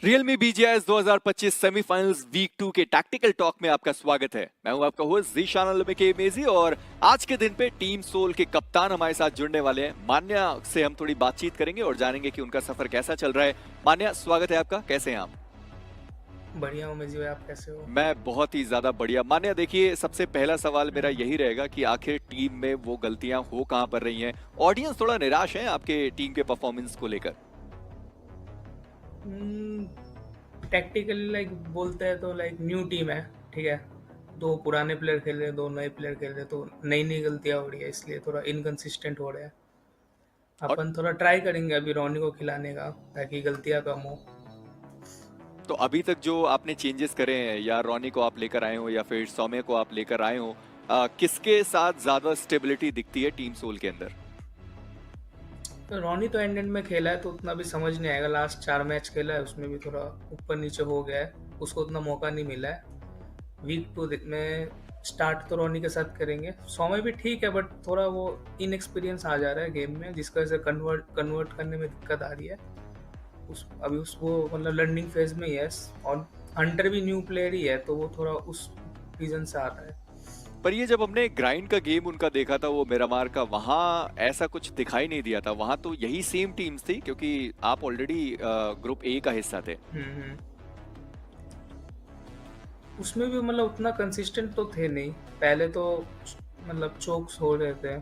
realme BGIS 2025 semifinals week 2 के tactical talk में आपका स्वागत है। मैं हूं आपका होस्ट जीशान के मेजी और आज के दिन पे टीम सोल के कप्तान हमारे साथ जुड़ने वाले हैं। मान्या से हम थोड़ी बातचीत करेंगे और जानेंगे कि उनका सफर कैसा चल रहा है। मान्या, स्वागत है आपका, कैसे हैं आप? बढ़िया हूँ मेजी भाई, आप कैसे हो? मैं बहुत ही ज्यादा बढ़िया। मान्या, देखिए, सबसे पहला सवाल मेरा यही रहेगा कि आखिर टीम में वो गलतियां हो कहां पर रही हैं? ऑडियंस थोड़ा निराश है आपके टीम के परफॉर्मेंस को लेकर। टैक्टिकली लाइक बोलते हैं तो लाइक न्यू टीम है, ठीक है। दो पुराने प्लेयर खेल रहे हैं, दो नए प्लेयर खेल रहे हैं, तो नई नई गलतियां हो रही है, इसलिए थोड़ा इनकंसिस्टेंट हो रहे हैं। और अपन थोड़ा ट्राई करेंगे अभी रोनी को खिलाने का, ताकि गलतियां कम हो। तो अभी तक जो आपने चेंजेस करे हैं, या रोनी को आप लेकर आए हो या फिर सौम्य को आप लेकर आए हो, किसके साथ ज्यादा स्टेबिलिटी दिखती है टीम सोल के अंदर? तो रोनी तो एंड में खेला है तो उतना भी समझ नहीं आएगा। लास्ट 4 मैच खेला है, उसमें भी थोड़ा ऊपर नीचे हो गया है, उसको उतना मौका नहीं मिला है। वीक 2 में स्टार्ट तो रोनी के साथ करेंगे। सौम्य भी ठीक है, बट थोड़ा वो इनएक्सपीरियंस आ जा रहा है गेम में, जिसकी वजह से कन्वर्ट करने में दिक्कत आ रही है। अभी उसको मतलब लर्निंग फेज में ही है, और हंटर भी न्यू प्लेयर ही है, तो वो थोड़ा उस रीजन से आ रहा है। पर ये जब हमने ग्राइंड का गेम उनका देखा था, वो मिरामार का, वहां ऐसा कुछ दिखाई नहीं दिया था। वहां तो यही सेम टीम्स थी, क्योंकि आप ऑलरेडी ग्रुप ए का हिस्सा थे। उसमें भी मतलब उतना कंसिस्टेंट तो थे नहीं। पहले तो मतलब चोक्स हो रहे थे,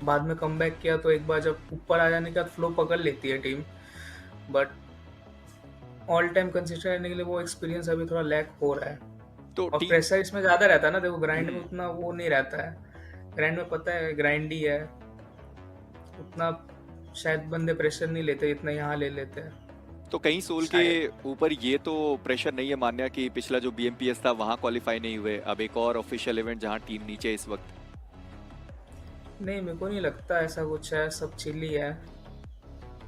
बाद में कमबैक किया, तो एक बार जब ऊपर आ जाने के बाद फ्लो पकड़ लेती है team. But all time consistent रहने के लिए वो एक्सपीरियंस अभी थोड़ा लैक हो रहा है। तो और प्रेशर इसमें ज़्यादा रहता है ना, देखो ग्राइंड में उतना वो नहीं रहता है। ग्राइंड में पता है ग्राइंड ही है, उतना शायद बंदे प्रेशर नहीं लेते जितना यहाँ ले लेते हैं। तो कहीं सोल के ऊपर ये तो प्रेशर नहीं है मान्या कि पिछला जो BMPS था वहां क्वालिफाई नहीं हुए, अब एक और ऑफिशियल इवेंट जहां टीम नीचे है इस वक्त? नहीं, मेरे को नहीं लगता ऐसा कुछ है, सब चिल ही है।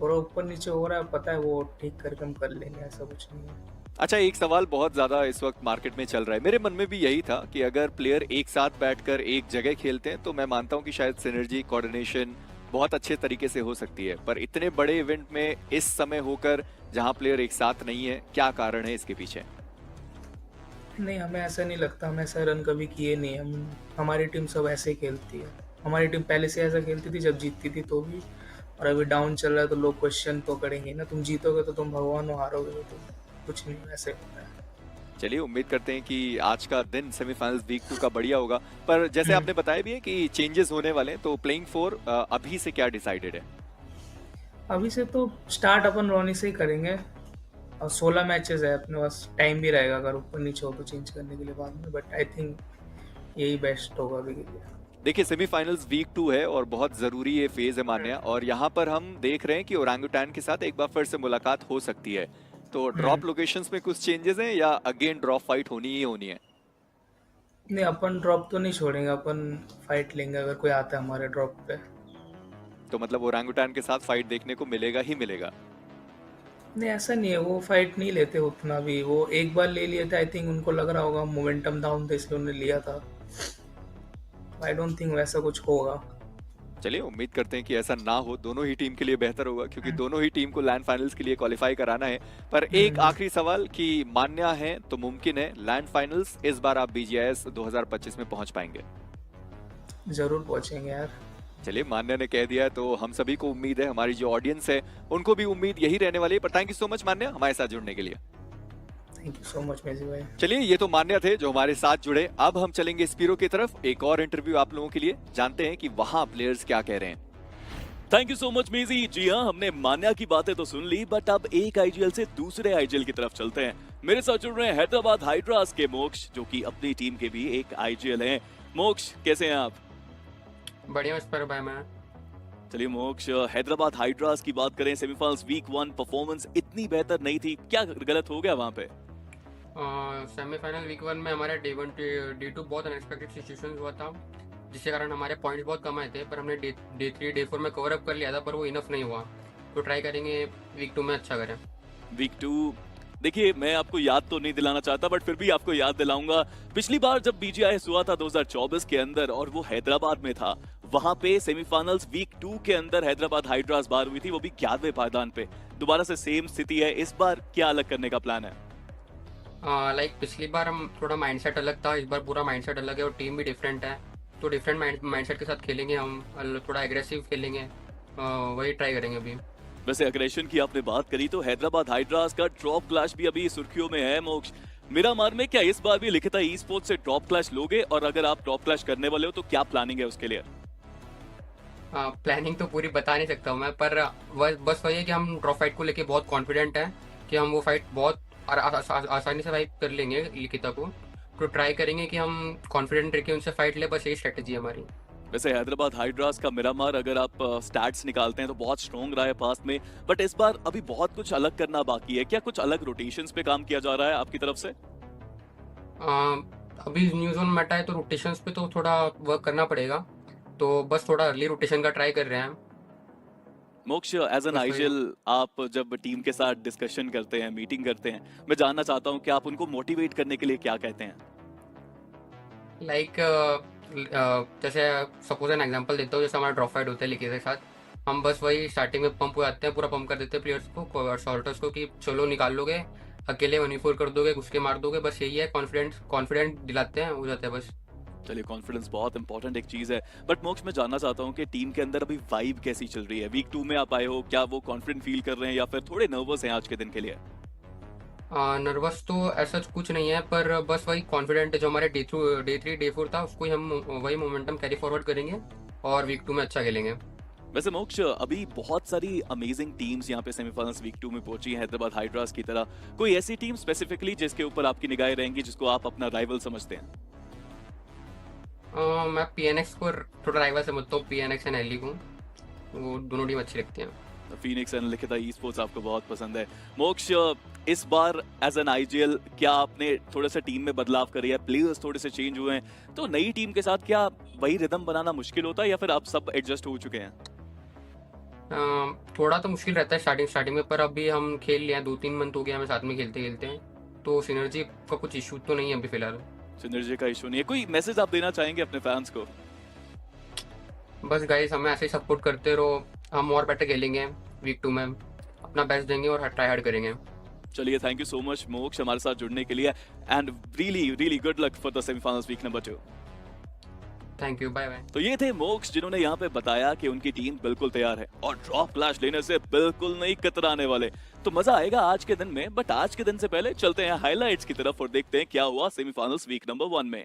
थोड़ा ऊपर नीचे हो रहा है, पता है, वो ठीक करके हम कर लेंगे, ऐसा कुछ नहीं है। अच्छा, एक सवाल बहुत ज्यादा इस वक्त मार्केट में चल रहा है, मेरे मन में भी यही था कि अगर प्लेयर एक साथ बैठकर एक जगह खेलते हैं तो मैं मानता हूं कि शायद सिनर्जी, कोऑर्डिनेशन बहुत अच्छे तरीके से हो सकती है। पर इतने बड़े इवेंट में इस समय होकर जहां प्लेयर एक साथ नहीं है, क्या कारण है इसके पीछे? नहीं, हमें ऐसा नहीं लगता, हम ऐसा रन कभी किए नहीं। हमारी टीम सब ऐसे ही खेलती है। हमारी टीम पहले से ऐसा खेलती थी जब जीतती थी तो भी, और अभी डाउन चल रहा है तो लोग क्वेश्चन तो करेंगे ना। तुम जीतोगे तो तुम भगवान हो, हारोगे तो तुम कुछ नहीं, ऐसे होता है। चलिए, उम्मीद करते हैं कि आज का दिन सेमीफाइनल्स वीक 2 का बढ़िया होगा। पर जैसे आपने बताया भी है कि चेंजेस होने वाले हैं, तो प्लेइंग 4 अभी से क्या डिसाइडेड है? अभी से तो स्टार्ट अपन रोनी से ही करेंगे, और 16 मैचेस है अपने पास, टाइम भी रहेगा अगर ऊपर नीचे हो तो चेंज करने के लिए बाद में। बट आई थिंक यही बेस्ट होगा अभी के लिए। देखिए, सेमीफाइनल्स वीक 2 है और बहुत जरूरी ये फेज है मान्या, और यहाँ पर हम देख रहे हैं कि ओरंगुटैन के साथ एक बार फिर से मुलाकात हो सकती है। तो ड्रॉप लोकेशंस में कुछ चेंजेस हैं या अगेन ड्रॉप फाइट होनी ही होनी है? नहीं, अपन ड्रॉप तो नहीं छोड़ेंगे, अपन फाइट लेंगे अगर कोई आता है हमारे ड्रॉप पे। तो मतलब ओरंगुटैन के साथ फाइट देखने को मिलेगा ही मिलेगा? नहीं, ऐसा नहीं है, वो फाइट नहीं लेते उतना भी। वो एक बार ले लिए थे, आई थिंक उनको लग रहा होगा मोमेंटम डाउन था इसलिए उन्होंने लिया था। आई डोंट थिंक वैसा कुछ होगा। चलिए, उम्मीद करते हैं कि ऐसा ना हो, दोनों ही टीम के लिए बेहतर होगा, क्योंकि दोनों ही टीम को लैंड फाइनल्स के लिए क्वालिफाई कराना है। पर एक आखिरी सवाल कि मान्या है तो मुमकिन है लैंड फाइनल्स इस बार आप BGIS 2025 में पहुंच पाएंगे? जरूर पहुंचेंगे यार। चलिए, मान्या ने कह दिया है तो हम सभी को उम्मीद है, हमारी जो ऑडियंस है उनको भी उम्मीद यही रहने वाली है। पर थैंक यू सो मच मान्या हमारे साथ जुड़ने के लिए। थैंक यू सो मच मेजी भाई। चलिए, ये तो मान्या थे जो हमारे साथ जुड़े। अब हम चलेंगे स्पीरो की तरफ, एक और इंटरव्यू आप लोगों के लिए, जानते हैं कि वहां प्लेयर्स क्या कह रहे हैं। थैंक यू सो मच मेजी। जी हाँ, हमने मान्या की बातें तो सुन ली, बट अब एक IGL से दूसरे IGL की तरफ चलते हैं। मेरे साथ जुड़ रहे हैं हैदराबाद हाइड्रास के मोक्ष, जो कि अपनी टीम के भी एक IGL हैं। मोक्ष, कैसे हैं आप? बढ़िया पर भाई मैं। चलिए मोक्ष, हैदराबाद हाइड्रास की बात करें, सेमीफाइनल्स वीक 1 परफॉर्मेंस इतनी बेहतर नहीं थी, क्या गलत हो गया वहां पे? सेमीफाइनल वीक 1 में हमारे D1 D2 बहुत अनएक्सपेक्टेड सिचुएशन हुआ था, जिसके कारण हमारे पॉइंट्स बहुत कम आए थे। पर हमने D3 D4 में कवर अप कर लिया था, पर वो इनफ नहीं हुआ। तो ट्राई करेंगे वीक 2 में अच्छा करें। वीक 2, देखिए मैं आपको याद तो नहीं दिलाना चाहता, बट फिर भी आपको याद दिलाऊंगा। पिछली बार जब BGIS हुआ था 2024 के अंदर, और वो हैदराबाद में था, वहां पे सेमीफाइनल्स वीक 2 के अंदर हैदराबाद हाइड्रास बार हुई थी, वो भी 11वें पायदान पे। दोबारा से सेम स्थिति है, इस बार क्या अलग करने का प्लान है? लाइक पिछली बार हम थोड़ा माइंडसेट अलग था, इस बार पूरा माइंडसेट अलग है और टीम भी डिफरेंट है, तो डिफरेंट माइंडसेट के साथ खेलेंगे हम, थोड़ा एग्रेसिव खेलेंगे, वही ट्राई करेंगे अभी। वैसे अग्रेशन की आपने बात करी तो हैदराबाद हाइड्रास का ड्रॉप क्लैश भी अभी सुर्खियों में है। मोक्ष, मिरामार में क्या इस बार भी लिखिता ई स्पोर्ट्स से ड्रॉप क्लैश लोगे, और अगर आप ड्रॉप क्लैश करने वाले हो तो क्या प्लानिंग है उसके लिए? प्लानिंग तो पूरी बता नहीं सकता हूँ मैं, पर बस वही है कि हम ड्रॉप फाइट को लेके बहुत कॉन्फिडेंट हैं कि हम वो फाइट बहुत आसानी से फाइट कर लेंगे लिखिता को, तो ट्राई करेंगे कि हम कॉन्फिडेंट रह के उनसे फाइट ले, बस यही स्ट्रेटेजी है हमारी। वैसे हैदराबाद हाइड्रास का मिरामार अगर आप स्टैट्स निकालते हैं तो बहुत स्ट्रॉन्ग रहा है पास्ट में, बट इस बार अभी बहुत कुछ अलग करना बाकी है। क्या कुछ अलग रोटेशंस पे काम किया जा रहा है आपकी तरफ से? अभी न्यूज़ ऑन मेटा है तो रोटेशंस पे तो थोड़ा वर्क करना पड़ेगा, तो बस थोड़ा अर्ली रोटेशन का ट्राई कर रहे हैं हम। मोक्ष, एज एन आईजीएल आप जब टीम के साथ डिस्कशन करते हैं, मीटिंग करते हैं, मैं जानना चाहता हूं कि आप उनको मोटिवेट करने के लिए क्या कहते हैं? लाइक जैसे सपोज एन एग्जांपल देता हूँ, जैसे हमारा ड्रॉप फाइट होता है लिखित के साथ, हम बस वही स्टार्टिंग में पंप हो जाते हैं, पूरा पंप कर देते हैं प्लेयर्स को, शॉर्टर्स को, कि चलो निकाल लोगे, अकेले 1v4 कर दोगे, घुस के मार दोगे, बस यही है, कॉन्फिडेंट दिलाते हैं, हो जाता है बस। चलिए, कॉन्फिडेंस बहुत इंपॉर्टेंट एक चीज है, बट मोक्ष मैं जानना चाहता हूँ कि टीम के अंदर अभी वाइब कैसी चल रही है? वीक 2 में आप आए हो, क्या वो कॉन्फिडेंट फील कर रहे हैं या फिर थोड़े नर्वस हैं आज के दिन के लिए? नर्वस तो ऐसा कुछ नहीं है, पर बस वही कॉन्फिडेंट जो हमारे डे 3 डे 4 था, उसको ही हम वही मोमेंटम कैरी फॉरवर्ड करेंगे और वीक 2 में अच्छा खेलेंगे। वैसे मोक्ष, अभी बहुत सारी अमेजिंग टीम्स यहाँ पे सेमीफाइनल्स वीक 2 में पहुंची हैं, हैदराबाद हाइड्रास की तरह। कोई ऐसी टीम स्पेसिफिकली जिसके ऊपर आपकी निगाहें रहेंगी, जिसको आप अपना राइवल समझते हैं? मैं पीएनएक्स को थोड़ा राइवल समझता हूँ, पीएनएक्स एंड एलई को, वो दोनों टीम अच्छी लगती हैं। फीनिक्स एंड लिखिता ई स्पोर्ट्स आपको बहुत पसंद है। मोक्ष, इस बार एज एन आईजीएल क्या आपने थोड़ा सा टीम में बदलाव करी है? प्लेयर्स थोड़े से चेंज हुए हैं, तो नई टीम के साथ क्या वही रिदम बनाना मुश्किल होता है या फिर आप सब एडजस्ट हो चुके हैं? थोड़ा तो मुश्किल रहता है स्टार्टिंग में, पर अभी हम खेल लिया, 2-3 मंथ हो गया हमें साथ में खेलते हैं, तो सिनर्जी का कुछ इशू तो नहीं है अभी फिलहाल। सिनर्जी का इशू नहीं है। कोई मैसेज आप देना चाहेंगे अपने फैंस को? बस गाइस, हमें ऐसे ही सपोर्ट करते रहो, हम और बेटर खेलेंगे, वीक 2 में अपना बेस्ट देंगे और ट्राई हार्ड करेंगे। चलिए, थैंक यू सो मच मोक्ष हमारे साथ जुड़ने के लिए, and really good luck for the semifinals week number 2। Thank you, bye bye. तो ये थे मोक्ष, जिन्होंने यहाँ पे बताया कि उनकी टीम बिल्कुल तैयार है और ड्रॉप क्लैश लेने से बिल्कुल नहीं कतराने वाले। तो मजा आएगा आज के दिन में, बट आज के दिन से पहले चलते हैं हाइलाइट्स की तरफ और देखते हैं क्या हुआ सेमीफाइनल्स वीक नंबर 1 में।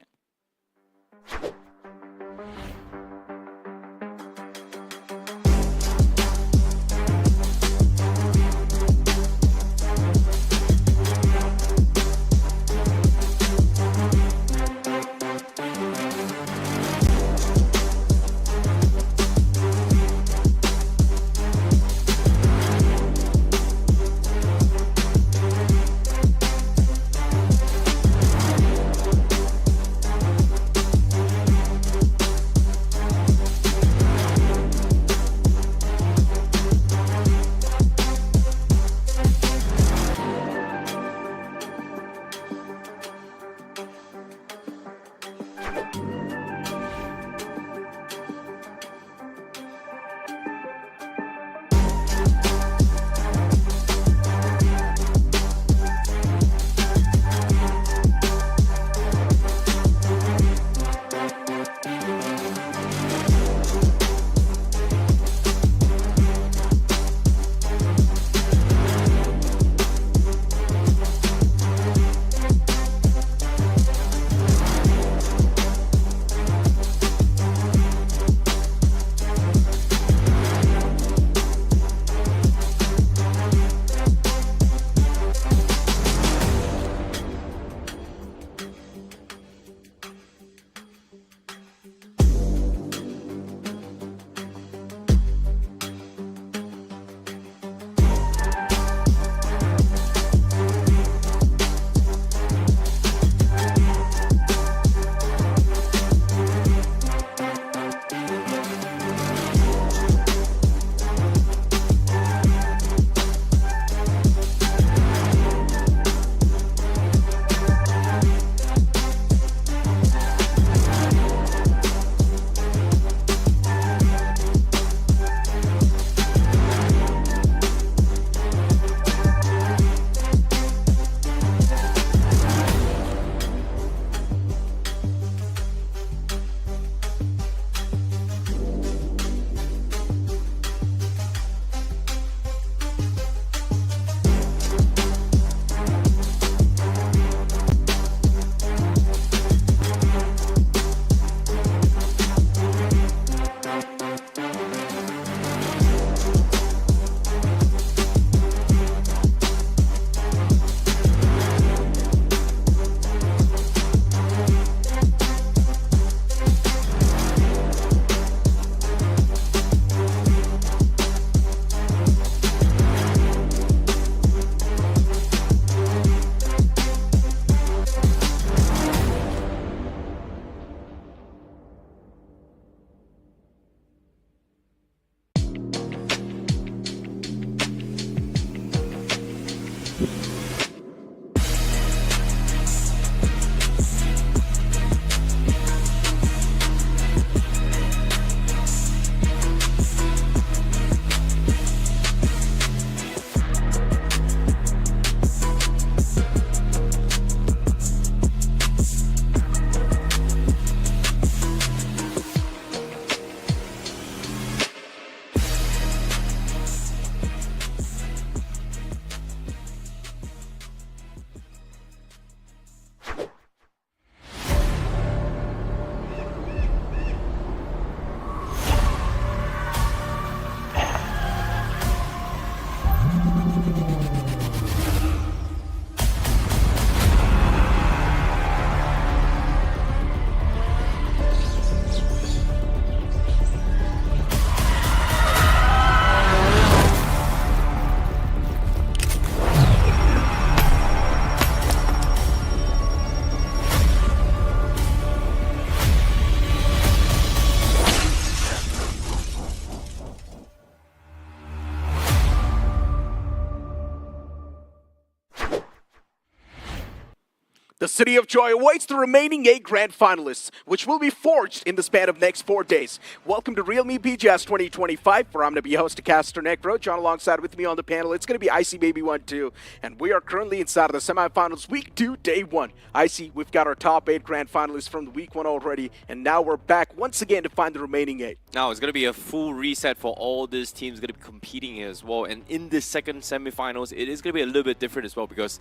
The City of Joy awaits the remaining 8 Grand Finalists, which will be forged in the span of next 4 days. Welcome to realme BGIS 2025, where I'm going to be host to Caster Necro. John alongside with me on the panel. It's going to be Icy Baby 1-2, and we are currently inside of the semifinals, Week 2, Day 1. Icy, we've got our top 8 Grand Finalists from the Week 1 already, and now we're back once again to find the remaining 8. Now it's going to be a full reset for all these teams going to be competing here as well. And in this second semifinals, it is going to be a little bit different as well, because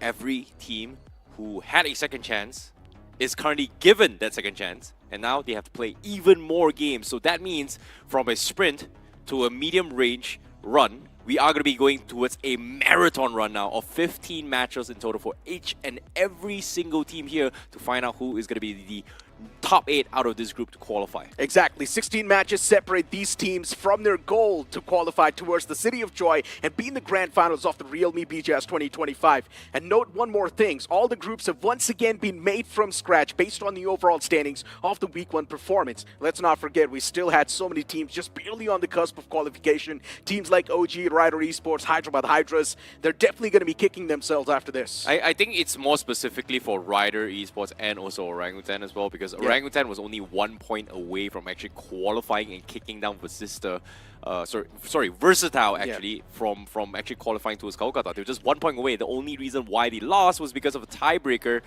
every team who had a second chance is currently given that second chance, and now they have to play even more games. So that means from a sprint to a medium range run, we are going to be going towards a marathon run now of 15 matches in total for each and every single team here to find out who is going to be the top 8 out of this group to qualify. Exactly. 16 matches separate these teams from their goal to qualify towards the City of Joy and be in the Grand Finals of the realme BGIS 2025. And note one more thing. All the groups have once again been made from scratch based on the overall standings of the Week 1 performance. Let's not forget, we still had so many teams just barely on the cusp of qualification. Teams like OG, Rider Esports, Hyderabad Hydras, they're definitely going to be kicking themselves after this. I think it's more specifically for Rider Esports and also Orangutan as well, because Orangutan was only 1 point away from actually qualifying and kicking down Versatile actually, from actually qualifying towards Kolkata. They were just 1 point away. The only reason why they lost was because of a tiebreaker,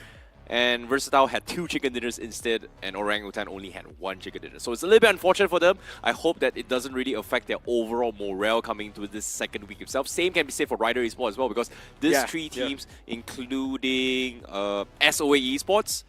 and Versatile had 2 chicken dinners instead, and Orangutan only had 1 chicken dinner. So it's a little bit unfortunate for them. I hope that it doesn't really affect their overall morale coming into this second week itself. Same can be said for Rider Esports as well, because these 3 teams, including SOA Esports,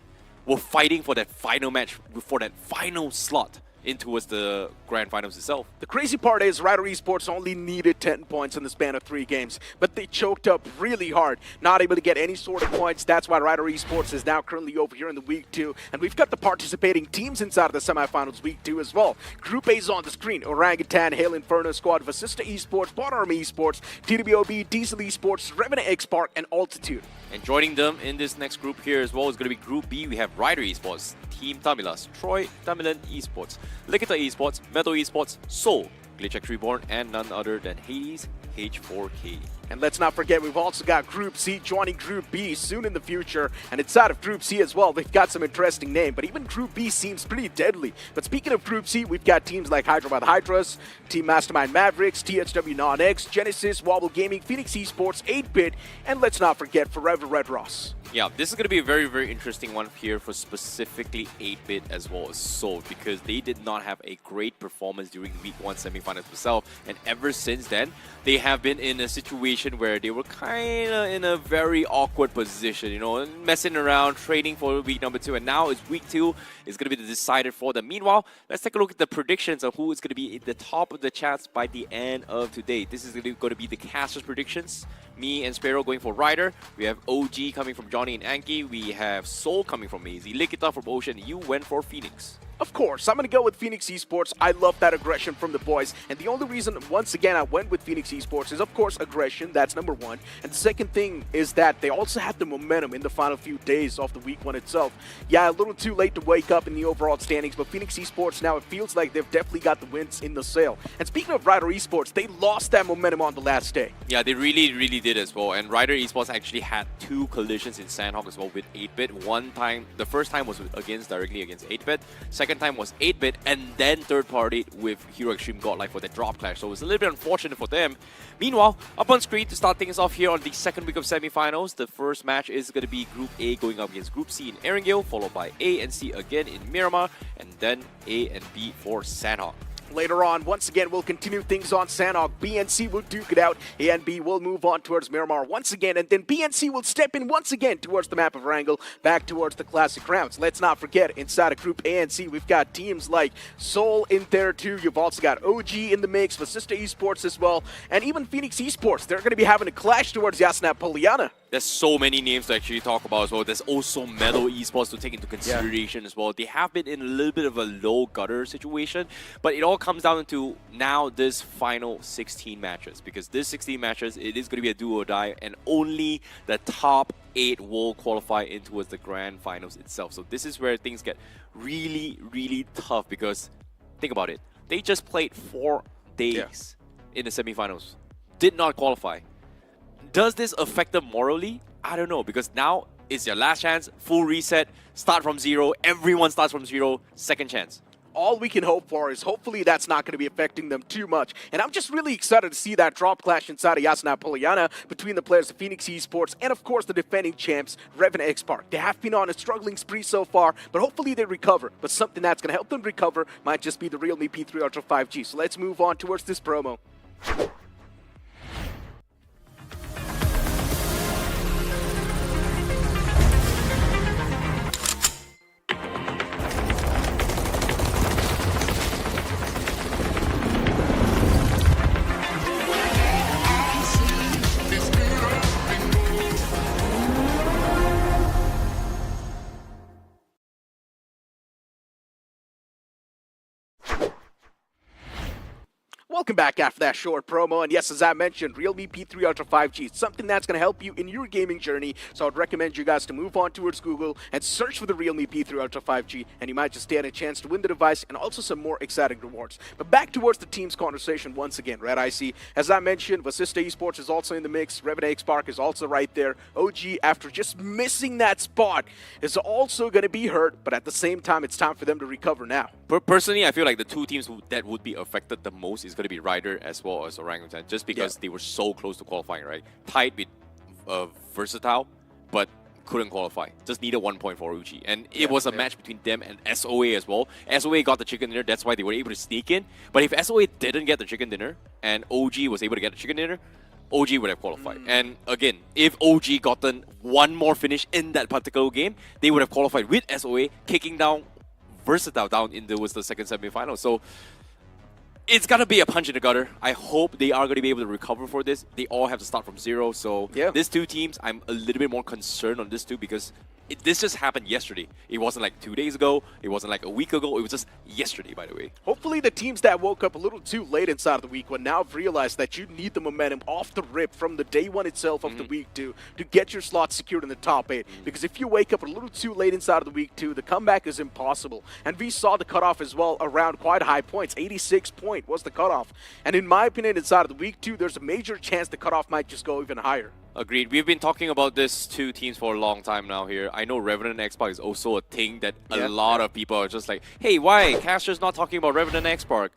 were fighting for that final match, for that final slot in towards the Grand Finals itself. The crazy part is Rider Esports only needed 10 points in the span of 3 games, but they choked up really hard, not able to get any sort of points. That's why Rider Esports is now currently over here in the Week 2, and we've got the participating teams inside of the semifinals Week 2 as well. Group A is on the screen: Orangutan, Hail Inferno Squad, Vasista Esports, Bot Army Esports, TWOB, Diesel Esports, Revenant X Park, and Altitude. And joining them in this next group here as well is going to be Group B. We have Rider Esports, Team Tamilas, Troy Tamilan Esports, Likita Esports, Metal Esports, Soul, Glitchx Reborn, and none other than Hades H4K. And let's not forget, we've also got Group C joining Group B soon in the future. And inside of Group C as well, they've got some interesting name. But even Group B seems pretty deadly. But speaking of Group C, we've got teams like Hyderabad Hydras, Team Mastermind Mavericks, THW Non-X, Genesis, Wobble Gaming, Phoenix Esports, 8-Bit, and let's not forget Forever Red Ross. Yeah, this is going to be a very, very interesting one here for specifically 8-Bit as well as Soul, because they did not have a great performance during Week 1 semifinals themselves, and ever since then, they have been in a situation where they were kind of in a very awkward position, you know, messing around, training for Week number 2, and now it's Week 2 is going to be decided for them. Meanwhile, let's take a look at the predictions of who is going to be at the top of the charts by the end of today. This is going to be the casters' predictions. Me and Sparrow going for Rider. We have OG coming from Johnny and Anki. We have Soul coming from Maisie. Likita from Ocean. You went for Phoenix. Of course, I'm going to go with Phoenix Esports. I love that aggression from the boys. And the only reason, once again, I went with Phoenix Esports is, of course, aggression. That's number 1. And the second thing is that they also had the momentum in the final few days of the Week 1 itself. Yeah, a little too late to wake up in the overall standings, but Phoenix Esports now, it feels like they've definitely got the wins in the sail. And speaking of Rider Esports, they lost that momentum on the last day. Yeah, they really, really did as well. And Rider Esports actually had 2 collisions in Sanhok as well with 8-Bit. One time, the first time was directly against 8-Bit. Second time was 8-Bit, and then third party with Hero Extreme Godlike for the drop clash. So it was a little bit unfortunate for them. Meanwhile, up on screen to start things off here on the second week of semifinals, the first match is going to be Group A going up against Group C in Erangel, followed by A and C again in Miramar, and then A and B for Sanhok. Later on, once again, we'll continue things on Sanhok. B and C will duke it out. A and B will move on towards Miramar once again, and then B and C will step in once again towards the map of Erangel, back towards the classic rounds. Let's not forget, inside of Group A and C, we've got teams like Soul in there too. You've also got OG in the mix, Vasista Esports as well, and even Phoenix Esports. They're going to be having a clash towards Yasna Poliana. There's so many names to actually talk about as well. There's also Metal Esports to take into consideration as well. They have been in a little bit of a low gutter situation, but it all comes down to now this final 16 matches, because this 16 matches, it is going to be a do or die, and only the top 8 will qualify into the Grand Finals itself. So this is where things get really, really tough, because think about it. They just played 4 days in the semifinals, did not qualify. Does this affect them morally? I don't know, because now It's your last chance, full reset, start from zero, everyone starts from zero, second chance. All we can hope for is hopefully that's not going to be affecting them too much. And I'm just really excited to see that drop clash inside of Yasna Poliana between the players of Phoenix Esports and, of course, the defending champs, Reven X Park. They have been on a struggling spree so far, but hopefully they recover. But something that's going to help them recover might just be the realme P3 Ultra 5G. So let's move on towards this promo. Welcome back after that short promo, and yes, as I mentioned, realme P3 Ultra 5G is something that's going to help you in your gaming journey, so I'd recommend you guys to move on towards Google and search for the realme P3 Ultra 5G, and you might just stand a chance to win the device and also some more exciting rewards. But back towards the team's conversation once again, Red IC. As I mentioned, Vasista Esports is also in the mix, Reven X Park is also right there. OG, after just missing that spot, is also going to be hurt, but at the same time, it's time for them to recover now. Personally, I feel like the two teams that would be affected the most is going to be Ryder as well as Orangutan, just because they were so close to qualifying, right? Tied with Versatile, but couldn't qualify. Just needed 1 point for Uchi. And it was a match between them and SOA as well. SOA got the chicken dinner, that's why they were able to sneak in. But if SOA didn't get the chicken dinner, and OG was able to get the chicken dinner, OG would have qualified. And again, if OG gotten one more finish in that particular game, they would have qualified with SOA, kicking down Versatile down into the second semi-final. So it's gonna be a punch in the gutter. I hope they are gonna be able to recover for this. They all have to start from zero. So these two teams, I'm a little bit more concerned on this too, because this just happened yesterday. It wasn't like 2 days ago. It wasn't like a week ago. It was just yesterday, by the way. Hopefully the teams that woke up a little too late inside of the week one now have realized that you need the momentum off the rip from the day one itself of the week two to get your slot secured in the top 8. Because if you wake up a little too late inside of the week two, the comeback is impossible. And we saw the cutoff as well around quite high points. 86 point was the cutoff. And in my opinion, inside of the week two, there's a major chance the cutoff might just go even higher. Agreed. We've been talking about these two teams for a long time now here. I know Revenant X Park is also a thing that a lot of people are just like, hey, why? Caster's not talking about Revenant X Park.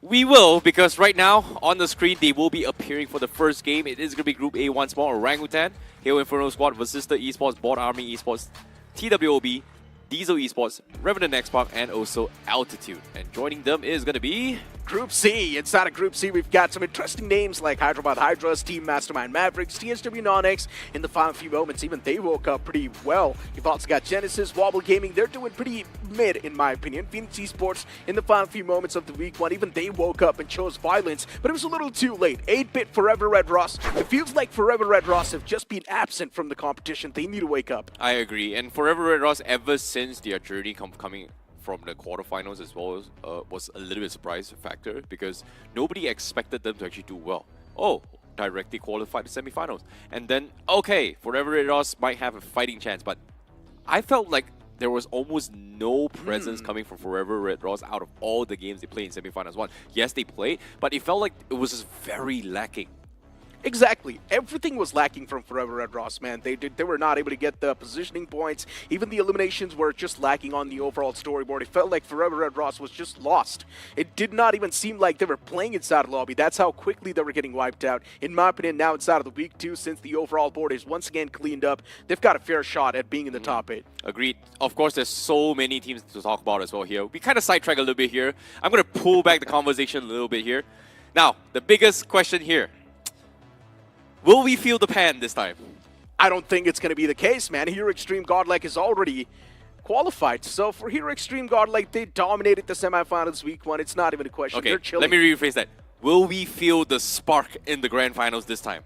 We will, because right now, on the screen, they will be appearing for the first game. It is going to be Group A once more. Orangutan, Halo Inferno Squad, Vasista Esports, Board Army Esports, TWOB, Diesel Esports, Revenant X Park, and also Altitude. And joining them is going to be Group C. Inside of Group C, we've got some interesting names like Hyderabad Hydras, Team Mastermind Mavericks, TSW Non-X. In the final few moments, even they woke up pretty well. You've also got Genesis, Wobble Gaming. They're doing pretty mid, in my opinion. Phoenix Esports, in the final few moments of the week one, even they woke up and chose violence, but it was a little too late. 8-bit Forever Red Ross. It feels like Forever Red Ross have just been absent from the competition. They need to wake up. I agree. And Forever Red Ross, ever since their journey coming from the quarterfinals as well, was a little bit surprise factor, because nobody expected them to actually do well. Oh, directly qualified to semifinals. And then, okay, Forever Red Ross might have a fighting chance, but I felt like there was almost no presence coming from Forever Red Ross out of all the games they played in semifinals one. Yes, they played, but it felt like it was just very lacking. Exactly. Everything was lacking from Forever Red Ross, man. They were not able to get the positioning points. Even the eliminations were just lacking on the overall storyboard. It felt like Forever Red Ross was just lost. It did not even seem like they were playing inside lobby. That's how quickly they were getting wiped out. In my opinion, now inside of the week two, since the overall board is once again cleaned up, they've got a fair shot at being in the top 8. Agreed. Of course, there's so many teams to talk about as well here. We kind of sidetrack a little bit here. I'm going to pull back the conversation a little bit here. Now, the biggest question here. Will we feel the pan this time? I don't think it's going to be the case, man. Hero Extreme Godlike is already qualified. So for Hero Extreme Godlike, they dominated the semifinals week one. It's not even a question. Okay, they're chilling. Let me rephrase that. Will we feel the spark in the grand finals this time?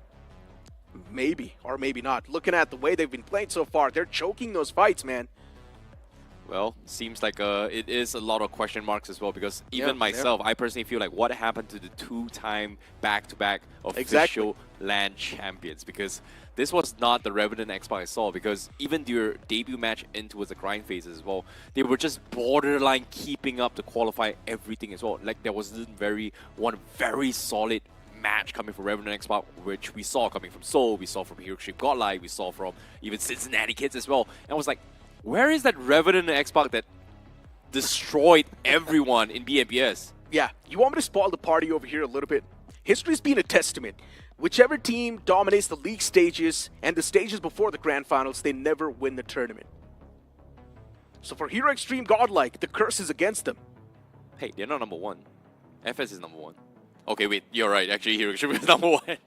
Maybe, or maybe not. Looking at the way they've been playing so far, they're choking those fights, man. Well, seems like it is a lot of question marks as well, because even myself, I personally feel like what happened to the two-time back-to-back official LAN champions, because this was not the Revenant X Park I saw, because even their debut match into the grind phase as well, they were just borderline keeping up to qualify everything as well. Like there was one very solid match coming from Revenant X-Pac, which we saw coming from Seoul, we saw from Hero Extreme Godlike, we saw from even Cincinnati Kids as well. And I was like, where is that Revenant X-Pac that destroyed everyone in BMPS? Yeah, you want me to spoil the party over here a little bit? History's been a testament. Whichever team dominates the league stages and the stages before the Grand Finals, they never win the tournament. So for Hero Extreme Godlike, the curse is against them. Hey, they're not number one. FS is number one. Okay, wait, you're right. Actually, Hero Extreme is number one.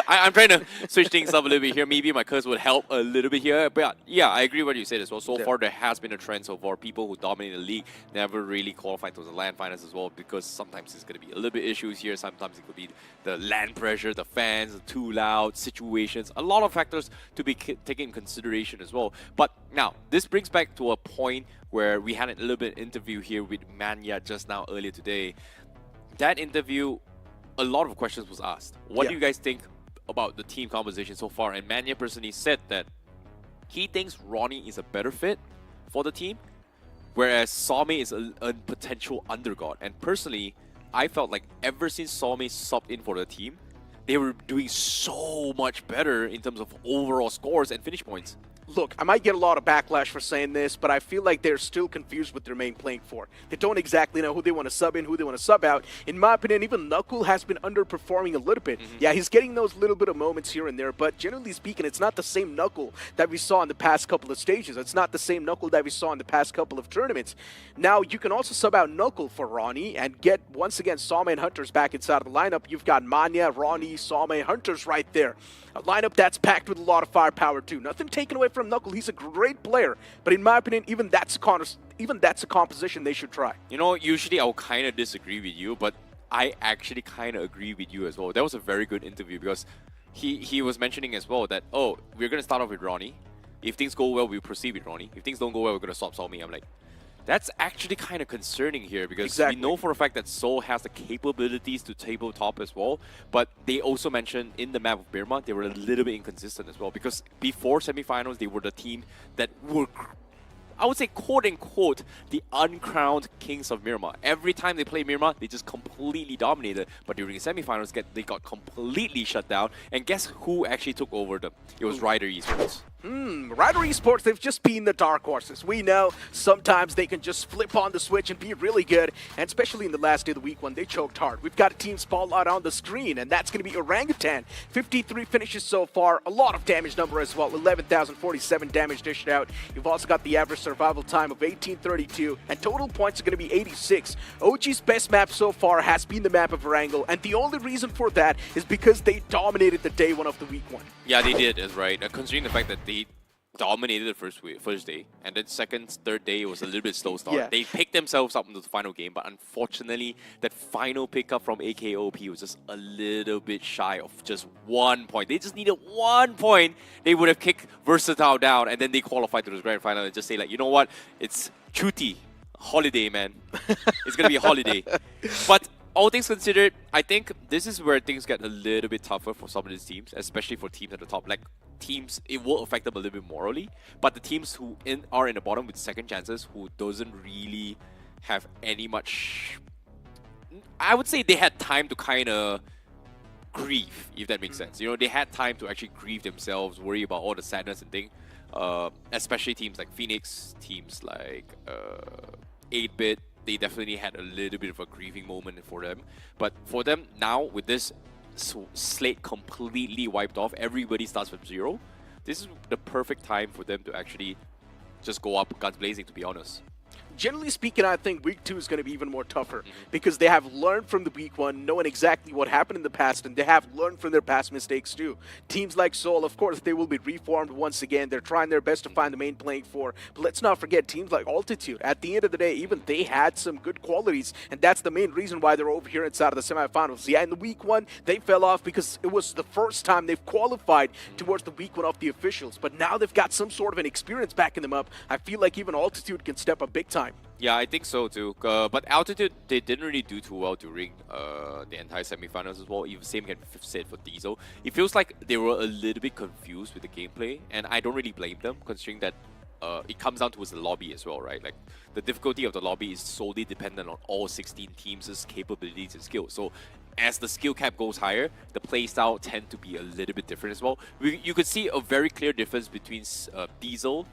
I'm trying to switch things up a little bit here. Maybe my curse would help a little bit here. But yeah, I agree with what you said as well. So far, there has been a trend so far. People who dominate the league never really qualify to the LAN Finals as well, because sometimes it's going to be a little bit issues here. Sometimes it could be the LAN pressure, the fans, the too loud situations. A lot of factors to be taken in consideration as well. But now, this brings back to a point where we had a little bit interview here with Manya just now earlier today. That interview, a lot of questions was asked. What do you guys think about the team composition so far? And Manya personally said that he thinks Ronnie is a better fit for the team, whereas Some is a potential undergod. And personally, I felt like ever since Some subbed in for the team, they were doing so much better in terms of overall scores and finish points. Look, I might get a lot of backlash for saying this, but I feel like they're still confused with their main playing for. They don't exactly know who they want to sub in, who they want to sub out. In my opinion, even Knuckle has been underperforming a little bit. Yeah, he's getting those little bit of moments here and there, but generally speaking, it's not the same Knuckle that we saw in the past couple of stages. It's not the same Knuckle that we saw in the past couple of tournaments. Now, you can also sub out Knuckle for Ronnie and get, once again, Some and Hunters back inside of the lineup. You've got Manya, Ronnie, Some, and Hunters right there. A lineup that's packed with a lot of firepower too. Nothing taken away from Knuckle. He's a great player, but in my opinion, even that's a composition they should try. You know, usually I'll kind of disagree with you, but I actually kind of agree with you as well. That was a very good interview, because he was mentioning as well that, oh, we're going to start off with Ronnie. If things go well, we proceed with Ronnie. If things don't go well, we're going to swap Salmi. I'm like, that's actually kind of concerning here, because we know for a fact that Seoul has the capabilities to tabletop as well, but they also mentioned in the map of Miramar, they were a little bit inconsistent as well, because before semifinals, they were the team that were, I would say, quote-unquote, the uncrowned kings of Miramar. Every time they played Miramar, they just completely dominated, but during the semifinals, they got completely shut down, and guess who actually took over them? It was Rider Esports. Rider Esports, they've just been the dark horses. We know sometimes they can just flip on the switch and be really good, and especially in the last day of the week when they choked hard. We've got a team spotlight on the screen, and that's going to be Orangutan. 53 finishes so far, a lot of damage number as well, 11,047 damage dished out. You've also got the average survival time of 1832, and total points are going to be 86. OG's best map so far has been the map of Erangel, and the only reason for that is because they dominated the day one of the week one. Yeah, they did, is right. Considering the fact that they dominated the first day, and then second, third day it was a little bit slow start. They picked themselves up into the final game, but unfortunately, that final pickup from AKOP was just a little bit shy of just 1 point. They just needed 1 point. They would have kicked Versatile down, and then they qualified to the grand final and just say like, you know what? It's Chuti, holiday, man. It's gonna be a holiday. But all things considered, I think this is where things get a little bit tougher for some of these teams, especially for teams at the top. Like teams, it will affect them a little bit morally, but the teams who are in the bottom with second chances, who doesn't really have any much, I would say they had time to kind of grieve, if that makes sense. You know, they had time to actually grieve themselves, worry about all the sadness and thing. Especially teams like Phoenix, teams like 8-Bit, they definitely had a little bit of a grieving moment for them. But for them now, with this slate completely wiped off, everybody starts from zero. This is the perfect time for them to actually just go up guns blazing, to be honest. Generally speaking, I think week 2 is going to be even more tougher because they have learned from the week 1, knowing exactly what happened in the past, and they have learned from their past mistakes too. Teams like Seoul, of course, they will be reformed once again. They're trying their best to find the main playing for. But let's not forget teams like Altitude. At the end of the day, even they had some good qualities, and that's the main reason why they're over here inside of the semifinals. Yeah, in the week 1, they fell off because it was the first time they've qualified towards the week 1 of the officials. But now they've got some sort of an experience backing them up. I feel like even Altitude can step up big time. Yeah, I think so too. But Altitude, they didn't really do too well during the entire semifinals as well. Even same can be said for Diesel. It feels like they were a little bit confused with the gameplay, and I don't really blame them, considering that it comes down to the lobby as well, right? Like the difficulty of the lobby is solely dependent on all 16 teams' capabilities and skills. So as the skill cap goes higher, the playstyle tend to be a little bit different as well. You could see a very clear difference between Diesel,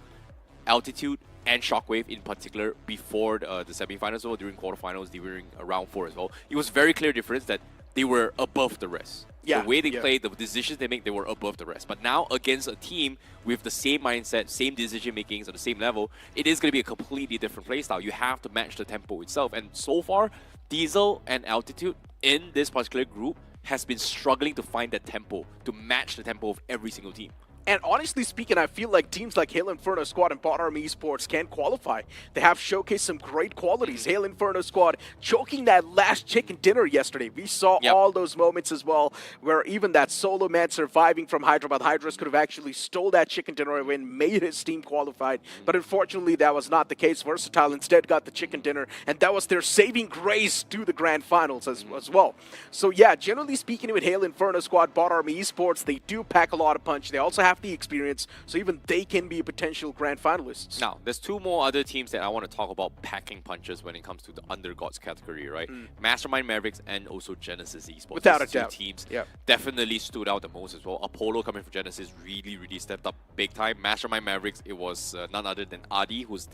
Altitude, and Shockwave in particular before the semifinals or during quarterfinals, during round 4 as well. It was very clear difference that they were above the rest. Yeah, the way they played, the decisions they make, they were above the rest. But now against a team with the same mindset, same decision makings on the same level, it is going to be a completely different playstyle. You have to match the tempo itself. And so far, Diesel and Altitude in this particular group has been struggling to find that tempo, to match the tempo of every single team. And honestly speaking, I feel like teams like Hail Inferno Squad and Bot Army Esports can qualify. They have showcased some great qualities. Hail Inferno Squad choking that last chicken dinner yesterday. We saw all those moments as well, where even that solo man surviving from Hyderabad Hydras could have actually stole that chicken dinner and made his team qualified. But unfortunately, that was not the case. Versatile instead got the chicken dinner, and that was their saving grace to the Grand Finals as well. So yeah, generally speaking, with Hail Inferno Squad, Bot Army Esports, they do pack a lot of punch. They also have the experience, so even they can be potential grand finalists. Now, there's two more other teams that I want to talk about packing punches when it comes to the undergods category, right? Mastermind Mavericks and also Genesis Esports. Without a These two doubt. teams definitely stood out the most as well. Apollo coming from Genesis really stepped up big time. Mastermind Mavericks, it was none other than Adi, who's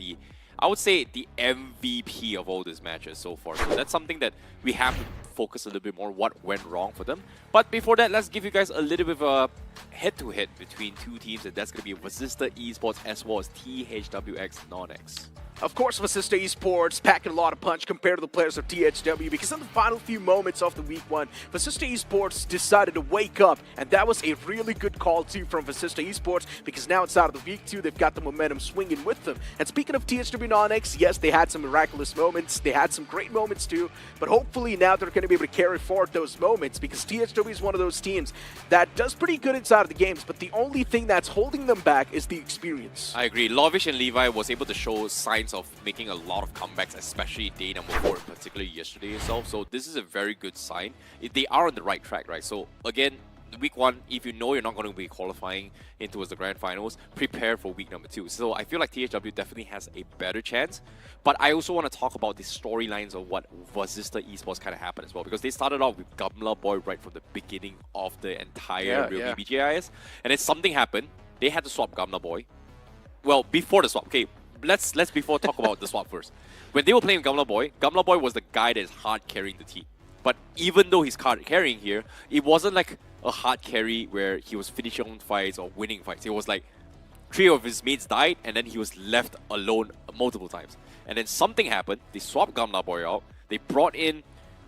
I would say the MVP of all these matches so far. So that's something that we have to focus a little bit more what went wrong for them. But before that, let's give you guys a little bit of a head-to-head between two teams, and that's going to be Vasista Esports as well as THWX Non-X. Of course, Vasista Esports packing a lot of punch compared to the players of THW, because in the final few moments of the week 1, Vasista Esports decided to wake up, and that was a really good call too from Vasista Esports, because now inside of the week 2, they've got the momentum swinging with them. And speaking of THW Non-X, yes, they had some miraculous moments, they had some great moments too, but hopefully now they're going to be able to carry forward those moments, because THW is one of those teams that does pretty good inside of the games, but the only thing that's holding them back is the experience. I agree. Lovish and Levi was able to show signs of making a lot of comebacks, especially day number 4 in particular yesterday itself. So this is a very good sign. They are on the right track, right? So again, week 1, if you know you're not going to be qualifying in towards the grand finals, prepare for week number 2. So I feel like THW definitely has a better chance. But I also want to talk about the storylines of what Vasista Esports kind of happened as well, because they started off with Gamla Boy right from the beginning of the entire realme BGIS, and then something happened. They had to swap Gamla Boy. Well, before the swap, okay. Let's before talk about the swap first. When they were playing Gamla Boy was the guy that is hard carrying the team. But even though he's hard carrying here, it wasn't like a hard carry where he was finishing fights or winning fights. It was like 3 of his mates died and then he was left alone multiple times. And then something happened. They swapped Gamla Boy out. They brought in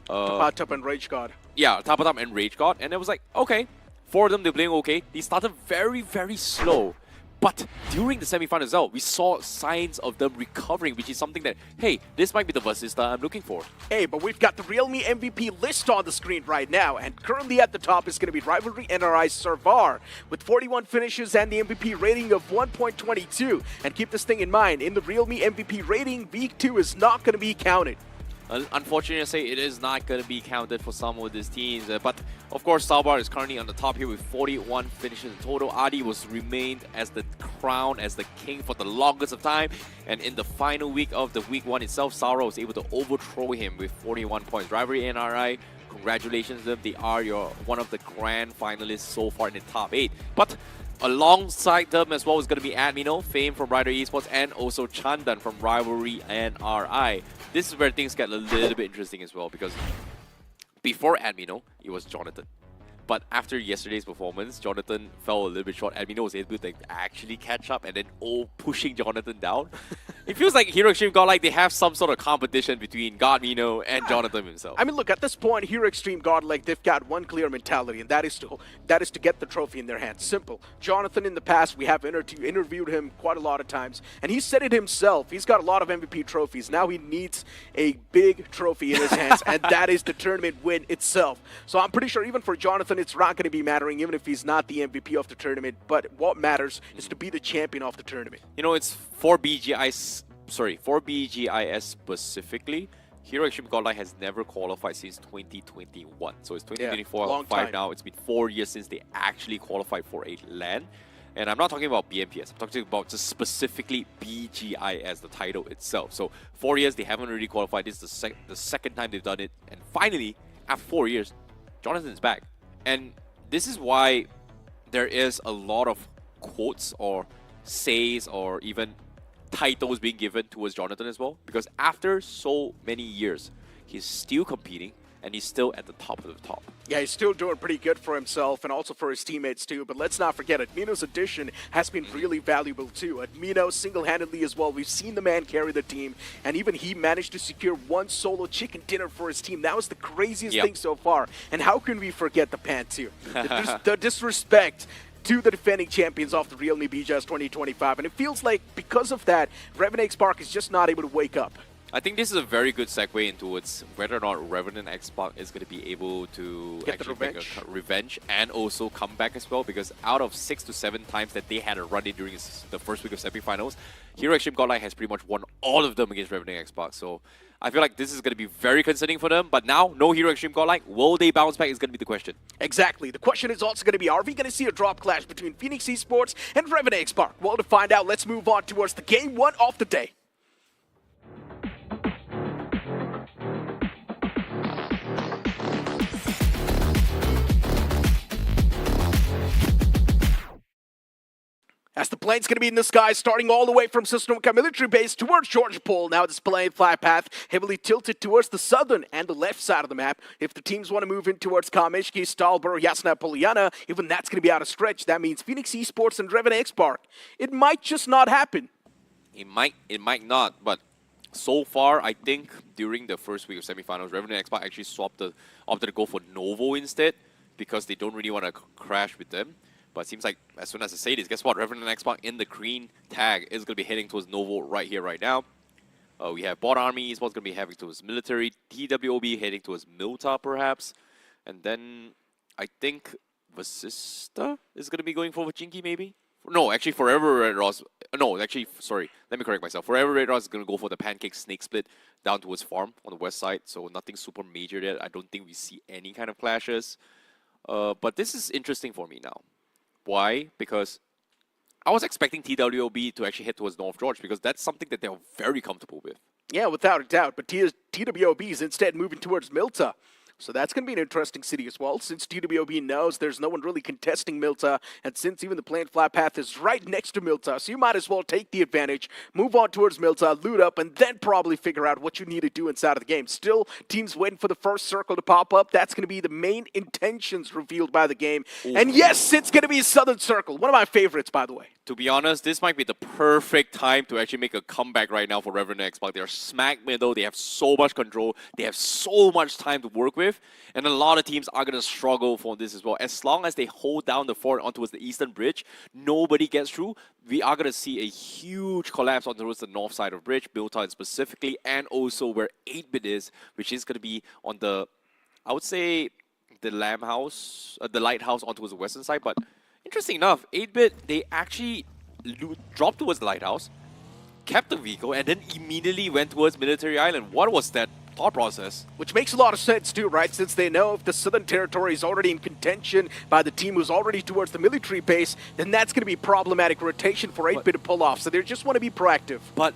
Tapatap and Rage God. Yeah, Tapatap and Rage God. And it was like, okay. 4 of them, they're playing okay. They started very slow. But during the semifinals out, we saw signs of them recovering, which is something that, hey, this might be the Vasista I'm looking for. Hey, but we've got the realme MVP list on the screen right now, and currently at the top is going to be Rivalry NRI Servar with 41 finishes and the MVP rating of 1.22. And keep this thing in mind, in the realme MVP rating, week 2 is not going to be counted. Unfortunately, I say it is not going to be counted for some of these teams. But of course, Salbar is currently on the top here with 41 finishes in total. Adi was remained as the crown, as the king for the longest of time. And in the final week of the week 1 itself, Saura was able to overthrow him with 41 points. Rivalry NRI, congratulations to them. They are one of the grand finalists so far in the top 8. But alongside them as well is going to be Admino, Fame from Rider Esports, and also Chandan from Rivalry NRI. This is where things get a little bit interesting as well, because before Admino, it was Jonathan. But after yesterday's performance, Jonathan fell a little bit short. Admino was able to actually catch up and then pushing Jonathan down. It feels like Hero Extreme Godlike, they have some sort of competition between Godmino and Jonathan himself. I mean, look, at this point, Hero Extreme Godlike, they've got one clear mentality, and that is to get the trophy in their hands. Simple. Jonathan, in the past, we have interviewed him quite a lot of times, and he said it himself. He's got a lot of MVP trophies. Now he needs a big trophy in his hands, and that is the tournament win itself. So I'm pretty sure even for Jonathan, it's not going to be mattering, even if he's not the MVP of the tournament. But what matters is to be the champion of the tournament. You know, it's for BGIS specifically. Hero Extreme Godlike has never qualified since 2021. So it's 2024 now. It's been 4 years since they actually qualified for a LAN. And I'm not talking about BMPS. I'm talking about just specifically BGIS, the title itself. So 4 years, they haven't really qualified. This is the second time they've done it. And finally, after 4 years, Jonathan's back. And this is why there is a lot of quotes or says or even titles being given towards Jonathan as well. Because after so many years, he's still competing and he's still at the top of the top. Yeah, he's still doing pretty good for himself and also for his teammates too. But let's not forget, Admino's addition has been really valuable too. Admino single-handedly as well. We've seen the man carry the team, and even he managed to secure one solo chicken dinner for his team. That was the craziest thing so far. And how can we forget the pan too? The disrespect to the defending champions of the realme BGIS 2025. And it feels like because of that, Revenant Spark is just not able to wake up. I think this is a very good segue into whether or not Revenant X-Pac is going to be able to get actually the make a revenge and also come back as well, because out of 6 to 7 times that they had a run-in during the first week of semi-finals, Hero Extreme Godlike has pretty much won all of them against Revenant X-Pac. So I feel like this is going to be very concerning for them, but now, no Hero Extreme Godlike, will they bounce back is going to be the question. Exactly. The question is also going to be, are we going to see a drop clash between Phoenix Esports and Revenant Spark? Well, to find out, let's move on towards the game 1 of the day. As the plane's going to be in the sky, starting all the way from Sanhok military base towards Georgia Pole. Now displaying flight path heavily tilted towards the southern and the left side of the map. If the teams want to move in towards Kamishki, Stalbur, Yasna, Poliana, even that's going to be out of stretch. That means Phoenix Esports and Revenant Spark. It might just not happen. It might not, but so far, I think during the first week of semifinals, Revenant X-Pac actually opted to go for Novo instead, because they don't really want to crash with them. But it seems like as soon as I say this, guess what? Revenant X-Pac in the green tag is going to be heading towards Novo right here, right now. We have Bot Army, Esports going to be heading towards Military, TWOB heading towards Milta perhaps. And then I think Vasista is going to be going for Jinky maybe? No, actually Forever Red Ross. No, actually, sorry. Let me correct myself. Forever Red Ross is going to go for the Pancake Snake Split down towards Farm on the west side. So nothing super major there. I don't think we see any kind of clashes. But this is interesting for me now. Why? Because I was expecting TWOB to actually head towards North George, because that's something that they're very comfortable with. Yeah, without a doubt. But TWOB is instead moving towards Milta. So that's going to be an interesting city as well, since TWOB knows there's no one really contesting Milta, and since even the planned flat path is right next to Milta, so you might as well take the advantage, move on towards Milta, loot up, and then probably figure out what you need to do inside of the game. Still, teams waiting for the first circle to pop up. That's going to be the main intentions revealed by the game. Ooh. And yes, it's going to be Southern Circle, one of my favorites, by the way. To be honest, this might be the perfect time to actually make a comeback right now for Revenant X-Pac. They're smack middle, they have so much control, they have so much time to work with, and a lot of teams are going to struggle for this as well. As long as they hold down the fort onto the eastern bridge, nobody gets through. We are going to see a huge collapse onto the north side of bridge, Milton specifically, and also where 8-bit is, which is going to be on the, I would say, the lighthouse onto the western side. But interesting enough, 8-bit, they actually dropped towards the lighthouse, kept the vehicle, and then immediately went towards Military Island. What was that thought process? Which makes a lot of sense too, right? Since they know if the Southern Territory is already in contention by the team who's already towards the military base, then that's going to be problematic rotation for 8-bit to pull off. So they just want to be proactive. But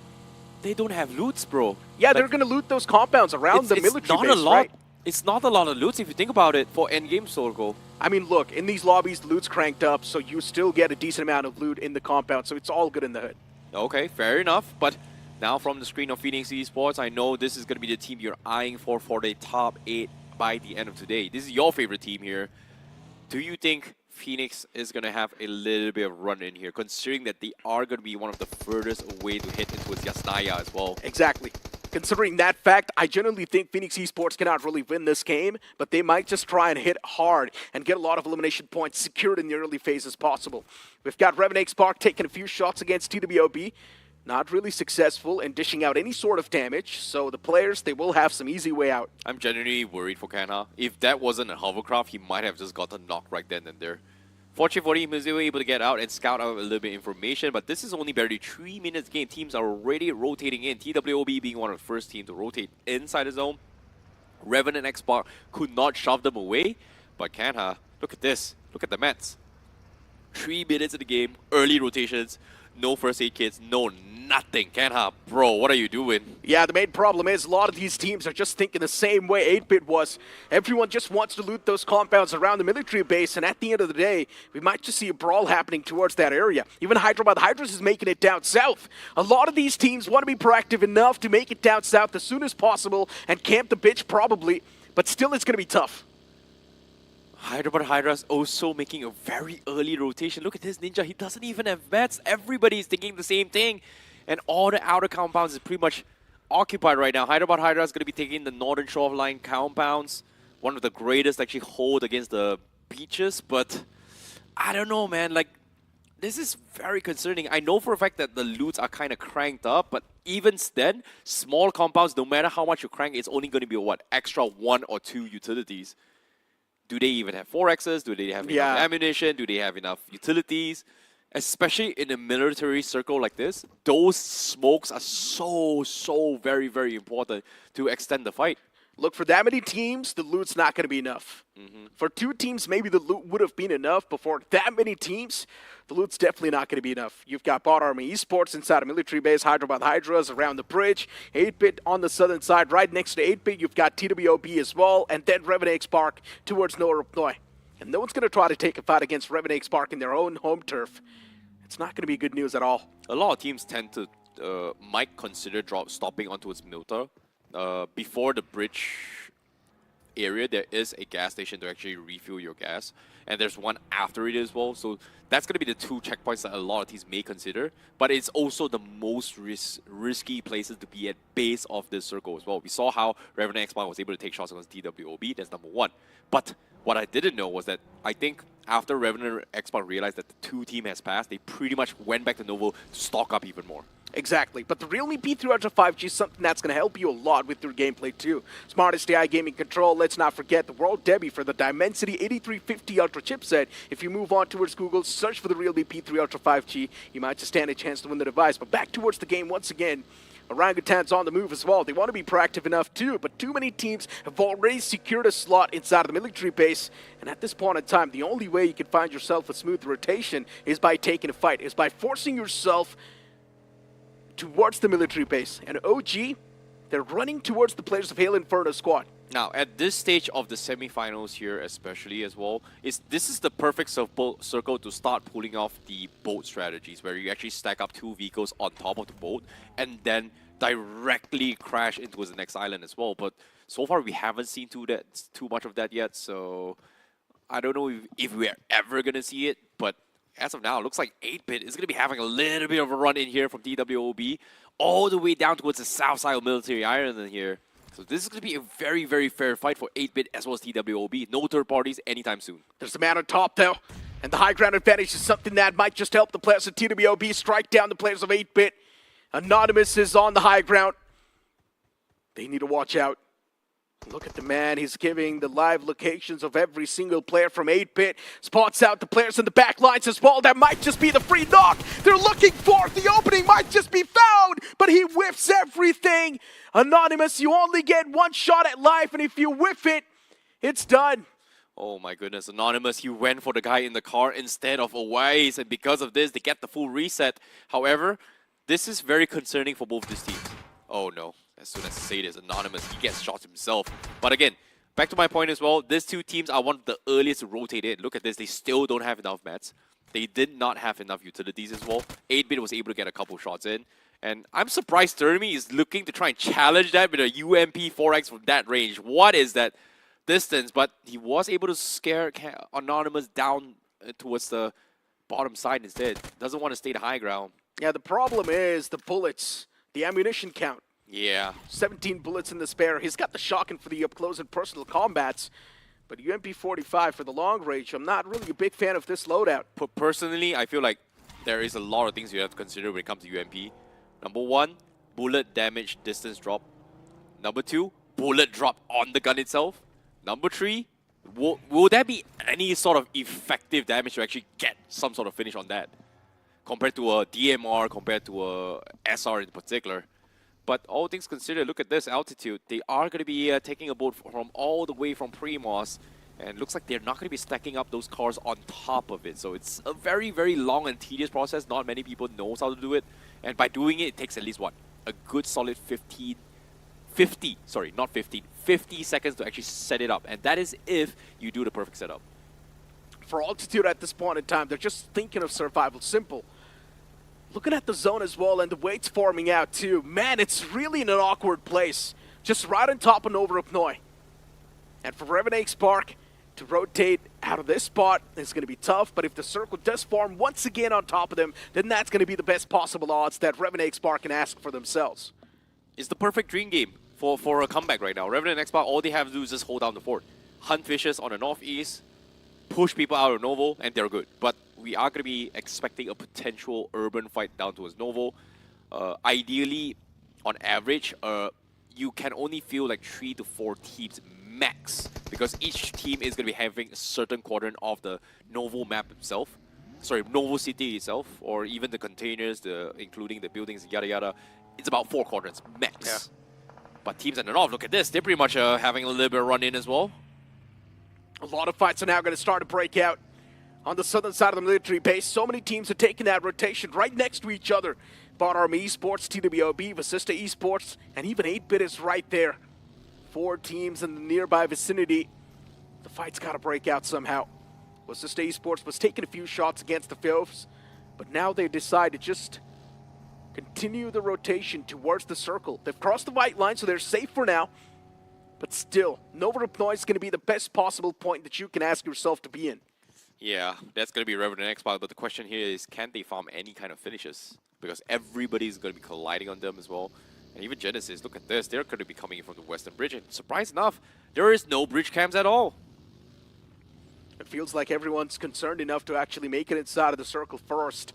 they don't have loots, bro. Yeah, like, they're going to loot those compounds around the military base, right? It's not a lot of loots if you think about it for endgame circle. I mean, look, in these lobbies, loot's cranked up, so you still get a decent amount of loot in the compound, so it's all good in the hood. Okay, fair enough. But now from the screen of Phoenix Esports, I know this is going to be the team you're eyeing for the top 8 by the end of today. This is your favorite team here. Do you think Phoenix is going to have a little bit of run in here, considering that they are going to be one of the furthest away to hit into Yasnaya as well? Exactly. Considering that fact, I genuinely think Phoenix Esports cannot really win this game, but they might just try and hit hard and get a lot of elimination points secured in the early phase as possible. We've got Revenant Spark taking a few shots against TWOB, not really successful in dishing out any sort of damage, so the players, they will have some easy way out. I'm genuinely worried for Kanha. If that wasn't a hovercraft, he might have just gotten knocked right then and there. Fortunately for him, he was able to get out and scout out a little bit of information, but this is only barely 3 minutes game. Teams are already rotating in. TWOB being one of the first teams to rotate inside the zone. Revenant X-Pac could not shove them away, but Kanha, look at this. Look at the Mets. 3 minutes of the game, early rotations, no first aid kits, no nothing. Kenha, bro, what are you doing? Yeah, the main problem is a lot of these teams are just thinking the same way 8-Bit was. Everyone just wants to loot those compounds around the military base, and at the end of the day, we might just see a brawl happening towards that area. Even Hyderabad Hydras is making it down south. A lot of these teams want to be proactive enough to make it down south as soon as possible and camp the bitch probably, but still it's going to be tough. Hyderabad Hydra's also making a very early rotation. Look at this Ninja, he doesn't even have bets. Everybody's thinking the same thing. And all the outer compounds is pretty much occupied right now. Hyderabad Hydra is going to be taking the northern shoreline compounds. One of the greatest actually hold against the beaches. But I don't know, man. Like, this is very concerning. I know for a fact that the loots are kind of cranked up. But even then, small compounds, no matter how much you crank, it's only going to be, what, extra 1 or 2 utilities. Do they even have 4Xs? Do they have enough ammunition? Do they have enough utilities? Especially in a military circle like this, those smokes are so very, very important to extend the fight. Look, for that many teams, the loot's not going to be enough. For 2 teams, maybe the loot would have been enough, but for that many teams, the loot's definitely not going to be enough. You've got Bot Army Esports inside a military base, Hyderabad Hydras around the bridge, 8-Bit on the southern side, right next to 8-Bit, you've got TWOB as well, and then Revenant Park towards Norapnoy. And no one's going to try to take a fight against Revenant Park in their own home turf. It's not going to be good news at all. A lot of teams tend to, might consider stopping onto its milter. Before the bridge area, there is a gas station to actually refuel your gas. And there's one after it as well. So that's going to be the 2 checkpoints that a lot of teams may consider. But it's also the most risky places to be at base of this circle as well. We saw how Revenant X1 was able to take shots against TWOB. That's number 1. But what I didn't know was that I think after Revenant X1 realized that the 2 team has passed, they pretty much went back to Novo to stock up even more. Exactly, but the realme B3 Ultra 5G is something that's going to help you a lot with your gameplay too. Smartest AI gaming control, let's not forget the world debut for the Dimensity 8350 Ultra chipset. If you move on towards Google, search for the realme B3 Ultra 5G, you might just stand a chance to win the device. But back towards the game once again, Orangutan's on the move as well. They want to be proactive enough too, but too many teams have already secured a slot inside of the military base. And at this point in time, the only way you can find yourself a smooth rotation is by taking a fight, is by forcing yourself towards the military base. And OG, they're running towards the players of Hail Inferno squad. Now, at this stage of the semifinals here especially as well, this is the perfect circle to start pulling off the boat strategies, where you actually stack up 2 vehicles on top of the boat and then directly crash into the next island as well. But so far, we haven't seen too much of that yet, so I don't know if we're ever going to see it, but as of now, it looks like 8-Bit is going to be having a little bit of a run in here from TWOB, all the way down towards the south side of Military Island here. So this is going to be a very, very fair fight for 8-Bit as well as TWOB. No third parties anytime soon. There's a man on top though, and the high ground advantage is something that might just help the players of TWOB strike down the players of 8-Bit. Anonymous is on the high ground. They need to watch out. Look at the man, he's giving the live locations of every single player from 8-Bit. Spots out the players in the back lines as well. That might just be the free knock. They're looking for the opening, might just be found, but he whiffs everything. Anonymous, you only get 1 shot at life, and if you whiff it, it's done. Oh my goodness, Anonymous, he went for the guy in the car instead of Awais, and because of this, they get the full reset. However, this is very concerning for both these teams. Oh no. As soon as I say this, Anonymous, he gets shot himself. But again, back to my point as well, these 2 teams are one of the earliest to rotate in. Look at this, they still don't have enough mats. They did not have enough utilities as well. 8-Bit was able to get a couple shots in. And I'm surprised Termi is looking to try and challenge that with a UMP 4X from that range. What is that distance? But he was able to scare Anonymous down towards the bottom side instead. Doesn't want to stay the high ground. Yeah, the problem is the bullets, the ammunition count. Yeah. 17 bullets in the spare. He's got the shotgun for the up-close and personal combats. But UMP-45 for the long range, I'm not really a big fan of this loadout. Personally, I feel like there is a lot of things you have to consider when it comes to UMP. Number 1, bullet damage distance drop. Number 2, bullet drop on the gun itself. Number 3, will there be any sort of effective damage to actually get some sort of finish on that? Compared to a DMR, compared to a SR in particular. But all things considered, look at this altitude. They are going to be taking a boat from all the way from Primos. And looks like they're not going to be stacking up those cars on top of it. So it's a very, very long and tedious process. Not many people knows how to do it. And by doing it, it takes at least what? A good solid 50 seconds to actually set it up. And that is if you do the perfect setup. For Altitude at this point in time, they're just thinking of survival. Simple. Looking at the zone as well and the way it's forming out too. Man, it's really in an awkward place. Just right on top of Nova Pnoi. And for Revenant Spark to rotate out of this spot is going to be tough. But if the circle does form once again on top of them, then that's going to be the best possible odds that Revenant Spark can ask for themselves. It's the perfect dream game for a comeback right now. Revenant X-Bar, all they have to do is just hold down the fort. Hunt fishes on the northeast, push people out of Novo, and they're good. But we are going to be expecting a potential urban fight down towards Novo. Ideally, on average, you can only feel like 3 to 4 teams max, because each team is going to be having a certain quadrant of the Novo map itself. Sorry, Novo City itself, or even the containers, including the buildings, yada yada. It's about 4 quadrants max. Yeah. But teams at the north, look at this. They're pretty much having a little bit of run-in as well. A lot of fights are now going to start to break out on the southern side of the military base. So many teams are taking that rotation right next to each other. Bot Army Esports, TWOB, Vasista Esports, and even 8-Bit is right there. 4 teams in the nearby vicinity. The fight's got to break out somehow. Vasista Esports was taking a few shots against the Philfs, but now they decide to just continue the rotation towards the circle. They've crossed the white line, so they're safe for now. But still, Nova Pnoi is going to be the best possible point that you can ask yourself to be in. Yeah, that's going to be Revenant X-File, but the question here is, can they farm any kind of finishes? Because everybody's going to be colliding on them as well. And even Genesis, look at this, they're going to be coming in from the western bridge. And surprise enough, there is no bridge cams at all. It feels like everyone's concerned enough to actually make it inside of the circle first.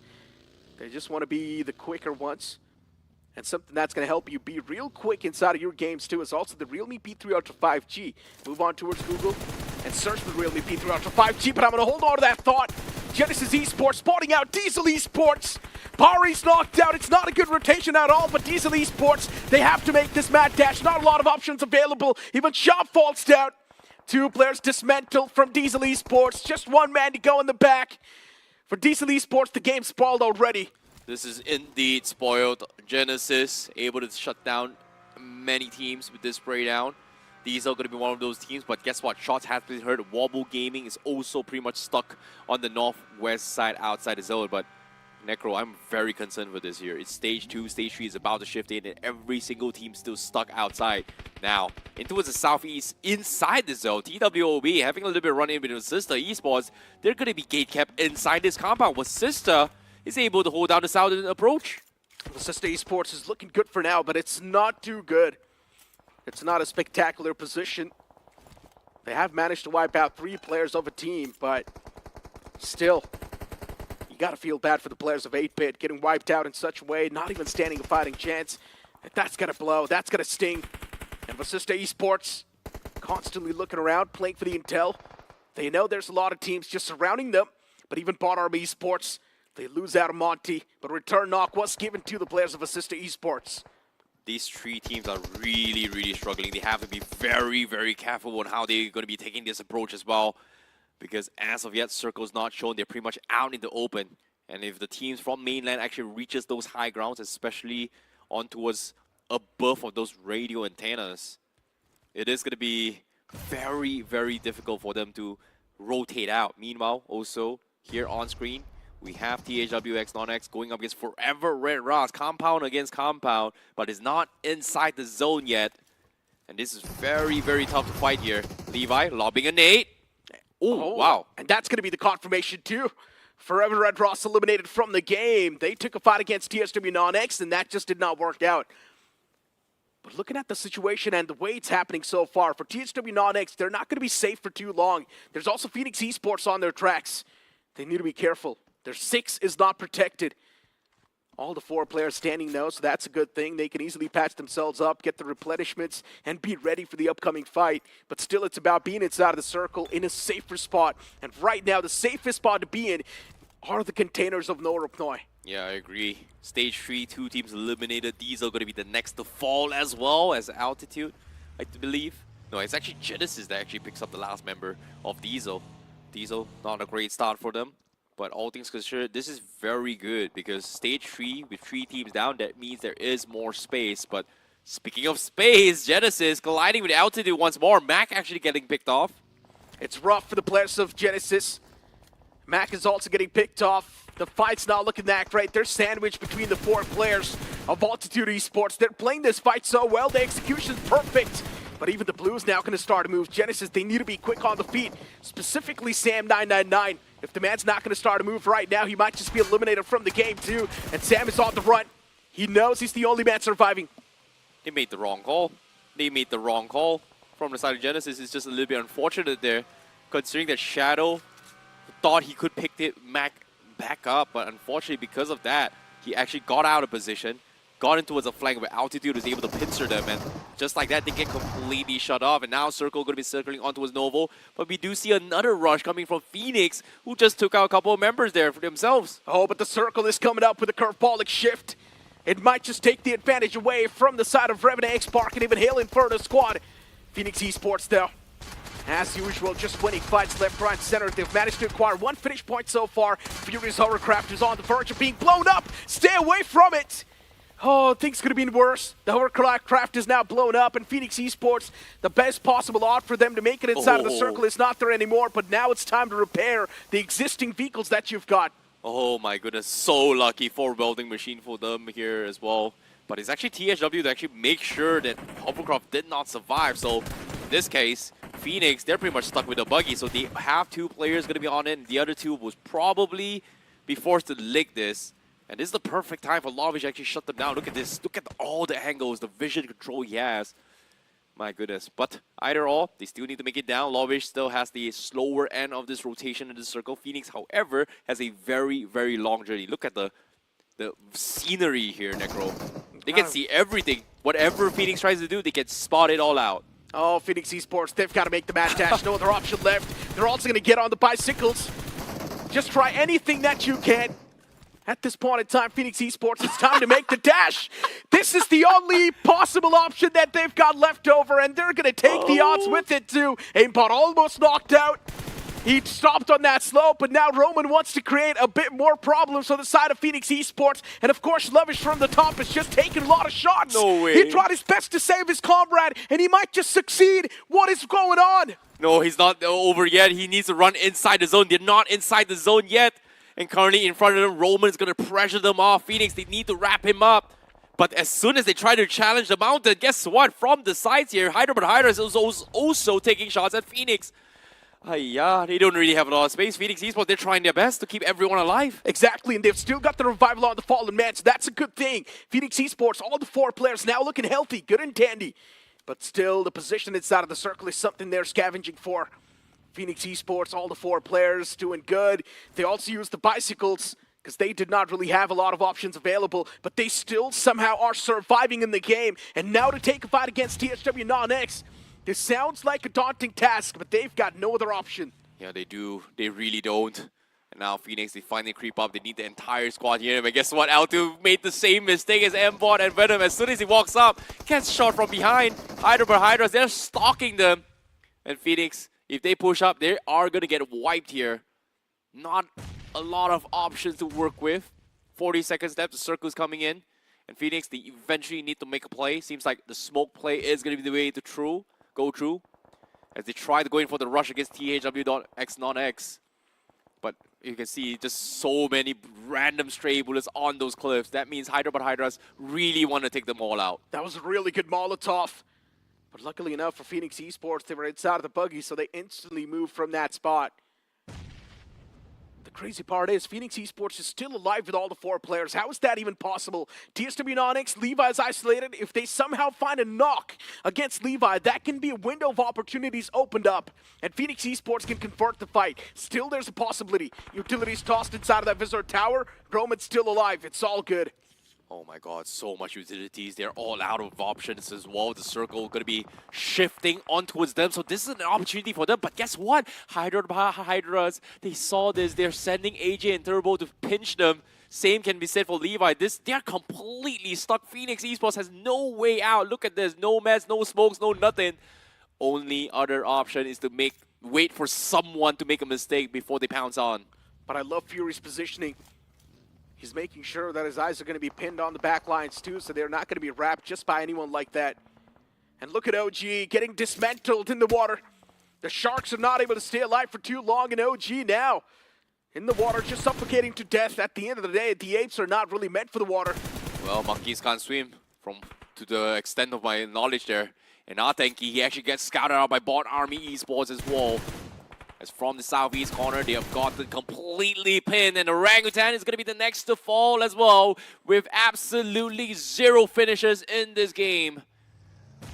They just want to be the quicker ones. And something that's going to help you be real quick inside of your games too is also the realme P3 Ultra 5G. Move on towards Google and search for the realme P3 Ultra 5G, but I'm going to hold on to that thought. Genesis Esports spotting out Diesel Esports. Pari's knocked out. It's not a good rotation at all, but Diesel Esports, they have to make this mad dash. Not a lot of options available. Even Shop falls down. 2 players dismantled from Diesel Esports. Just 1 man to go in the back. For Diesel Esports, the game's spoiled already. This is indeed spoiled. Genesis able to shut down many teams with this spray down. These are going to be one of those teams, but guess what? Shots have been heard. Wobble Gaming is also pretty much stuck on the northwest side outside the zone, but Necro, I'm very concerned with this here. It's stage 2, stage 3 is about to shift in, and every single team still stuck outside. Now, in towards the southeast, inside the zone, TWOB having a little bit of run-in with Sister Esports. They're going to be gate kept inside this compound, with Sister is able to hold down the southern approach. Sister Esports is looking good for now, but it's not too good. It's not a spectacular position. They have managed to wipe out 3 players of a team, but still, you gotta feel bad for the players of 8-Bit getting wiped out in such a way, not even standing a fighting chance. That's gonna blow, that's gonna sting. And Vasista Esports constantly looking around, playing for the intel. They know there's a lot of teams just surrounding them, but even Bot Army Esports, they lose out of Monty, but return knock was given to the players of Vasista Esports. These 3 teams are really, really struggling. They have to be very, very careful on how they're going to be taking this approach as well. Because as of yet, Circle's not shown. They're pretty much out in the open. And if the teams from mainland actually reaches those high grounds, especially on towards above of those radio antennas, it is going to be very, very difficult for them to rotate out. Meanwhile, also here on screen, we have THWX Non-X going up against Forever Red Ross. Compound against compound, but is not inside the zone yet. And this is very, very tough to fight here. Levi lobbing a nade. Oh, wow. And that's going to be the confirmation too. Forever Red Ross eliminated from the game. They took a fight against TSW Non-X, and that just did not work out. But looking at the situation and the way it's happening so far, for TSW Non-X, they're not going to be safe for too long. There's also Phoenix Esports on their tracks. They need to be careful. Their 6 is not protected. All the 4 players standing though, so that's a good thing. They can easily patch themselves up, get the replenishments, and be ready for the upcoming fight. But still, it's about being inside of the circle in a safer spot. And right now, the safest spot to be in are the containers of Nova Pnoi. Yeah, I agree. Stage 3, 2 teams eliminated. These are going to be the next to fall as well as Altitude, I believe. No, it's actually Genesis that actually picks up the last member of Diesel. Diesel, not a great start for them. But all things considered, this is very good because stage 3 with 3 teams down, that means there is more space. But speaking of space, Genesis colliding with Altitude once more. Mac actually getting picked off. It's rough for the players of Genesis. Mac is also getting picked off. The fight's not looking that great. They're sandwiched between the 4 players of Altitude Esports. They're playing this fight so well. The execution's perfect. But even the Blues now going to start a move. Genesis, they need to be quick on the feet. Specifically Sam999. If the man's not going to start a move right now, he might just be eliminated from the game too. And Sam is on the run. He knows he's the only man surviving. They made the wrong call. They made the wrong call from the side of Genesis. It's just a little bit unfortunate there, considering that Shadow thought he could pick the Mac back up, but unfortunately because of that, he actually got out of position, got in towards a flank where Altitude was able to pincer them, and just like that, they get completely shut off. And now Circle going to be circling on towards Novo, but we do see another rush coming from Phoenix, who just took out a couple of members there for themselves. Oh, but the Circle is coming up with a curveball shift. It might just take the advantage away from the side of Revenant X-Park and even Hail Inferno squad. Phoenix Esports, though, as usual, just winning fights left, right, center. They've managed to acquire 1 finish point so far. Furious Hovercraft is on the verge of being blown up. Stay away from it. Oh, things could have been worse. The Hovercraft is now blown up, and Phoenix Esports, the best possible odd for them to make it inside of the circle is not there anymore, but now it's time to repair the existing vehicles that you've got. Oh my goodness, so lucky for welding machine for them here as well. But it's actually THW to actually make sure that Hovercraft did not survive. So in this case, Phoenix, they're pretty much stuck with the buggy. So they have 2 players going to be on it. And the other 2 will probably be forced to lick this. And this is the perfect time for Lavish to actually shut them down. Look at this. Look at all the angles, the vision control he has. My goodness. But either or, they still need to make it down. Lavish still has the slower end of this rotation in the circle. Phoenix, however, has a very, very long journey. Look at the scenery here, Necro. They can see everything. Whatever Phoenix tries to do, they can spot it all out. Oh, Phoenix Esports, they've got to make the mad dash. No other option left. They're also going to get on the bicycles. Just try anything that you can. At this point in time, Phoenix Esports, it's time to make the dash. This is the only possible option that they've got left over, and they're going to take the odds with it too. Aimbot almost knocked out. He stopped on that slope, but now Roman wants to create a bit more problems on the side of Phoenix Esports. And of course, Lavish from the top has just taken a lot of shots. No way. He tried his best to save his comrade, and he might just succeed. What is going on? No, he's not over yet. He needs to run inside the zone. They're not inside the zone yet. And currently in front of them, Roman's going to pressure them off. Phoenix, they need to wrap him up. But as soon as they try to challenge the mountain, guess what? From the sides here, Hydra is also taking shots at Phoenix. Yeah, they don't really have a lot of space. Phoenix Esports, they're trying their best to keep everyone alive. Exactly, and they've still got the revival on the fallen man, so that's a good thing. Phoenix Esports, all the 4 players now looking healthy, good and dandy. But still, the position inside of the circle is something they're scavenging for. Phoenix Esports, all the 4 players doing good. They also use the bicycles because they did not really have a lot of options available, but they still somehow are surviving in the game. And now to take a fight against THW Non-X, this sounds like a daunting task, but they've got no other option. Yeah, they do. They really don't. And now Phoenix, they finally creep up. They need the entire squad here. But guess what? Altu made the same mistake as M-Bot and Venom. As soon as he walks up, gets shot from behind. Hydras, they're stalking them. And Phoenix, if they push up, they are going to get wiped here. Not a lot of options to work with. 40 seconds left. The circle's coming in. And Phoenix, they eventually need to make a play. Seems like the smoke play is going to be the way to go through. As they try to go in for the rush against THW.X Non-X. But you can see just so many random stray bullets on those cliffs. That means Hydras really want to take them all out. That was a really good Molotov. But luckily enough for Phoenix Esports, they were inside of the buggy, so they instantly moved from that spot. The crazy part is Phoenix Esports is still alive with all the 4 players. How is that even possible? TSW Non-X, Levi is isolated. If they somehow find a knock against Levi, that can be a window of opportunities opened up. And Phoenix Esports can convert the fight. Still, there's a possibility. Utilities tossed inside of that Visitor Tower. Roman's still alive. It's all good. Oh my god, so much utilities. They're all out of options as well. The circle going to be shifting on towards them. So this is an opportunity for them. But guess what? Hydras, they saw this. They're sending AJ and Turbo to pinch them. Same can be said for Levi. They're completely stuck. Phoenix Esports has no way out. Look at this. No meds, no smokes, no nothing. Only other option is to wait for someone to make a mistake before they pounce on. But I love Fury's positioning. He's making sure that his eyes are going to be pinned on the back lines too, so they're not going to be wrapped just by anyone like that. And look at OG getting dismantled in the water. The Sharks are not able to stay alive for too long, and OG now in the water, just suffocating to death. At the end of the day, the apes are not really meant for the water. Well, monkeys can't swim to the extent of my knowledge there. And Artenki, he actually gets scouted out by Bot Army Esports as well. As from the southeast corner, they have got the completely pinned, and Orangutan is going to be the next to fall as well, with absolutely 0 finishes in this game.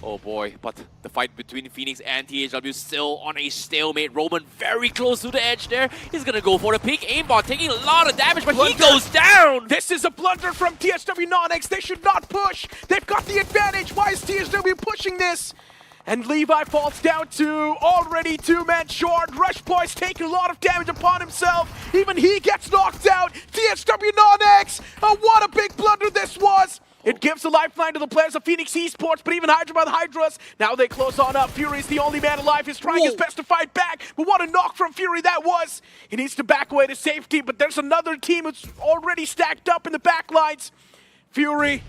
Oh boy, but the fight between Phoenix and THW is still on a stalemate. Roman very close to the edge there. He's going to go for the peak. Aimbot taking a lot of damage, but he goes down! This is a blunder from THW Non-X. They should not push. They've got the advantage. Why is THW pushing this? And Levi falls down to already 2-man short. Rush Boy's taking a lot of damage upon himself. Even he gets knocked out. THW Non-X. Oh, what a big blunder this was. It gives a lifeline to the players of Phoenix Esports, but even Hydra by the Hydras, now they close on up. Fury's the only man alive. He's trying his best to fight back, but what a knock from Fury that was. He needs to back away to safety, but there's another team who's already stacked up in the back lines. Fury,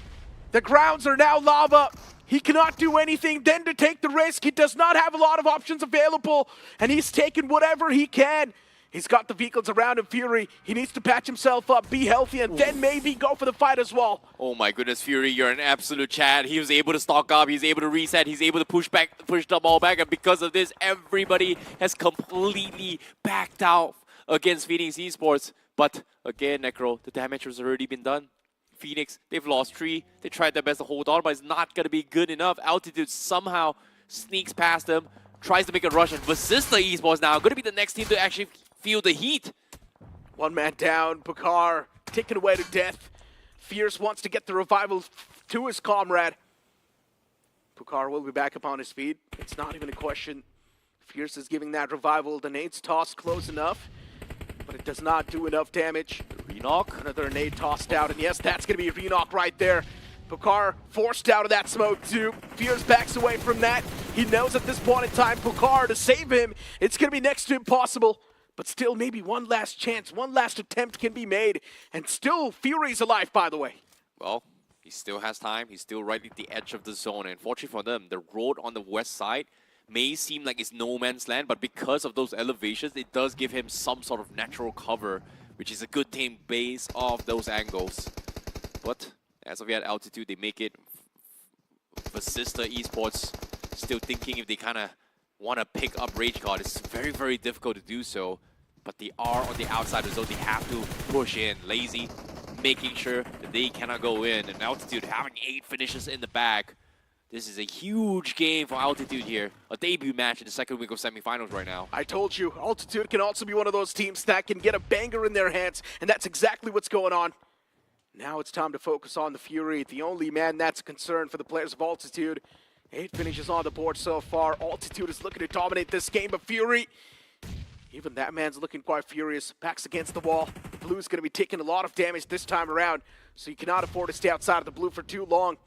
the grounds are now lava. He cannot do anything then to take the risk. He does not have a lot of options available, and he's taken whatever he can. He's got the vehicles around him, Fury. He needs to patch himself up, be healthy, and then maybe go for the fight as well. Oh my goodness, Fury, you're an absolute Chad. He was able to stock up, he's able to reset, he's able to push the ball back, and because of this, everybody has completely backed out against Phoenix Esports. But again, Necro, the damage has already been done. Phoenix, they've lost 3. They tried their best to hold on, but it's not going to be good enough. Altitude somehow sneaks past them, tries to make a rush, and Vasista Esports now going to be the next team to actually feel the heat. 1 man down, Bakar taken away to death. Fierce wants to get the revival to his comrade. Bakar will be back upon his feet. It's not even a question. Fierce is giving that revival. The nade's tossed close enough, but it does not do enough damage. Renock. Another nade tossed out, and yes, that's going to be Renock right there. Bakar forced out of that smoke too. Fierce backs away from that. He knows at this point in time, Bakar, to save him, it's going to be next to impossible. But still, maybe one last chance, one last attempt can be made. And still, Fury's alive, by the way. Well, he still has time. He's still right at the edge of the zone. And fortunately for them, the road on the west side may seem like it's no man's land, but because of those elevations, it does give him some sort of natural cover, which is a good thing based off those angles. But as of yet, altitude, they make it. Vasista Esports still thinking if they kind of want to pick up Rage God. It's very, very difficult to do so. But they are on the outside of the zone. They have to push in. Lazy, making sure that they cannot go in. And Altitude having 8 finishes in the bag. This is a huge game for Altitude here. A debut match in the second week of semifinals right now. I told you, Altitude can also be one of those teams that can get a banger in their hands. And that's exactly what's going on. Now it's time to focus on the Fury. The only man that's a concern for the players of Altitude. 8 finishes on the board so far. Altitude is looking to dominate this game, but Fury, even that man's looking quite furious. Backs against the wall. The Blue's going to be taking a lot of damage this time around, so you cannot afford to stay outside of the Blue for too long.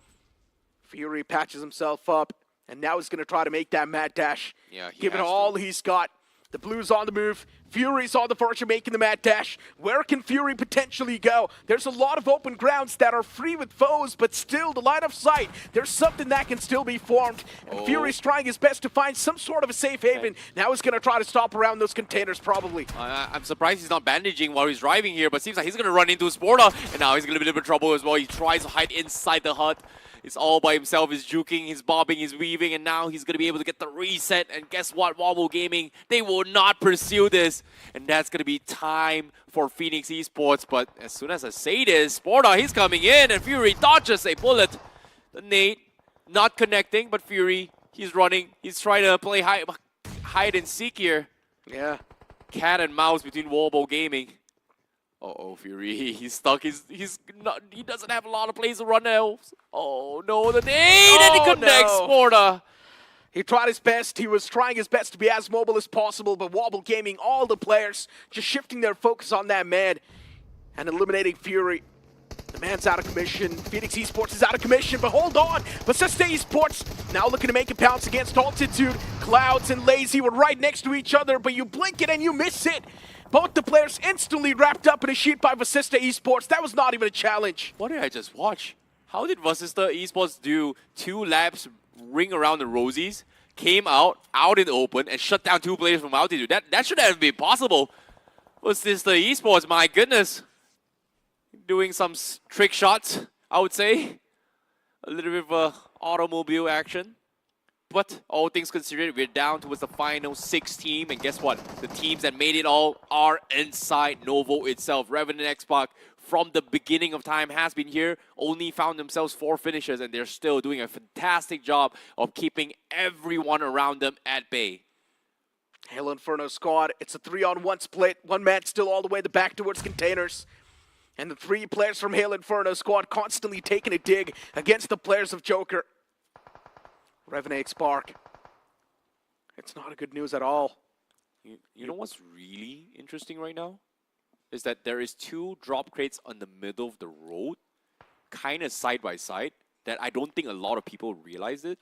Fury patches himself up, and now he's going to try to make that mad dash. Yeah, give it all he's got. The Blue's on the move. Fury's on the verge of making the mad dash. Where can Fury potentially go? There's a lot of open grounds that are free with foes, but still, the line of sight, there's something that can still be formed. And Fury's trying his best to find some sort of a safe haven. Now he's going to try to stop around those containers, probably. I'm surprised he's not bandaging while he's driving here, but seems like he's going to run into Sporta, and now he's going to be in a bit of trouble as well. He tries to hide inside the hut. It's all by himself. He's juking, he's bobbing, he's weaving, and now he's going to be able to get the reset. And guess what, Wobble Gaming, they will not pursue this. And that's going to be time for Phoenix Esports. But as soon as I say this, Sporta, he's coming in, and Fury dodges a bullet. The nade, not connecting, but Fury, he's running. He's trying to play hide and seek here. Yeah. Cat and mouse between Wobble Gaming. Uh-oh, Fury, he's stuck. He doesn't have a lot of plays to run else. Oh no, the nade, and he connects Sporta. He tried his best. He was trying his best to be as mobile as possible, but Wobble Gaming, all the players, just shifting their focus on that man and eliminating Fury. The man's out of commission. Phoenix Esports is out of commission, but hold on. Vasista Esports now looking to make a pounce against Altitude. Clouds and Lazy were right next to each other, but you blink it and you miss it. Both the players instantly wrapped up in a sheet by Vasista Esports. That was not even a challenge. What did I just watch? How did Vasista Esports do 2 laps, ring around the Rosies, came out in the open, and shut down 2 players from altitude? That should have been possible. Vasista Esports, my goodness. Doing some trick shots, I would say. A little bit of automobile action. But all things considered, we're down towards the final 6 team. And guess what? The teams that made it all are inside Novo itself. Revenant X-Pac, from the beginning of time, has been here. Only found themselves 4 finishes, and they're still doing a fantastic job of keeping everyone around them at bay. Hail Inferno squad, it's a 3-on-1 split. One man still all the way in the back towards containers. And the 3 players from Hail Inferno squad constantly taking a dig against the players of Joker. Revenant Spark. It's not a good news at all. You know what's really interesting right now? Is that there is 2 drop crates on the middle of the road, kind of side by side, that I don't think a lot of people realize it.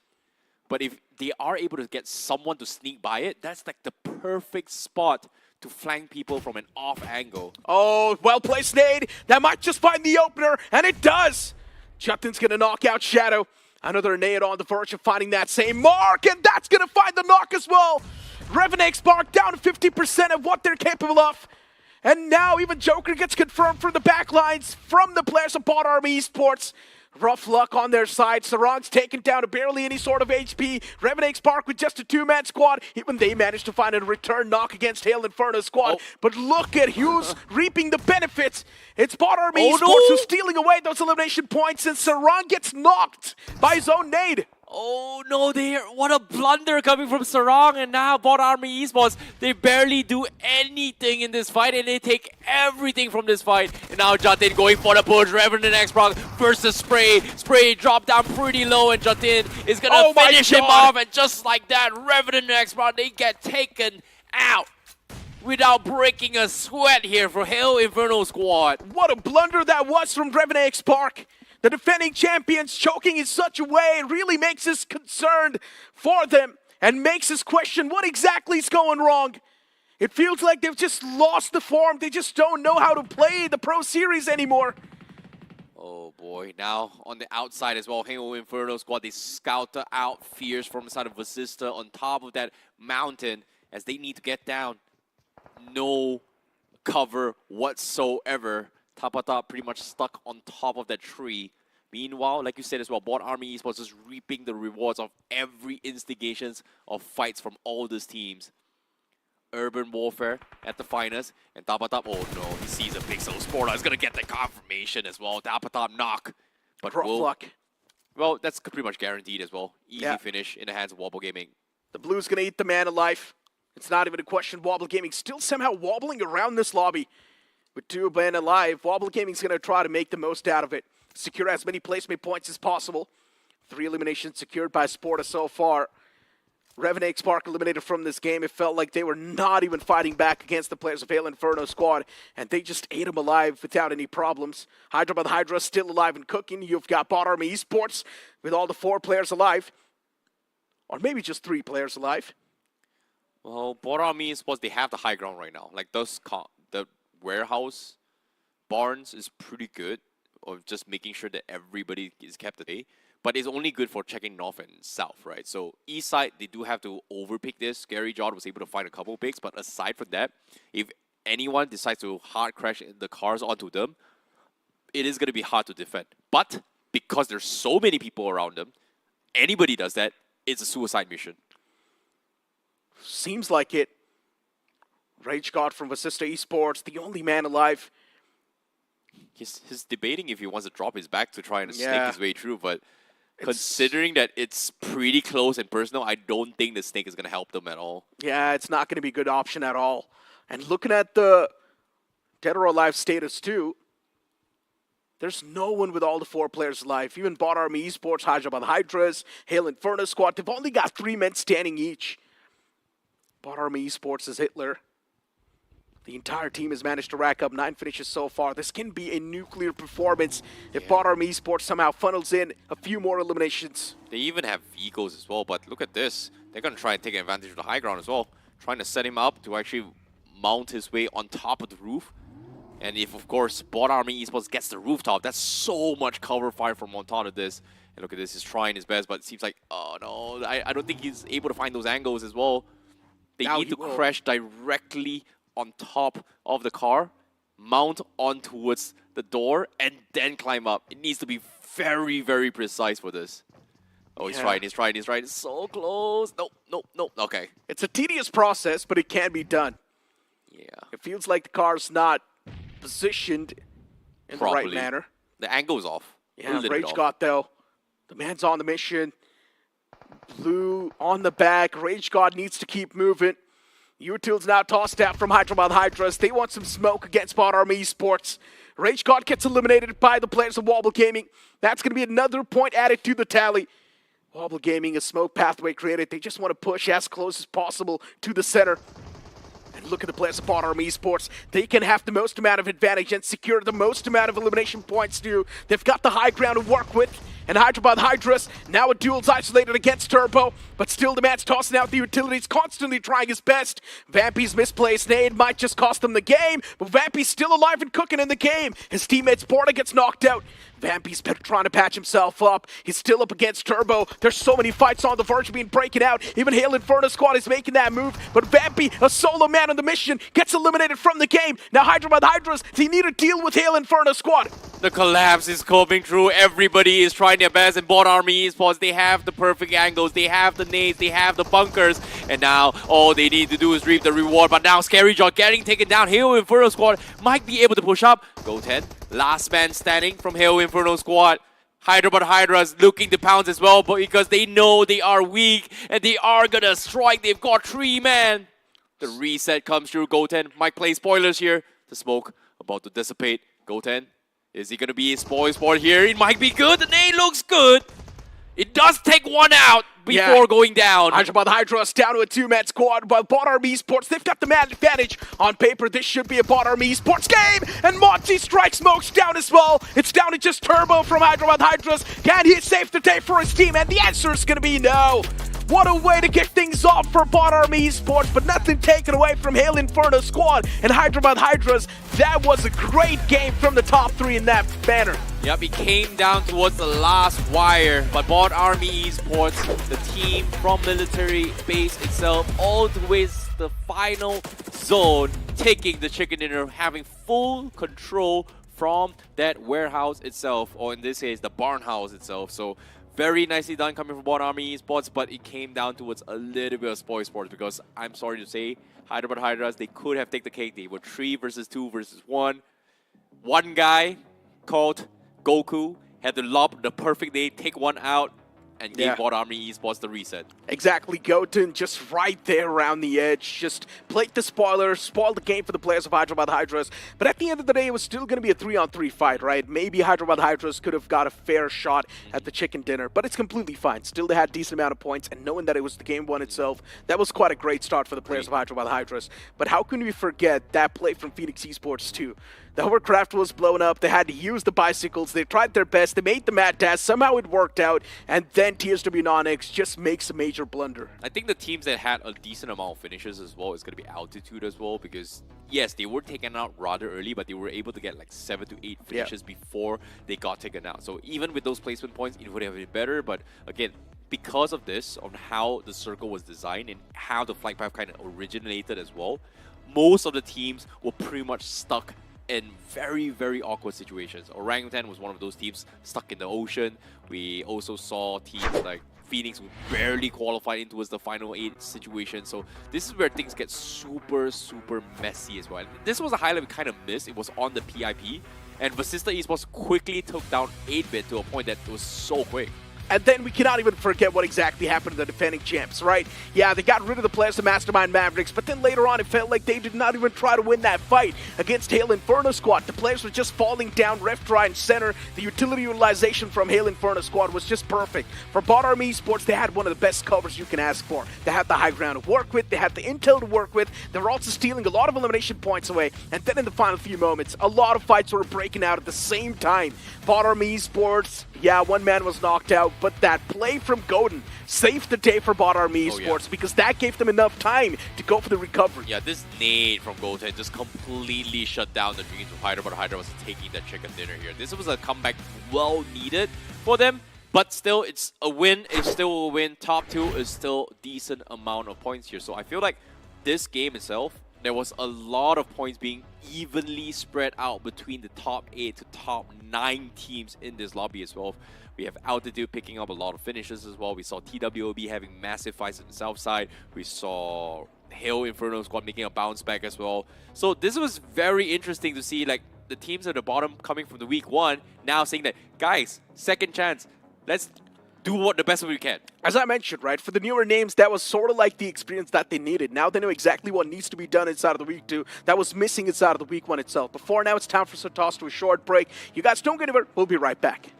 But if they are able to get someone to sneak by it, that's like the perfect spot to flank people from an off angle. Oh, well-placed nade. That might just find the opener, and it does. Justin's going to knock out Shadow. Another nade on the verge of finding that same mark, and that's going to find the knock as well. Revenant Spark down to 50% of what they're capable of. And now even Joker gets confirmed from the backlines from the players of Bot Army Esports. Rough luck on their side. Sarang's taken down to barely any sort of HP. Revenant Spark with just a 2-man squad. Even they managed to find a return knock against Hail Inferno squad. Oh. But look at who's reaping the benefits. It's Bot Army Esports who's stealing away those elimination points, and Sarang gets knocked by his own nade. Oh no, what a blunder coming from Sarang, and now Bot Army Esports, they barely do anything in this fight, and they take everything from this fight. And now Jatin going for the push, Revenant X-Pac versus Spray. Spray dropped down pretty low, and Jatin is gonna finish him off, and just like that, Revenant X-Pac, they get taken out without breaking a sweat here for Hail Inferno squad. What a blunder that was from Revenant X-Pac. The defending champions choking in such a way, it really makes us concerned for them and makes us question what exactly is going wrong. It feels like they've just lost the form. They just don't know how to play the Pro Series anymore. Oh boy, now on the outside as well, Hail Inferno squad, they scout out Fierce from the side of Vasista on top of that mountain as they need to get down. No cover whatsoever. Tapata pretty much stuck on top of that tree. Meanwhile, like you said as well, Bot Army Esports is reaping the rewards of every instigations of fights from all these teams. Urban Warfare at the finest, and Tapata, oh no, he sees a Pixel Sporter. He's gonna get the confirmation as well. Tapata knock. But rough luck. Well, that's pretty much guaranteed as well. Easy finish in the hands of Wobble Gaming. The Blue's gonna eat the man alive. It's not even a question. Wobble Gaming still somehow wobbling around this lobby. With 2 men alive, Wobble Gaming's going to try to make the most out of it. Secure as many placement points as possible. 3 eliminations secured by Sporta so far. Revenant Spark eliminated from this game. It felt like they were not even fighting back against the players of Hail Inferno squad, and they just ate them alive without any problems. Hydra by the Hydra still alive and cooking. You've got Bot Army Esports with all the 4 players alive. Or maybe just 3 players alive. Well, Bot Army Esports, they have the high ground right now. Like the warehouse barns is pretty good of just making sure that everybody is kept at bay, but it's only good for checking north and south, right? So east side, they do have to overpick this. Scary John was able to find a couple picks, but aside from that, if anyone decides to hard crash the cars onto them, it is going to be hard to defend. But because there's so many people around them, anybody does that, it's a suicide mission. Seems like it. Rage God from Vasista Esports, the only man alive. He's debating if he wants to drop his back to try and snake his way through, but considering that it's pretty close and personal, I don't think the snake is going to help them at all. Yeah, it's not going to be a good option at all. And looking at the Dead or Alive status too, there's no one with all the 4 players alive. Even Bot Army Esports, Hydra by the Hydras, Hail Inferno squad, they've only got 3 men standing each. Bot Army Esports is Hitler. The entire team has managed to rack up 9 finishes so far. This can be a nuclear performance if Bot Army Esports somehow funnels in a few more eliminations. They even have vehicles as well, but look at this. They're going to try and take advantage of the high ground as well. Trying to set him up to actually mount his way on top of the roof. And if, of course, Bot Army Esports gets the rooftop, that's so much cover fire from on top of this. And look at this, he's trying his best, but it seems like, oh no, I don't think he's able to find those angles as well. They need to crash directly on top of the car, mount on towards the door, and then climb up. It needs to be very, very precise for this. Oh, he's trying. It's so close. Nope. Okay. It's a tedious process, but it can be done. Yeah. It feels like the car's not positioned in Properly. the right manner. The angle's off. Yeah, Rage God though. The man's on the mission. Blue on the back. Rage God needs to keep moving. Util's now tossed out from Hyderabad Hydras. They want some smoke against Bot Army Esports. Rage God gets eliminated by the players of Wobble Gaming. That's going to be another point added to the tally. Wobble Gaming, a smoke pathway created. They just want to push as close as possible to the center. And look at the players of Bot Army Esports. They can have the most amount of advantage and secure the most amount of elimination points too. They've got the high ground to work with. And Hyderabad Hydras, now a duel's isolated against Turbo, but still the man's tossing out the utilities, constantly trying his best. Vampy's misplaced nade might just cost them the game, but Vampy's still alive and cooking in the game. His teammate Sporta gets knocked out. Vampy's trying to patch himself up. He's still up against Turbo. There's so many fights on the verge of being breaking out. Even Hail Inferno Squad is making that move, but Vampy, a solo man on the mission, gets eliminated from the game. Now Hyderabad Hydras, they need to deal with Hail Inferno Squad. The collapse is coming through. Everybody is trying their best, and Bot Army Esports, they have the perfect angles, they have the nades, they have the bunkers, and now all they need to do is reap the reward. But now Scary Jaw getting taken down. Hail Inferno Squad might be able to push up. Go 10, last man standing from Hail Inferno Squad. Hyderabad Hydras looking to pounce as well, but because they know they are weak and they are gonna strike. They've got 3 men. The reset comes through. Go 10 might play spoilers here. The smoke about to dissipate. Go 10. Is he going to be a spoil sport here? It might be good. The nade looks good. It does take one out before going down. Hyderabad Hydras down to a 2-man squad, while Bot Army Esports, they've got the man advantage. On paper, this should be a Bot Army Esports game, and Monty Strike Smoke's down as well. It's down to just Turbo from Hyderabad Hydras. Can he save the day for his team? And the answer is going to be no. What a way to get things off for Bot Army Esports, but nothing taken away from Hail Inferno Squad and Hyderabad Hydras. That was a great game from the top 3 in that banner. Yep, it came down towards the last wire, but Bot Army Esports, the team from military base itself, all the way to the final zone, taking the chicken dinner, having full control from that warehouse itself, or in this case, the barn house itself. So very nicely done coming from Bot Army Esports, but it came down towards a little bit of spoil sports because I'm sorry to say, Hyderabad Hydras, they could have taken the cake. They were 3 versus 2 versus 1. One guy called Goku had to lob the perfect nade, take one out, and gave Bot Army Esports the reset. Exactly, Goten just right there around the edge, just played the spoiler, spoiled the game for the players of Hyderabad Hydras. But at the end of the day, it was still going to be a 3-on-3 fight, right? Maybe Hyderabad Hydras could have got a fair shot at the chicken dinner, but it's completely fine. Still, they had a decent amount of points, and knowing that it was the game one itself, that was quite a great start for the players of Hyderabad Hydras. But how can we forget that play from Phoenix Esports too? The hovercraft was blown up, they had to use the bicycles, they tried their best, they made the mad dash, somehow it worked out, and then TSW Non-X just makes a major blunder. I think the teams that had a decent amount of finishes as well is going to be Altitude as well, because yes, they were taken out rather early, but they were able to get like 7 to 8 finishes before they got taken out. So even with those placement points, it would have been better, but again, because of this, on how the circle was designed and how the flight path kind of originated as well, most of the teams were pretty much stuck in very, very awkward situations. Orangutan was one of those teams stuck in the ocean. We also saw teams like Phoenix who barely qualified into the final 8 situation. So this is where things get super, super messy as well. And this was a highlight we kind of missed. It was on the PIP. And Vasista Esports quickly took down 8-bit to a point that it was so quick. And then we cannot even forget what exactly happened to the defending champs, right? Yeah, they got rid of the players of Mastermind Mavericks, but then later on it felt like they did not even try to win that fight against Hail Inferno Squad. The players were just falling down left, right, and center. The utility utilization from Hail Inferno Squad was just perfect. For Bot Army Esports, they had one of the best covers you can ask for. They had the high ground to work with, they had the intel to work with, they were also stealing a lot of elimination points away, and then in the final few moments, a lot of fights were breaking out at the same time. Bot Army Esports, yeah, one man was knocked out. but that play from Godin saved the day for Bot Army Esports because that gave them enough time to go for the recovery. Yeah, this nade from Goten just completely shut down the dreams of Hydra, but Hydra was taking that chicken dinner here. This was a comeback well needed for them, but still, it's a win. It's still a win. Top 2 is still decent amount of points here. So I feel like this game itself, there was a lot of points being evenly spread out between the top 8 to top 9 teams in this lobby as well. We have Altitude picking up a lot of finishes as well. We saw TWOB having massive fights on the south side. We saw Hail Inferno Squad making a bounce back as well. So this was very interesting to see, like, the teams at the bottom coming from the week 1 now saying that, guys, second chance, let's do the best we can. As I mentioned, right, for the newer names, that was sort of like the experience that they needed. Now they know exactly what needs to be done inside of the week 2. That was missing inside of the week 1 itself. Before now, it's time for us to toss to a short break. You guys don't get anywhere. We'll be right back.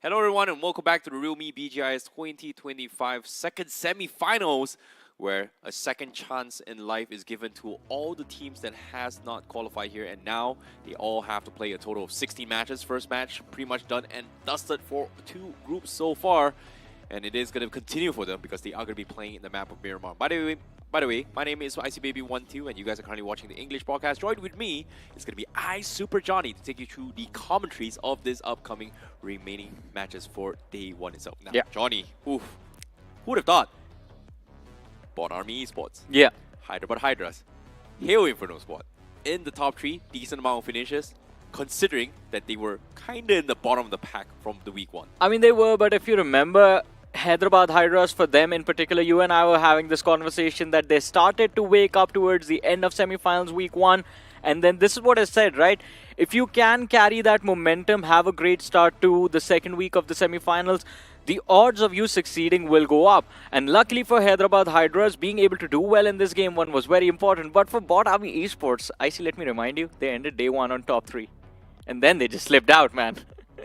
Hello everyone and welcome back to the realme BGIS 2025 second semi-finals, where a second chance in life is given to all the teams that has not qualified here, and now they all have to play a total of 16 matches. First match pretty much done and dusted for 2 groups so far, and it is going to continue for them because they are going to be playing in the map of Miramar. By the way, my name is ICBaby12 and you guys are currently watching the English broadcast. Joined with me is going to be Super Johnny to take you through the commentaries of this upcoming remaining matches for day 1 itself. Now, Johnny, who would have thought? Bot Army Esports. Yeah. Hydras. Hail Inferno Squad. In the top 3, decent amount of finishes, considering that they were kind of in the bottom of the pack from the week 1. I mean, they were, but if you remember, Hyderabad Hydras, for them in particular, you and I were having this conversation that they started to wake up towards the end of semifinals week 1, and then this is what I said, right? If you can carry that momentum, have a great start to the second week of the semifinals, the odds of you succeeding will go up. And luckily for Hyderabad Hydras, being able to do well in this game 1 was very important. But for Bot Army Esports, let me remind you, they ended day 1 on top 3. And then they just slipped out, man.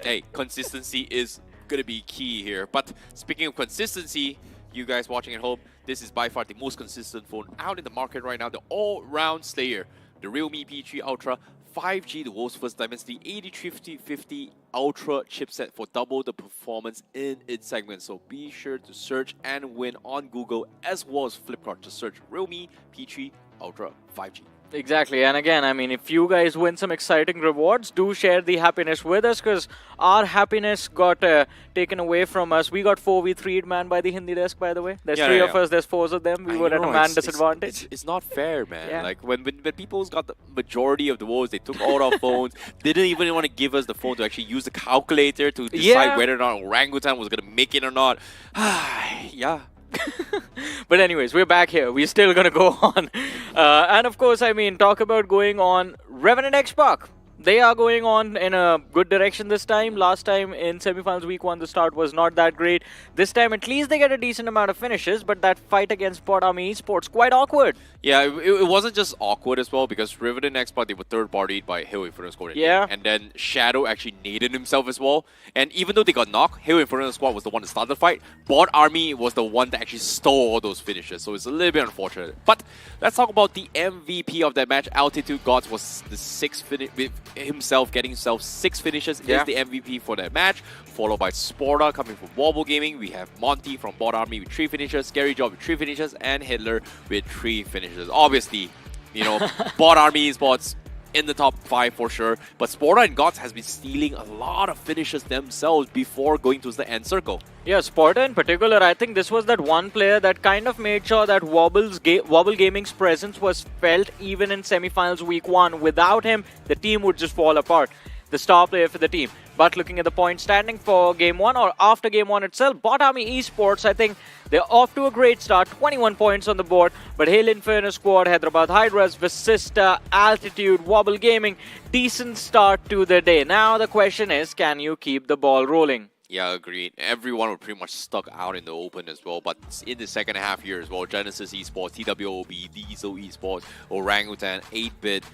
Hey, consistency is gonna be key here. But speaking of consistency, you guys watching at home, this is by far the most consistent phone out in the market right now. The all-round slayer, the realme P3 Ultra 5G, the world's first Dimensity 8350 Ultra chipset for double the performance in its segment. So be sure to search and win on Google as well as Flipkart. Just search realme P3 Ultra 5G. Exactly, and again, I mean, if you guys win some exciting rewards, do share the happiness with us, because our happiness got taken away from us. We got 4v3'd, man, by the Hindi desk, by the way. There's 3 of us, there's 4 of them. We were at a man disadvantage. It's not fair, man. Like, when people's got the majority of the votes, they took all our phones, didn't even want to give us the phone to actually use the calculator to decide whether or not Orangutan was going to make it or not. Yeah. But anyways, we're back here. We're still gonna go on. And of course, I mean, talk about going on. Revenant X-Pac. They are going on in a good direction this time. Last time in semifinals week 1, the start was not that great. This time, at least they get a decent amount of finishes, but that fight against Bot Army Esports, quite awkward. Yeah, it wasn't just awkward as well, because Revenant X-Pac, they were third-partied by Hail Inferno Squad. Yeah. And then Shadow actually naded himself as well. And even though they got knocked, Hail Inferno Squad was the one that started the fight. Bot Army was the one that actually stole all those finishes, so it's a little bit unfortunate. But let's talk about the MVP of that match. Altitude Gods was the 6th finish, with himself getting himself 6 finishes. Is the MVP for that match, followed by Sporta coming from Wobble Gaming. We have Monty from Bot Army with 3 finishes, Scary Job with 3 finishes, and Hitler with 3 finishes. Obviously, you know, Bot Army Esports in the top 5 for sure. But Sporta and Gods has been stealing a lot of finishes themselves before going to the end circle. Yeah, Sporta in particular, I think this was that one player that kind of made sure that Wobble Gaming's presence was felt even in semifinals week 1. Without him, the team would just fall apart. The star player for the team. But looking at the point standing for Game 1 or after Game 1 itself, Bot Army Esports, I think they're off to a great start. 21 points on the board. But Hail Inferno Squad, Hyderabad Hydras, Visista, Altitude, Wobble Gaming, decent start to the day. Now the question is, can you keep the ball rolling? Yeah, agreed. Everyone were pretty much stuck out in the open as well. But in the second half here as well, Genesis Esports, TWOB, Diesel Esports, Orangutan, 8-Bit.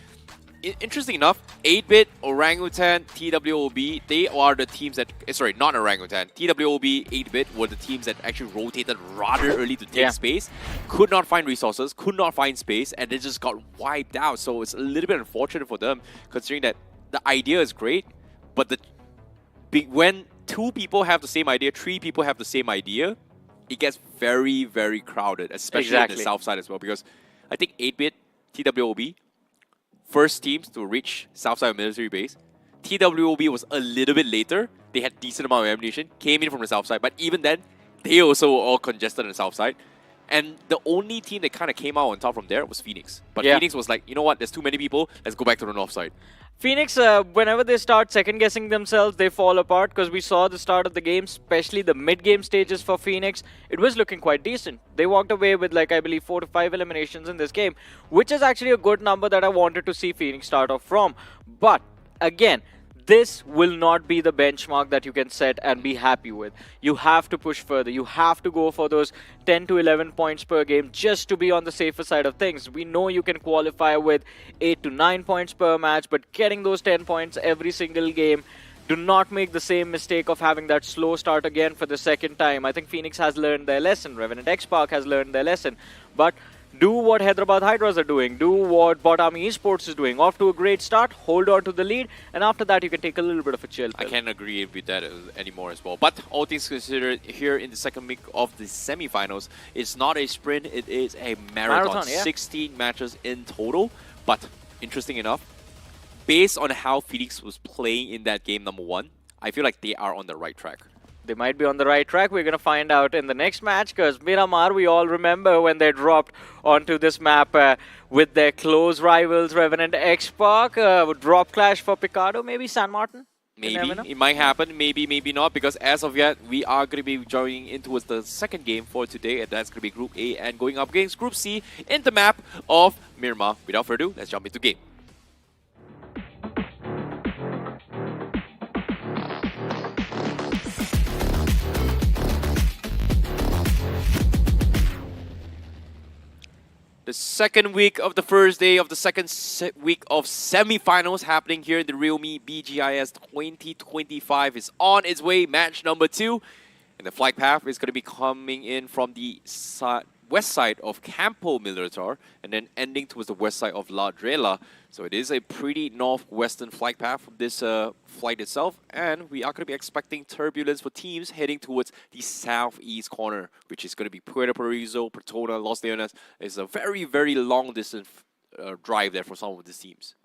Interesting enough, 8-Bit, Orangutan, TWOB, they are the teams that... Sorry, not Orangutan. TWOB, 8-Bit were the teams that actually rotated rather early to take space. Could not find resources, could not find space, and they just got wiped out. So it's a little bit unfortunate for them, considering that the idea is great, but when 2 people have the same idea, 3 people have the same idea, it gets very, very crowded, especially in the south side as well. Because I think 8-Bit, TWOB, first teams to reach south side of military base. TWOB was a little bit later. They had decent amount of ammunition, came in from the south side, but even then, they also were all congested on the south side. And the only team that kind of came out on top from there was Phoenix. But Phoenix was like, you know what, there's too many people, let's go back to the north side. Phoenix, whenever they start second-guessing themselves, they fall apart because we saw the start of the game, especially the mid-game stages for Phoenix. It was looking quite decent. They walked away with, like, I believe 4 to 5 eliminations in this game, which is actually a good number that I wanted to see Phoenix start off from. But, again, this will not be the benchmark that you can set and be happy with. You have to push further. You have to go for those 10 to 11 points per game just to be on the safer side of things. We know you can qualify with 8 to 9 points per match, but getting those 10 points every single game, do not make the same mistake of having that slow start again for the second time. I think Phoenix has learned their lesson. Revenant X-Park has learned their lesson. But do what Hyderabad Hydras are doing. Do what Bot Army Esports is doing. Off to a great start. Hold on to the lead. And after that, you can take a little bit of a chill pill. I can't agree with that anymore as well. But all things considered, here in the second week of the semifinals, it's not a sprint. It is a marathon. 16 matches in total. But interesting enough, based on how Phoenix was playing in that game number 1, I feel like they are on the right track. They might be on the right track. We're going to find out in the next match because Miramar, we all remember when they dropped onto this map with their close rivals, Revenant X-Park. Drop clash for Picardo, maybe San Martin? Maybe. It might happen. Maybe, maybe not. Because as of yet, we are going to be joining into the second game for today. And that's going to be Group A and going up against Group C in the map of Miramar. Without further ado, let's jump into game. The second week of the first day of the second week of semifinals happening here in the realme BGIS 2025 is on its way. Match number 2. And the flight path is going to be coming in from the west side of Campo Militar and then ending towards the west side of La Drela. So it is a pretty northwestern flight path from this flight itself, and we are going to be expecting turbulence for teams heading towards the southeast corner, which is going to be Puerto Paraiso, Portona, Los Leones. It's a very, very long distance drive there for some of these teams.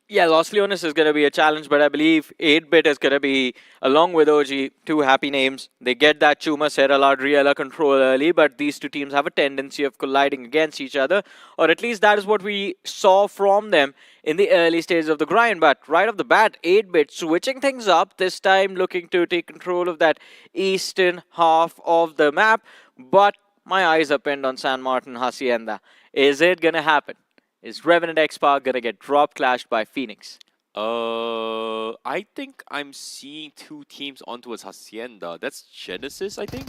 Yeah, Los Leones is going to be a challenge, but I believe 8-Bit is going to be, along with OG, 2 happy names. They get that Chuma Serra La Driela control early, but these 2 teams have a tendency of colliding against each other, or at least that is what we saw from them in the early stages of the grind. But right off the bat, 8-Bit switching things up, this time looking to take control of that eastern half of the map, but my eyes are pinned on San Martin Hacienda. Is it going to happen? Is Revenant X-Park going to get drop clashed by Phoenix? I think I'm seeing 2 teams onto its Hacienda. That's Genesis, I think.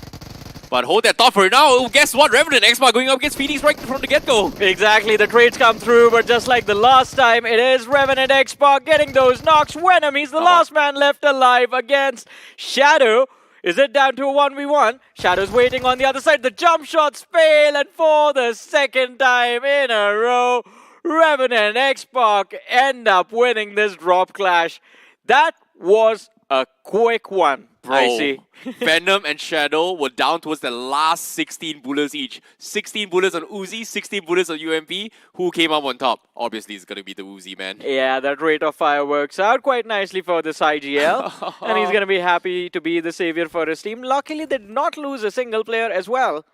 But hold that thought for now. Oh, guess what? Revenant X-Park going up against Phoenix right from the get-go. Exactly. The trades come through, but just like the last time, it is Revenant X-Park getting those knocks. Venom, he's the last man left alive against Shadow. Is it down to a 1v1? Shadow's waiting on the other side. The jump shots fail, and for the second time in a row, Revenant X-Park end up winning this drop clash. That was A quick one, Bro, I see. Venom and Shadow were down towards the last 16 bullets each. 16 bullets on Uzi, 16 bullets on UMP. Who came up on top? Obviously, it's going to be the Uzi, man. Yeah, that rate of fire works out quite nicely for this IGL. And he's going to be happy to be the savior for his team. Luckily, they did not lose a single player as well.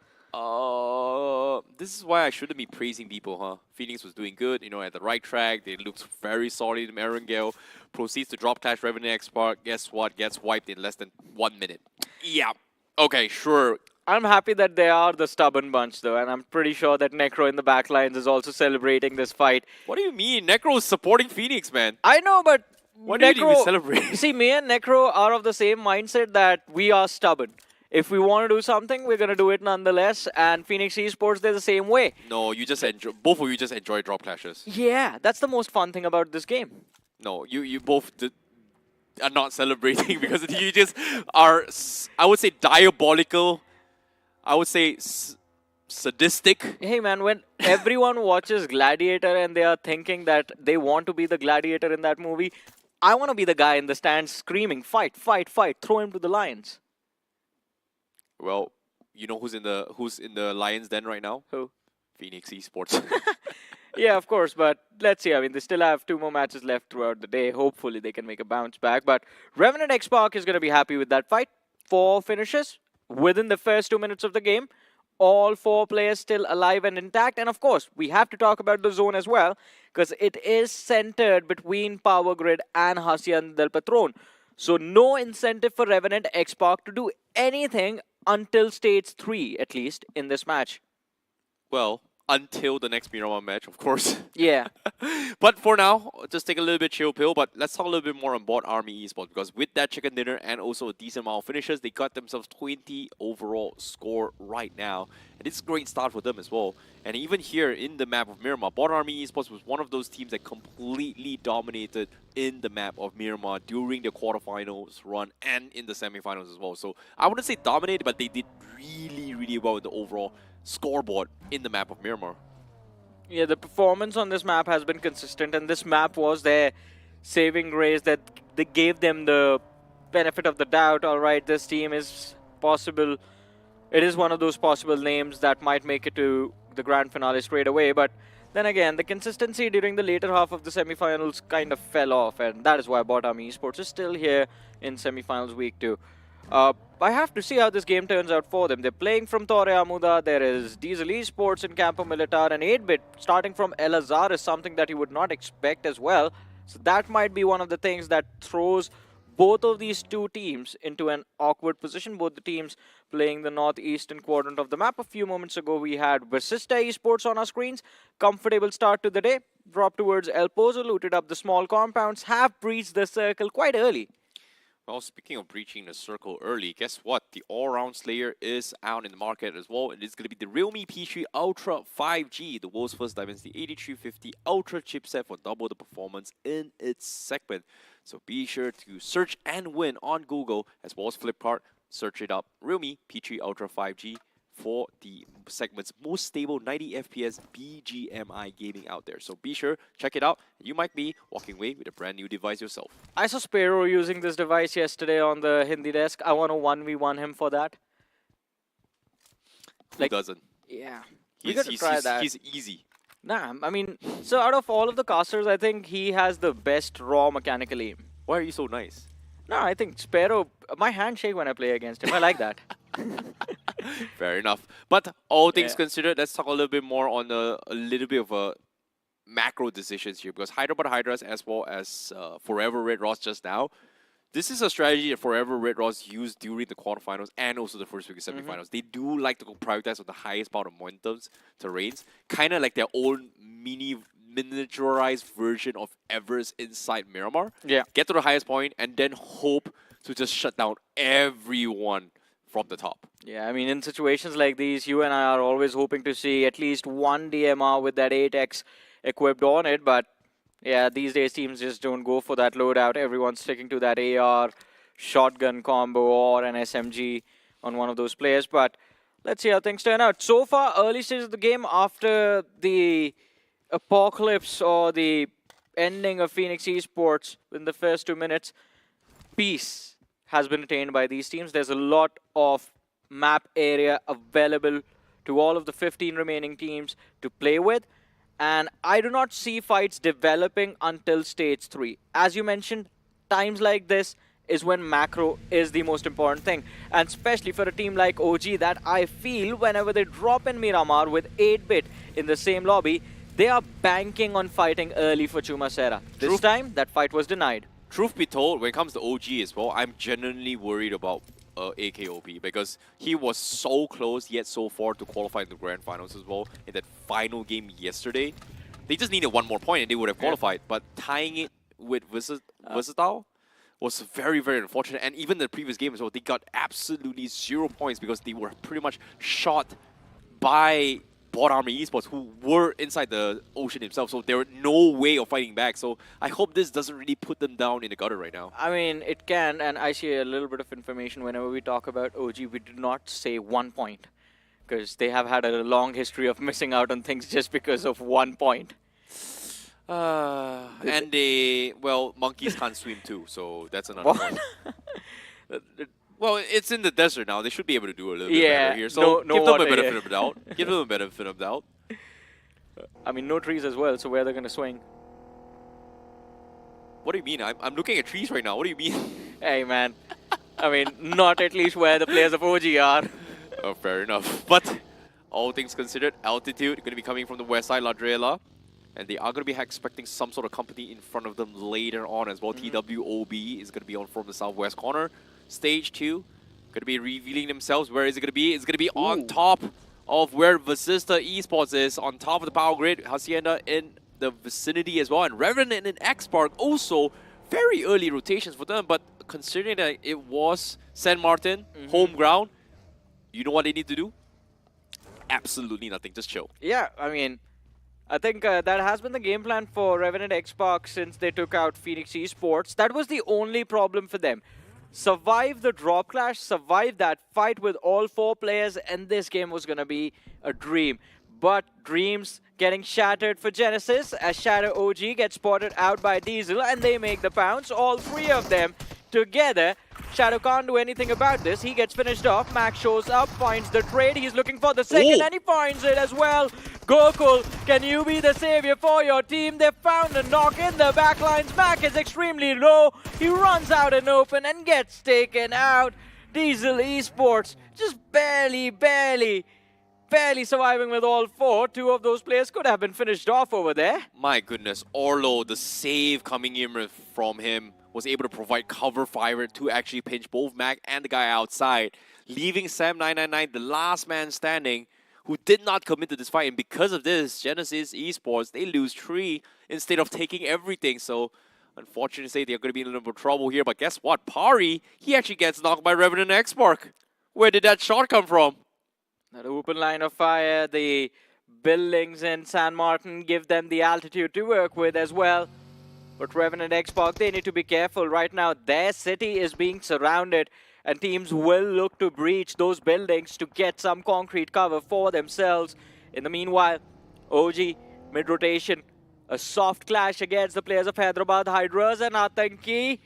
This is why I shouldn't be praising people, huh? Phoenix was doing good, you know, at the right track. They looked very solid. Erangel proceeds to drop Clash Revenant Export. Guess what? Gets wiped in less than 1 minute. Yeah. Okay, sure. I'm happy that they are the stubborn bunch, though, and I'm pretty sure that Necro in the backlines is also celebrating this fight. What do you mean? Necro is supporting Phoenix, man. I know, but What do you need to celebrate? See, me and Necro are of the same mindset that we are stubborn. If we want to do something, we're going to do it nonetheless. And Phoenix Esports, they're the same way. No, you just enjoy. Both of you just enjoy drop clashes. Yeah, that's the most fun thing about this game. No, you both are not celebrating because you just are, I would say, diabolical. I would say sadistic. Hey man, when everyone watches Gladiator and they are thinking that they want to be the gladiator in that movie, I want to be the guy in the stands screaming, fight, fight, fight, throw him to the lions. Well, you know who's in the Lions Den right now? Who? Phoenix Esports. Yeah, of course, but let's see. I mean, they still have 2 more matches left throughout the day. Hopefully, they can make a bounce back. But Revenant X-Park is going to be happy with that fight. 4 finishes within the first 2 minutes of the game. All 4 players still alive and intact. And of course, we have to talk about the zone as well, because it is centered between Power Grid and Hacienda del Patron. So no incentive for Revenant X-Park to do anything until stage 3, at least, in this match. Well, until the next Miramar match, of course. Yeah. But for now, just take a little bit chill pill. But let's talk a little bit more on board Army Esports, because with that chicken dinner and also a decent amount of finishes, they got themselves 20 overall score right now. And it's a great start for them as well. And even here in the map of Miramar, Board Army Esports was one of those teams that completely dominated in the map of Miramar during the quarterfinals run and in the semifinals as well. So I wouldn't say dominated, but they did really, really well with the overall scoreboard in the map of Miramar. Yeah, the performance on this map has been consistent, and this map was their saving grace that they gave them the benefit of the doubt. All right, this team is possible. It is one of those possible names that might make it to the grand finale straight away, but then again, the consistency during the later half of the semifinals kind of fell off, and that is why Bot Army Esports is still here in semifinals week 2. I have to see how this game turns out for them. They're playing from Torre Amuda, there is Diesel Esports in Campo Militar, and 8-bit starting from El Azhar is something that you would not expect as well. So that might be one of the things that throws both of these two teams into an awkward position. Both the teams playing the northeastern quadrant of the map. A few moments ago, we had Versista Esports on our screens. Comfortable start to the day. Drop towards El Pozo, looted up the small compounds, have breached the circle quite early. Well, speaking of breaching the circle early, guess what? The all-round Slayer is out in the market as well. And it's going to be the realme P3 Ultra 5G, the world's first Dimensity 8350 Ultra chipset for double the performance in its segment. So be sure to search and win on Google as well as Flipkart. Search it up, realme P3 Ultra 5G for the segment's most stable 90 FPS BGMI gaming out there. So be sure, check it out. You might be walking away with a brand new device yourself. I saw Sparrow using this device yesterday on the Hindi desk. I want to 1v1 him for that. Who doesn't? Yeah. We got to try that. He's easy. Nah, I mean, so out of all of the casters, I think he has the best raw mechanical aim. Why are you so nice? No, I think Sparrow, my handshake when I play against him, I like that. Fair enough. But all things considered, let's talk a little bit more on a little bit of a macro decisions here, because Hyderabad Hydras as well as Forever Red Ross just now, this is a strategy that Forever Red Ross used during the quarterfinals and also the first week of semifinals. They do like to prioritize on the highest part of momentums, terrains, kind of like their own miniaturized version of Everest inside Miramar. Yeah. Get to the highest point and then hope to just shut down everyone from the top. Yeah, I mean, in situations like these, you and I are always hoping to see at least one DMR with that 8x equipped on it, but yeah, these days teams just don't go for that loadout. Everyone's sticking to that AR, shotgun combo, or an SMG on one of those players, but let's see how things turn out. So far, early stages of the game, after the apocalypse or the ending of Phoenix Esports in the first 2 minutes, peace has been attained by these teams. There's a lot of map area available to all of the 15 remaining teams to play with. And I do not see fights developing until stage 3. As you mentioned, times like this is when macro is the most important thing. And especially for a team like OG that I feel whenever they drop in Miramar with 8-bit in the same lobby, they are banking on fighting early for Chumacera. This time, that fight was denied. Truth be told, when it comes to OG as well, I'm genuinely worried about AKOP because he was so close yet so far to qualify in the Grand Finals as well in that final game yesterday. They just needed one more point and they would have qualified, but tying it with Versatile was very, very unfortunate. And even the previous game as well, they got absolutely 0 points because they were pretty much shot by Bot Army Esports, who were inside the ocean himself, so there were no way of fighting back. So I hope this doesn't really put them down in the gutter right now. I mean, it can, and I see a little bit of information whenever we talk about OG. We do not say 1 point, because they have had a long history of missing out on things just because of 1 point. And they, well, monkeys can't swim too, so that's another point. Well, it's in the desert now. They should be able to do a little bit better here. So no give them water, a benefit of the doubt. Give them a benefit of the doubt. I mean, no trees as well, so where they're going to swing? What do you mean? I'm looking at trees right now. What do you mean? Hey, man. I mean, not at least where the players of OG are. Oh, fair enough. But all things considered, altitude going to be coming from the west side, Ladrela. And they are going to be expecting some sort of company in front of them later on as well. TWOB is going to be on from the southwest corner. Stage 2 going to be revealing themselves. Where is it going to be? It's going to be on top of where Vasista Esports is, on top of the power grid. Hacienda in the vicinity as well. And Revenant and X-Park also very early rotations for them. But considering that it was San Martin, home ground, you know what they need to do? Absolutely nothing. Just chill. Yeah, I mean, I think that has been the game plan for Revenant X-Park since they took out Phoenix Esports. That was the only problem for them. Survive the drop clash, survive that fight with all 4 players, and this game was going to be a dream. But dreams getting shattered for Genesis as Shadow OG gets spotted out by Diesel, and they make the pounce, all 3 of them together. Shadow can't do anything about this. He gets finished off. Max shows up, finds the trade. He's looking for the second, and he finds it as well. Gokul, can you be the savior for your team? They found a knock in the backlines. Mac is extremely low. He runs out in open and gets taken out. Diesel Esports just barely surviving with all 4. 2 of those players could have been finished off over there. My goodness, Orlo, the save coming in from him, was able to provide cover fire to actually pinch both Mac and the guy outside, leaving Sam999, the last man standing, who did not commit to this fight. And because of this, Genesis Esports, they lose 3 instead of taking everything. So, unfortunately, they're going to be in a little bit of trouble here. But guess what? Pari, he actually gets knocked by Revenant X-Park. Where did that shot come from? That open line of fire, the buildings in San Martin give them the altitude to work with as well. But Revenant X-Park, they need to be careful. Right now, their city is being surrounded, and teams will look to breach those buildings to get some concrete cover for themselves. In the meanwhile, OG, mid-rotation, a soft clash against the players of Hyderabad Hydras, and Atanki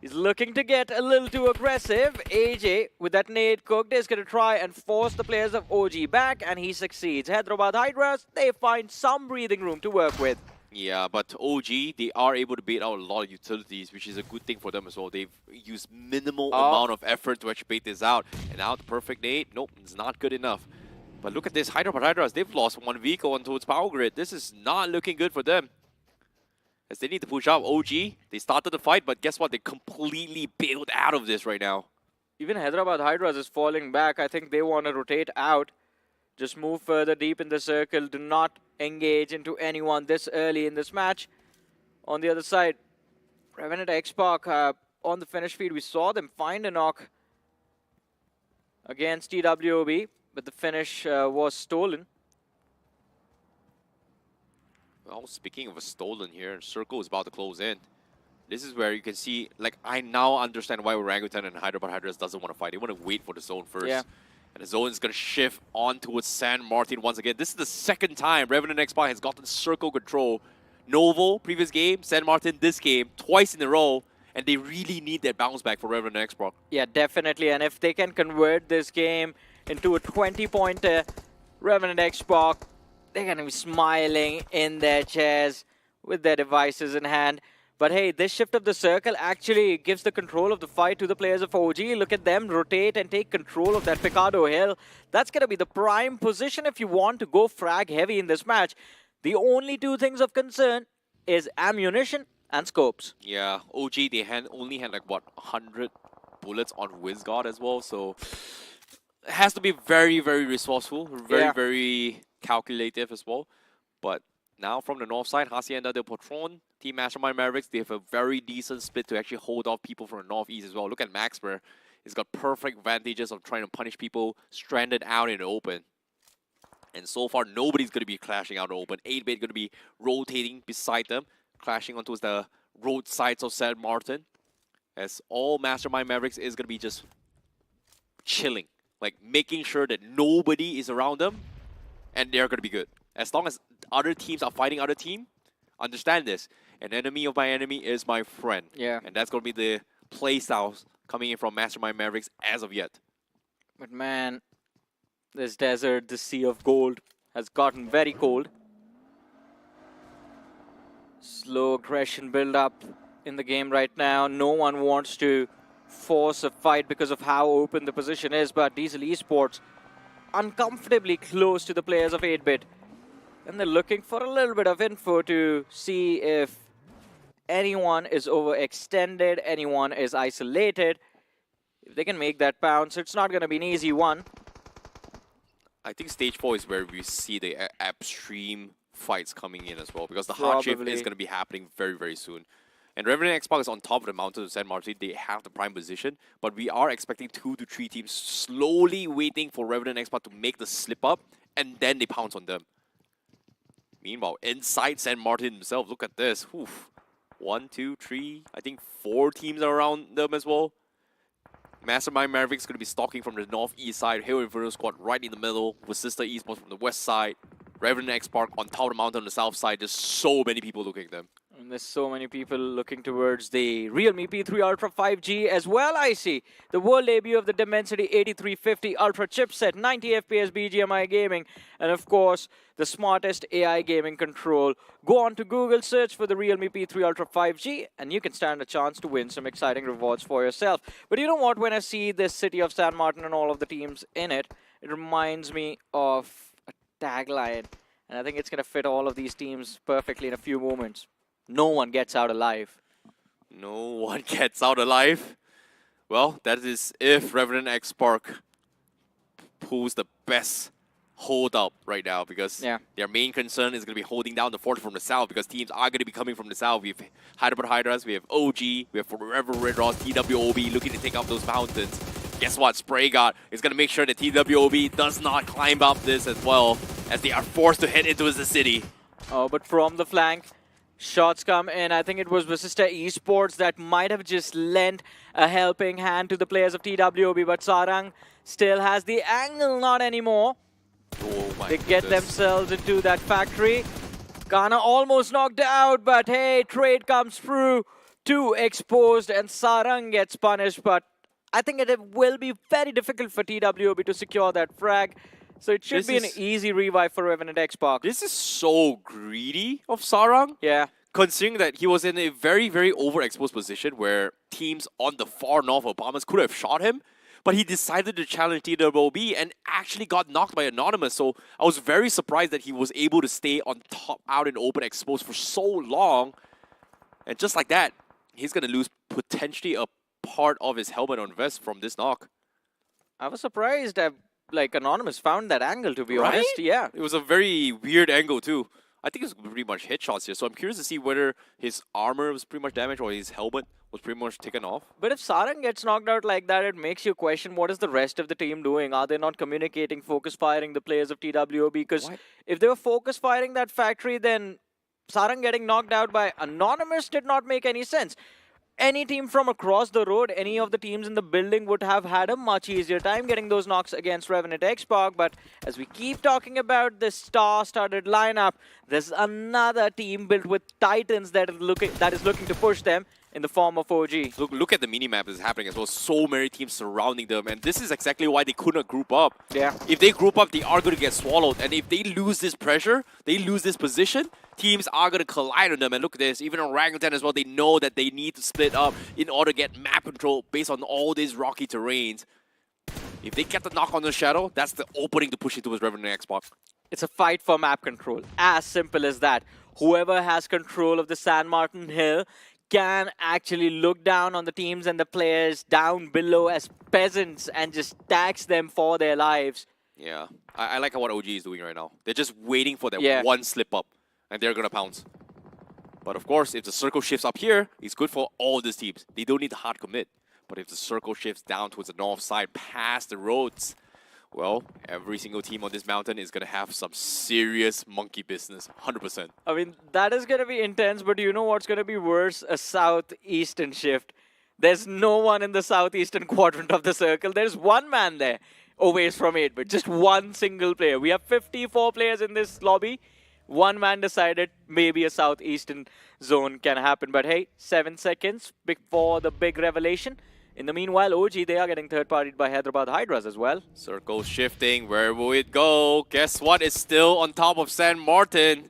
is looking to get a little too aggressive. AJ, with that nade cooked, is going to try and force the players of OG back, and he succeeds. Hyderabad Hydras, they find some breathing room to work with. Yeah, but OG, they are able to bait out a lot of utilities, which is a good thing for them as well. They've used minimal amount of effort to actually bait this out. And now the perfect nade, nope, it's not good enough. But look at this, Hyderabad Hydras, they've lost 1 vehicle onto its power grid. This is not looking good for them, as they need to push out. OG, they started the fight, but guess what? They completely bailed out of this right now. Even Hyderabad Hydras is falling back. I think they want to rotate out. Just move further deep in the circle. Do not engage into anyone this early in this match. On the other side, Revenant X-Park on the finish feed. We saw them find a knock against TWOB, but the finish was stolen. Well, speaking of a stolen here, Circle is about to close in. This is where you can see, like, I now understand why Orangutan and Hyderabad Hydras doesn't want to fight. They want to wait for the zone first. Yeah. And the zone is going to shift on towards San Martin once again. This is the second time Revenant X-Park has gotten circle control. Novo, previous game, San Martin, this game, twice in a row. and they really need that bounce back for Revenant X-Proc. Yeah, definitely. And if they can convert this game into a 20-pointer, Revenant Xbox, they're going to be smiling in their chairs with their devices in hand. But hey, this shift of the circle actually gives the control of the fight to the players of OG. Look at them rotate and take control of that Picado Hill. That's going to be the prime position if you want to go frag heavy in this match. The only two things of concern is ammunition and scopes. Yeah, OG, they only had like, what, 100 bullets on WizGod as well, so it has to be very, very resourceful, very calculative as well. But now from the north side, Hacienda del Patron, Team Mastermind Mavericks, they have a very decent split to actually hold off people from the northeast as well. Look at Max, where he's got perfect advantages of trying to punish people stranded out in the open. And so far, nobody's going to be clashing out in the open. 8-Bit going to be rotating beside them, clashing onto the roadsides of San Martin. As all Mastermind Mavericks is going to be just chilling. Like, making sure that nobody is around them, and they're going to be good. As long as other teams are fighting other team, understand this. An enemy of my enemy is my friend. Yeah. And that's going to be the play styles coming in from Mastermind Mavericks as of yet. But man, this desert, this sea of gold, has gotten very cold. Slow aggression build up in the game right now. No one wants to force a fight because of how open the position is, but Diesel Esports uncomfortably close to the players of 8-Bit. And they're looking for a little bit of info to see if anyone is overextended, anyone is isolated. If they can make that bounce, it's not going to be an easy one. I think stage 4 is where we see the upstream fights coming in as well, because the hard shift is going to be happening very, very soon. And Revenant Xbox is on top of the mountain of San Martin. They have the prime position, but we are expecting 2 to 3 teams slowly waiting for Revenant Xbox to make the slip up, and then they pounce on them. Meanwhile, inside San Martin themselves, look at this. Oof. 1, 2, 3, I think 4 teams are around them as well. Mastermind Mavericks going to be stalking from the northeast side. Hero Inferno Squad right in the middle, with Sister Esports from the west side. Revenant X Park on top of the mountain on the south side. There's so many people looking at them. And there's so many people looking towards the realme P3 Ultra 5G as well, I see. The world debut of the Dimensity 8350 Ultra chipset, 90 FPS BGMI gaming, and of course, the smartest AI gaming control. Go on to Google, search for the realme P3 Ultra 5G, and you can stand a chance to win some exciting rewards for yourself. But you know what, when I see this city of San Martin and all of the teams in it, it reminds me of a tagline, and I think it's going to fit all of these teams perfectly in a few moments. No one gets out alive. No one gets out alive. Well, that is if Revenant X Park pulls the best hold up right now, because their main concern is going to be holding down the fort from the south, because teams are going to be coming from the south. We have Hyderabad Hydras, we have OG, we have Forever Red Ross, TWOB looking to take up those mountains. Guess what? Spray God is going to make sure that TWOB does not climb up this as well, as they are forced to head into the city. Oh, but from the flank, shots come in. I think it was Visista Esports that might have just lent a helping hand to the players of TWOB, but Sarang still has the angle, not anymore. Oh my They get themselves into that factory. Ghana almost knocked out, but hey, trade comes through. 2 exposed, and Sarang gets punished, but I think it will be very difficult for TWOB to secure that frag. So it should be an easy revive for Revenant X Park. This is so greedy of Sarang. Yeah. Considering that he was in a very, very overexposed position where teams on the far north of Bahamas could have shot him, but he decided to challenge TWOB and actually got knocked by Anonymous. So I was very surprised that he was able to stay on top, out in open, exposed for so long. And just like that, he's going to lose potentially a part of his helmet on vest from this knock. I was surprised that Anonymous found that angle, to be honest. Yeah. It was a very weird angle too. I think it's pretty much headshots here, so I'm curious to see whether his armor was pretty much damaged or his helmet was pretty much taken off. But if Sarang gets knocked out like that, it makes you question what is the rest of the team doing. Are they not communicating, focus firing the players of TWOB? Because if they were focus firing that factory, then Sarang getting knocked out by Anonymous did not make any sense. Any team from across the road, any of the teams in the building would have had a much easier time getting those knocks against Revenant X Park. But as we keep talking about this star-studded lineup, there's another team built with Titans that is looking to push them. in the form of OG. Look at the mini-map that's happening as well. So many teams surrounding them, and this is exactly why they couldn't group up. Yeah. If they group up, they are going to get swallowed, and if they lose this pressure, they lose this position, teams are going to collide on them. And look at this, even Orangutan as well, they know that they need to split up in order to get map control based on all these rocky terrains. If they get the knock on the Shadow, that's the opening to push it towards Revenant Xbox. It's a fight for map control. As simple as that. Whoever has control of the San Martin Hill can actually look down on the teams and the players down below as peasants and just tax them for their lives. Yeah, I like what OG is doing right now. They're just waiting for that one slip up, and they're going to pounce. But of course, if the circle shifts up here, it's good for all these teams. They don't need the hard commit. But if the circle shifts down towards the north side, past the roads, well, every single team on this mountain is going to have some serious monkey business, 100%. I mean, that is going to be intense, but you know what's going to be worse? A southeastern shift. There's no one in the southeastern quadrant of the circle. There's one man there, away from 8-bit. Just one single player. We have 54 players in this lobby. One man decided maybe a southeastern zone can happen. But hey, 7 seconds before the big revelation. In the meanwhile, OG, they are getting third-partied by Hyderabad Hydras as well. Circle shifting. Where will it go? Guess what? It's still on top of San Martin.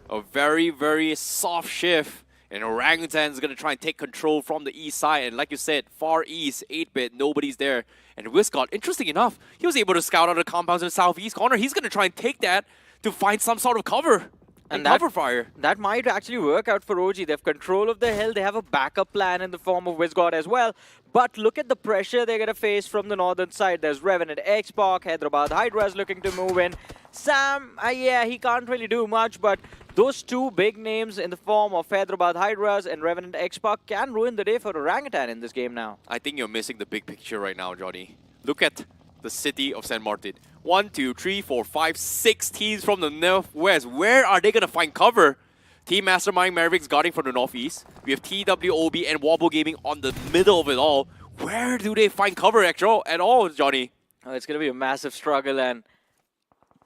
A very, very soft shift. And Orangutan is going to try and take control from the east side. And like you said, far east, 8-bit, nobody's there. And Wiscott, interesting enough, he was able to scout out the compounds in the southeast corner. He's going to try and take that to find some sort of cover. And cover fire. That might actually work out for OG. They have control of the hill. They have a backup plan in the form of Wisgod as well. But look at the pressure they're going to face from the northern side. There's Revenant Xbox, Hyderabad Hydras looking to move in. Sam, yeah, he can't really do much, but those two big names in the form of Hyderabad Hydras and Revenant Xbox can ruin the day for Orangutan in this game now. I think you're missing the big picture right now, Johnny. Look at the city of San Martin. 1, 2, 3, 4, 5, 6 teams from the northwest. Where are they going to find cover? Team Mastermind Mavericks guarding from the northeast. We have TWOB and Wobble Gaming on the middle of it all. Where do they find cover at all, Johnny? Oh, it's going to be a massive struggle, and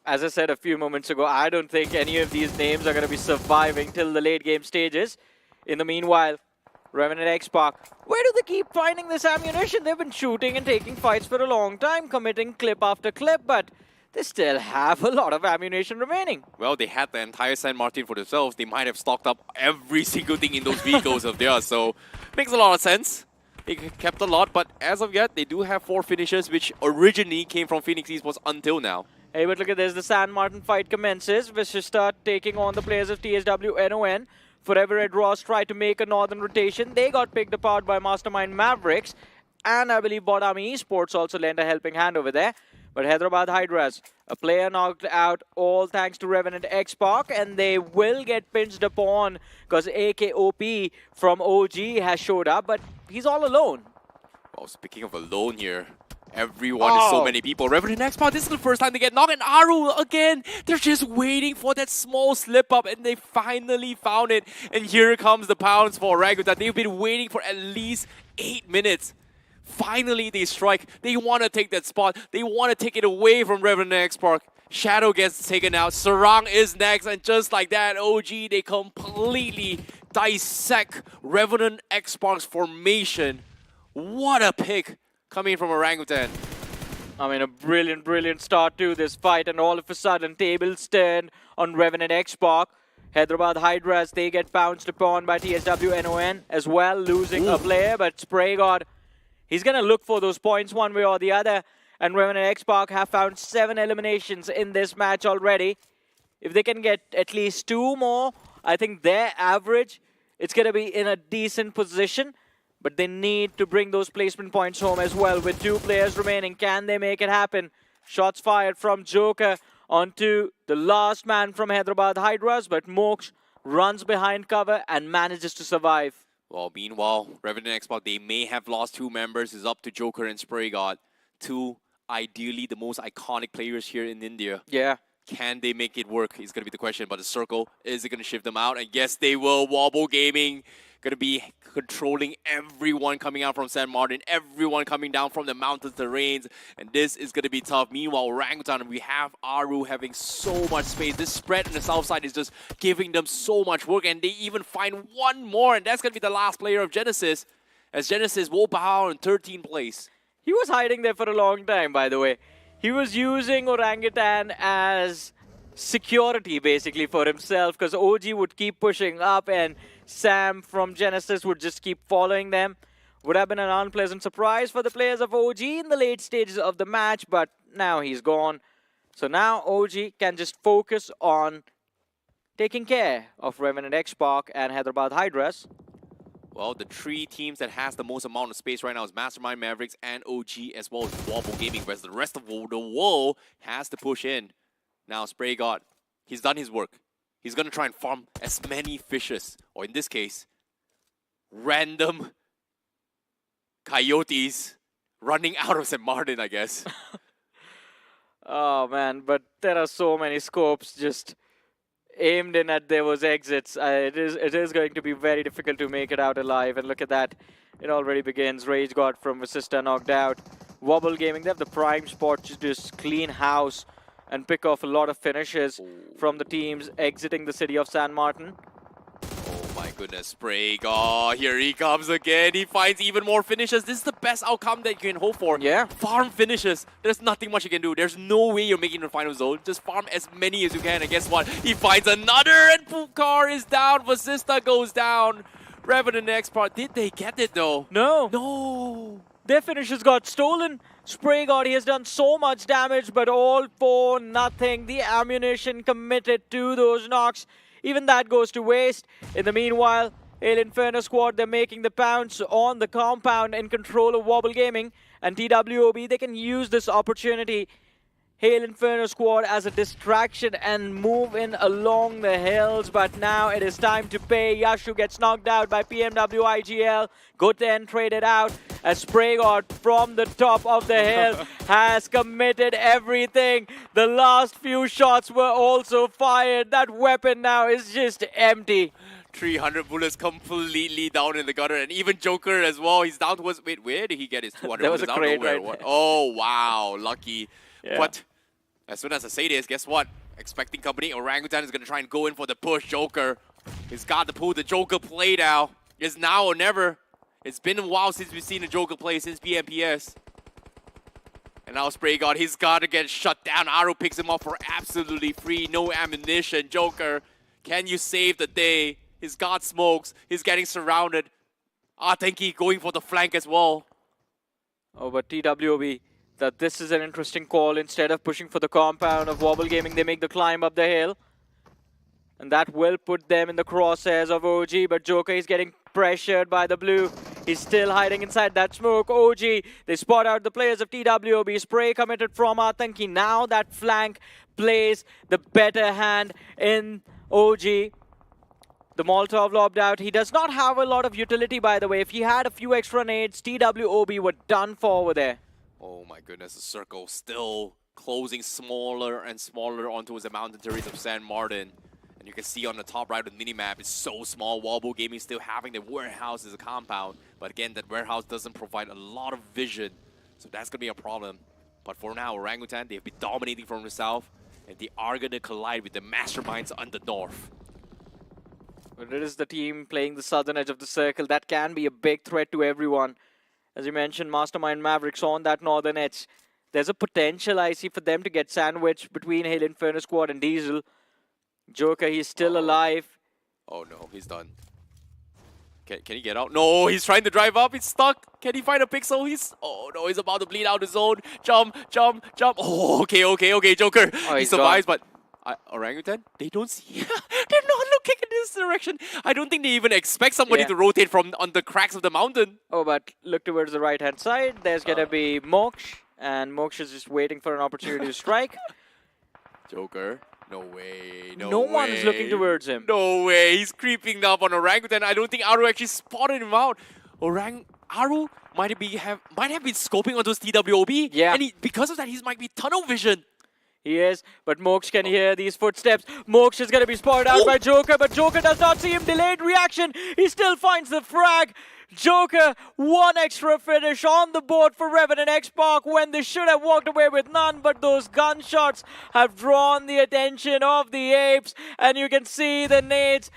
as I said a few moments ago, I don't think any of these names are going to be surviving till the late game stages. In the meanwhile, Revenant Xbox, where do they keep finding this ammunition? They've been shooting and taking fights for a long time, committing clip after clip, but they still have a lot of ammunition remaining. Well, they had the entire San Martin for themselves. They might have stocked up every single thing in those vehicles of theirs, so makes a lot of sense. They kept a lot, but as of yet, they do have 4 finishes, which originally came from Phoenix Esports until now. Hey, but look at this. The San Martin fight commences. Vishista taking on the players of TSW NON. Forever Red Ross tried to make a northern rotation. They got picked apart by Mastermind Mavericks. And I believe Bodami Esports also lent a helping hand over there. But Hyderabad Hydras, a player knocked out, all thanks to Revenant Xbox, and they will get pinched upon because AKOP from OG has showed up, but he's all alone. Well, speaking of alone here, everyone is so many people. Revenant Xbox, this is the first time they get knocked, and Aru again, they're just waiting for that small slip up, and they finally found it. And here comes the pounds for Orangutan. They've been waiting for at least 8 minutes. Finally, they strike. They want to take that spot. They want to take it away from Revenant Xbox. Shadow gets taken out. Sarang is next. And just like that, OG, they completely dissect Revenant Xbox formation. What a pick coming from Orangutan. I mean, a brilliant, brilliant start to this fight. And all of a sudden, tables turn on Revenant Xbox. Hyderabad Hydras, they get pounced upon by TSW NON as well, losing a player. But Spraygod, he's going to look for those points one way or the other. And Revenant Xbox have found 7 eliminations in this match already. If they can get at least 2 more, I think their average, it's going to be in a decent position. But they need to bring those placement points home as well. With 2 players remaining, can they make it happen? Shots fired from Joker onto the last man from Hyderabad Hydras. But Moksha runs behind cover and manages to survive. Well, meanwhile, Revenant Xbox, they may have lost 2 members. It's up to Joker and Spraygod. 2, ideally, the most iconic players here in India. Yeah. Can they make it work is going to be the question. But the circle, is it going to shift them out? And yes, they will. Wobble Gaming going to be controlling everyone coming out from San Martin, everyone coming down from the mountain terrains, and this is going to be tough. Meanwhile, Orangutan, we have Aru having so much space. This spread on the south side is just giving them so much work, and they even find one more, and that's going to be the last player of Genesis, as Genesis will bow in 13th place. He was hiding there for a long time, by the way. He was using Orangutan as security, basically, for himself, because OG would keep pushing up and Sam from Genesis would just keep following them. Would have been an unpleasant surprise for the players of OG in the late stages of the match, but now he's gone. So now OG can just focus on taking care of Revenant X-Spark and Hyderabad Hydras. Well, the three teams that has the most amount of space right now is Mastermind, Mavericks, and OG, as well as Wobble Gaming, whereas the rest of the world has to push in. Now, Spray God, he's done his work. He's going to try and farm as many fishes, or in this case, random coyotes running out of St. Martin, I guess. Oh, man, but there are so many scopes just aimed in at those exits. It is going to be very difficult to make it out alive. And look at that. It already begins. Rage God from Vasista knocked out. Wobble Gaming, they have the prime spot to just clean house and pick off a lot of finishes from the teams exiting the city of San Martin. Oh my goodness, Spray God, here he comes again. He finds even more finishes. This is the best outcome that you can hope for. Yeah. Farm finishes. There's nothing much you can do. There's no way you're making the final zone. Just farm as many as you can. And guess what? He finds another, and Pukar is down. Vasista goes down. Revenant X part. Did they get it though? No. No. Their finishes got stolen. Spray God, he has done so much damage, but all for nothing. The ammunition committed to those knocks, even that goes to waste. In the meanwhile, El Inferno squad, they're making the pounce on the compound in control of Wobble Gaming. And TWOB, they can use this opportunity, Hail Inferno squad, as a distraction and move in along the hills. But now it is time to pay. Yashu gets knocked out by PMW IGL. Goten traded out as Spray God from the top of the hill has committed everything. The last few shots were also fired. That weapon now is just empty. 300 bullets completely down in the gutter, and even Joker as well. He's down towards. Wait, where did he get his 200 There was bullets? a crate right What? there. Oh wow, lucky. Yeah. But as soon as I say this, guess what? Expecting company, Orangutan is gonna try and go in for the push. Joker, he's got to pull the Joker play now. It's now or never. It's been a while since we've seen the Joker play since BMPS. And now Spray God, he's got to get shut down. Aru picks him up for absolutely free, no ammunition. Joker, can you save the day? He's got smokes. He's getting surrounded. Tenki going for the flank as well. Oh, but TWOB, that this is an interesting call. Instead of pushing for the compound of Wobble Gaming, they make the climb up the hill. And that will put them in the crosshairs of OG, but Joker is getting pressured by the blue. He's still hiding inside that smoke. OG, they spot out the players of TWOB. Spray committed from Atanki. Now that flank plays the better hand in OG. The Molotov lobbed out. He does not have a lot of utility, by the way. If he had a few extra nades, TWOB were done for over there. Oh my goodness, the circle still closing smaller and smaller onto the mountain terrains of San Martin. And you can see on the top right of the minimap, it's so small. Wobble Gaming still having the warehouse as a compound. But again, that warehouse doesn't provide a lot of vision. So that's going to be a problem. But for now, Orangutan, they've been dominating from the south. And they are going to collide with the masterminds on the north. But it is the team playing the southern edge of the circle. That can be a big threat to everyone. As you mentioned, Mastermind Mavericks on that northern edge. There's a potential I see for them to get sandwiched between Hail Inferno Squad and Diesel. Joker, he's still alive. Oh no, he's done. Can he get out? No, he's trying to drive up. He's stuck. Can he find a pixel? Oh no, he's about to bleed out the zone. Jump, jump, jump. Oh, okay, Joker. Oh, he he's survives, but Orangutan, they don't see. They're not looking in this direction. I don't think they even expect somebody to rotate from on the cracks of the mountain. Oh, but look towards the right-hand side. There's going to be Moksh, and Moksh is just waiting for an opportunity to strike. Joker. No way, no one is looking towards him. No way, he's creeping up on Orangutan. I don't think Aru actually spotted him out. Aru might have been scoping onto his TWOB. Yeah. And because of that, he might be tunnel vision. He is, but Mox can hear these footsteps. Mox is going to be spotted out by Joker, but Joker does not see him. Delayed reaction. He still finds the frag. Joker, one extra finish on the board for Revenant X-Park when they should have walked away with none, but those gunshots have drawn the attention of the Apes, and you can see the nades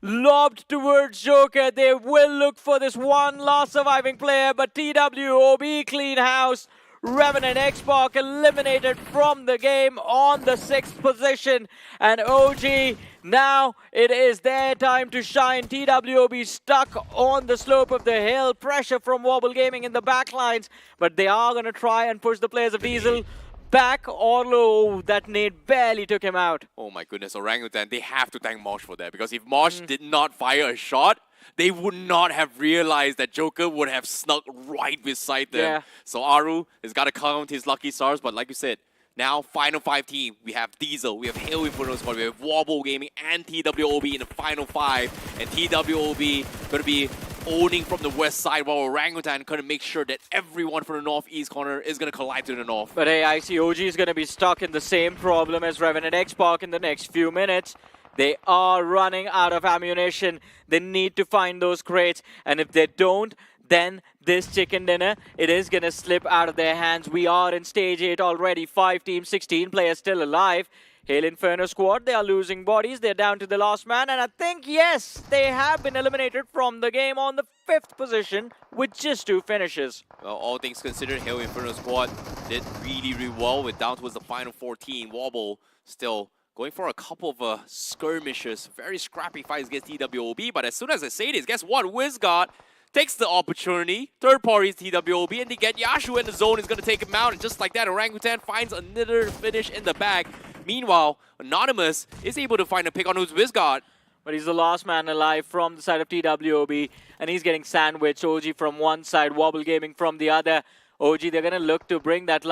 lobbed towards Joker. They will look for this one last surviving player, but TWOB clean house. Revenant X-Park eliminated from the game on the 6th position. And OG, now it is their time to shine. TWOB stuck on the slope of the hill. Pressure from Wobble Gaming in the backlines. But they are going to try and push the players of Diesel back. Orlo, that nade barely took him out. Oh my goodness, Orangutan, they have to thank Mosh for that, because if Mosh did not fire a shot, they would not have realized that Joker would have snuck right beside them. Yeah. So Aru has got to count his lucky stars, but like you said, now final 5 team, we have Diesel, we have Hail Inferno Squad, we have Wobble Gaming and TWOB in the final 5, and TWOB going to be owning from the west side, while Orangutan going to make sure that everyone from the northeast corner is going to collide to the north. But hey, I see OG is going to be stuck in the same problem as Revenant X-Park in the next few minutes. They are running out of ammunition. They need to find those crates, and if they don't, then this chicken dinner, it is going to slip out of their hands. We are in stage 8 already. 5 teams, 16 players still alive. Hail Inferno Squad, they are losing bodies. They're down to the last man, and I think, yes, they have been eliminated from the game on the 5th position with just 2 finishes. Well, all things considered, Hail Inferno Squad did really well with down towards the final 14. Wobble still going for a couple of skirmishes. Very scrappy fights against TWOB, but as soon as I say this, guess what? WizGod takes the opportunity, third party TWOB, and they get Yashu in the zone, is going to take him out, and just like that, Orangutan finds another finish in the bag. Meanwhile, Anonymous is able to find a pick on who's WizGod. But he's the last man alive from the side of TWOB, and he's getting sandwiched. OG from one side, Wobble Gaming from the other. OG, they're going to look to bring that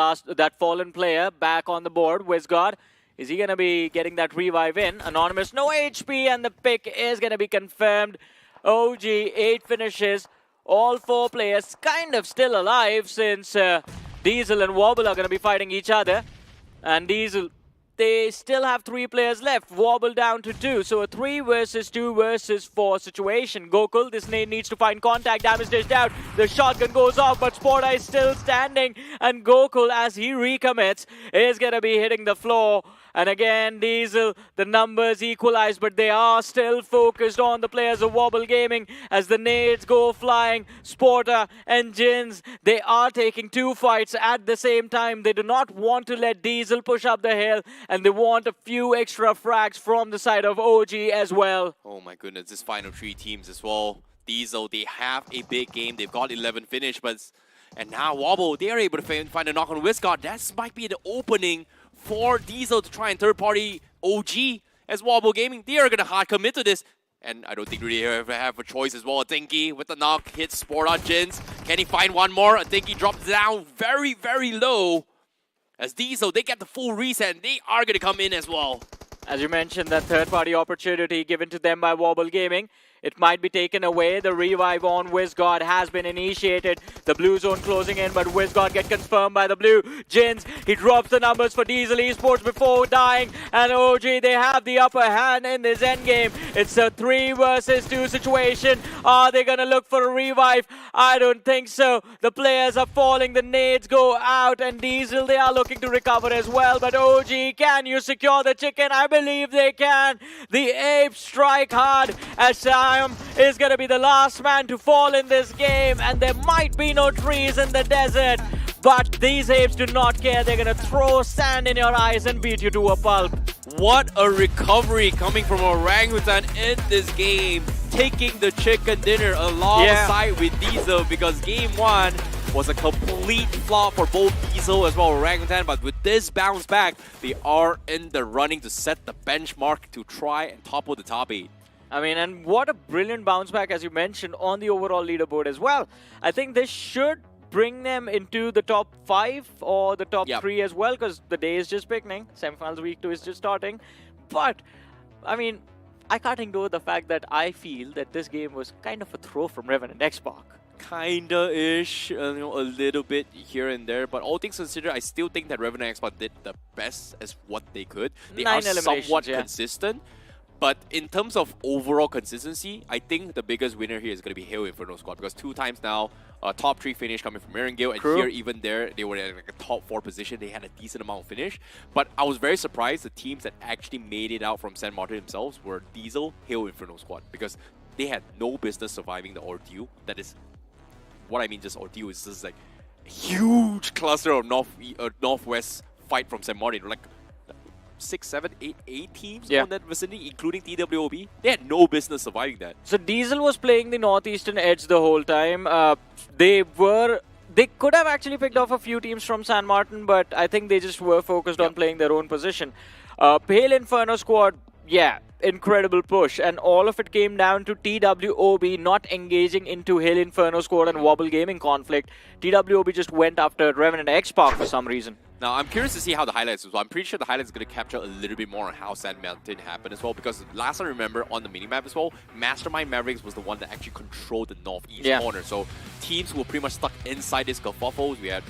fallen player back on the board. WizGod, is he going to be getting that revive in? Anonymous, no HP, and the pick is going to be confirmed. OG, 8 finishes. All 4 players kind of still alive, since Diesel and Wobble are going to be fighting each other. And Diesel, they still have 3 players left. Wobble down to 2. So a 3 versus 2 versus 4 situation. Gokul, this nade needs to find contact. Damage dished out. The shotgun goes off, but Sporta is still standing. And Gokul, as he recommits, is going to be hitting the floor. And again, Diesel, the numbers equalize, but they are still focused on the players of Wobble Gaming as the nades go flying. Sporta and Jins, they are taking 2 fights at the same time. They do not want to let Diesel push up the hill, and they want a few extra frags from the side of OG as well. Oh my goodness, this final 3 teams as well. Diesel, they have a big game. They've got 11 finish, and now Wobble, they are able to find a knock on WizGod. That might be the opening for Diesel to try and third-party OG as Wobble Gaming. They are going to hard commit to this. And I don't think really ever have a choice as well. Atinky with the knock hits Sport Jins. Can he find one more? Atinky drops down very, very low. As Diesel, they get the full reset, and they are going to come in as well. As you mentioned, that third-party opportunity given to them by Wobble Gaming, it might be taken away. The revive on WizGod has been initiated. The blue zone closing in, but WizGod get confirmed by the blue. Jins, he drops the numbers for Diesel Esports before dying. And OG, they have the upper hand in this endgame. It's a 3 versus 2 situation. Are they going to look for a revive? I don't think so. The players are falling. The nades go out. And Diesel, they are looking to recover as well. But OG, can you secure the chicken? I believe they can. The Apes strike hard as is going to be the last man to fall in this game, and there might be no trees in the desert, but these apes do not care. They're going to throw sand in your eyes and beat you to a pulp. What a recovery coming from Orangutan in this game, taking the chicken dinner alongside with Diesel, because game 1 was a complete flop for both Diesel as well as Orangutan, but with this bounce back, they are in the running to set the benchmark to try and topple the top 8. I mean, and what a brilliant bounce back, as you mentioned, on the overall leaderboard as well. I think this should bring them into the top 5 or the top 3 as well, because the day is just beginning. Semifinals week 2 is just starting. But, I mean, I can't ignore the fact that I feel that this game was kind of a throw from Revenant X-Park. kinda-ish, a little bit here and there. But all things considered, I still think that Revenant Expert did the best as what they could. They 9 are eliminations, somewhat yeah. consistent. But in terms of overall consistency, I think the biggest winner here is going to be Hail Inferno Squad, because 2 times now, top 3 finish coming from Erangel, and True. here even there, they were in like a top 4 position. They had a decent amount of finish. But I was very surprised the teams that actually made it out from San Martin themselves were Diesel, Hail Inferno Squad, because they had no business surviving the ordeal. That is, what I mean just ordeal is just like a huge cluster of northwest fight from San Martin, like 6, 7, 8 teams Yeah. on that vicinity, including TWOB. They had no business surviving that. So Diesel was playing the northeastern edge the whole time. They could have actually picked off a few teams from San Martin, but I think they just were focused on playing their own position. Pale Inferno Squad, yeah, incredible push, and all of it came down to TWOB not engaging into Hail Inferno Squad and Wobble Gaming conflict. TWOB just went after Revenant X-Park for some reason. Now, I'm curious to see how the highlights as well. I'm pretty sure the highlights is going to capture a little bit more on how Sand Mountain happened as well, because last I remember on the minimap as well, Mastermind Mavericks was the one that actually controlled the northeast corner. So teams were pretty much stuck inside this kerfuffle. We had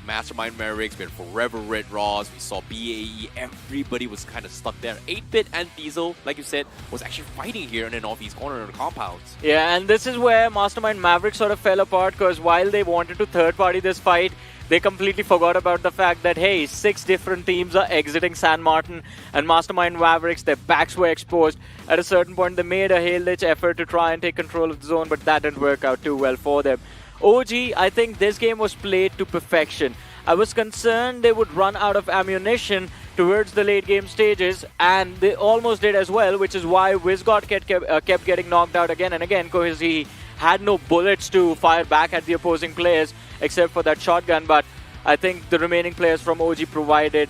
Mastermind Mavericks, we had Forever Red Raws, we saw BAE, everybody was kind of stuck there. 8-Bit and Diesel, like you said, was actually fighting here in the northeast corner of the compounds. Yeah, and this is where Mastermind Mavericks sort of fell apart, because while they wanted to third-party this fight, they completely forgot about the fact that, hey, 6 different teams are exiting San Martin, and Mastermind Mavericks, their backs were exposed. At a certain point, they made a hail-ditch effort to try and take control of the zone, but that didn't work out too well for them. OG, I think this game was played to perfection. I was concerned they would run out of ammunition towards the late game stages, and they almost did as well, which is why Wizgod kept getting knocked out again and again, because he had no bullets to fire back at the opposing players except for that shotgun. But I think the remaining players from OG provided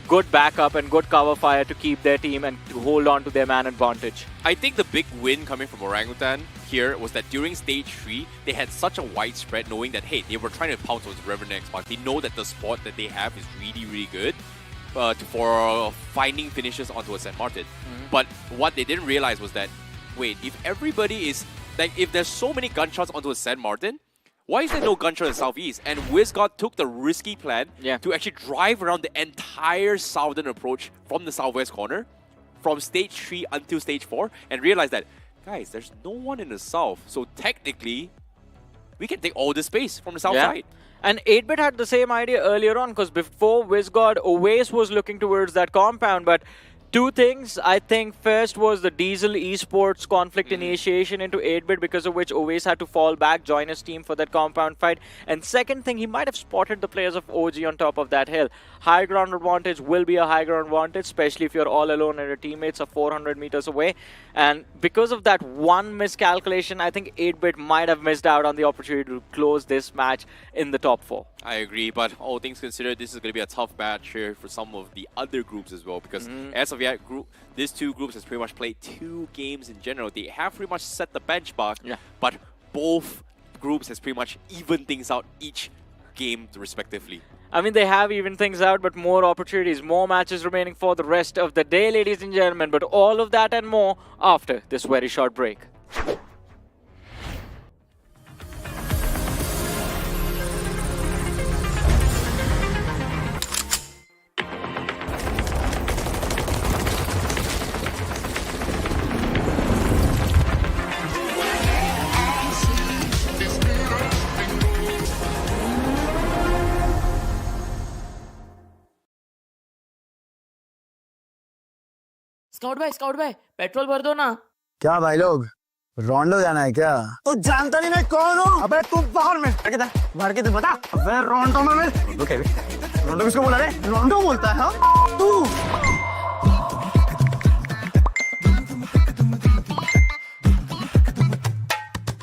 good backup and good cover fire to keep their team and to hold on to their man advantage. I think the big win coming from Orangutan here was that during stage 3, they had such a wide spread, knowing that, hey, they were trying to pounce on the Revenant Xbox. They know that the spot that they have is really, really good for finding finishes onto a San Martin. But what they didn't realize was that, wait, if everybody is, like, if there's so many gunshots onto a San Martin, why is there no gunshot in Southeast? And Wizgod took the risky plan to actually drive around the entire southern approach from the southwest corner, from stage 3 until stage 4, and realized that, guys, there's no one in the south. So technically, we can take all the space from the south side. And 8-Bit had the same idea earlier on, because before Wizgod, Owace was looking towards that compound, but two things. I think first was the Diesel Esports conflict initiation into 8-Bit, because of which Owace had to fall back, join his team for that compound fight. And second thing, he might have spotted the players of OG on top of that hill. High ground advantage will be a high ground advantage, especially if you're all alone and your teammates are 400 meters away. And because of that one miscalculation, I think 8-Bit might have missed out on the opportunity to close this match in the top 4. I agree, but all things considered, this is going to be a tough match here for some of the other groups as well, because as of yet, these two groups has pretty much played 2 games in general. They have pretty much set the benchmark, but both groups has pretty much evened things out each game respectively. I mean, they have evened things out, but more opportunities, more matches remaining for the rest of the day, ladies and gentlemen. But all of that and more after this very short break. Scout भाई petrol भर दो ना। क्या भाई लोग रोंडो जाना है क्या? तो जानता नहीं मैं कौन हूँ? अबे तू बाहर में भर के तो बता। अबे रोंडो में रोंडो किसको बोला रे? रोंडो बोलता है तू।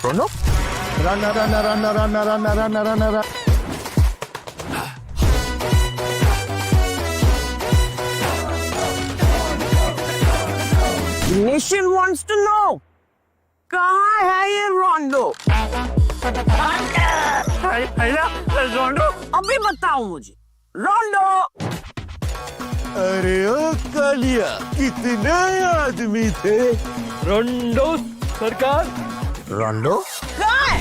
रोंडो? Run. Nation wants to know, कहाँ है ये रोंडो? रोंडो? अभी बताओ मुझे, रोंडो? अरे ओ कालिया, कितने आदमी थे? रोंडो सरकार? रोंडो? कहाँ है?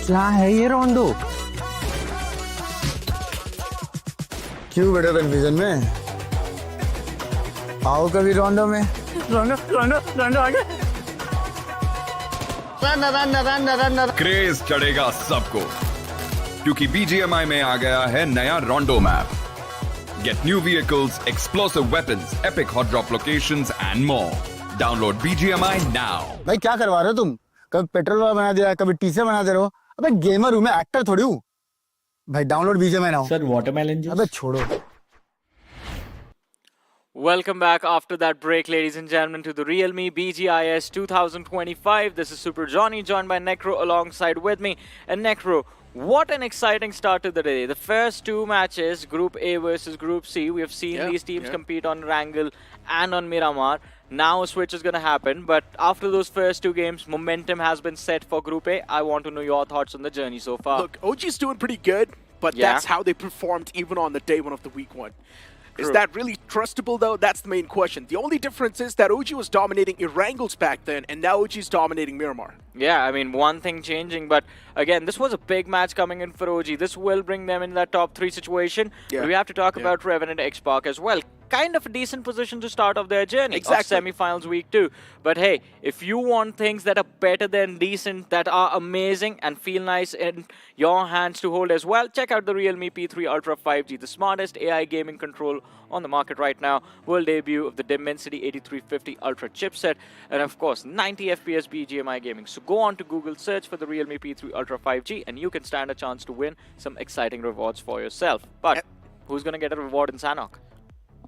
क्या है ये रोंडो? क्यों बेटा कन्फ्यूजन में? आओ कभी रोंडो में। रोंडो रोंडो रोंडो आगे। रन। क्रेज चढ़ेगा सबको क्योंकि BGMI में आ गया है नया रोंडो map. Get new vehicles, explosive weapons, epic hot drop locations and more. Download BGMI now. भाई क्या करवा रहे हो तुम? कभी पेट्रोल वाला बना दिया, कभी टीचर बना दे रहे हो. अबे गेमर हूँ मैं, एक्टर थोड़ी हूँ. भाई download BGMI now. Sir watermelon juice. अबे छोड़ो. Welcome back after that break, ladies and gentlemen, to the realme BGIS 2025. This is Super Johnny, joined by Necro alongside with me. And Necro, what an exciting start to the day. The first two matches, Group A versus Group C, we have seen these teams compete on Erangel and on Miramar. Now a switch is going to happen, but after those first two games, momentum has been set for Group A. I want to know your thoughts on the journey so far. Look, OG's doing pretty good, but that's how they performed even on the day one of the week one. Is that really trustable, though? That's the main question. The only difference is that OG was dominating Erangel's back then, and now OG is dominating Miramar. Yeah, I mean, one thing changing, but again, this was a big match coming in for OG. This will bring them in that top 3 situation. Yeah. But we have to talk about Revenant X-Park as well. Kind of a decent position to start off their journey of semi-finals week 2. But hey, if you want things that are better than decent, that are amazing and feel nice in your hands to hold as well, check out the Realme P3 Ultra 5G, the smartest AI gaming control on the market right now. World debut of the Dimensity 8350 Ultra chipset, and of course 90 FPS BGMI gaming. So go on to Google, search for the Realme P3 Ultra 5G, and you can stand a chance to win some exciting rewards for yourself. But who's going to get a reward in Sanhok?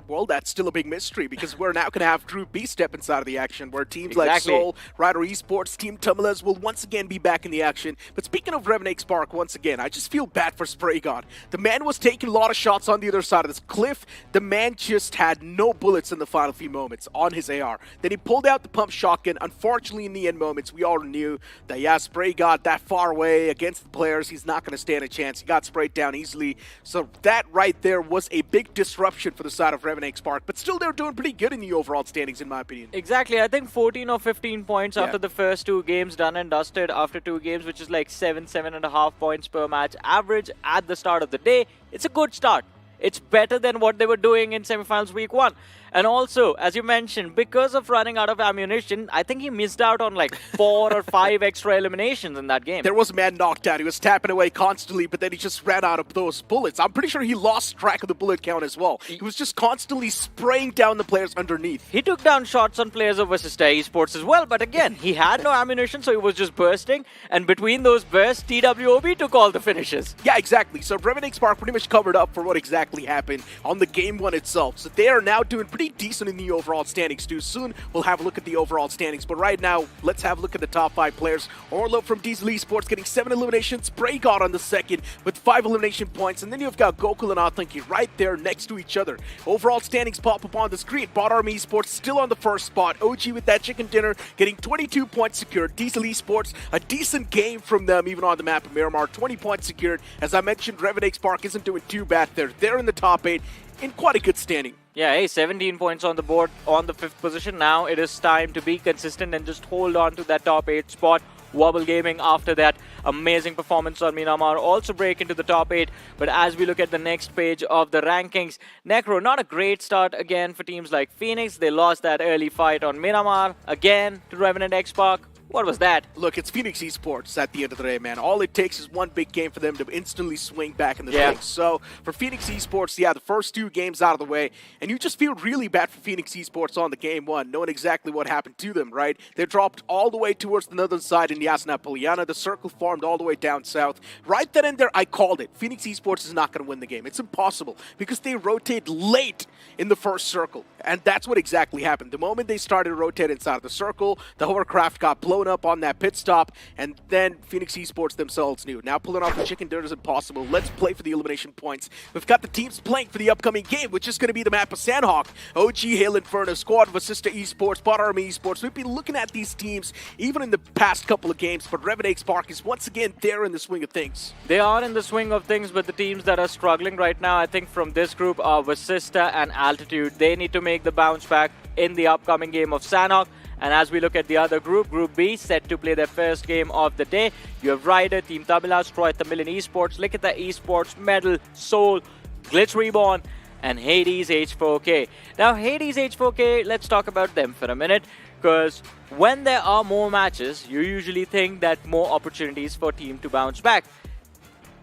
Well, that's still a big mystery because we're now going to have Group B step inside of the action where teams like Seoul, Rider Esports, Team Tumblers will once again be back in the action. But speaking of Revenant Spark, once again, I just feel bad for Spray God. The man was taking a lot of shots on the other side of this cliff. The man just had no bullets in the final few moments on his AR. Then he pulled out the pump shotgun. Unfortunately, in the end moments, we all knew that, yeah, Spray God that far away against the players, he's not going to stand a chance. He got sprayed down easily. So that right there was a big disruption for the side of Revenant Spark. But still, they're doing pretty good in the overall standings, in my opinion. Exactly. I think 14 or 15 points after the first two games, done and dusted after two games, which is like 7.5 points per match average at the start of the day. It's a good start. It's better than what they were doing in semifinals week 1. And also, as you mentioned, because of running out of ammunition, I think he missed out on like 4 or 5 extra eliminations in that game. There was a man knocked out. He was tapping away constantly, but then he just ran out of those bullets. I'm pretty sure he lost track of the bullet count as well. He was just constantly spraying down the players underneath. He took down shots on players of Assista Esports as well, but again, he had no ammunition, so he was just bursting. And between those bursts, TWOB took all the finishes. Yeah, exactly. So Revenant Spark pretty much covered up for what exactly happened on the game 1 itself. So they are now doing pretty decent in the overall standings too. Soon we'll have a look at the overall standings, but right now let's have a look at the top 5 players. Orlo from Diesel Esports getting 7 eliminations, Braygod on the second with 5 elimination points, and then you've got Gokul and Athanki right there next to each other. Overall standings pop up on the screen. Bot Army Esports still on the first spot. OG with that chicken dinner getting 22 points secured. Diesel Esports, a decent game from them even on the map of Miramar, 20 points secured. As I mentioned, Revenant Spark isn't doing too bad there. They're in the top 8 in quite a good standing. Yeah, hey, 17 points on the board on the 5th position. Now it is time to be consistent and just hold on to that top 8 spot. Wobble Gaming, after that amazing performance on Miramar, also break into the top 8. But as we look at the next page of the rankings, Necro, not a great start again for teams like Phoenix. They lost that early fight on Miramar, again to Revenant X-Park. What was that? Look, it's Phoenix Esports at the end of the day, man. All it takes is one big game for them to instantly swing back in the thing. So for Phoenix Esports, yeah, the first 2 games out of the way, and you just feel really bad for Phoenix Esports on the game 1, knowing exactly what happened to them, right? They dropped all the way towards the northern side in Yasna Poliana. The circle formed all the way down south. Right then and there, I called it. Phoenix Esports is not going to win the game. It's impossible because they rotate late in the first circle, and that's what exactly happened. The moment they started to rotate inside of the circle, the hovercraft got blown up on that pit stop, and then Phoenix Esports themselves knew. Now pulling off the chicken dinner is impossible. Let's play for the elimination points. We've got the teams playing for the upcoming game, which is going to be the map of Sanhok, OG Hail Inferno, squad of Assista Esports, Bot Army Esports. We've been looking at these teams even in the past couple of games, but Revenant Spark is once again there in the swing of things. They are in the swing of things, but the teams that are struggling right now, I think from this group are Vasista and Altitude. They need to make the bounce back in the upcoming game of Sanhok. And as we look at the other group, Group B, set to play their first game of the day, you have Ryder, Team Tamila, Troy Tamil Esports, Likita Esports, Medal, Soul, Glitch Reborn, and Hades H4K. Now, Hades H4K, let's talk about them for a minute, because when there are more matches, you usually think that more opportunities for team to bounce back.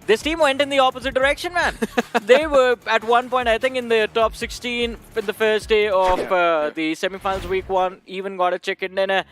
This team went in the opposite direction, man. They were at one point, I think, in the top 16 in the first day of the semifinals week 1, even got a chicken dinner.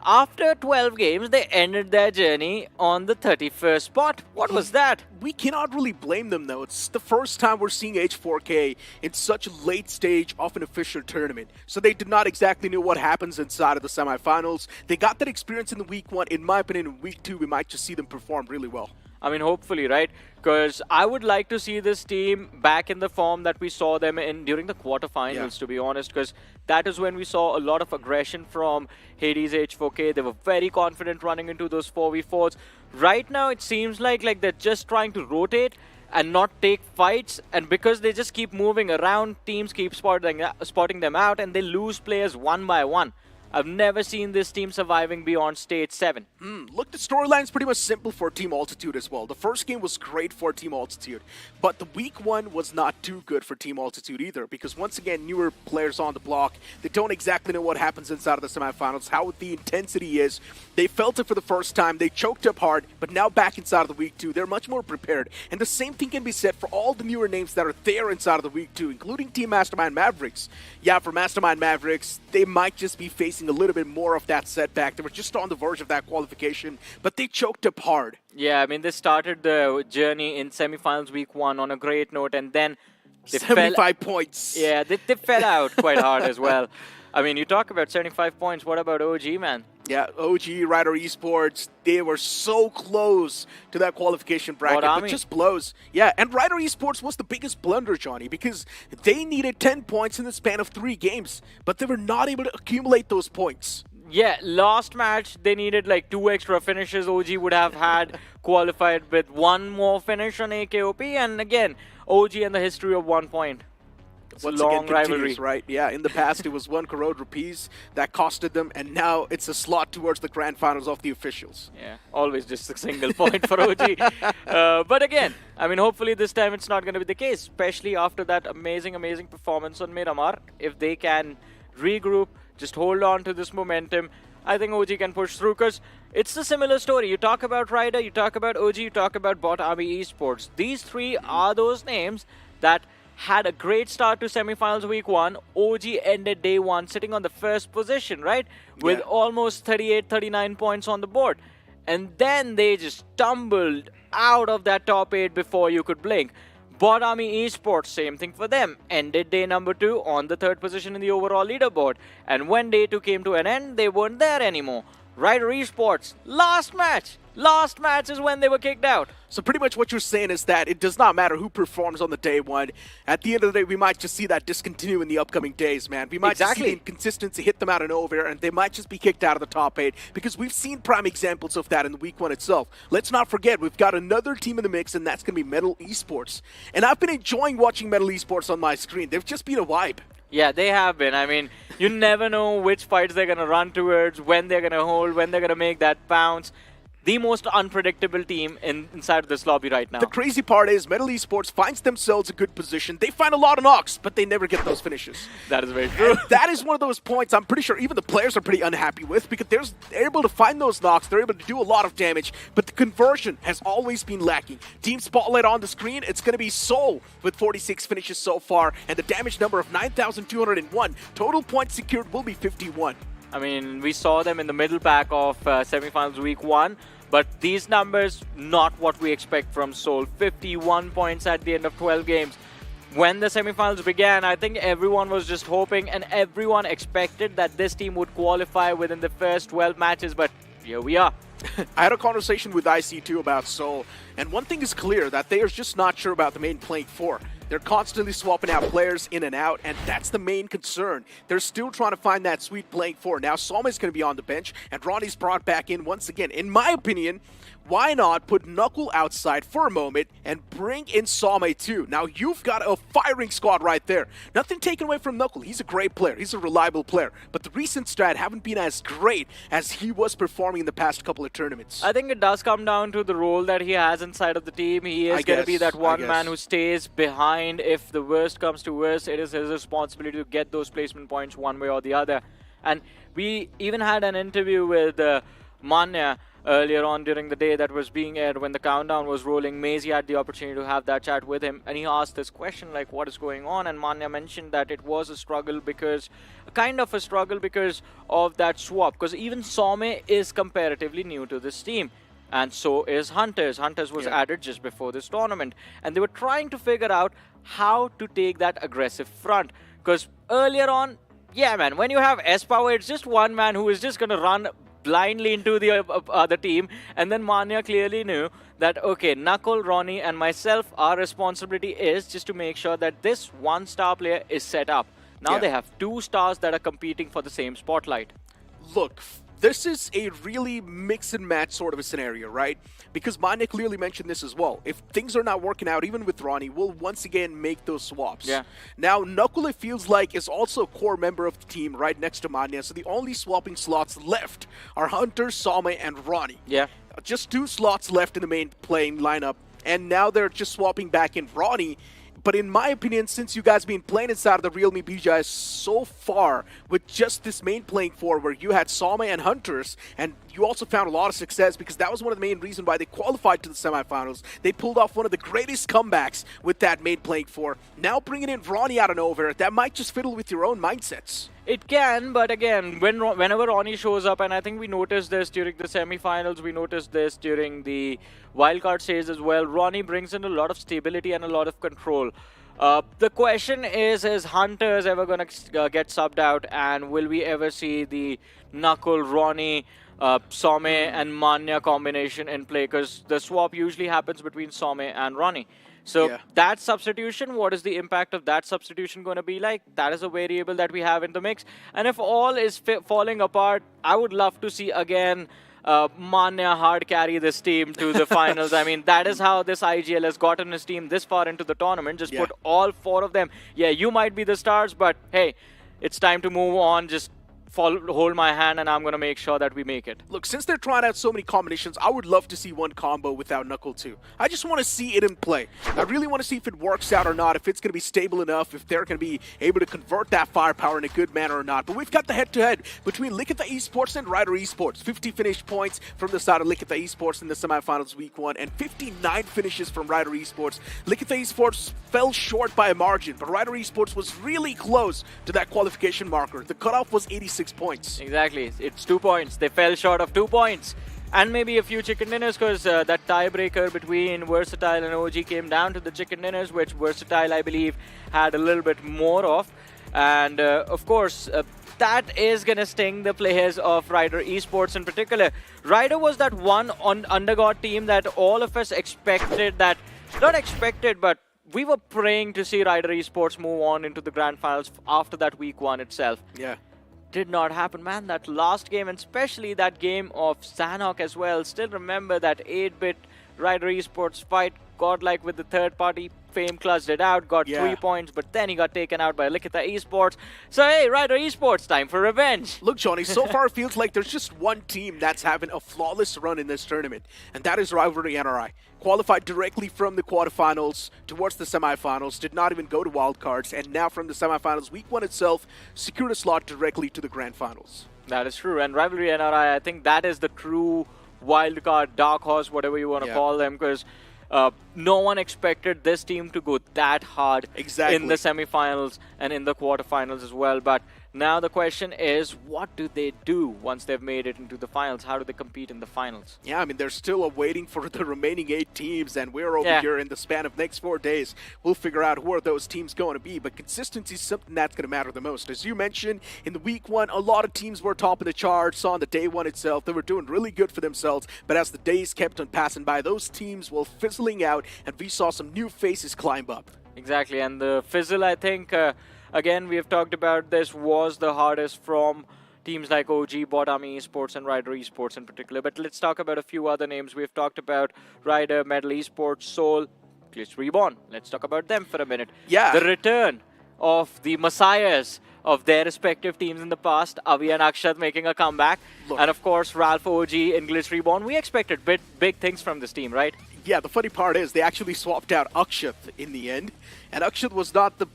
After 12 games, they ended their journey on the 31st spot. What was that? We cannot really blame them, though. It's the first time we're seeing H4K in such a late stage of an official tournament. So they did not exactly know what happens inside of the semifinals. They got that experience in the week 1. In my opinion, in week 2, we might just see them perform really well. I mean, hopefully, right? Because I would like to see this team back in the form that we saw them in during the quarterfinals, to be honest, because that is when we saw a lot of aggression from Hades H4K. They were very confident running into those 4v4s. Right now, it seems like they're just trying to rotate and not take fights, and because they just keep moving around, teams keep spotting them out, and they lose players one by one. I've never seen this team surviving beyond stage 7. Look, the storyline's pretty much simple for Team Altitude as well. The first game was great for Team Altitude, but the week 1 was not too good for Team Altitude either, because once again, newer players on the block, they don't exactly know what happens inside of the semifinals, how the intensity is. They felt it for the first time, they choked up hard, but now back inside of the week 2, they're much more prepared. And the same thing can be said for all the newer names that are there inside of the week 2, including Team Mastermind Mavericks. Yeah, for Mastermind Mavericks, they might just be facing a little bit more of that setback. They were just on the verge of that qualification, but they choked up hard. Yeah, I mean, they started the journey in semifinals week 1 on a great note, and then they 75 points. Yeah, they fell out quite hard as well. I mean, you talk about 75 points. What about OG, man? Yeah, OG, Ryder Esports, they were so close to that qualification bracket, but just blows. Yeah, and Ryder Esports was the biggest blunder, Johnny, because they needed 10 points in the span of 3 games, but they were not able to accumulate those points. Yeah, last match, they needed like 2 extra finishes. OG would have had qualified with 1 more finish on AKOP, and again, OG and the history of 1 point. It's Once a long again, rivalry, right? Yeah, in the past it was 1 crore rupees that costed them, and now it's a slot towards the grand finals of the officials. Yeah, always just a single point for OG. But again, I mean, hopefully this time it's not going to be the case, especially after that amazing performance on Miramar. If they can regroup, just hold on to this momentum, I think OG can push through, because it's a similar story. You talk about Ryder, you talk about OG, you talk about Bot Army Esports. These 3 are those names that had a great start to semifinals week 1. OG ended day 1 sitting on the first position, right? With almost 38, 39 points on the board. And then they just tumbled out of that top 8 before you could blink. Bot Army Esports, same thing for them. Ended day number 2 on the 3rd position in the overall leaderboard. And when day 2 came to an end, they weren't there anymore. Ryder Esports, last match is when they were kicked out. So pretty much what you're saying is that it does not matter who performs on the day 1. At the end of the day, we might just see that discontinue in the upcoming days, man. We might just see the inconsistency hit them out of nowhere, and they might just be kicked out of the top 8, because we've seen prime examples of that in the week 1 itself. Let's not forget, we've got another team in the mix, and that's going to be Metal Esports. And I've been enjoying watching Metal Esports on my screen. They've just been a vibe. Yeah, they have been. I mean, you never know which fights they're going to run towards, when they're going to hold, when they're going to make that bounce. The most unpredictable team inside of this lobby right now. The crazy part is Metal Esports finds themselves a good position. They find a lot of knocks, but they never get those finishes. That is very true. And that is one of those points I'm pretty sure even the players are pretty unhappy with, because they're able to find those knocks, they're able to do a lot of damage, but the conversion has always been lacking. Team Spotlight on the screen, it's going to be Soul with 46 finishes so far, and the damage number of 9,201. Total points secured will be 51. I mean, we saw them in the middle pack of semifinals week 1. But these numbers, not what we expect from Soul. 51 points at the end of 12 games. When the semifinals began, I think everyone was just hoping and everyone expected that this team would qualify within the first 12 matches, but here we are. I had a conversation with IC2 about Soul, and one thing is clear, that they are just not sure about the main playing 4. They're constantly swapping out players in and out, and that's the main concern. They're still trying to find that sweet playing 4. Now, Soma is going to be on the bench, and Ronnie's brought back in once again. In my opinion, why not put Knuckle outside for a moment and bring in Some too? Now you've got a firing squad right there. Nothing taken away from Knuckle. He's a great player. He's a reliable player. But the recent strat haven't been as great as he was performing in the past couple of tournaments. I think it does come down to the role that he has inside of the team. He is going to be that one man who stays behind. If the worst comes to worst, it is his responsibility to get those placement points one way or the other. And we even had an interview with Manya earlier on during the day that was being aired when the countdown was rolling. Maisie had the opportunity to have that chat with him, and he asked this question like, what is going on? And Manya mentioned that it was a struggle because, kind of a struggle because of that swap, because even Some is comparatively new to this team. And so is Hunters. Hunters was added just before this tournament. And they were trying to figure out how to take that aggressive front. Because earlier on, yeah, man, when you have S-Power, it's just one man who is just going to run blindly into the other team. And then Manya clearly knew that, okay, Knuckle, Ronnie, and myself, our responsibility is just to make sure that this one-star player is set up. Now they have 2 stars that are competing for the same spotlight. Look, this is a really mix and match sort of a scenario, right? Because Manya clearly mentioned this as well. If things are not working out, even with Ronnie, we'll once again make those swaps. Yeah. Now, Knuckle, it feels like, is also a core member of the team right next to Manya. So the only swapping slots left are Hunter, Some, and Ronnie. Yeah. Just 2 slots left in the main playing lineup. And now they're just swapping back in Ronnie. But in my opinion, since you guys been playing inside of the realme BGIS so far with just this main playing 4 where you had Some and Hunters, and you also found a lot of success because that was one of the main reasons why they qualified to the semifinals. They pulled off one of the greatest comebacks with that main playing 4. Now bringing in Ronnie out of nowhere, that might just fiddle with your own mindsets. It can, but again, whenever Ronnie shows up, and I think we noticed this during the semifinals, we noticed this during the wildcard stage as well, Ronnie brings in a lot of stability and a lot of control. The question is Hunters ever going to get subbed out, and will we ever see the Knuckle, Ronnie, Some and Manya combination in play? Because the swap usually happens between Some and Ronnie. So that substitution, what is the impact of that substitution going to be like? That is a variable that we have in the mix. And if all is falling apart, I would love to see again Manya hard carry this team to the finals. I mean, that is how this IGL has gotten his team this far into the tournament. Just put all 4 of them. Yeah, you might be the stars, but hey, it's time to move on. Just hold my hand and I'm going to make sure that we make it. Look, since they're trying out so many combinations, I would love to see one combo without Knuckle too. I just want to see it in play. I really want to see if it works out or not, if it's going to be stable enough, if they're going to be able to convert that firepower in a good manner or not. But we've got the head-to-head between Likitha Esports and Rider Esports. 50 finished points from the side of Likitha Esports in the semifinals week 1 and 59 finishes from Rider Esports. Likitha Esports fell short by a margin, but Rider Esports was really close to that qualification marker. The cutoff was 86 points. Exactly. It's 2 points. They fell short of 2 points. And maybe a few chicken dinners, because that tiebreaker between Versatile and OG came down to the chicken dinners, which Versatile, I believe, had a little bit more of. And of course, that is going to sting the players of Rider Esports in particular. Rider was that one undergod team that all of us expected that, not expected, but we were praying to see Rider Esports move on into the Grand Finals after that week 1 itself. Yeah. Did not happen, man. That last game, and especially that game of Sanhok as well. Still remember that 8-bit Rider Esports fight. Godlike with the third-party fame clutched it out, got 3 points, but then he got taken out by Likitha Esports. So hey, Rider Esports, time for revenge. Look, Johnny, so far it feels like there's just one team that's having a flawless run in this tournament, and that is Rivalry NRI. Qualified directly from the quarterfinals towards the semifinals, did not even go to wildcards, and now from the semifinals, week 1 itself, secured a slot directly to the grand finals. That is true, and Rivalry NRI, I think that is the true wildcard, dark horse, whatever you want to call them, because no one expected this team to go that hard in the semifinals and in the quarterfinals as well. But now the question is, what do they do once they've made it into the finals? How do they compete in the finals? Yeah, I mean, they're still waiting for the remaining 8 teams, and we're over here in the span of next 4 days. We'll figure out who are those teams going to be, but consistency is something that's going to matter the most. As you mentioned, in the week 1, a lot of teams were top of the charts on the day 1 itself. They were doing really good for themselves, but as the days kept on passing by, those teams were fizzling out, and we saw some new faces climb up. Exactly, and the fizzle, I think, again, we have talked about this, was the hardest from teams like OG, Bot Army Esports, and Rider Esports in particular. But let's talk about a few other names. We've talked about Rider, Metal Esports, Soul, Glitch Reborn. Let's talk about them for a minute. Yeah. The return of the messiahs of their respective teams in the past, Avi and Akshat making a comeback. Look. And of course, Ralph OG and Glitch Reborn. We expected big things from this team, right? Yeah, the funny part is they actually swapped out Akshat in the end, and Akshat was not the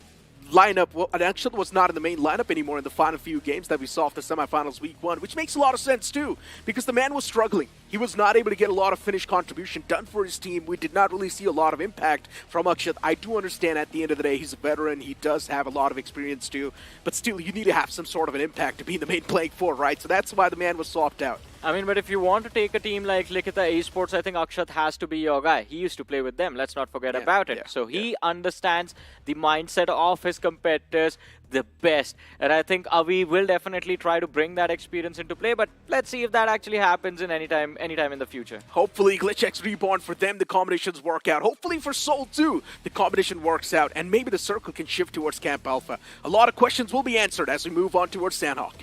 lineup. Well, Erangel was not in the main lineup anymore in the final few games that we saw of the semifinals week 1, which makes a lot of sense too, because the man was struggling. He was not able to get a lot of finished contribution done for his team. We did not really see a lot of impact from Akshat. I do understand at the end of the day he's a veteran. He does have a lot of experience too, but still you need to have some sort of an impact to be in the main playing for, right? So that's why the man was swapped out. I mean, but if you want to take a team like Likita Esports, I think Akshat has to be your guy. He used to play with them. Let's not forget about it. So he understands the mindset of his competitors the best. And I think Avi will definitely try to bring that experience into play. But let's see if that actually happens in anytime in the future. Hopefully Glitch X Reborn, for them the combinations work out. Hopefully for Soul too, the combination works out. And maybe the circle can shift towards Camp Alpha. A lot of questions will be answered as we move on towards Sanhok.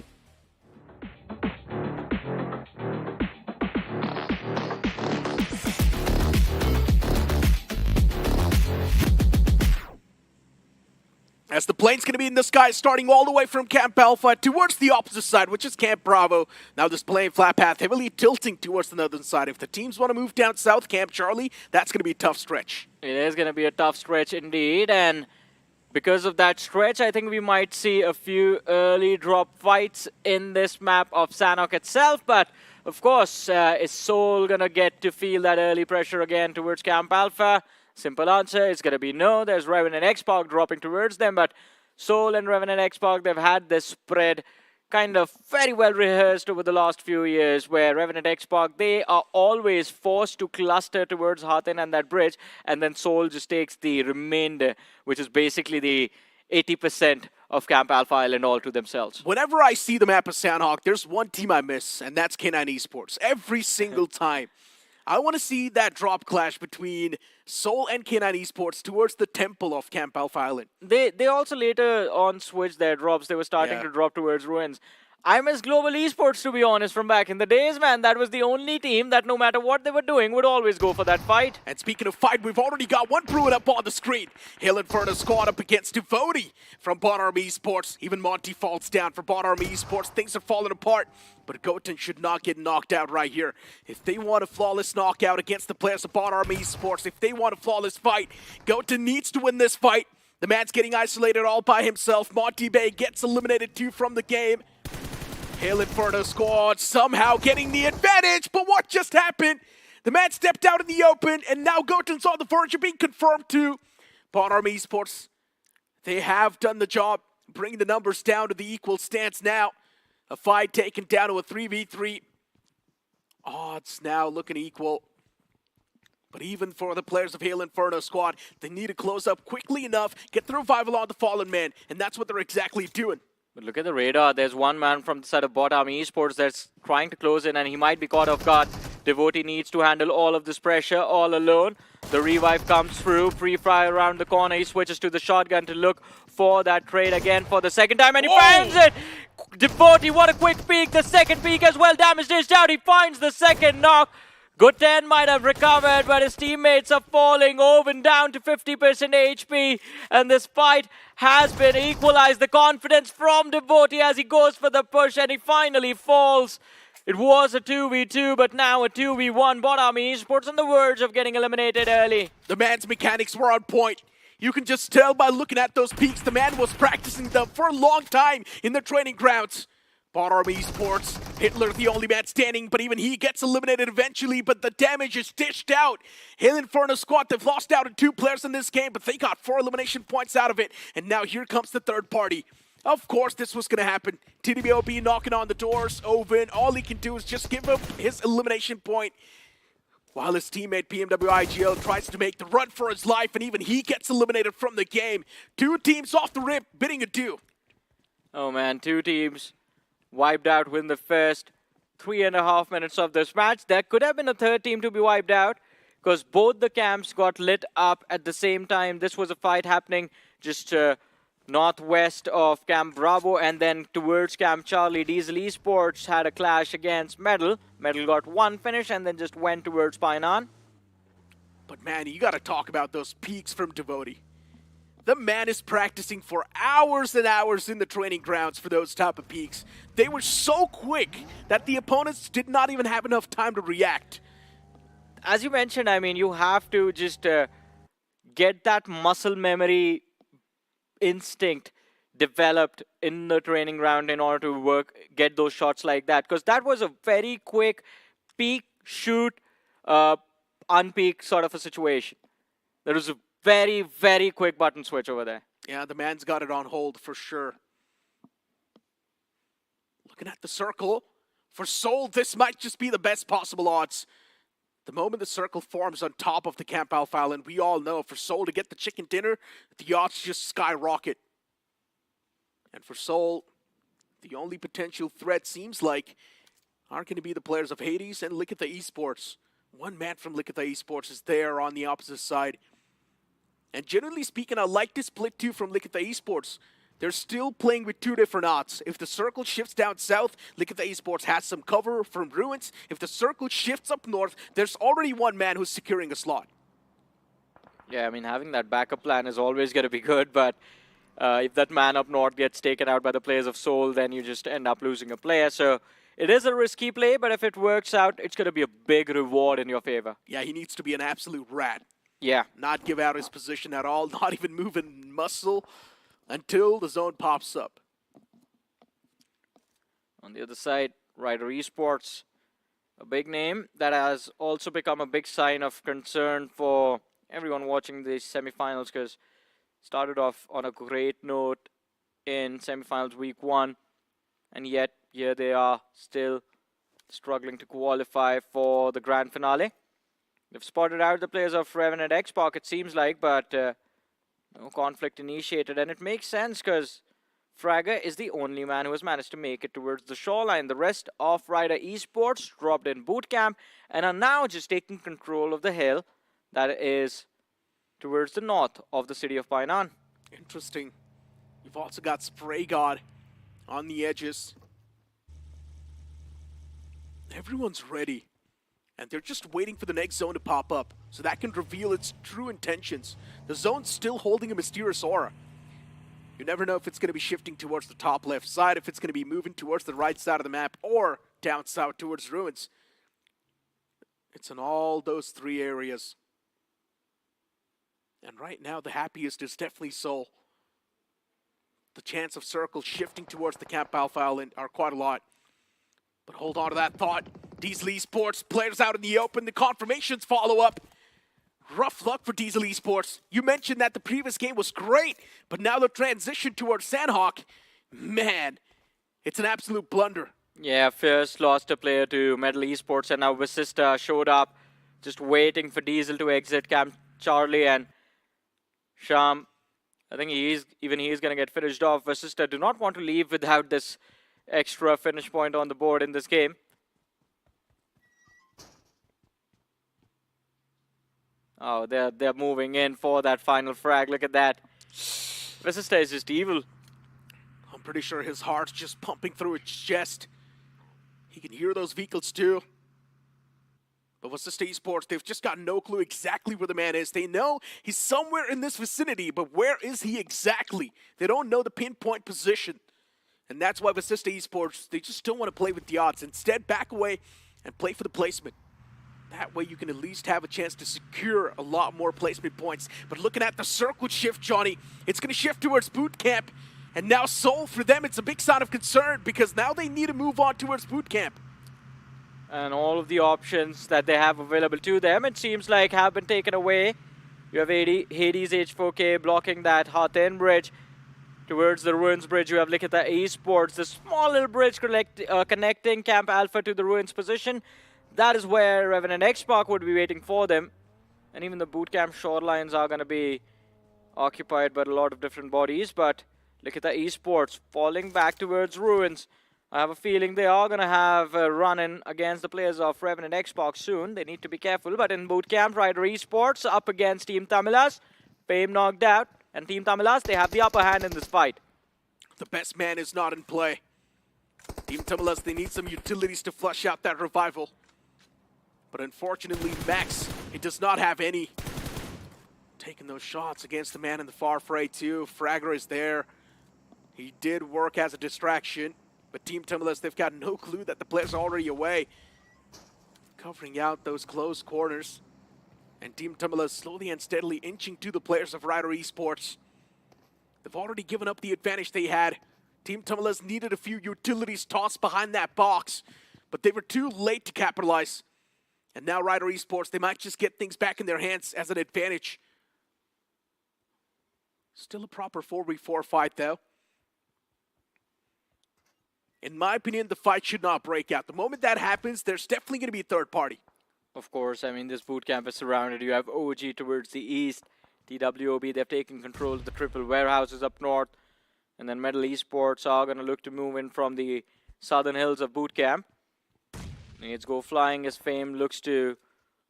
As the plane's going to be in the sky, starting all the way from Camp Alpha towards the opposite side, which is Camp Bravo. Now this plane flat path heavily tilting towards the northern side. If the teams want to move down south, Camp Charlie, that's going to be a tough stretch. It is going to be a tough stretch indeed, and because of that stretch, I think we might see a few early drop fights in this map of Sanhok itself, but of course, is Soul going to get to feel that early pressure again towards Camp Alpha? Simple answer is going to be no. There's Revan and Xpark dropping towards them, but Soul and Revan and Xpark, they've had this spread kind of very well rehearsed over the last few years, where Revan and Xpark, they are always forced to cluster towards Hatin and that bridge, and then Soul just takes the remainder, which is basically the 80% of Camp Alpha Island all to themselves. Whenever I see the map of Sanhok, there's one team I miss, and that's K9 Esports. Every single time. I want to see that drop clash between Soul and K9 Esports towards the temple of Camp Alpha Island. They also later on switched their drops. They were starting to drop towards Ruins. I miss Global Esports, to be honest, from back in the days, man. That was the only team that no matter what they were doing would always go for that fight. And speaking of fight, we've already got one brewing up on the screen. Hail Inferno squad up against Devotee from Bot Army Esports. Even Monty falls down for Bot Army Esports. Things are falling apart, but Goten should not get knocked out right here. If they want a flawless knockout against the players of Bot Army Esports, if they want a flawless fight, Goten needs to win this fight. The man's getting isolated all by himself. Monty Bay gets eliminated too from the game. Hail Inferno squad somehow getting the advantage, but what just happened? The man stepped out in the open, and now Goten's on the verge of being confirmed too. Bot Army Esports, they have done the job, bringing the numbers down to the equal stance now. A fight taken down to a 3v3. Odds now looking equal. But even for the players of Hail Inferno squad, they need to close up quickly enough, get the revival on the fallen man, and that's what they're exactly doing. But look at the radar. There's one man from the side of Bot Army Esports that's trying to close in, and he might be caught off guard. Devotee needs to handle all of this pressure all alone. The revive comes through. Pre-fire around the corner. He switches to the shotgun to look for that trade again for the second time, and he finds it! Devotee, what a quick peek. The second peek as well. Damage dished out. He finds the second knock. Goten might have recovered, but his teammates are falling. Oven down to 50% HP, and this fight has been equalized. The confidence from Devotee as he goes for the push, and he finally falls. It was a 2v2, but now a 2v1. Bot Army Esports on the verge of getting eliminated early. The man's mechanics were on point. You can just tell by looking at those peaks. The man was practicing them for a long time in the training grounds. Bot Army Esports, Hitler the only man standing, but even he gets eliminated eventually, but the damage is dished out. Hail Inferno squad, they've lost out on 2 players in this game, but they got 4 elimination points out of it, and now here comes the third party. Of course this was going to happen. TDBOB knocking on the doors. Oven, all he can do is just give him his elimination point, while his teammate PMWIGL tries to make the run for his life, and even he gets eliminated from the game. 2 teams off the rip, bidding adieu. Oh man, 2 teams wiped out within the first 3.5 minutes of this match. There could have been a third team to be wiped out because both the camps got lit up at the same time. This was a fight happening just northwest of Camp Bravo, and then towards Camp Charlie. Diesel Esports had a clash against Metal. Metal got one finish and then just went towards Painan. But man, you gotta talk about those peaks from Devotee. The man is practicing for hours and hours in the training grounds for those type of peaks. They were so quick that the opponents did not even have enough time to react. As you mentioned, I mean, you have to just get that muscle memory instinct developed in the training ground in order to get those shots like that. Because that was a very quick peak, shoot, unpeak sort of a situation. There was a very, very quick button switch over there. Yeah, the man's got it on hold for sure. Looking at the circle, for Seoul, this might just be the best possible odds. The moment the circle forms on top of the Camp Alpha Island, we all know for Seoul to get the chicken dinner, the odds just skyrocket. And for Seoul, the only potential threat seems like are going to be the players of Hades and Likitha Esports. One man from Likitha Esports is there on the opposite side. And generally speaking, I like this split too from Likitha Esports. They're still playing with two different odds. If the circle shifts down south, Likitha Esports has some cover from Ruins. If the circle shifts up north, there's already one man who's securing a slot. Yeah, I mean, having that backup plan is always going to be good, but if that man up north gets taken out by the players of Seoul, then you just end up losing a player. So it is a risky play, but if it works out, it's going to be a big reward in your favor. Yeah, he needs to be an absolute rat. Yeah. Not give out his position at all, not even move a muscle until the zone pops up. On the other side, Rider Esports, a big name that has also become a big sign of concern for everyone watching the semifinals, because started off on a great note in semifinals week 1, and yet here they are still struggling to qualify for the grand finale. They've spotted out the players of Revenant X-Pac, it seems like, but no conflict initiated, and it makes sense because Fragger is the only man who has managed to make it towards the shoreline. The rest of Rider Esports dropped in boot camp and are now just taking control of the hill that is towards the north of the city of Painan. Interesting. You've also got Spray God on the edges. Everyone's ready. And they're just waiting for the next zone to pop up, so that can reveal its true intentions. The zone's still holding a mysterious aura. You never know if it's going to be shifting towards the top left side, if it's going to be moving towards the right side of the map, or down south towards Ruins. It's in all those three areas. And right now, the happiest is definitely Seoul. The chance of circles shifting towards the Camp Alpha Island are quite a lot. But hold on to that thought. Diesel Esports, players out in the open, the confirmations follow up. Rough luck for Diesel Esports. You mentioned that the previous game was great, but now the transition towards Sanhok, man, it's an absolute blunder. Yeah, Fierce lost a player to Metal Esports, and now Vasista showed up, just waiting for Diesel to exit Camp Charlie, and Sham, I think he's going to get finished off. Vasista do not want to leave without this extra finish point on the board in this game. Oh, they're moving in for that final frag. Look at that. Vasista is just evil. I'm pretty sure his heart's just pumping through his chest. He can hear those vehicles too. But Vasista Esports, they've just got no clue exactly where the man is. They know he's somewhere in this vicinity, but where is he exactly? They don't know the pinpoint position. And that's why Vasista Esports, they just don't want to play with the odds. Instead, back away and play for the placement. That way you can at least have a chance to secure a lot more placement points. But looking at the circle shift, Johnny, it's going to shift towards boot camp. And now Seoul, for them, it's a big sign of concern because now they need to move on towards boot camp. And all of the options that they have available to them, it seems like, have been taken away. You have Hades H4K blocking that Haten bridge. Towards the Ruins bridge, you have Likitha Esports, the small little bridge connecting Camp Alpha to the Ruins position. That is where Revenant X-Pac would be waiting for them. And even the bootcamp shorelines are going to be occupied by a lot of different bodies. But Likitha Esports falling back towards Ruins. I have a feeling they are going to have a run-in against the players of Revenant X-Pac soon. They need to be careful. But in bootcamp, Rider Esports up against Team Tamilas. Fame knocked out. and Team Tamilas, they have the upper hand in this fight. The best man is not in play. Team Tamilas, they need some utilities to flush out that revival. But unfortunately, Max, he does not have any. Taking those shots against the man in the far fray too. Fragger is there. He did work as a distraction, but Team Tamilas, they've got no clue that the player's already away. Covering out those close corners. And Team Tamilas slowly and steadily inching to the players of Rider Esports. They've already given up the advantage they had. Team Tamilas needed a few utilities tossed behind that box, but they were too late to capitalize. And now Rider Esports, they might just get things back in their hands as an advantage. Still a proper 4v4 fight though. In my opinion, the fight should not break out. The moment that happens, there's definitely going to be a third party. Of course, I mean, this boot camp is surrounded. You have OG towards the east. TWOB, they've taken control of the triple warehouses up north. And then Metal Esports are going to look to move in from the southern hills of boot camp. Nades go flying as Fame looks to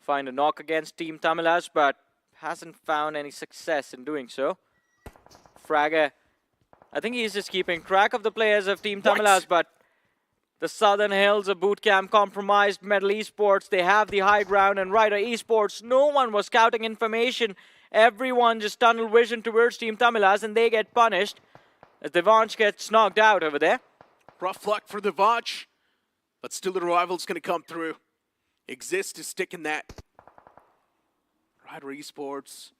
find a knock against Team Tamilas, but hasn't found any success in doing so. Fragger, I think he's just keeping track of the players of Team Tamilas, but the southern hills of boot camp compromised Metal Esports. They have the high ground, and Rider Esports, no one was scouting information. Everyone just tunnel vision towards Team Tamilas, and they get punished as Devansh gets knocked out over there. Rough luck for Devansh, but still the revival's going to come through. Exist is sticking that. Rider Esports,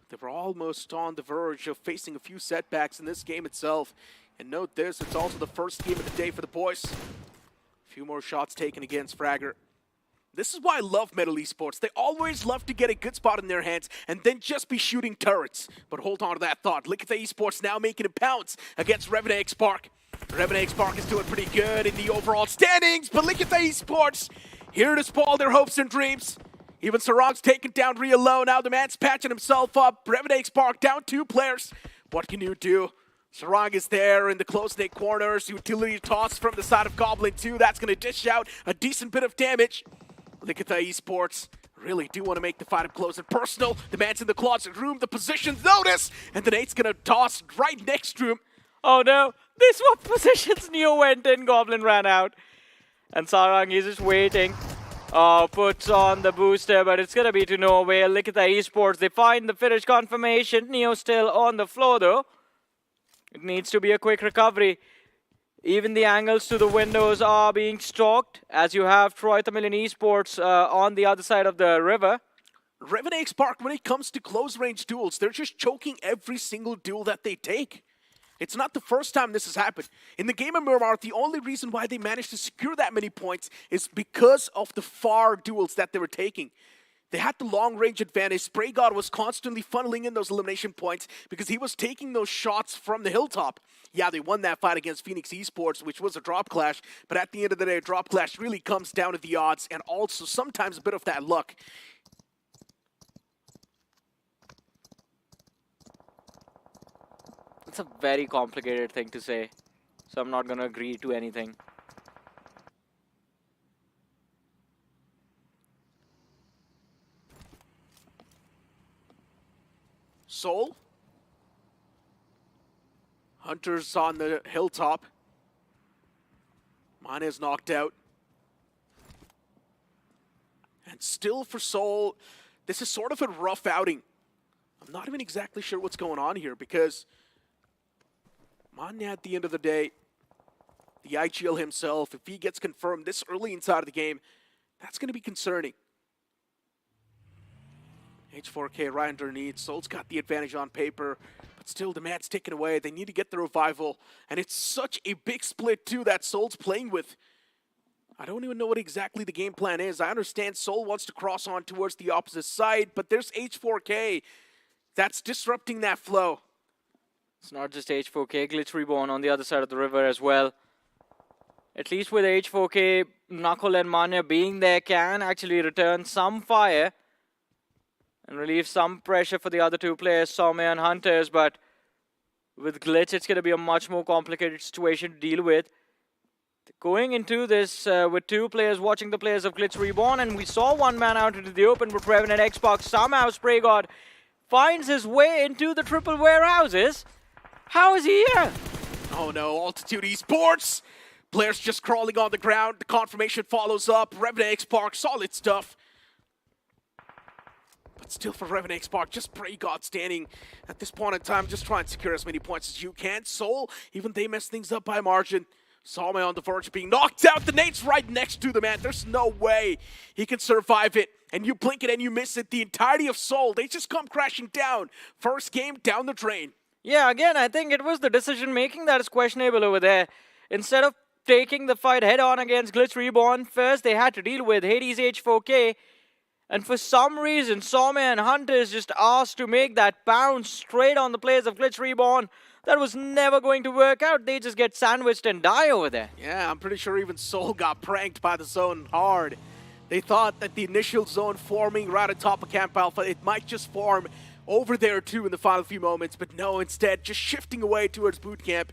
they were almost on the verge of facing a few setbacks in this game itself. And note this, it's also the first game of the day for the boys. A few more shots taken against Fragger. This is why I love Metal Esports. They always love to get a good spot in their hands and then just be shooting turrets. But hold on to that thought. Look at the Esports now making a pounce against Revenant Spark. Revenant Spark is doing pretty good in the overall standings, but look at the Esports. Here to spoil their hopes and dreams. Even Sarong's taking down Ria low. Now the man's patching himself up. Revenant Spark down 2 players. What can you do? Sarong is there in the close-knit corners. Utility toss from the side of Goblin 2. That's going to dish out a decent bit of damage. Look at the Esports. Really do want to make the fight up close and personal. The man's in the closet room. The positions notice. And the Nate's going to toss right next to him. Oh no, this what positions Neo went in. Goblin ran out. And Sarang is just waiting. Puts on the booster, but it's going to be to no avail. Look at the Esports. They find the finish confirmation. Neo still on the floor though. It needs to be a quick recovery. Even the angles to the windows are being stalked, as you have Troy Tamilian Esports on the other side of the river. Revenant Spark, when it comes to close-range duels, they're just choking every single duel that they take. It's not the first time this has happened. In the game of Miramar, the only reason why they managed to secure that many points is because of the far duels that they were taking. They had the long-range advantage. Spray God was constantly funneling in those elimination points because he was taking those shots from the hilltop. Yeah, they won that fight against Phoenix Esports, which was a drop clash, but at the end of the day, a drop clash really comes down to the odds and also sometimes a bit of that luck. It's a very complicated thing to say, so I'm not going to agree to anything. Soul. Hunter's on the hilltop. Mine is knocked out. And still for Soul, this is sort of a rough outing. I'm not even exactly sure what's going on here because Manya, at the end of the day, the IGL himself, if he gets confirmed this early inside of the game, that's going to be concerning. H4K right underneath. Soul's got the advantage on paper, but still the mat's taken away. They need to get the revival, and it's such a big split too that Soul's playing with. I don't even know what exactly the game plan is. I understand Soul wants to cross on towards the opposite side, but there's H4K that's disrupting that flow. It's not just H4K, Glitch Reborn on the other side of the river as well. At least with H4K, Knuckle and Manya being there can actually return some fire and relieve some pressure for the other 2 players, Soumya and Hunters, but with Glitch, it's going to be a much more complicated situation to deal with. Going into this with 2 players watching the players of Glitch Reborn, and we saw one man out into the open with Revenant Xbox. Somehow Spray God finds his way into the triple warehouses. How is he here? Oh no, Altitude Esports! Players just crawling on the ground. The confirmation follows up. Revenant X Park, solid stuff. But still for Revenant X Park, just pray God standing at this point in time. Just try and secure as many points as you can. Soul, even they mess things up by margin. Salme on the verge of being knocked out. The nade's right next to the man. There's no way he can survive it. And you blink it and you miss it. The entirety of Soul, they just come crashing down. First game down the drain. Yeah, again, I think it was the decision making that is questionable over there. Instead of taking the fight head on against Glitch Reborn, first they had to deal with Hades H4K. And for some reason, Salme and Hunters just asked to make that bounce straight on the players of Glitch Reborn. That was never going to work out. They just get sandwiched and die over there. Yeah, I'm pretty sure even Soul got pranked by the zone hard. They thought that the initial zone forming right on top of Camp Alpha, it might just form over there too in the final few moments, but no, instead just shifting away towards boot camp.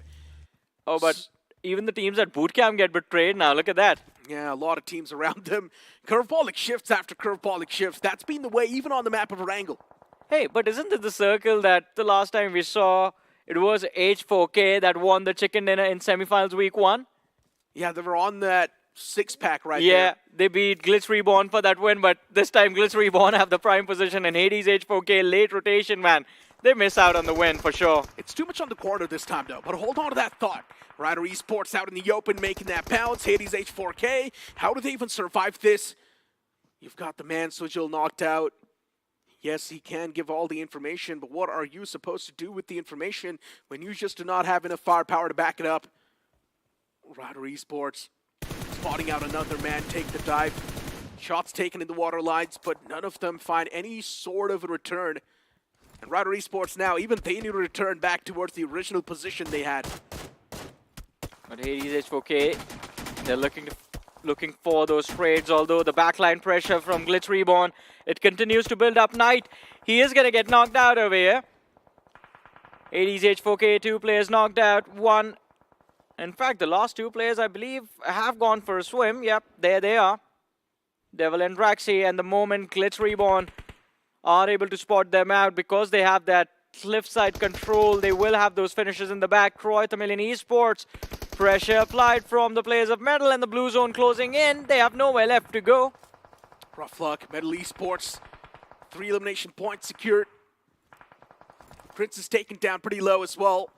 Oh, but even the teams at boot camp get betrayed now. Look at that. Yeah, a lot of teams around them. Curveballic shifts after curveballic shifts. That's been the way even on the map of Erangel. Hey, but isn't it the circle that the last time we saw, it was H4K that won the chicken dinner in semifinals week 1? Yeah, they were on that six-pack right there. Yeah, they beat Glitch Reborn for that win, but this time Glitch Reborn have the prime position and Hades H4K late rotation, man. They miss out on the win for sure. It's too much on the corner this time, though. But hold on to that thought. Rider Esports out in the open making that bounce. Hades H4K. How do they even survive this? You've got the man Sigil knocked out. Yes, he can give all the information, but what are you supposed to do with the information when you just do not have enough firepower to back it up? Rider Esports spotting out another man take the dive. Shots taken in the water lines, but none of them find any sort of a return. And Rider Esports now, even they need to return back towards the original position they had. But Hades H4K, they're looking for those trades, although the backline pressure from Glitch Reborn, it continues to build up. Knight, he is going to get knocked out over here. Hades H4K, 2 players knocked out, 1. In fact, the last 2 players, I believe, have gone for a swim. Yep, there they are. Devil and Draxi, and the moment Glitch Reborn are able to spot them out because they have that cliffside control, they will have those finishes in the back. Croy Tamilian Esports, pressure applied from the players of Metal and the blue zone closing in. They have nowhere left to go. Rough luck, Metal Esports, 3 elimination points secured. Prince is taken down pretty low as well,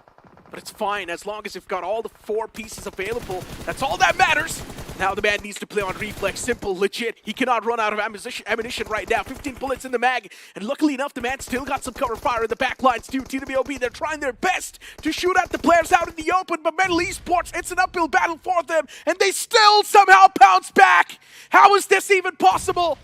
but it's fine as long as you've got all the 4 pieces available. That's all that matters. Now the man needs to play on reflex, simple, legit. He cannot run out of ammunition right now. 15 bullets in the mag, and luckily enough, the man still got some cover fire in the back lines too. TWOB, they're trying their best to shoot at the players out in the open, but Metal Esports, it's an uphill battle for them, and they still somehow bounce back. How is this even possible?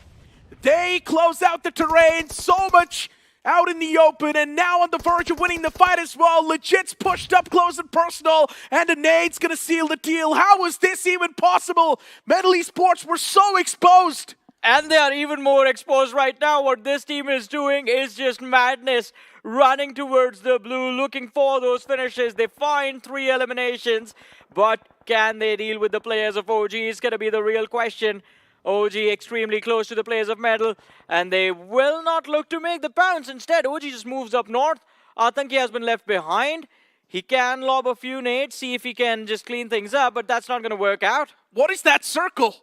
They close out the terrain, so much out in the open, and now on the verge of winning the fight as well. Legit's pushed up close and personal, and a nade's gonna seal the deal. How was this even possible? Metal Esports were so exposed. And they are even more exposed right now. What this team is doing is just madness. Running towards the blue, looking for those finishes. They find 3 eliminations, but can they deal with the players of OG is gonna be the real question. OG extremely close to the players of Metal, and they will not look to make the bounce. Instead, OG just moves up north. Atanki has been left behind. He can lob a few nades, see if he can just clean things up, but that's not going to work out. What is that circle?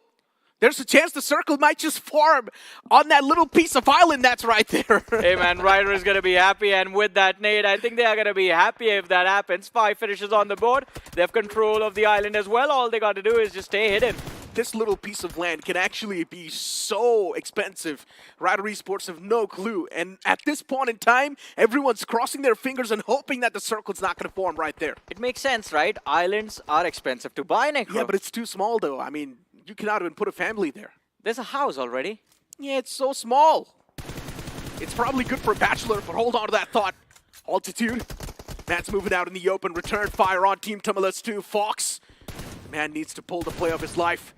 There's a chance the circle might just form on that little piece of island that's right there. Hey man, Ryder is going to be happy, and with that nade, I think they are going to be happy if that happens. 5 finishes on the board. They have control of the island as well. All they got to do is just stay hidden. This little piece of land can actually be so expensive. Rider Esports have no clue. And at this point in time, everyone's crossing their fingers and hoping that the circle's not going to form right there. It makes sense, right? Islands are expensive to buy, Necro. Yeah, but it's too small, though. I mean, you cannot even put a family there. There's a house already. Yeah, it's so small. It's probably good for a bachelor, but hold on to that thought. Altitude. Man's moving out in the open. Return fire on Team Tumulus 2. Fox. The man needs to pull the play of his life.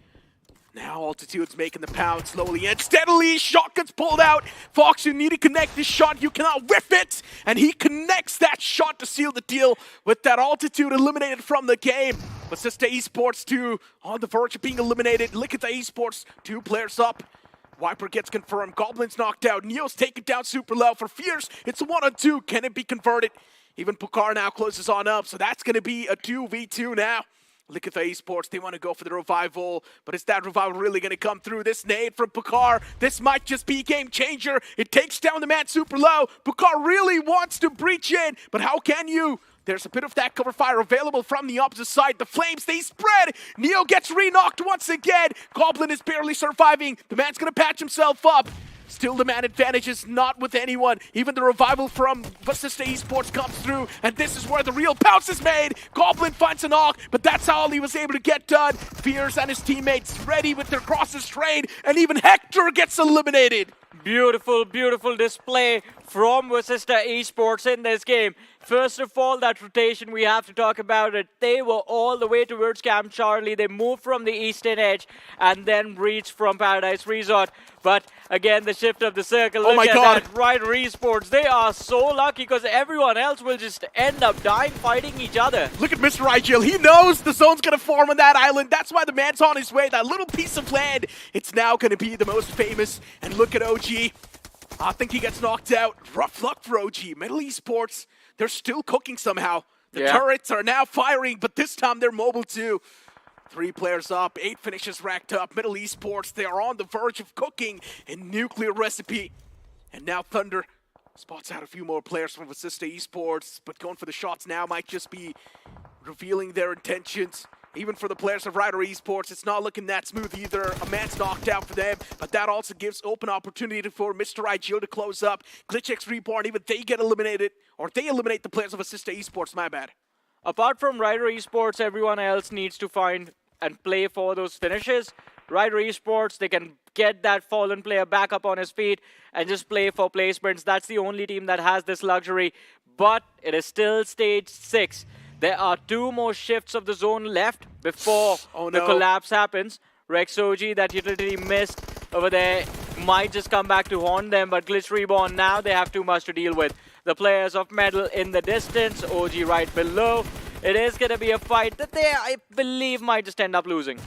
Now Altitude's making the pound slowly and steadily. Shot gets pulled out. Fox, you need to connect this shot. You cannot whiff it. And he connects that shot to seal the deal with that Altitude eliminated from the game. But Sista Esports 2 on the verge of being eliminated. Look at the Esports, 2 players up. Viper gets confirmed. Goblin's knocked out. Neo's taken down super low for Fierce. It's a 1-on-2. Can it be converted? Even Pucar now closes on up, so that's going to be a 2v2 now. Look at the esports. They want to go for the revival, but is that revival really going to come through? This nade from Pucar. This might just be game changer. It takes down the man super low. Pucar really wants to breach in, but how can you? There's a bit of that cover fire available from the opposite side. The flames, they spread. Neo gets re-knocked once again. Goblin is barely surviving. The man's going to patch himself up. Still, the man advantage is not with anyone. Even the revival from Vasista Esports comes through, and this is where the real pounce is made. Goblin finds a knock, but that's all he was able to get done. Fierce and his teammates ready with their crosses trained, and even Hector gets eliminated. Beautiful, beautiful display from Vasista Esports in this game. First of all, that rotation, we have to talk about it. They were all the way towards Camp Charlie. They moved from the eastern edge and then breached from Paradise Resort. But again, the shift of the circle. Oh my God. That Rider Esports, they are so lucky because everyone else will just end up dying fighting each other. Look at Mr. Erangel. He knows the zone's going to form on that island. That's why the man's on his way. That little piece of land, it's now going to be the most famous. And look at OG. I think he gets knocked out. Rough luck for OG. Metal Esports, they're still cooking somehow. The turrets are now firing, but this time they're mobile too. 3 players up, 8 finishes racked up. Metal Esports, they are on the verge of cooking a nuclear recipe. And now Thunder spots out a few more players from Vasista Esports, but going for the shots now might just be revealing their intentions. Even for the players of Rider Esports, it's not looking that smooth either. A man's knocked out for them, but that also gives open opportunity for Mr. Erangel to close up. GlitchX Reborn, even they get eliminated, or they eliminate the players of Vasista Esports, my bad. Apart from Rider Esports, everyone else needs to find and play for those finishes. Rider Esports, they can get that fallen player back up on his feet and just play for placements. That's the only team that has this luxury, but it is still stage 6. There are 2 more shifts of the zone left before the collapse happens. Rex OG, that utility missed over there, might just come back to haunt them, but Glitch Reborn, now they have too much to deal with. The players of Metal in the distance, OG right below. It is going to be a fight that they, I believe, might just end up losing.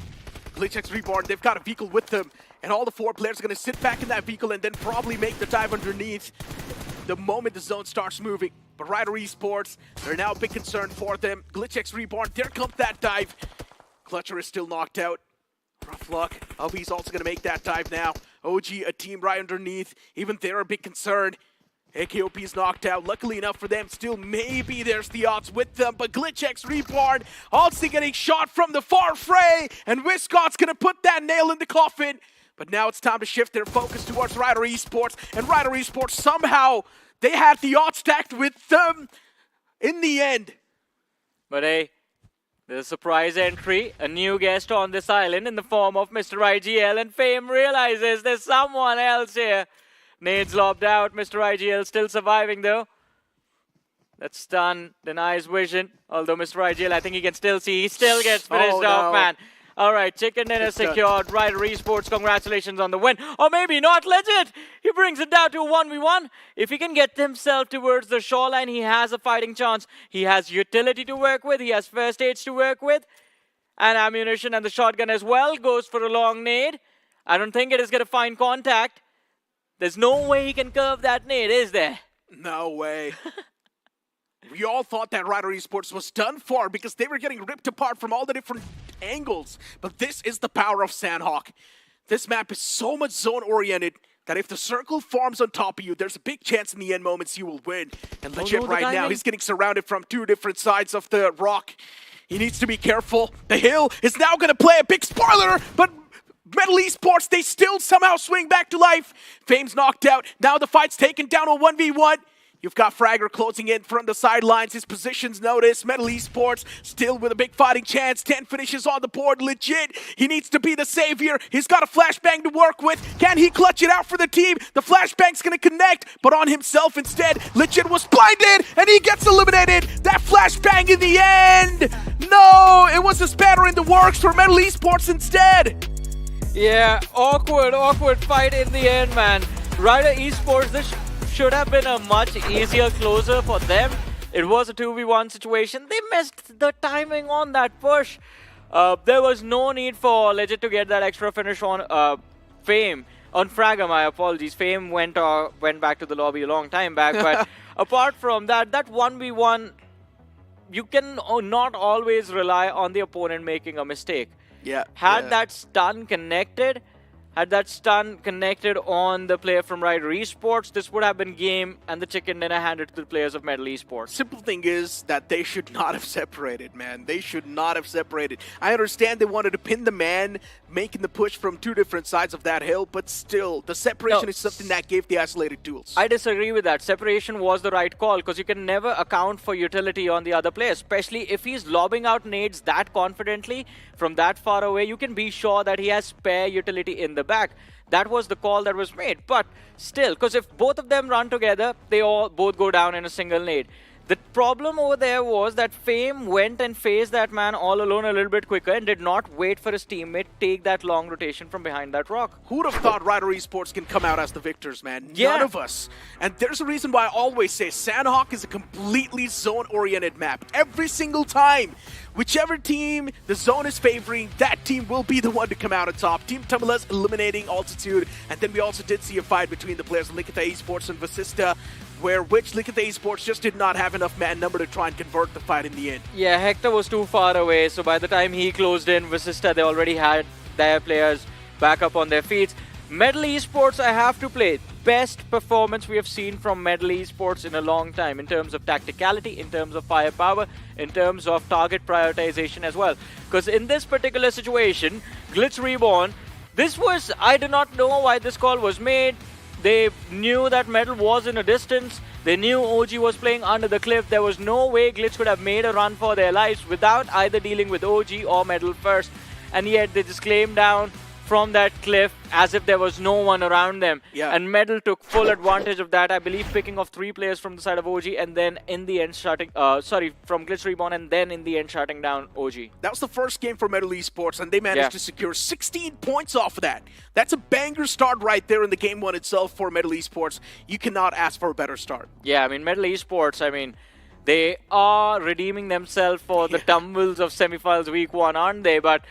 GlitchX Reborn, they've got a vehicle with them, and all the 4 players are going to sit back in that vehicle and then probably make the dive underneath the moment the zone starts moving. But Rider Esports, they're now a big concern for them. GlitchX Reborn, there comes that dive. Clutcher is still knocked out. Rough luck. LB's also going to make that dive now. OG, a team right underneath. Even they're a big concern. AKOP is knocked out. Luckily enough for them, still maybe there's the odds with them. But GlitchX Reborn also getting shot from the far fray. And Viscott's going to put that nail in the coffin. But now it's time to shift their focus towards Rider Esports. And Rider Esports, somehow, they had the odds stacked with them in the end. But hey, there's a surprise entry. A new guest on this island in the form of Mr. IGL. And Fame realizes there's someone else here. Nades lobbed out. Mr. IGL still surviving though. That stun denies vision. Although Mr. IGL, I think he can still see. He still gets finished off, man. All right, chicken dinner secured. Rider Esports, congratulations on the win. Or maybe not, legit. He brings it down to a 1v1. If he can get himself towards the shoreline, he has a fighting chance. He has utility to work with. He has first aids to work with. And ammunition and the shotgun as well. Goes for a long nade. I don't think it is going to find contact. There's no way he can curve that nade, is there? No way. We all thought that Rider Esports was done for because they were getting ripped apart from all the different angles. But this is the power of Sanhok. This map is so much zone-oriented that if the circle forms on top of you, there's a big chance in the end moments you will win. And legit right now, he's getting surrounded from 2 different sides of the rock. He needs to be careful. The hill is now going to play a big spoiler, but Metal Esports, they still somehow swing back to life. Fame's knocked out. Now the fight's taken down on 1v1. You've got Fragger closing in from the sidelines. His position's noticed. Metal Esports still with a big fighting chance. 10 finishes on the board. Legit. He needs to be the savior. He's got a flashbang to work with. Can he clutch it out for the team? The flashbang's going to connect, but on himself instead. Legit was blinded, and he gets eliminated. That flashbang in the end. No, it was a spatter in the works for Metal Esports instead. Yeah, awkward fight in the end, man. Rider Esports, this should have been a much easier closer for them. It was a 2v1 situation. They missed the timing on that push. There was no need for Legit to get that extra finish on Fame. On Fragger, my apologies. Fame went back to the lobby a long time back, but apart from that, that 1v1, you can not always rely on the opponent making a mistake. Yeah. Had that stun connected on the player from Rider Esports, this would have been game, and the chicken dinner handed to the players of Metal Esports. Simple thing is that they should not have separated, man. They should not have separated. I understand they wanted to pin the man, making the push from two different sides of that hill, but still, the separation is something that gave the isolated duels. I disagree with that. Separation was the right call, because you can never account for utility on the other player, especially if he's lobbing out nades that confidently from that far away. You can be sure that he has spare utility in the back. That was the call that was made. But still, because if both of them run together, they both go down in a single nade. The problem over there was that Fame went and faced that man all alone a little bit quicker and did not wait for his teammate to take that long rotation from behind that rock. Who would have thought Rider Esports can come out as the victors, man? Yeah. None of us. And there's a reason why I always say Sanhok is a completely zone-oriented map. Every single time. Whichever team the zone is favoring, that team will be the one to come out on top. Team Tumble's eliminating Altitude, and then we also did see a fight between the players of Likitha Esports and Vasista, which Likitha Esports just did not have enough man number to try and convert the fight in the end. Yeah, Hector was too far away, so by the time he closed in, Vasista, they already had their players back up on their feet. Metal Esports, I have to play. Best performance we have seen from Metal Esports in a long time in terms of tacticality, in terms of firepower, in terms of target prioritization as well. Because in this particular situation, Glitch Reborn, I do not know why this call was made. They knew that Metal was in a distance. They knew OG was playing under the cliff. There was no way Glitch could have made a run for their lives without either dealing with OG or Metal first. And yet they just claimed down from that cliff as if there was no one around them. Yeah. And Metal took full advantage of that, I believe picking off 3 players from the side of OG and then in the end from Glitch Reborn and then in the end shutting down OG. That was the first game for Metal Esports, and they managed to secure 16 points off of that. That's a banger start right there in the game 1 itself for Metal Esports. You cannot ask for a better start. Yeah, I mean, Metal Esports, I mean, they are redeeming themselves for the tumbles of semifinals week 1, aren't they? But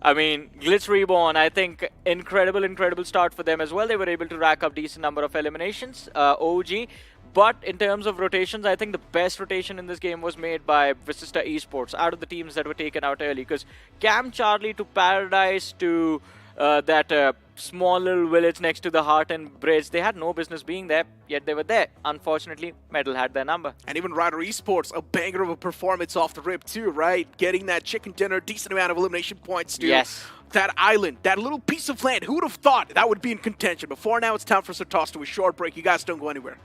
I mean, Glitch Reborn, I think incredible start for them as well. They were able to rack up decent number of eliminations, OG. But in terms of rotations, I think the best rotation in this game was made by Vasista Esports out of the teams that were taken out early. Because Cam Charlie to Paradise to that small little village next to the Hearten Bridge, they had no business being there, yet they were there. Unfortunately, Metal had their number. And even Rider Esports, a banger of a performance off the rip too, right? Getting that chicken dinner, decent amount of elimination points too. Yes. That island, that little piece of land, who would have thought that would be in contention? Before now, it's time for us to toss to a short break. You guys don't go anywhere.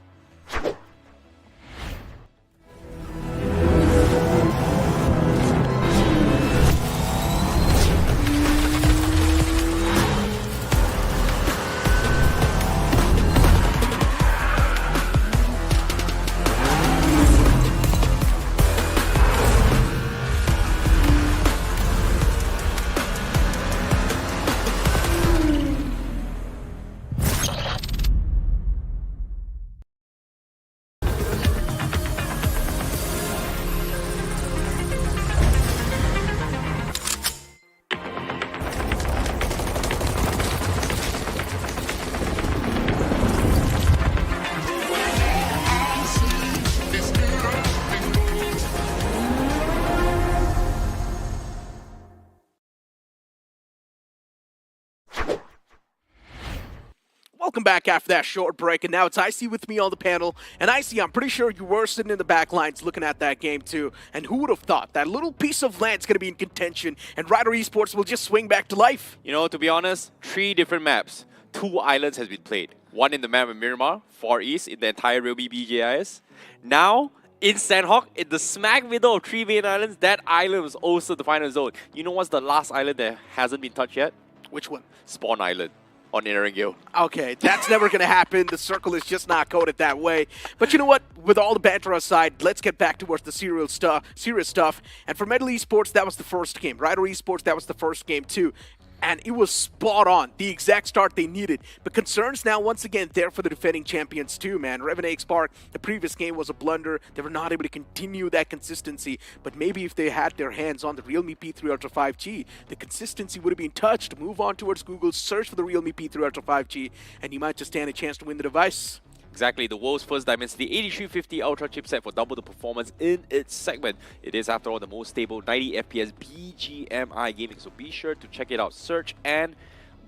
Welcome back after that short break, and now it's Icy with me on the panel. And Icy, I'm pretty sure you were sitting in the back lines looking at that game too. And who would have thought that little piece of land's going to be in contention and Rider Esports will just swing back to life? You know, to be honest, 3 different maps. 2 islands has been played. One in the map of Miramar, Far East, in the entire realme BGIS. Now, in Sanhok, in the smack middle of 3 main islands, that island was also the final zone. You know what's the last island that hasn't been touched yet? Which one? Spawn Island. On Erangel. Okay, that's never going to happen. The circle is just not coded that way. But you know what? With all the banter aside, let's get back towards the serious stuff. And for Metal Esports, that was the first game. Rider Esports, that was the first game too. and it was spot on, the exact start they needed. But concerns now once again there for the defending champions too, man. Revenant Spark, the previous game was a blunder. They were not able to continue that consistency, but maybe if they had their hands on the Realme P3 Ultra 5G, the consistency would have been touched. Move on towards Google, search for the Realme P3 Ultra 5G, and you might just stand a chance to win the device. Exactly, the world's first Dimensity 8350 Ultra chipset for double the performance in its segment. It is, after all, the most stable 90 FPS BGMI gaming, so be sure to check it out. Search and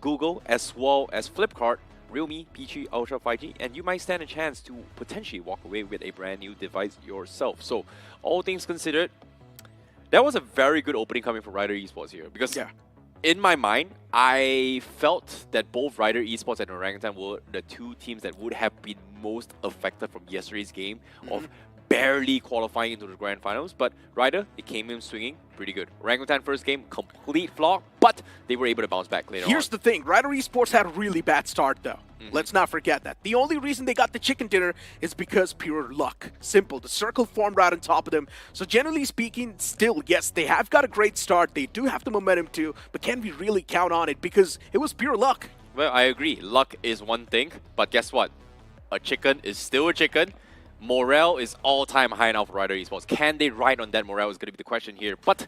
Google as well as Flipkart, Realme P3 Ultra 5G, and you might stand a chance to potentially walk away with a brand new device yourself. So, all things considered, that was a very good opening coming from Rider Esports here, because in my mind, I felt that both Rider Esports and Orangutan were the two teams that would have been most affected from yesterday's game of barely qualifying into the Grand Finals. But Rider, it came in swinging pretty good. Orangutan first game, complete flop, but they were able to bounce back later on. Here's the thing, Rider Esports had a really bad start though. Let's not forget that. The only reason they got the chicken dinner is because pure luck. Simple. The circle formed right on top of them. So generally speaking, still, yes, they have got a great start. They do have the momentum too, but can we really count on it? Because it was pure luck. Well, I agree. Luck is one thing, but guess what? A chicken is still a chicken. Morale is all-time high now for Rider Esports. Can they ride on that morale is going to be the question here. But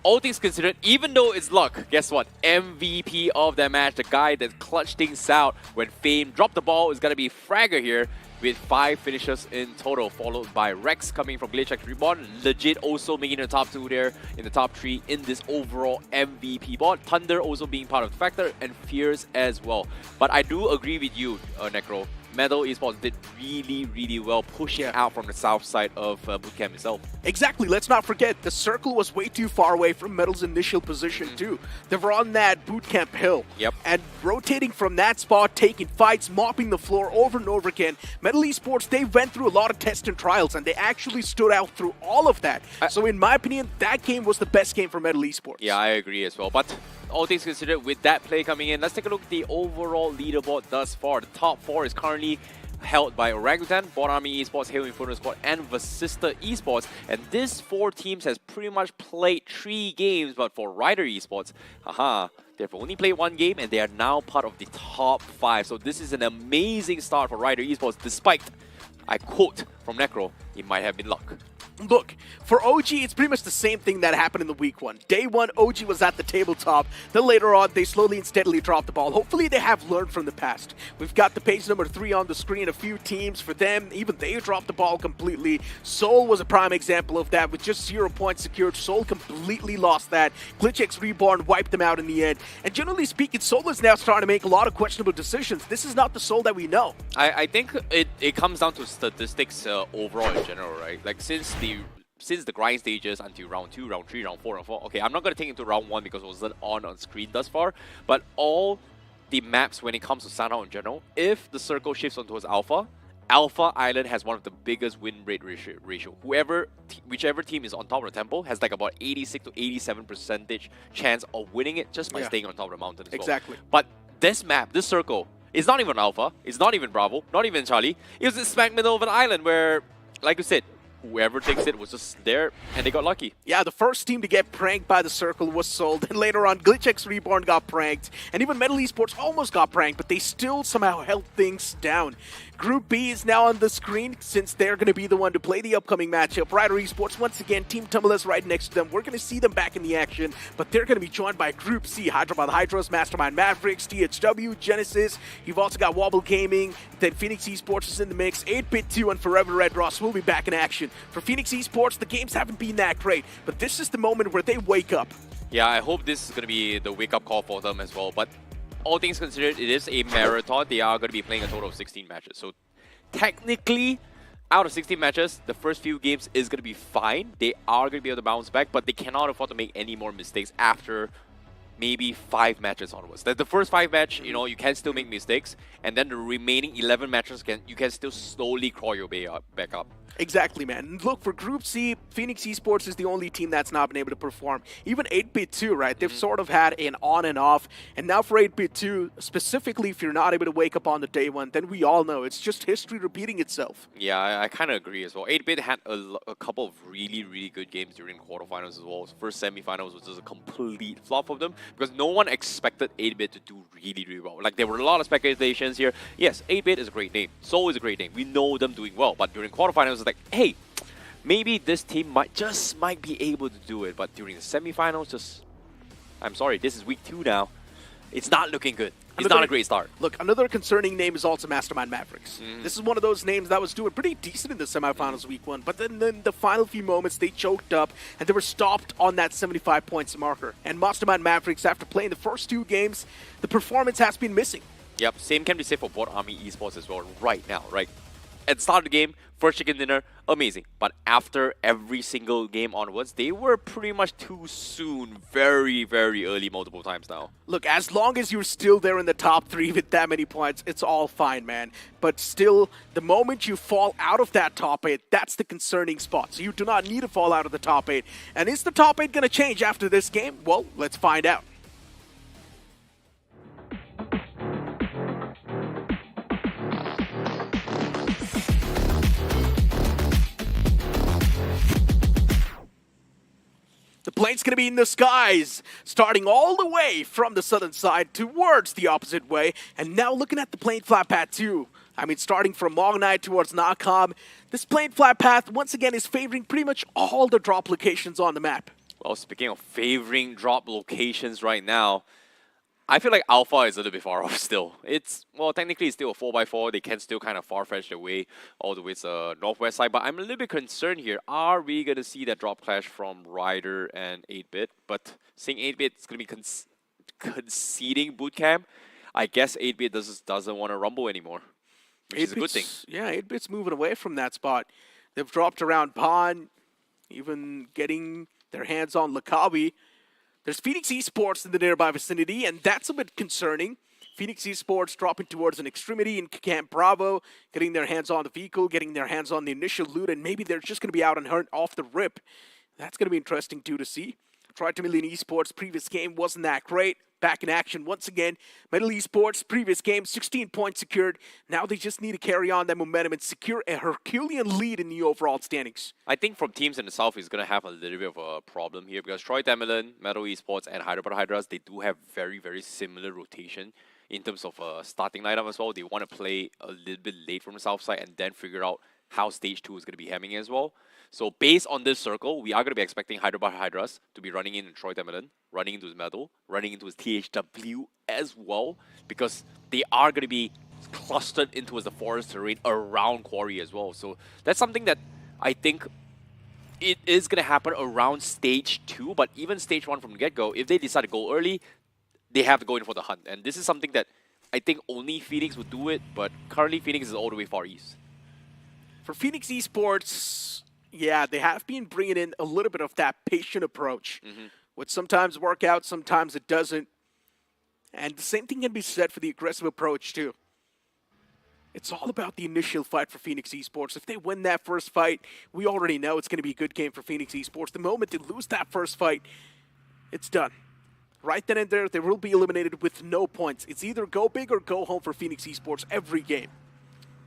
all things considered, even though it's luck, guess what? MVP of that match, the guy that clutched things out when Fame dropped the ball, is going to be Fragger here with 5 finishes in total, followed by Rex coming from Glitchx Reborn. Legit also making the top 2 there in the top 3 in this overall MVP bot. Thunder also being part of the factor, and Fierce as well. But I do agree with you, Necro. Metal Esports did really, really well pushing out from the south side of Bootcamp itself. Exactly, let's not forget, the circle was way too far away from Metal's initial position too. They were on that Bootcamp hill. And rotating from that spot, taking fights, mopping the floor over and over again. Metal Esports, they went through a lot of tests and trials, and they actually stood out through all of that. So in my opinion, that game was the best game for Metal Esports. Yeah, I agree as well. But all things considered, with that play coming in, let's take a look at the overall leaderboard thus far. The top 4 is currently held by Orangutan, Bot Army Esports, Hail Inferno Squad, and Vasista Esports. And these 4 teams has pretty much played 3 games, but for Rider Esports, they've only played 1 game, and they are now part of the top 5. So this is an amazing start for Rider Esports, despite, I quote from Necro, it might have been luck. Look, for OG, it's pretty much the same thing that happened in the week 1. Day 1, OG was at the tabletop. Then later on, they slowly and steadily dropped the ball. Hopefully, they have learned from the past. We've got the page number 3 on the screen. A few teams, for them, even they dropped the ball completely. Seoul was a prime example of that with just 0 points secured. Seoul completely lost that. Glitchx Reborn wiped them out in the end. And generally speaking, Seoul is now starting to make a lot of questionable decisions. This is not the Seoul that we know. I think it comes down to statistics overall in general, right? Like since the grind stages until round 2, round 3, round 4, round 5. Okay, I'm not going to take into round 1 because it wasn't on screen thus far. But all the maps when it comes to Sanhok in general, if the circle shifts on towards Alpha, Alpha Island has one of the biggest win rate ratio. Whichever team is on top of the temple has like about 86 to 87% chance of winning it just by staying on top of the mountain as well. Exactly. But this map, this circle, is not even Alpha, it's not even Bravo, not even Charlie. It was in smack middle of an island where, like you said, whoever takes it was just there, and they got lucky. Yeah, the first team to get pranked by the circle was Seoul, and later on, Glitchx Reborn got pranked, and even Metal Esports almost got pranked, but they still somehow held things down. Group B is now on the screen, since they're going to be the one to play the upcoming matchup. Rider Esports, once again, Team Tumulus right next to them. We're going to see them back in the action, but they're going to be joined by Group C, Hyderabad Hydros, Mastermind Mavericks, THW, Genesis. You've also got Wobble Gaming, then Phoenix Esports is in the mix, 8-Bit 2 and Forever Red Ross will be back in action. For Phoenix Esports, the games haven't been that great, but this is the moment where they wake up. Yeah, I hope this is going to be the wake-up call for them as well, but all things considered, it is a marathon. They are going to be playing a total of 16 matches. So technically, out of 16 matches, the first few games is going to be fine. They are going to be able to bounce back, but they cannot afford to make any more mistakes after maybe 5 matches onwards. The first 5 match, you can still make mistakes, and then the remaining 11 matches, you can still slowly crawl your way back up. Exactly, man. Look, for Group C, Phoenix Esports is the only team that's not been able to perform. Even 8-Bit 2, right? They've sort of had an on and off. And now for 8-Bit 2, specifically, if you're not able to wake up on the day one, then we all know it's just history repeating itself. Yeah, I kind of agree as well. 8-Bit had a couple of really, really good games during quarterfinals as well. First semifinals was just a complete flop of them because no one expected 8-Bit to do really, really well. Like, there were a lot of speculations here. Yes, 8-Bit is a great name. Seoul is a great name. We know them doing well. But during quarterfinals, it's like, hey, maybe this team might be able to do it. But during the semifinals, I'm sorry, this is week 2 now. It's not looking good. It's not a great start. Look, another concerning name is also Mastermind Mavericks. This is one of those names that was doing pretty decent in the semifinals week 1, but then in the final few moments, they choked up, and they were stopped on that 75 points marker. And Mastermind Mavericks, after playing the first 2 games, the performance has been missing. Yep, same can be said for Board Army Esports as well right now, right? At the start of the game, first chicken dinner, amazing. But after every single game onwards, they were pretty much too soon, very, very early multiple times now. Look, as long as you're still there in the top 3 with that many points, it's all fine, man. But still, the moment you fall out of that top 8, that's the concerning spot. So you do not need to fall out of the top 8. And is the top 8 going to change after this game? Well, let's find out. The plane's going to be in the skies, starting all the way from the southern side towards the opposite way. And now looking at the plane flight path too. I mean, starting from Magnite towards Nakam, this plane flight path once again is favoring pretty much all the drop locations on the map. Well, speaking of favoring drop locations right now, I feel like Alpha is a little bit far off still. Well, technically it's still a 4x4. They can still kind of far-fetch their way all the way to the northwest side. But I'm a little bit concerned here. Are we going to see that drop clash from Ryder and 8-Bit? But seeing 8-Bit is going to be conceding bootcamp, I guess 8-Bit doesn't want to rumble anymore, which is a good thing. Yeah, 8-Bit's moving away from that spot. They've dropped around Pond, even getting their hands on Lakawi. There's Phoenix Esports in the nearby vicinity, and that's a bit concerning. Phoenix Esports dropping towards an extremity in Camp Bravo, getting their hands on the vehicle, getting their hands on the initial loot, and maybe they're just going to be out and hurt off the rip. That's going to be interesting, too, to see. Tried to Million Esports, previous game wasn't that great. Back in action once again. Metal Esports, previous game, 16 points secured. Now they just need to carry on that momentum and secure a Herculean lead in the overall standings. I think from teams in the south is going to have a little bit of a problem here because Troy Tamerlan, Metal Esports, and Hyderabad Hydras, they do have very, very similar rotation in terms of starting lineup as well. They want to play a little bit late from the south side and then figure out how stage 2 is going to be hemming as well. So based on this circle, we are going to be expecting Hyderabad Hydras to be running in Troy Tamerlan, running into his Metal, running into his THW as well, because they are going to be clustered into the forest terrain around Quarry as well. So that's something that I think it is going to happen around stage 2, but even stage 1 from the get-go, if they decide to go early, they have to go in for the hunt. And this is something that I think only Phoenix would do it, but currently Phoenix is all the way far east. For Phoenix Esports, yeah, they have been bringing in a little bit of that patient approach, which sometimes work out, sometimes it doesn't. And the same thing can be said for the aggressive approach, too. It's all about the initial fight for Phoenix Esports. If they win that first fight, we already know it's going to be a good game for Phoenix Esports. The moment they lose that first fight, it's done. Right then and there, they will be eliminated with no points. It's either go big or go home for Phoenix Esports every game.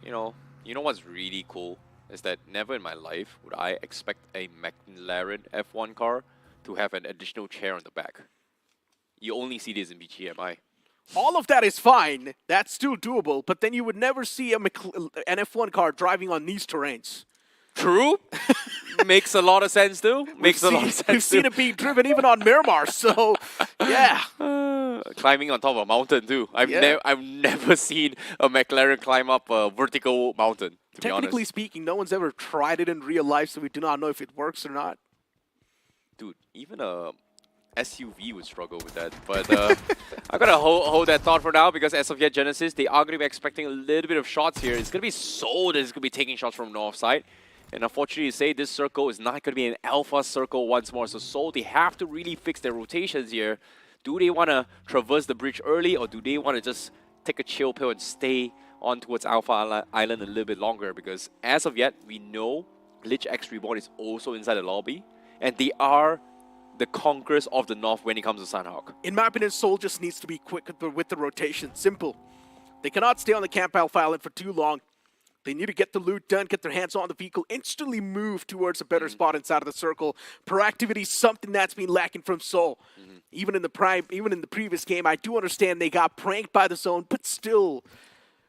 You know what's really cool is that never in my life would I expect a McLaren F1 car to have an additional chair on the back. You only see this in BGMI. All of that is fine. That's still doable. But then you would never see an F1 car driving on these terrains. True. Makes a lot of sense too. Makes a lot of sense. We've seen it being driven even on Miramar. So, yeah. Climbing on top of a mountain too. I've never seen a McLaren climb up a vertical mountain. Technically speaking, no one's ever tried it in real life, so we do not know if it works or not. Dude, even a SUV would struggle with that. But I'm going to hold that thought for now because as of yet, Genesis, they are going to be expecting a little bit of shots here. It's going to be Seoul that is going to be taking shots from north side. And unfortunately, to say this circle is not going to be an alpha circle once more. So Seoul, they have to really fix their rotations here. Do they want to traverse the bridge early or do they want to just take a chill pill and stay on towards Alpha Island a little bit longer? Because as of yet, we know Glitch X Reborn is also inside the lobby, and they are the conquerors of the North when it comes to Sanhok. In my opinion, Seoul just needs to be quick with the rotation. Simple. They cannot stay on the Camp Alpha Island for too long. They need to get the loot done, get their hands on the vehicle, instantly move towards a better spot inside of the circle. Proactivity is something that's been lacking from Seoul. Even in the previous game, I do understand they got pranked by the zone, but still,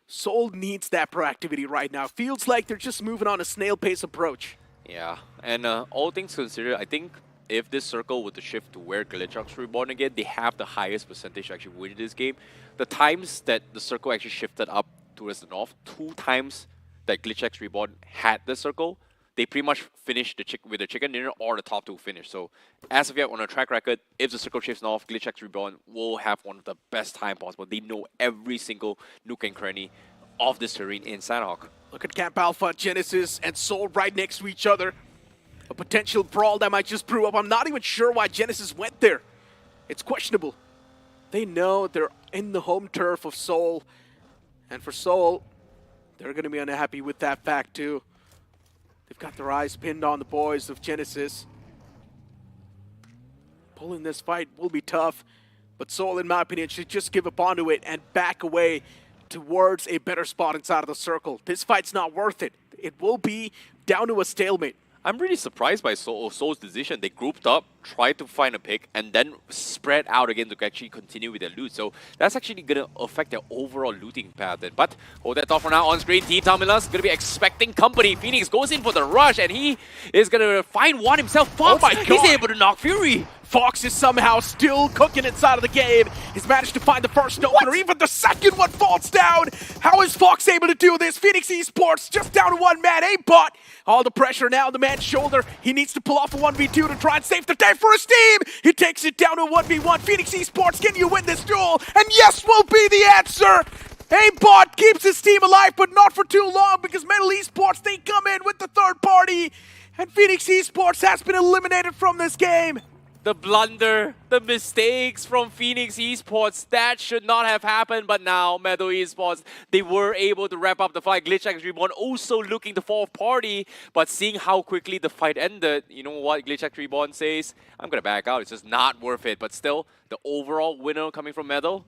Seoul needs that proactivity right now. Feels like they're just moving on a snail pace approach. Yeah, and all things considered, I think if this circle were to shift to where Glitchbox Reborn again, they have the highest percentage to actually win this game. The times that the circle actually shifted up towards the north, 2 times that Glitchbox Reborn had the circle, they pretty much finished with the chicken dinner or the top 2 finish. So as of yet on a track record, if the circle shifts north, Glitchbox Reborn will have one of the best time possible. They know every single nook and cranny of this terrain in Sanhok. Look at Camp Alpha, Genesis, and Seoul right next to each other. A potential brawl that might just brew up. I'm not even sure why Genesis went there. It's questionable. They know they're in the home turf of Seoul. And for Seoul, they're going to be unhappy with that fact too. They've got their eyes pinned on the boys of Genesis. Pulling this fight will be tough. But Seoul, in my opinion, should just give up onto it and back away towards a better spot inside of the circle. This fight's not worth it. It will be down to a stalemate. I'm really surprised by Seoul's decision. They grouped up, tried to find a pick, and then spread out again to actually continue with their loot. So that's actually going to affect their overall looting pattern. But hold that thought for now. On screen, Team Tamilas going to be expecting company. Phoenix goes in for the rush, and he is going to find one himself. Fox, oh my God. He's able to knock Fury. Fox is somehow still cooking inside of the game. He's managed to find the first opener. Even the second one falls down. How is Fox able to do this? Phoenix Esports just down to 1 man. A-Bot. All the pressure now on the man's shoulder. He needs to pull off a 1v2 to try and save the day for his team. He takes it down to a 1v1. Phoenix Esports, can you win this duel? And yes will be the answer. A-Bot keeps his team alive, but not for too long because Metal Esports, they come in with the third party. And Phoenix Esports has been eliminated from this game. The blunder, the mistakes from Phoenix Esports, that should not have happened. But now, Metal Esports, they were able to wrap up the fight. Glitchbox Reborn also looking the fourth party, but seeing how quickly the fight ended, you know what Glitchbox Reborn says? I'm going to back out. It's just not worth it. But still, the overall winner coming from Metal.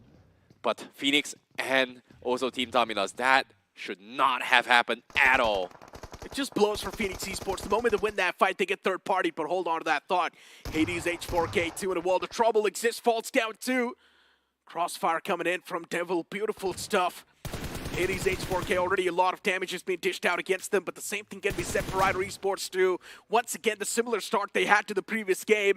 But Phoenix and also Team Tamilas, that should not have happened at all. It just blows for Phoenix Esports. The moment they win that fight, they get third party, but hold on to that thought. Hades H4K 2 in a world of trouble exists, falls down 2. Crossfire coming in from Devil, beautiful stuff. Hades H4K, already a lot of damage has been dished out against them, but the same thing can be said for Rider Esports too. Once again, the similar start they had to the previous game.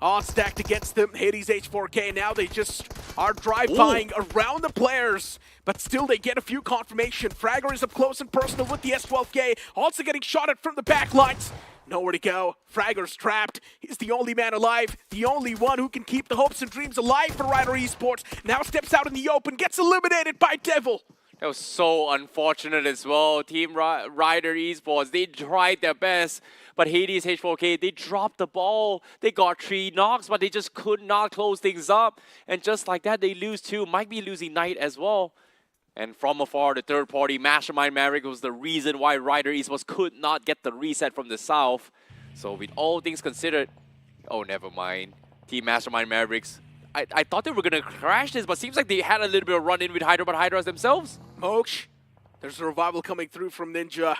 All stacked against them, Hades H4K. Now they just are drive-bying around the players, but still they get a few confirmation. Fragger is up close and personal with the S12K, also getting shot at from the back lines. Nowhere to go. Fragger's trapped. He's the only man alive, the only one who can keep the hopes and dreams alive for Rider Esports. Now steps out in the open, gets eliminated by Devil. That was so unfortunate as well. Team Rider Esports, they tried their best, but Hades H4K, they dropped the ball. They got 3 knocks, but they just could not close things up. And just like that, they lose 2. Might be losing Knight as well. And from afar, the third party, Mastermind Maverick, was the reason why Rider Esports could not get the reset from the south. So with all things considered, oh, never mind. Team Mastermind Mavericks, I thought they were going to crash this, but seems like they had a little bit of run-in with Hyderabad Hydras themselves. Moksh, there's a revival coming through from Ninja.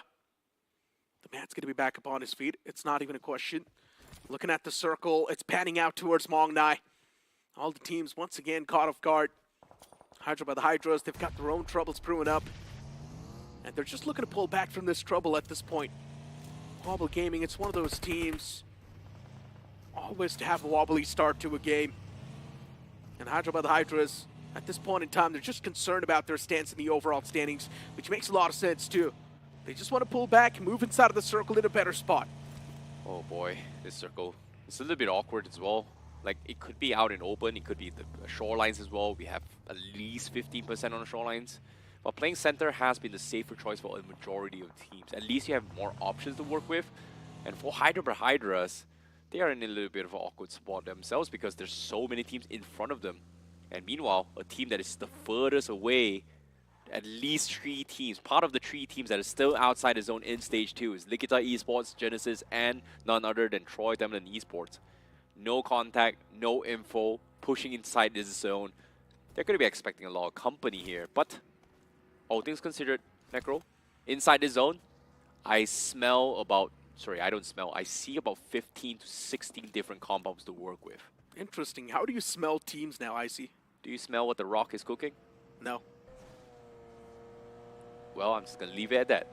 The man's going to be back up on his feet. It's not even a question. Looking at the circle, it's panning out towards Mongnai. All the teams once again caught off guard. Hyderabad Hydras, they've got their own troubles brewing up. And they're just looking to pull back from this trouble at this point. Wobble Gaming, it's one of those teams always to have a wobbly start to a game. And Hyderabad Hydras, at this point in time, they're just concerned about their stance in the overall standings, which makes a lot of sense too. They just want to pull back, move inside of the circle in a better spot. Oh boy, this circle, it's a little bit awkward as well. Like, it could be out in open, it could be the shorelines as well. We have at least 15% on the shorelines. But playing center has been the safer choice for a majority of teams. At least you have more options to work with. And for Hyderabad Hydras, they are in a little bit of an awkward spot themselves because there's so many teams in front of them. And meanwhile, a team that is the furthest away at least 3 teams, part of the 3 teams that are still outside the zone in Stage 2 is Likita Esports, Genesis, and none other than Troy Demon Esports. No contact, no info, pushing inside this zone. They're going to be expecting a lot of company here, but all things considered, Necro, inside this zone, I smell about, sorry, I don't smell, I see about 15 to 16 different compounds to work with. Interesting. How do you smell teams now, Icy? Do you smell what the Rock is cooking? No. Well, I'm just going to leave it at that.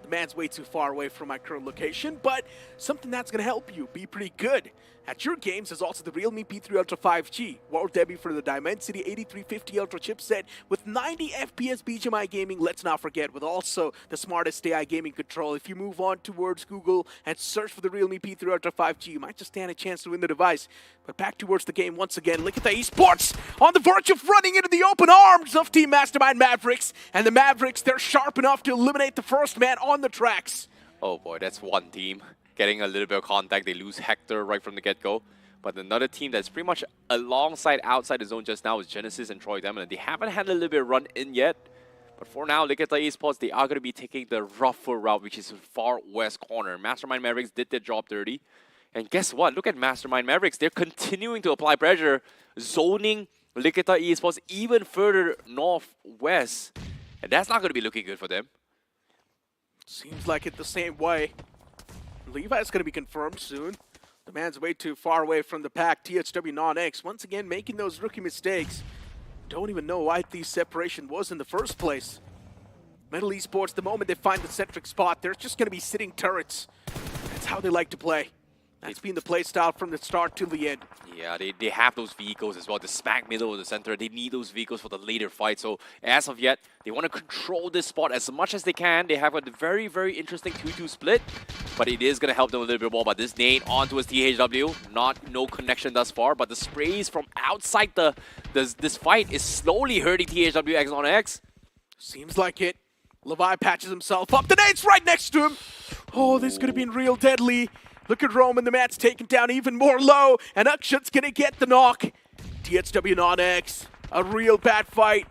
The man's way too far away from my current location, but something that's going to help you be pretty good at your games is also the realme P3 Ultra 5G, world debut for the Dimensity 8350 Ultra chipset with 90 FPS BGMI gaming, let's not forget, with also the smartest AI gaming control. If you move on towards Google and search for the realme P3 Ultra 5G, you might just stand a chance to win the device. But back towards the game once again, look at the esports on the verge of running into the open arms of Team Mastermind Mavericks, and the Mavericks, they're sharp enough to eliminate the first man on the tracks. Oh boy, that's one team getting a little bit of contact. They lose Hector right from the get-go. But another team that's pretty much alongside outside the zone just now is Genesis and Troy Demon. They haven't had a little bit of run in yet. But for now, look at the esports. They are going to be taking the rougher route, which is far west corner. Mastermind Mavericks did their job dirty. And guess what? Look at Mastermind Mavericks. They're continuing to apply pressure, zoning Likita Esports even further northwest. And that's not going to be looking good for them. Seems like it the same way. Levi's going to be confirmed soon. The man's way too far away from the pack. THW Non-X once again making those rookie mistakes. Don't even know why the separation was in the first place. Metal Esports, the moment they find the centric spot, they're just going to be sitting turrets. That's how they like to play. That's been the play style from the start till the end. Yeah, they have those vehicles as well. The smack middle of the center, they need those vehicles for the later fight. So as of yet, they want to control this spot as much as they can. They have a very, very interesting 2-2 split, but it is going to help them a little bit more. But this nade onto his THW, no connection thus far, but the sprays from outside this fight is slowly hurting THW X on X. Seems like it. Levi patches himself up. The nade's right next to him. Oh, this could have been real deadly. Look at Roman, the man's taken down even more low, and Akshut's gonna get the knock. THW Non-X, a real bad fight.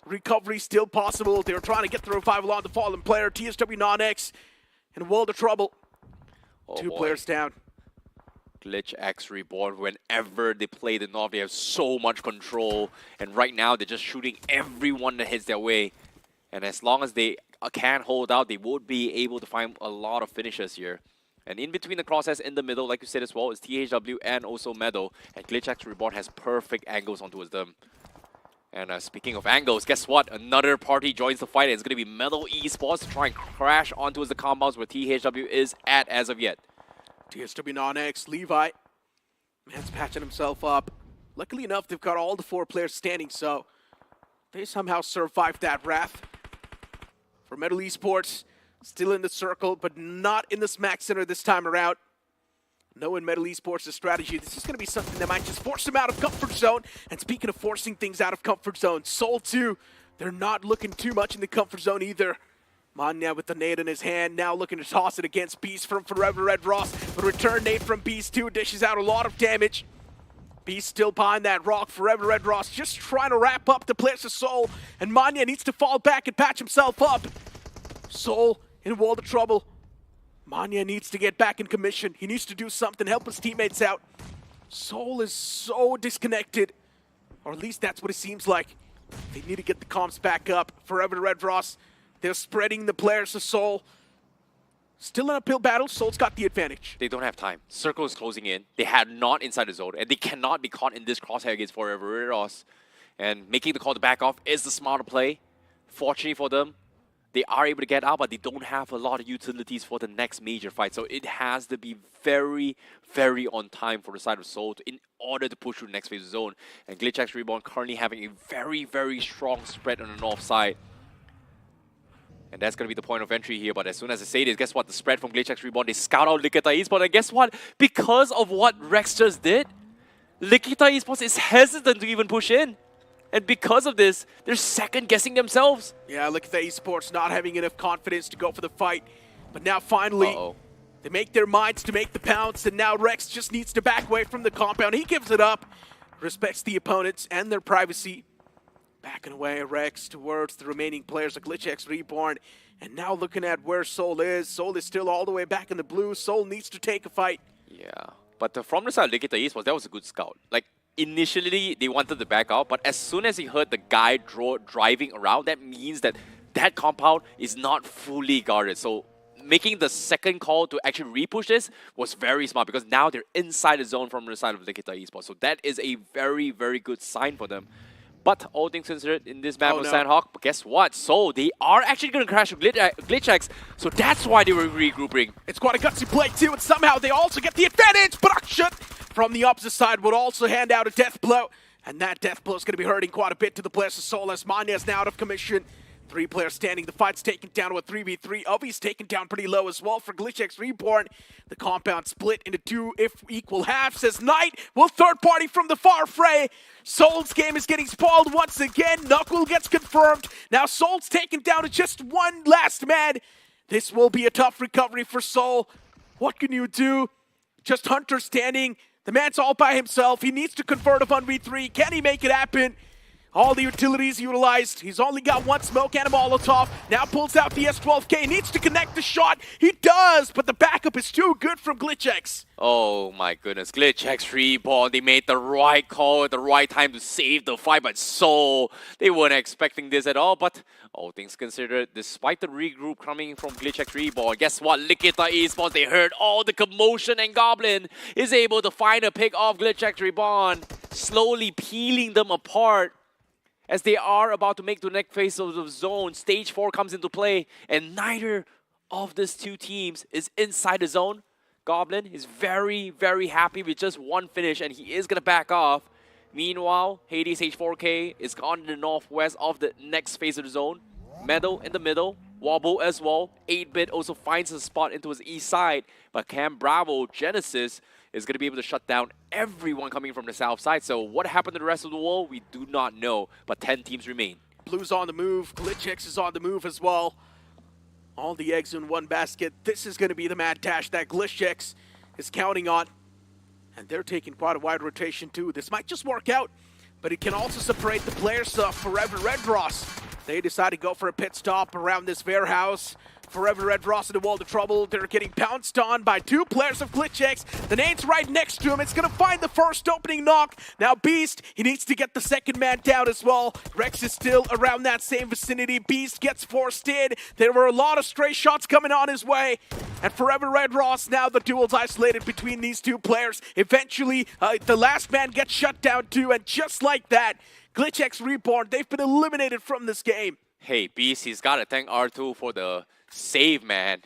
Recovery still possible. They were trying to get the revival on the fallen player. THW Non-X in a world of trouble. Oh, Two boy. players down. Glitch X Reborn, whenever they play the North, they have so much control. And right now, they're just shooting everyone that hits their way. And as long as they can hold out, they would be able to find a lot of finishes here. And in between the crosshairs in the middle, like you said as well, is THW and also Meadow. And Glitch X Reborn has perfect angles onto them. And speaking of angles, guess what? Another party joins the fight. It's going to be Meadow Esports to try and crash onto the compounds where THW is at as of yet. THW Non-X, Levi. Man's patching himself up. Luckily enough, they've got all the 4 players standing, so they somehow survived that wrath. For Metal Esports, still in the circle, but not in the smack center this time around. Knowing Metal Esports' strategy, this is going to be something that might just force them out of comfort zone. And speaking of forcing things out of comfort zone, Soul 2, they're not looking too much in the comfort zone either. Manya with the nade in his hand, now looking to toss it against Beast from Forever Red Ross. But return nade from Beast 2 dishes out a lot of damage. Beast still behind that rock. Forever Red Ross just trying to wrap up the player's Soul. And Manya needs to fall back and patch himself up. Soul in a world of trouble. Manya needs to get back in commission. He needs to do something, help his teammates out. Soul is so disconnected. Or at least that's what it seems like. They need to get the comms back up. Forever Red Ross, they're spreading the players to Soul. Still an uphill battle, Soul's got the advantage. They don't have time. Circle is closing in. They had not inside the zone, and they cannot be caught in this crosshair against Forever Red Ross. And making the call to back off is the smarter play. Fortunately for them, they are able to get out, but they don't have a lot of utilities for the next major fight. So it has to be very, very on time for the side of Soul in order to push through the next phase of zone. And Glitch X Reborn currently having a very, very strong spread on the north side. And that's going to be the point of entry here. But as soon as I say this, guess what? The spread from Glitch X Reborn, they scout out Likita Esports. And guess what? Because of what Rex just did, Likita Esports is hesitant to even push in. And because of this, they're second-guessing themselves. Yeah, look at the esports not having enough confidence to go for the fight. But now finally, they make their minds to make the pounce, and now Rex just needs to back away from the compound. He gives it up, respects the opponents and their privacy. Backing away, Rex towards the remaining players of GlitchX Reborn. And now looking at where Soul is. Soul is still all the way back in the blue. Soul needs to take a fight. Yeah, but from the side of Likita Esports, that was a good scout. Like, initially, they wanted to back out, but as soon as he heard the guy driving around, that means that that compound is not fully guarded. So making the second call to actually repush this was very smart, because now they're inside the zone from the side of Likita Esports. So that is a very, very good sign for them. But all things considered, in this map of Sanhok, but guess what? So they are actually going to crash with GlitchX, so that's why they were regrouping. It's quite a gutsy play too, and somehow they also get the advantage. Production from the opposite side would also hand out a death blow, and that death blow is going to be hurting quite a bit to the players of Soul, as Manya is now out of commission. 3 players standing. The fight's taken down to a 3v3. Ubby's taken down pretty low as well for GlitchX Reborn. The compound split into 2 if equal halves as Knight will third party from the far fray. Soul's game is getting spoiled once again. Knuckle gets confirmed. Now Soul's taken down to just one last man. This will be a tough recovery for Soul. What can you do? Just Hunter standing. The man's all by himself. He needs to convert a 1v3. Can he make it happen? All the utilities utilized. He's only got one smoke and a Molotov. Now pulls out the S12K. Needs to connect the shot. He does, but the backup is too good from GlitchX. Oh my goodness, GlitchX Reborn, they made the right call at the right time to save the fight, but Soul, they weren't expecting this at all. But all things considered, despite the regroup coming from GlitchX Reborn, guess what? Likita Esports, they heard all the commotion, and Goblin is able to find a pick off GlitchX Reborn, slowly peeling them apart. As they are about to make the next phase of the zone, Stage 4 comes into play, and neither of these two teams is inside the zone. Goblin is very, very happy with just one finish, and he is going to back off. Meanwhile, Hades H4K is gone in the northwest of the next phase of the zone. Meadow in the middle, Wobble as well. 8-Bit also finds a spot into his east side, but Cam Bravo, Genesis, is going to be able to shut down everyone coming from the south side. So what happened to the rest of the world, we do not know, but 10 teams remain. Blue's on the move, GlitchX is on the move as well. All the eggs in one basket. This is going to be the mad dash that GlitchX is counting on. And they're taking quite a wide rotation too. This might just work out, but it can also separate the players of Forever Red Ross. They decide to go for a pit stop around this warehouse. Forever Red Ross in a world of trouble. They're getting pounced on by 2 players of GlitchX. The nade's right next to him. It's going to find the first opening knock. Now Beast, he needs to get the second man down as well. Rex is still around that same vicinity. Beast gets forced in. There were a lot of stray shots coming on his way. And Forever Red Ross, now the duel's isolated between these 2 players. Eventually, the last man gets shut down too. And just like that, GlitchX Reborn, they've been eliminated from this game. Hey, Beast, he's got to thank R2 for the save, man.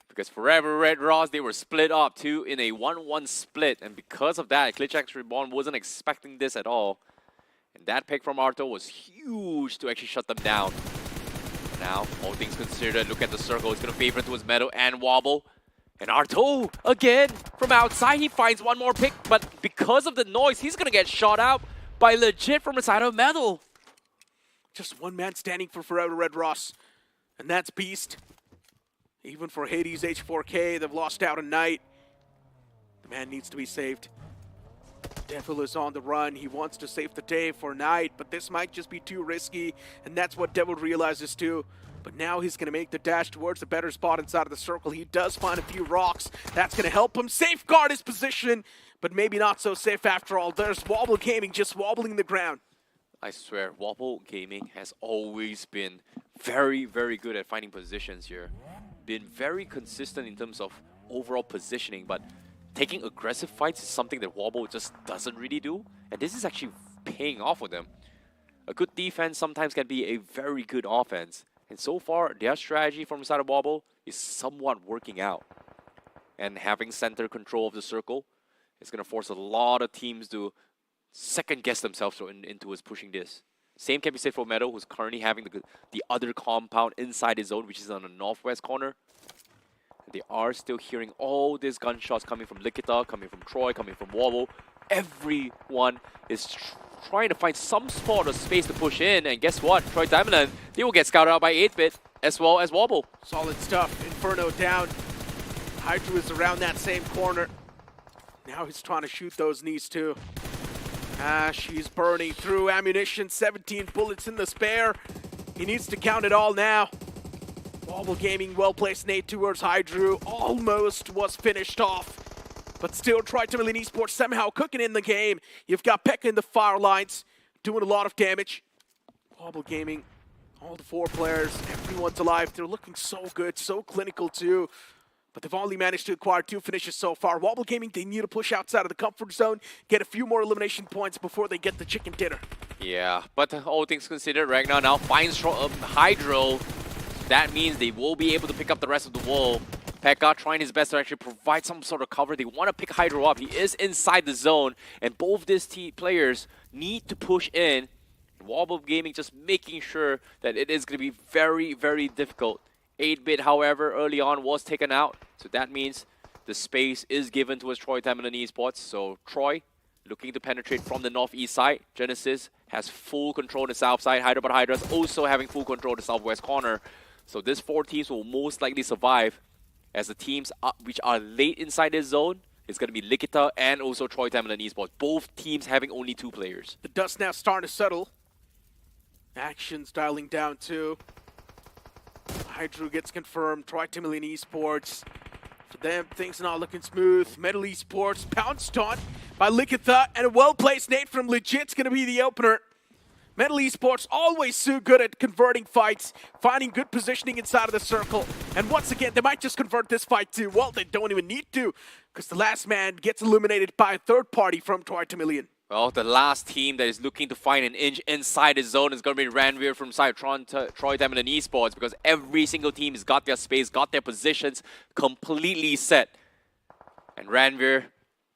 Because Forever Red Ross, they were split up too in a 1-1 split. And because of that, GlitchX Reborn wasn't expecting this at all. And that pick from R2 was huge to actually shut them down. Now, all things considered, look at the circle. It's going to favor towards Meadow and Wobble. And R2, again, from outside, he finds one more pick. But because of the noise, he's going to get shot out by legit from the side of Meadow. Just one man standing for Forever Red Ross, and that's Beast. Even for Hades H4K, they've lost out a Knight. The man needs to be saved. Devil is on the run. He wants to save the day for Knight, but this might just be too risky, and that's what Devil realizes too. But now he's going to make the dash towards the better spot inside of the circle. He does find a few rocks. That's going to help him safeguard his position, but maybe not so safe after all. There's Wobble Gaming just wobbling the ground. I swear, Wobble Gaming has always been very, very good at finding positions here. Been very consistent in terms of overall positioning, but taking aggressive fights is something that Wobble just doesn't really do. And this is actually paying off for them. A good defense sometimes can be a very good offense. And so far, their strategy from the side of Wobble is somewhat working out. And having center control of the circle is going to force a lot of teams to second guess themselves into his pushing this. Same can be said for Meadow, who's currently having the other compound inside his zone, which is on the northwest corner. They are still hearing all these gunshots coming from Likita, coming from Troy, coming from Wobble. Everyone is trying to find some spot or space to push in, and guess what? Troy Diamond, they will get scouted out by 8-Bit as well as Wobble. Solid stuff. Inferno down. Hydra is around that same corner. Now he's trying to shoot those knees too. She's burning through ammunition, 17 bullets in the spare. He needs to count it all now. Wobble Gaming, well-placed nade towards Hydru, almost was finished off. But still, Tritomillion Esports somehow cooking in the game. You've got Pekka in the fire lines, doing a lot of damage. Wobble Gaming, all the 4 players, everyone's alive. They're looking so good, so clinical too. But they've only managed to acquire 2 finishes so far. Wobble Gaming, they need to push outside of the comfort zone, get a few more elimination points before they get the chicken dinner. Yeah, but all things considered, Ragnar now finds Hydro. That means they will be able to pick up the rest of the wall. Pekka trying his best to actually provide some sort of cover. They want to pick Hydro up. He is inside the zone, and both these players need to push in. Wobble Gaming just making sure that it is going to be very, very difficult. 8-bit, however, early on was taken out. So that means the space is given towards Tritomillion Esports. So Troy looking to penetrate from the northeast side. Genesis has full control of the south side. Hyderabad Hydras also having full control of the southwest corner. So these 4 teams will most likely survive, as the teams which are late inside this zone is going to be Likita and also Tritomillion Esports. Both teams having only 2 players. The dust now starting to settle. Actions dialing down too. Hydru gets confirmed. Tritomillion Esports. For them, things not looking smooth. Metal Esports pounced on by Likitha, and a well-placed nade from Legit's going to be the opener. Metal Esports always so good at converting fights, finding good positioning inside of the circle. And once again, they might just convert this fight too. Well, they don't even need to, because the last man gets eliminated by a third party from Tritomillion. Well, the last team that is looking to find an inch inside the zone is going to be Ranveer from Tritomillion Esports, because every single team has got their space, got their positions completely set. And Ranveer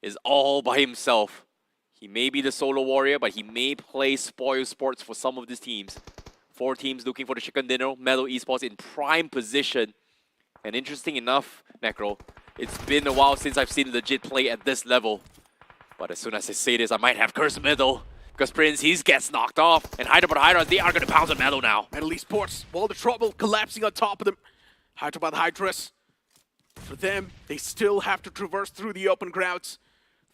is all by himself. He may be the solo warrior, but he may play spoil sports for some of these teams. 4 teams looking for the chicken dinner. Metal Esports in prime position. And interesting enough, Necro, it's been a while since I've seen Legit play at this level. But as soon as I say this, I might have Curse Middle. Because Prince, he gets knocked off. And Hyderabad Hydras, they are going to pounce on Metal now. Metal Esports, all the trouble collapsing on top of them. Hyderabad Hydras, for them, they still have to traverse through the open grounds.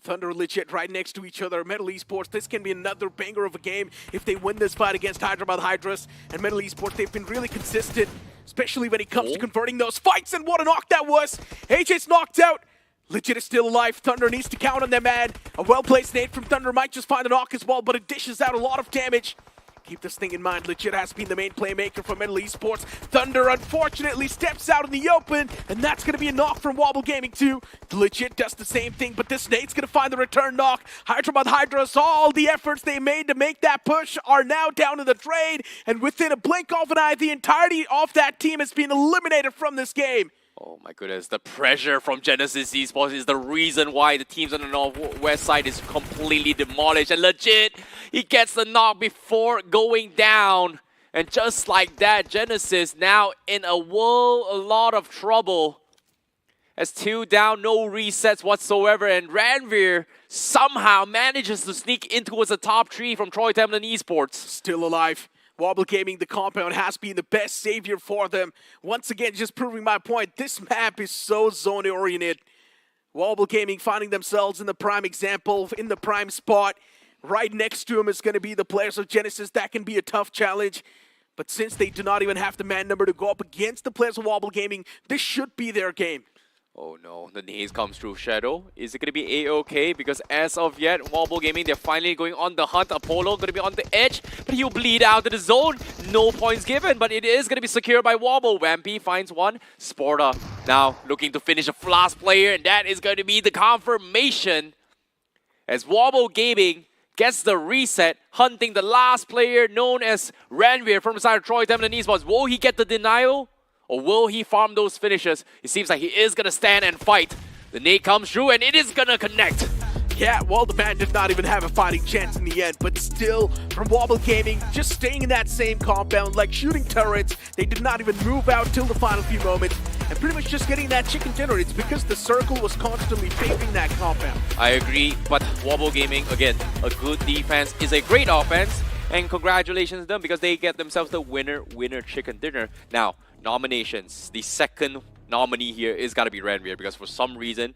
Thunder Legit right next to each other. Metal Esports, this can be another banger of a game if they win this fight against Hyderabad Hydras. And Metal Esports, they've been really consistent, especially when it comes to converting those fights. And what a knock that was! AJ's knocked out. Legit is still alive. Thunder needs to count on their man. A well-placed nade from Thunder might just find a knock as well, but it dishes out a lot of damage. Keep this thing in mind. Legit has been the main playmaker for Metal Esports. Thunder, unfortunately, steps out in the open, and that's going to be a knock from Wobble Gaming too. Legit does the same thing, but this nade's going to find the return knock. Hyderabad Hydras, all the efforts they made to make that push are now down in the drain, and within a blink of an eye, the entirety of that team has been eliminated from this game. Oh my goodness, the pressure from Genesis Esports is the reason why the teams on the northwest side is completely demolished. And Legit, he gets the knock before going down. And just like that, Genesis now in a lot of trouble. As 2 down, no resets whatsoever. And Ranveer somehow manages to sneak in towards the top 3 from Tritomillion Esports. Still alive. Wobble Gaming, the compound, has been the best savior for them. Once again, just proving my point, this map is so zone-oriented. Wobble Gaming finding themselves in the prime example, in the prime spot. Right next to him is going to be the players of Genesis. That can be a tough challenge. But since they do not even have the man number to go up against the players of Wobble Gaming, this should be their game. Oh no, the nades comes through Shadow. Is it going to be A-okay? Because as of yet, Wobble Gaming, they're finally going on the hunt. Apollo going to be on the edge, but he'll bleed out to the zone. No points given, but it is going to be secured by Wobble. Wampy finds one. Sporta now looking to finish a last player, and that is going to be the confirmation. As Wobble Gaming gets the reset, hunting the last player known as Ranveer from the side of Tritomillion Esports. Will he get the denial? Or will he farm those finishes? It seems like he is going to stand and fight. The nade comes through and it is going to connect. Yeah, well, the man did not even have a fighting chance in the end, but still, from Wobble Gaming, just staying in that same compound, like shooting turrets. They did not even move out till the final few moments, and pretty much just getting that chicken dinner. It's because the circle was constantly favoring that compound. I agree, but Wobble Gaming, again, a good defense is a great offense, and congratulations to them because they get themselves the winner chicken dinner. Now, nominations. The second nominee here is got to be Ranveer because for some reason,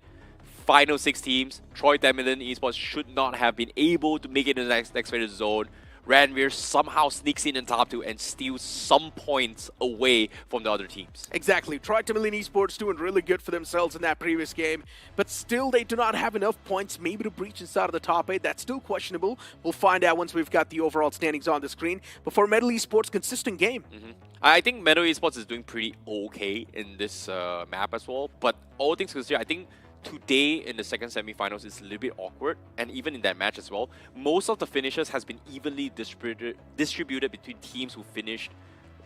final 6 teams, Troy Tamilin Esports should not have been able to make it in the next phase zone. Ranveer somehow sneaks in top 2 and steals some points away from the other teams. Exactly. Troy Tamilin Esports doing really good for themselves in that previous game, but still they do not have enough points maybe to breach inside of the top 8. That's still questionable. We'll find out once we've got the overall standings on the screen. But for Metal Esports, consistent game. I think Metal Esports is doing pretty okay in this map as well, but all things considered, I think today in the second semi-finals is a little bit awkward, and even in that match as well, most of the finishes has been evenly distributed between teams who finished,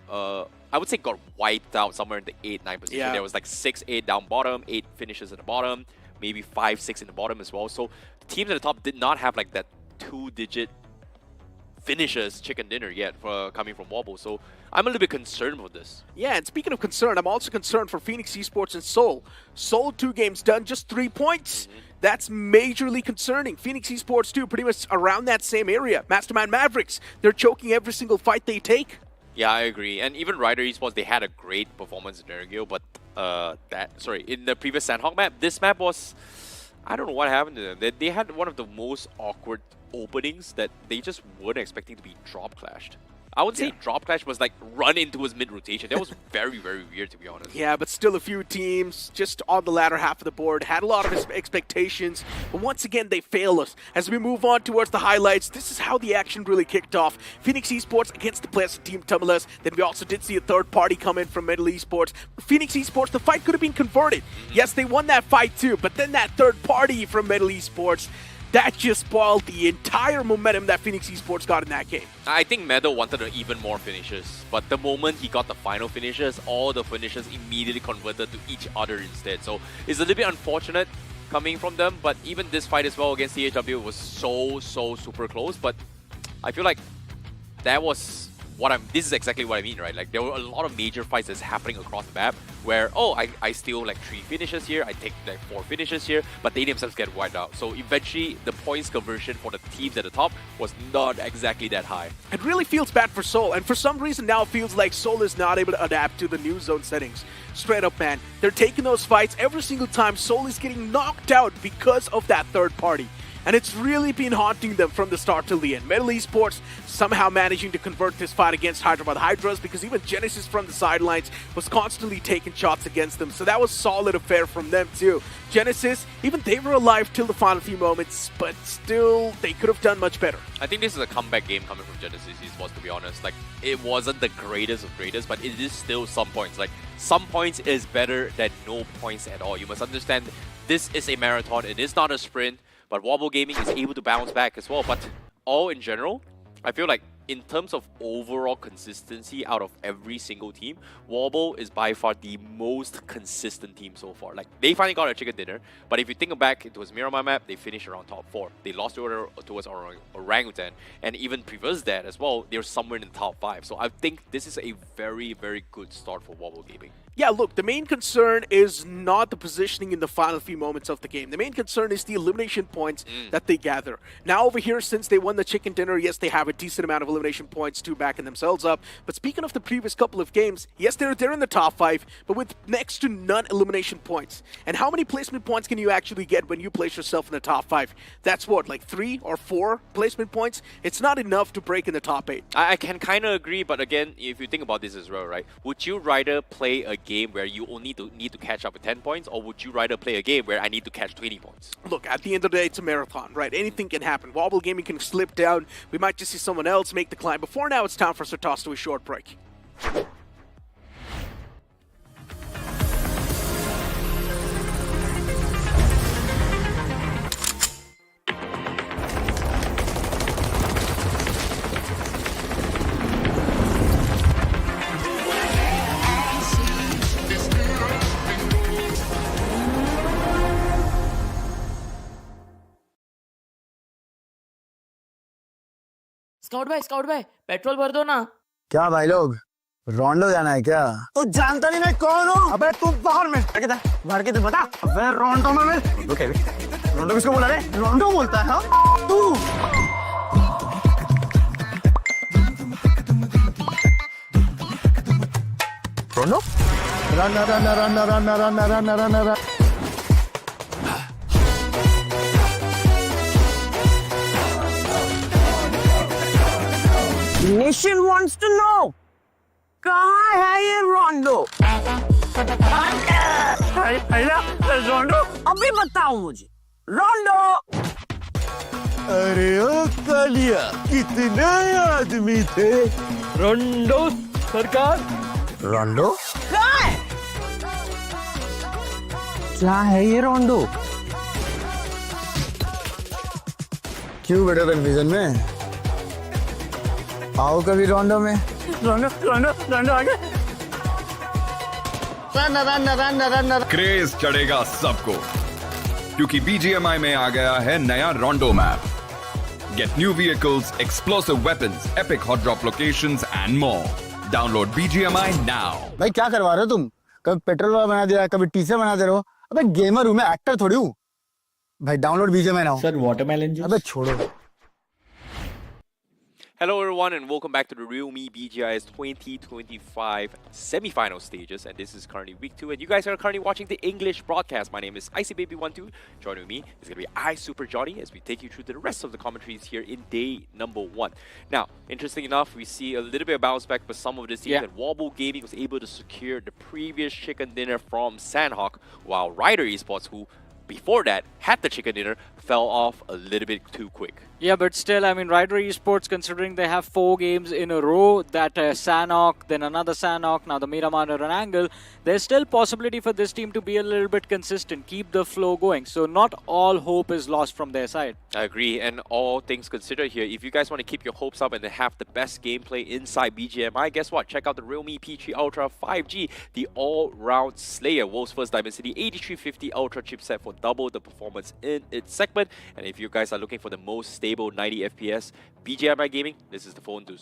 I would say got wiped out somewhere in the 8-9 position. Yeah. There was like 6-8 down bottom, 8 finishes at the bottom, maybe 5-6 in the bottom as well. So teams at the top did not have like that 2-digit finishes chicken dinner yet for coming from Wobble. So I'm a little bit concerned with this. Yeah, and speaking of concern, I'm also concerned for Phoenix Esports and Seoul. Seoul 2 games done, just 3 points. That's majorly concerning. Phoenix Esports too, pretty much around that same area. Mastermind Mavericks, they're choking every single fight they take. Yeah, I agree. And even Rider Esports, they had a great performance in Erangel, but in the previous Sanhok map, this map was, I don't know what happened to them. They had one of the most awkward openings that they just weren't expecting to be drop clashed. I would say drop clash was like run into his mid rotation. That was very, very weird, to be honest. Yeah, but still a few teams just on the latter half of the board had a lot of expectations, but once again they fail us. As we move on towards the highlights, this is how the action really kicked off. Phoenix Esports against the players of Team Tumulus. Then we also did see a third party come in from Metal Esports. Phoenix Esports, the fight could have been converted. Yes, they won that fight too, but then that third party from Metal Esports, that just spoiled the entire momentum that Phoenix Esports got in that game. I think Meadow wanted even more finishes, but the moment he got the final finishes, all the finishes immediately converted to each other instead. So it's a little bit unfortunate coming from them, but even this fight as well against THW was so super close. But I feel like that was this is exactly what I mean, right? Like there were a lot of major fights that's happening across the map where, I steal like 3 finishes here, I take like 4 finishes here, but they themselves get wiped out. So eventually the points conversion for the teams at the top was not exactly that high. It really feels bad for Seoul, and for some reason now it feels like Seoul is not able to adapt to the new zone settings. Straight up, man. They're taking those fights every single time. Seoul is getting knocked out because of that third party. And it's really been haunting them from the start till the end. Metal Esports somehow managing to convert this fight against Hyderabad Hydras, because even Genesis from the sidelines was constantly taking shots against them. So that was solid affair from them too. Genesis, even they were alive till the final few moments, but still they could have done much better. I think this is a comeback game coming from Genesis Esports, to be honest. Like, it wasn't the greatest of greatest, but it is still some points. Like, some points is better than no points at all. You must understand, this is a marathon, it is not a sprint. But Wobble Gaming is able to bounce back as well. But all in general, I feel like in terms of overall consistency out of every single team, Wobble is by far the most consistent team so far. Like, they finally got a chicken dinner, but if you think back, it was Miramar map, they finished around top 4. They lost towards Orangutan, and even previous that as well, they were somewhere in the top 5. So I think this is a very, very good start for Wobble Gaming. Yeah, look, the main concern is not the positioning in the final few moments of the game. The main concern is the elimination points that they gather. Now over here, since they won the chicken dinner, yes, they have a decent amount of elimination points to backing themselves up. But speaking of the previous couple of games, yes, they're in the top 5, but with next to none elimination points. And how many placement points can you actually get when you place yourself in the top 5? That's what, like 3 or 4 placement points? It's not enough to break in the top 8. I can kind of agree, but again, if you think about this as well, right? Would you rather play a game where you only need to catch up with 10 points, or would you rather play a game where I need to catch 20 points? Look, at the end of the day, it's a marathon, right? Anything can happen. Wobble Gaming can slip down. We might just see someone else make the climb. Before now, it's time for us to toss to a short break. Scout भाई petrol भर दो ना। क्या भाई लोग, रोंडो जाना है क्या? तू जानता नहीं मैं कौन हूँ? अबे तू बाहर में भर के तो बता। अबे रोंडो में मैं रोंडो किसको बोला रे? रोंडो बोलता है तू। रोंडो? Run run run run run run run run. Nation wants to know. कहाँ है ये रोंडो? रोंडो? अभी बताओ मुझे. रोंडो. अरे ओ कालिया, कितने आदमी थे? रोंडो सरकार. रोंडो? कहाँ है? क्या है ये रोंडो? क्यों बेटा कन्फ्यूजन में? आओ कभी रोंडो में. रोंडो रोंडो रोंडो आगे. रन. क्रेज चढ़ेगा सबको क्योंकि BGMI में आ गया है नया रोंडो map. Get new vehicles, explosive weapons, epic hot drop locations and more. Download BGMI now. भाई क्या करवा रहे हो तुम? कभी पेट्रोल वाला बना दिया, कभी टीचर बना दे रहे हो. अबे गेमर हूँ मैं, एक्टर थोड़ी हूँ. भाई download BGMI now. Sir watermelon juice. अबे छोड़ो. Hello everyone and welcome back to the realme BGIS 2025 semi-final stages, and this is currently week 2 and you guys are currently watching the English broadcast. My name is IcyBaby12. Joining me is going to be iSuper Johnny as we take you through the rest of the commentaries here in day number 1. Now, interesting enough, we see a little bit of bounce back for some of the teams, and Wobble Gaming was able to secure the previous chicken dinner from Sanhok, while Rider Esports, who before that had the chicken dinner, fell off a little bit too quick. Yeah, but still, I mean, Rider Esports, considering they have 4 games in a row, that Sanhok, then another Sanhok, now the Miramar and Erangel, there's still possibility for this team to be a little bit consistent, keep the flow going. So not all hope is lost from their side. I agree, and all things considered here, if you guys want to keep your hopes up and have the best gameplay inside BGMI, guess what? Check out the realme P3 Ultra 5G, the all-round slayer, world's first Dimensity 8350 Ultra chipset for double the performance in its segment. And if you guys are looking for the most stable 90 FPS BGMI gaming, this is the phone to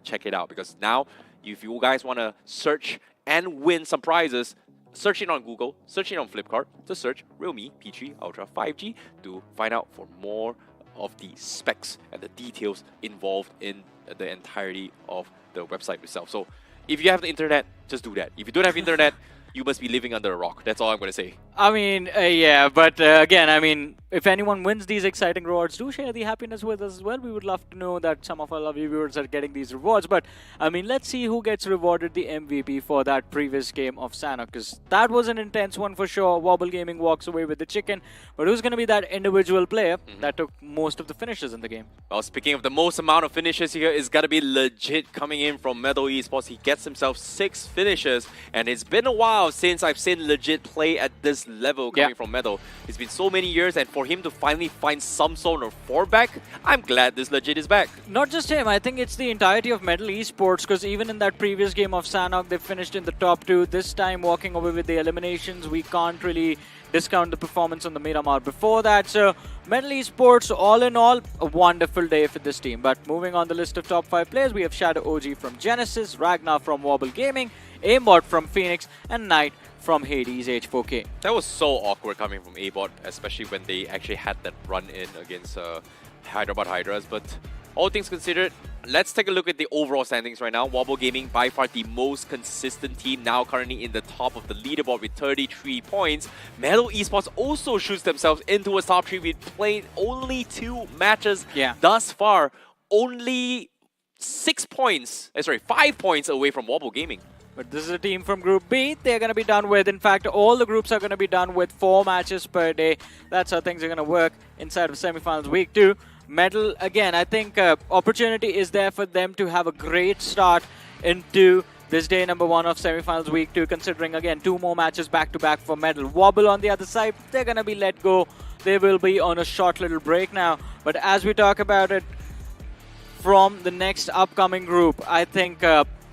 check it out, because now if you guys want to search and win some prizes, search it on Google, search it on Flipkart, to search realme P3 Ultra 5G to find out for more of the specs and the details involved in the entirety of the website itself. So if you have the internet, just do that. If you don't have internet, you must be living under a rock. That's all I'm going to say. I mean, yeah, but again, I mean, if anyone wins these exciting rewards, do share the happiness with us as well. We would love to know that some of our lovely viewers are getting these rewards. But, I mean, let's see who gets rewarded the MVP for that previous game of Sanhok, because that was an intense one for sure. Wobble Gaming walks away with the chicken. But who's going to be that individual player that took most of the finishes in the game? Well, speaking of the most amount of finishes here, it's got to be legit coming in from Metal Esports. He gets himself 6 finishes, and it's been a while since I've seen legit play at this level coming from Metal. It's been so many years, and for him to finally find some sort of fallback, I'm glad this legit is back. Not just him, I think it's the entirety of Metal Esports, because even in that previous game of Sanhok, they finished in the top 2. This time walking away with the eliminations, we can't really discount the performance on the Miramar before that. So Metal Esports, all in all, a wonderful day for this team. But moving on the list of top 5 players, we have Shadow OG from Genesis, Ragnar from Wobble Gaming, Aimbot from Phoenix, and Knight from Hades H4K. That was so awkward coming from A-Bot, especially when they actually had that run-in against Hyderabad Hydras. But all things considered, let's take a look at the overall standings right now. Wobble Gaming, by far the most consistent team, now currently in the top of the leaderboard with 33 points. Metal Esports also shoots themselves into a top 3. We've played only 2 matches thus far. Only 5 points away from Wobble Gaming. But this is a team from Group B. They're going to be done with, in fact, all the groups are going to be done with 4 matches per day. That's how things are going to work inside of semifinals week 2. Metal, again, I think opportunity is there for them to have a great start into this day number 1 of semifinals week 2, considering, again, 2 more matches back-to-back for Metal. Wobble on the other side, they're going to be let go. They will be on a short little break now. But as we talk about it, from the next upcoming group, I think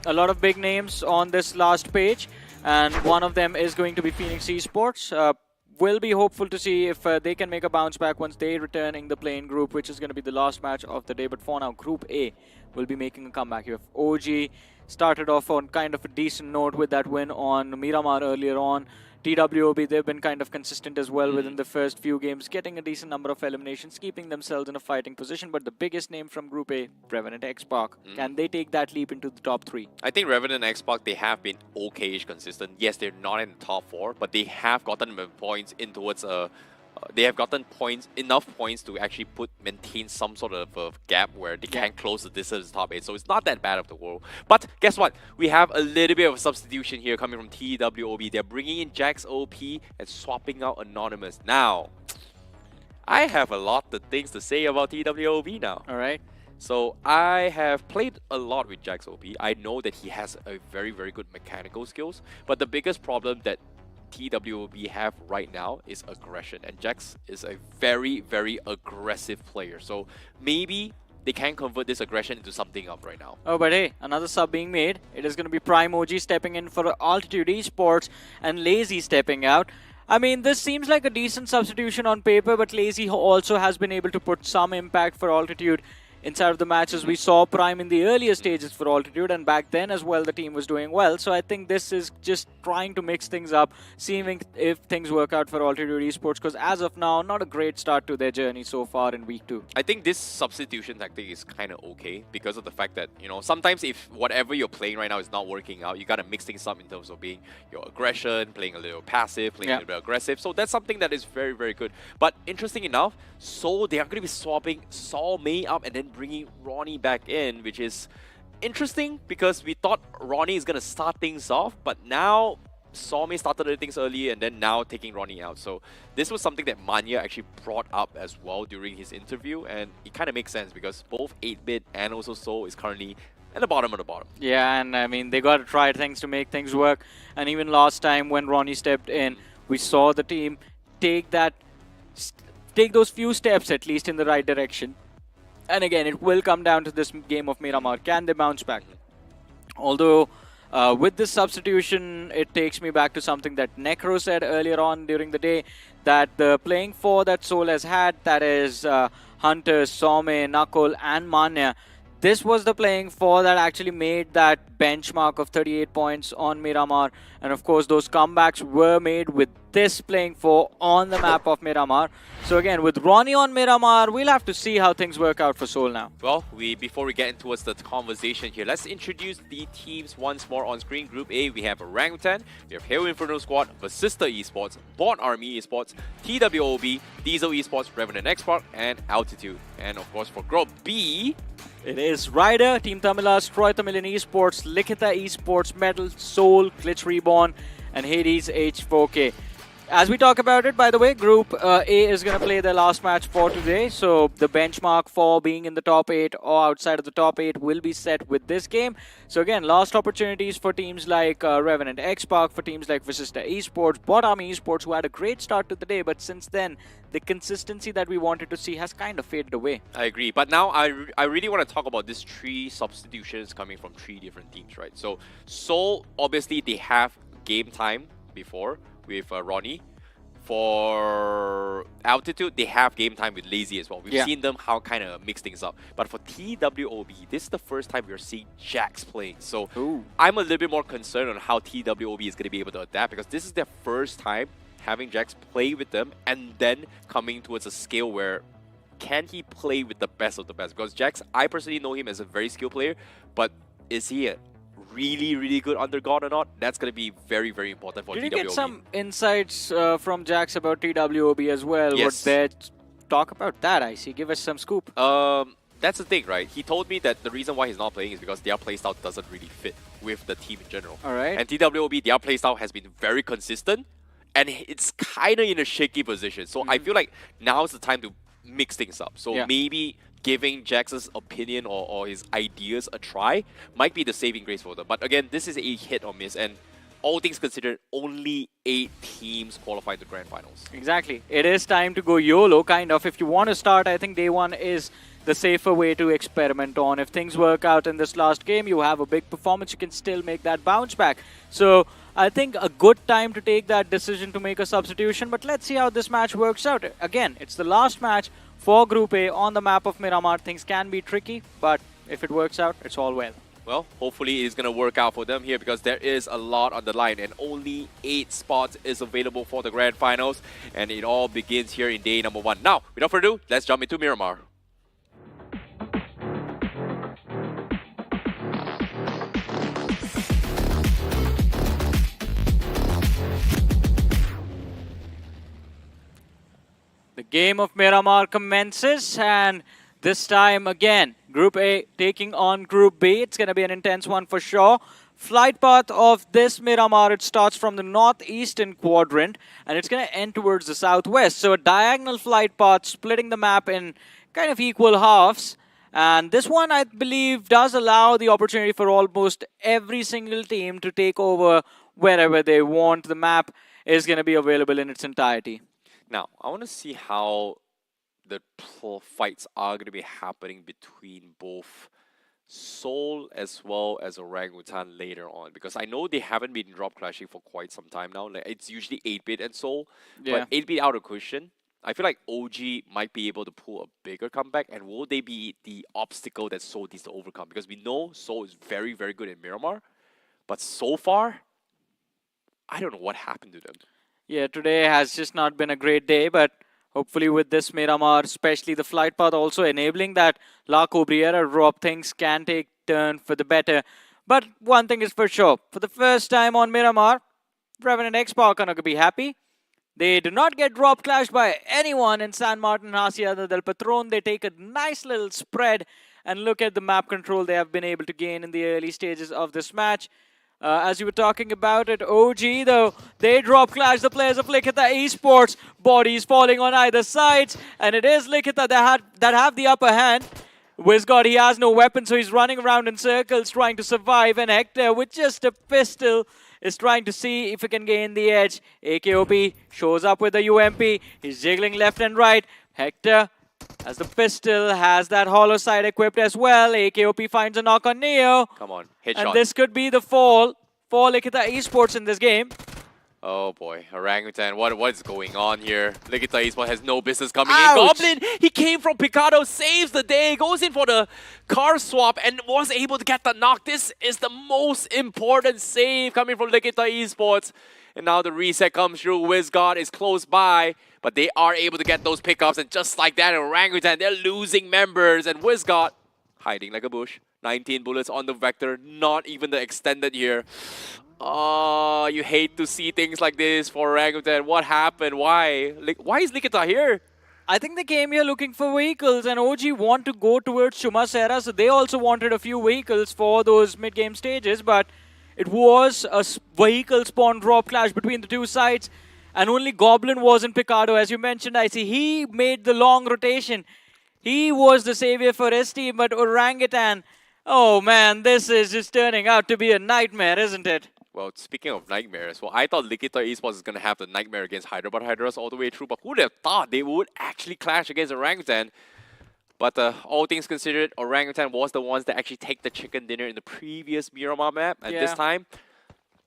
a lot of big names on this last page, and one of them is going to be Phoenix Esports. We'll be hopeful to see if they can make a bounce back once they return in the playing group, which is going to be the last match of the day. But for now, Group A will be making a comeback. You have OG started off on kind of a decent note with that win on Miramar earlier on. TWOB, they've been kind of consistent as well within the first few games, getting a decent number of eliminations, keeping themselves in a fighting position. But the biggest name from Group A, Revenant X-Pac, can they take that leap into the top 3? I think Revenant X-Pac, they have been okay-ish consistent. Yes, they're not in the top 4, but they have gotten points in towards a they have gotten enough points to actually maintain some sort of a gap where they can close the distance to the top 8. So it's not that bad of the world. But guess what? We have a little bit of a substitution here coming from TWOB. They're bringing in Jax OP and swapping out Anonymous. Now, I have a lot of things to say about TWOB now. All right. So I have played a lot with Jax OP. I know that he has a very, very good mechanical skills. But the biggest problem that TWOB have right now is aggression. And Jax is a very, very aggressive player. So maybe they can convert this aggression into something up right now. Oh, but hey, another sub being made. It is going to be Prime OG stepping in for Altitude Esports and Lazy stepping out. I mean, this seems like a decent substitution on paper, but Lazy also has been able to put some impact for Altitude inside of the matches. We saw Prime in the earlier stages for Altitude, and back then as well the team was doing well. So I think this is just trying to mix things up, seeing if things work out for Altitude Esports, because as of now, not a great start to their journey so far in week 2. I think this substitution tactic is kind of okay because of the fact that, you know, sometimes if whatever you're playing right now is not working out, you got to mix things up in terms of being your aggression, playing a little passive, playing a little bit aggressive. So that's something that is very, very good. But interesting enough, so they are going to be swapping Sol Mei up and then bringing Ronnie back in, which is interesting because we thought Ronnie is going to start things off, but now Sol Mei started things early and then now taking Ronnie out. So this was something that Manya actually brought up as well during his interview, and it kind of makes sense because both 8-bit and also Sol is currently at the bottom of the bottom. Yeah, and I mean, they got to try things to make things work. And even last time when Ronnie stepped in, we saw the team take those few steps at least in the right direction. And again, it will come down to this game of Miramar. Can they bounce back? Although, with this substitution, it takes me back to something that Necro said earlier on during the day, that the playing 4 that Sol has had, that is Hunter, Some, Nakul and Manya, this was the playing 4 that actually made that benchmark of 38 points on Miramar. And of course, those comebacks were made with this playing 4 on the map of Miramar. So again, with Ronnie on Miramar, we'll have to see how things work out for Sol now. Well, before we get into the conversation here, let's introduce the teams once more on screen. Group A, we have Orangutan, we have Hail Inferno Squad, Vasista Esports, Bot Army Esports, TWOB, Diesel Esports, Revenant X-Park, and Altitude. And of course, for Group B, it is Ryder, Team Tamilas, Troy Tamilian Esports, Likita Esports, Metal, Soul, Glitch Reborn, and Hades H4K. As we talk about it, by the way, Group A is going to play their last match for today. So the benchmark for being in the top 8 or outside of the top 8 will be set with this game. So again, last opportunities for teams like Revenant X-Park, for teams like Vasista Esports, Bot Army Esports, who had a great start to the day. But since then, the consistency that we wanted to see has kind of faded away. I agree. But now I really want to talk about these 3 substitutions coming from 3 different teams, right? So Seoul, obviously, they have game time before with Ronnie. For Altitude, they have game time with Lazy as well. We've seen them how kind of mix things up. But for TWOB, this is the first time we're seeing Jax playing. So I'm a little bit more concerned on how TWOB is going to be able to adapt, because this is their first time having Jax play with them and then coming towards a scale where can he play with the best of the best? Because Jax, I personally know him as a very skilled player, but is he a really, really good under God or not? That's going to be very, very important for TWOB. Did you get some insights from Jax about TWOB as well? Yes. What they talk about that, I see. Give us some scoop. That's the thing, right? He told me that the reason why he's not playing is because their playstyle doesn't really fit with the team in general. All right. And TWOB, their playstyle has been very consistent, and it's kind of in a shaky position. So I feel like now's the time to mix things up. So maybe giving Jax's opinion or his ideas a try might be the saving grace for them. But again, this is a hit or miss, and all things considered, only 8 teams qualify to Grand Finals. Exactly. It is time to go YOLO, kind of. If you want to start, I think day 1 is the safer way to experiment on. If things work out in this last game, you have a big performance, you can still make that bounce back. So I think a good time to take that decision to make a substitution, but let's see how this match works out. Again, it's the last match for Group A on the map of Miramar. Things can be tricky, but if it works out, it's all well. Well, hopefully it's going to work out for them here, because there is a lot on the line and only 8 spots is available for the Grand Finals, and it all begins here in day number 1. Now, without further ado, let's jump into Miramar. Game of Miramar commences, and this time again, Group A taking on Group B. It's going to be an intense one for sure. Flight path of this Miramar, it starts from the northeastern quadrant, and it's going to end towards the southwest. So a diagonal flight path splitting the map in kind of equal halves. And this one, I believe, does allow the opportunity for almost every single team to take over wherever they want. The map is going to be available in its entirety. Now, I want to see how the fights are going to be happening between both Seoul as well as Orangutan later on, because I know they haven't been drop clashing for quite some time now. Like, it's usually 8-bit and Seoul, but 8-bit out of question. I feel like OG might be able to pull a bigger comeback, and will they be the obstacle that Seoul needs to overcome? Because we know Seoul is very, very good in Miramar, but so far, I don't know what happened to them. Yeah, today has just not been a great day, but hopefully with this Miramar, especially the flight path also enabling that La Cobriera drop, things can take turn for the better. But one thing is for sure, for the first time on Miramar, Revan and X-Park are going to be happy. They do not get drop clashed by anyone in San Martin Hacienda del Patron. They take a nice little spread, and look at the map control they have been able to gain in the early stages of this match. As you were talking about it, OG, though, they drop clash the players of Likita Esports. Bodies falling on either sides, and it is Likita that have the upper hand. Wizgod, he has no weapon, so he's running around in circles trying to survive, and Hector, with just a pistol, is trying to see if he can gain the edge. AKOP shows up with the UMP. He's jiggling left and right. Hector, as the pistol, has that hollow sight equipped as well. AKOP finds a knock on Neo. Come on, headshot. And this could be the fall for Likita Esports in this game. Oh boy, Orangutan, what is going on here? Likita Esports has no business coming Ouch. in. Goblin, he came from Picado, saves the day, goes in for the car swap and was able to get the knock. This is the most important save coming from Likita Esports. And now the reset comes through. Wizgod is close by, but they are able to get those pickups. And just like that, Orangutan, they're losing members. And Wizgod, hiding like a bush. 19 bullets on the Vector, not even the extended here. Oh, you hate to see things like this for Orangutan. What happened? Why? Why is Likita here? I think they came here looking for vehicles, and OG want to go towards Chumasera, so they also wanted a few vehicles for those mid-game stages, but it was a vehicle spawn drop clash between the two sides, and only Goblin was in Picado. As you mentioned, I see he made the long rotation. He was the savior for his team, but Orangutan, oh man, this is just turning out to be a nightmare, isn't it? Well, speaking of nightmares, well, I thought Likita Esports is going to have the nightmare against Hyderabad Hydras all the way through, but who would have thought they would actually clash against Orangutan? But all things considered, Orangutan was the ones that actually take the chicken dinner in the previous Miramar map, and this time,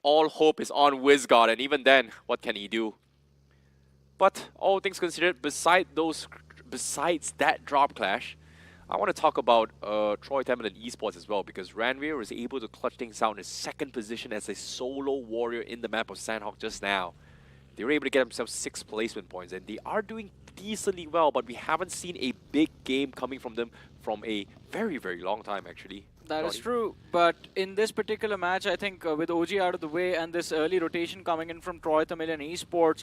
all hope is on Wizgod, and even then, what can he do? But all things considered, besides that drop clash, I want to talk about Troy Tamil and Esports as well, because Ranveer was able to clutch things out in his second position as a solo warrior in the map of Sanhok just now. They were able to get themselves 6 placement points, and they are doing decently well, but we haven't seen a big game coming from them from a very, very long time, actually. That is true, but in this particular match, I think with OG out of the way and this early rotation coming in from Troy Tamil and Esports,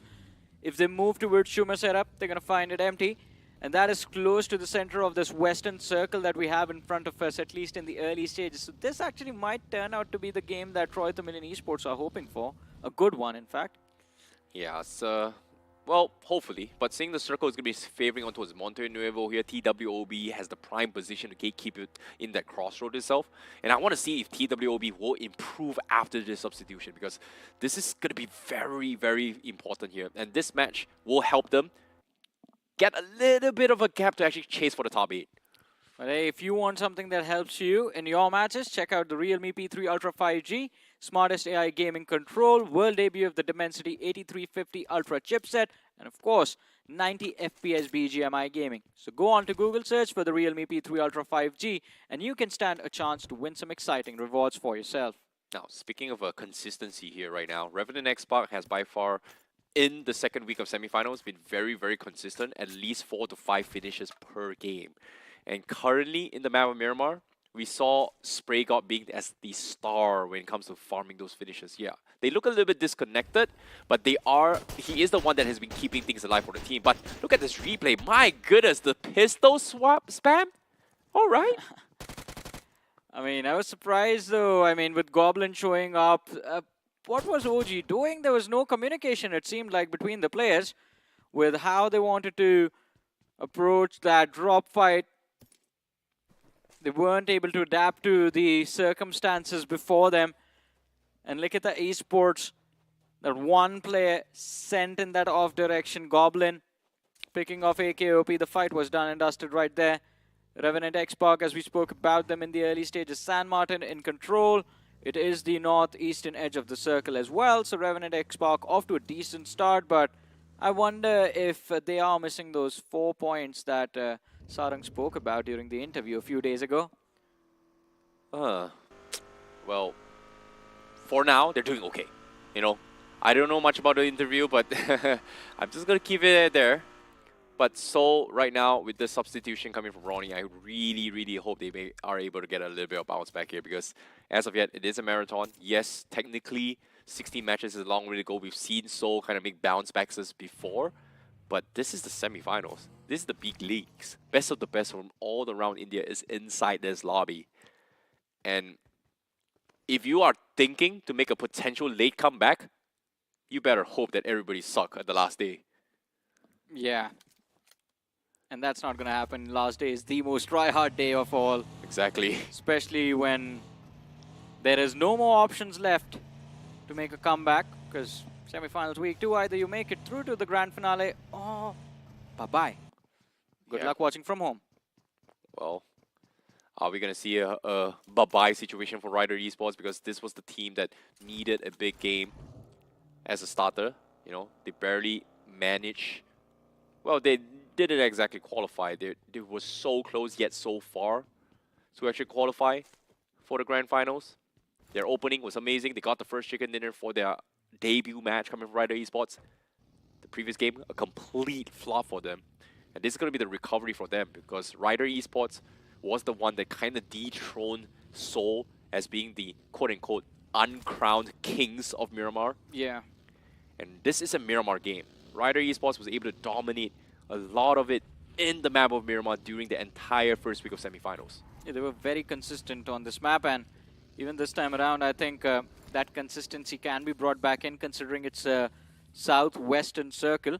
if they move towards Chumasera, they're going to find it empty. And that is close to the center of this western circle that we have in front of us, at least in the early stages. So this actually might turn out to be the game that Troy Tamil and Esports are hoping for. A good one, in fact. Yeah, so, well, hopefully. But seeing the circle is going to be favoring on towards Monte Nuevo here, TWOB has the prime position to gatekeep it in that crossroad itself. And I want to see if TWOB will improve after this substitution, because this is going to be very, very important here. And this match will help them get a little bit of a gap to actually chase for the top 8. But hey, if you want something that helps you in your matches, check out the realme P3 Ultra 5G, smartest AI gaming control, world debut of the Dimensity 8350 Ultra chipset, and of course, 90 FPS BGMI gaming. So go on to Google search for the realme P3 Ultra 5G, and you can stand a chance to win some exciting rewards for yourself. Now, speaking of consistency here right now, Revenant X-Park has by far, in the second week of semifinals, been very, very consistent, at least 4 to 5 finishes per game. And currently in the map of Miramar, we saw Spray God being as the star when it comes to farming those finishes. Yeah, they look a little bit disconnected, but he is the one that has been keeping things alive for the team. But look at this replay. My goodness, the pistol swap spam. All right. I mean, I was surprised though. I mean, with Goblin showing up, what was OG doing? There was no communication, it seemed like, between the players with how they wanted to approach that drop fight. They weren't able to adapt to the circumstances before them. And look at the esports. That one player sent in that off direction. Goblin picking off AKOP. The fight was done and dusted right there. Revenant X-Park, as we spoke about them in the early stages. San Martin in control. It is the northeastern edge of the circle as well. So Revenant X-Park off to a decent start. But I wonder if they are missing those 4 points that Sarang spoke about during the interview a few days ago. Well, for now, they're doing okay. You know, I don't know much about the interview, but I'm just going to keep it there. But so, right now, with the substitution coming from Ronnie, I really, really hope they are able to get a little bit of bounce back here, because as of yet, it is a marathon. Yes, technically, 16 matches is a long way to go. We've seen Seoul kind of make bounce backs before, but this is the semi-finals. This is the big leagues. Best of the best from all around India is inside this lobby. And if you are thinking to make a potential late comeback, you better hope that everybody suck at the last day. Yeah. And that's not going to happen. Last day is the most try-hard day of all. Exactly. Especially when there is no more options left to make a comeback, because semi-finals week 2, either you make it through to the grand finale or bye-bye. Good luck watching from home. Well, are we going to see a bye-bye situation for Rider Esports? Because this was the team that needed a big game as a starter. You know, they barely managed. Well, they didn't exactly qualify. They were so close yet so far to actually qualify for the grand finals. Their opening was amazing. They got the first chicken dinner for their debut match coming from Rider Esports. The previous game, a complete flop for them. And this is going to be the recovery for them, because Rider Esports was the one that kind of dethroned Seoul as being the quote-unquote uncrowned kings of Miramar. Yeah. And this is a Miramar game. Rider Esports was able to dominate a lot of it in the map of Miramar during the entire first week of semifinals. Yeah, they were very consistent on this map, and even this time around, I think that consistency can be brought back in, considering it's a southwestern circle.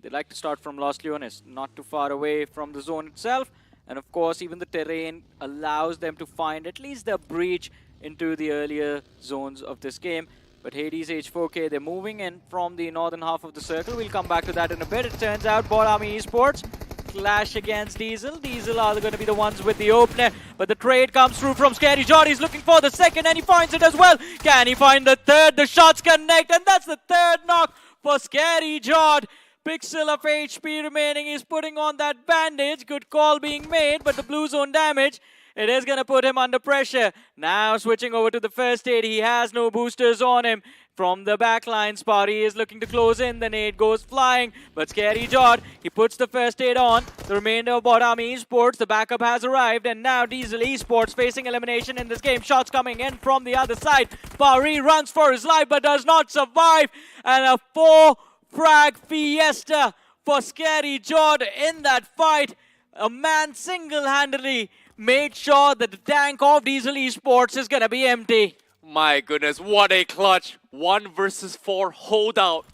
They like to start from Los Leones, not too far away from the zone itself. And of course, even the terrain allows them to find at least the breach into the earlier zones of this game. But Hades H4K, they're moving in from the northern half of the circle. We'll come back to that in a bit. It turns out Ball Army Esports clash against Diesel. Diesel are going to be the ones with the opener. But the trade comes through from Scary Jod. He's looking for the second, and he finds it as well. Can he find the third? The shots connect, and that's the third knock for Scary Jod. Pixel of HP remaining. He's putting on that bandage. Good call being made, but the blue zone damage, it is going to put him under pressure. Now switching over to the first aid. He has no boosters on him. From the backline spot, he is looking to close in. The nade goes flying, but Scary Jod, he puts the first aid on. The remainder of Bodami Esports, the backup has arrived, and now Diesel Esports facing elimination in this game. Shots coming in from the other side. Pari runs for his life, but does not survive. And a 4-frag fiesta for Scary Jod in that fight. A man single-handedly made sure that the tank of Diesel Esports is going to be empty. My goodness, what a clutch. 1 versus 4 holdout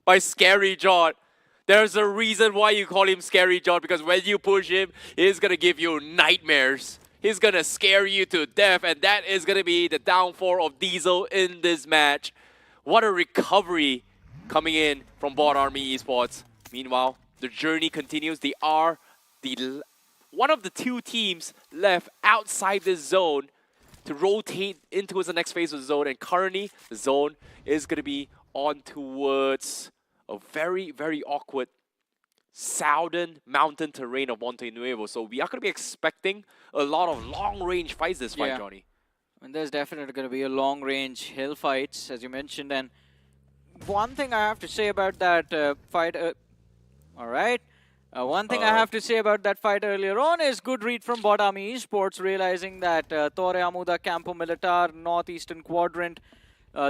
by Scary Jod. There's a reason why you call him Scary Jod, because when you push him, he's going to give you nightmares. He's going to scare you to death, and that is going to be the downfall of Diesel in this match. What a recovery coming in from Bot Army Esports. Meanwhile, the journey continues. They are one of the 2 teams left outside this zone to rotate into the next phase of the zone, and currently the zone is going to be on towards a very, very awkward southern mountain terrain of Monte Nuevo. So we are going to be expecting a lot of long-range fights this fight, Johnny. And there's definitely going to be a long-range hill fights, as you mentioned. And one thing I have to say about that fight, all right, One thing I have to say about that fight earlier on is good read from Bodami Esports, realizing that Torre Amuda Campo Militar, Northeastern Quadrant,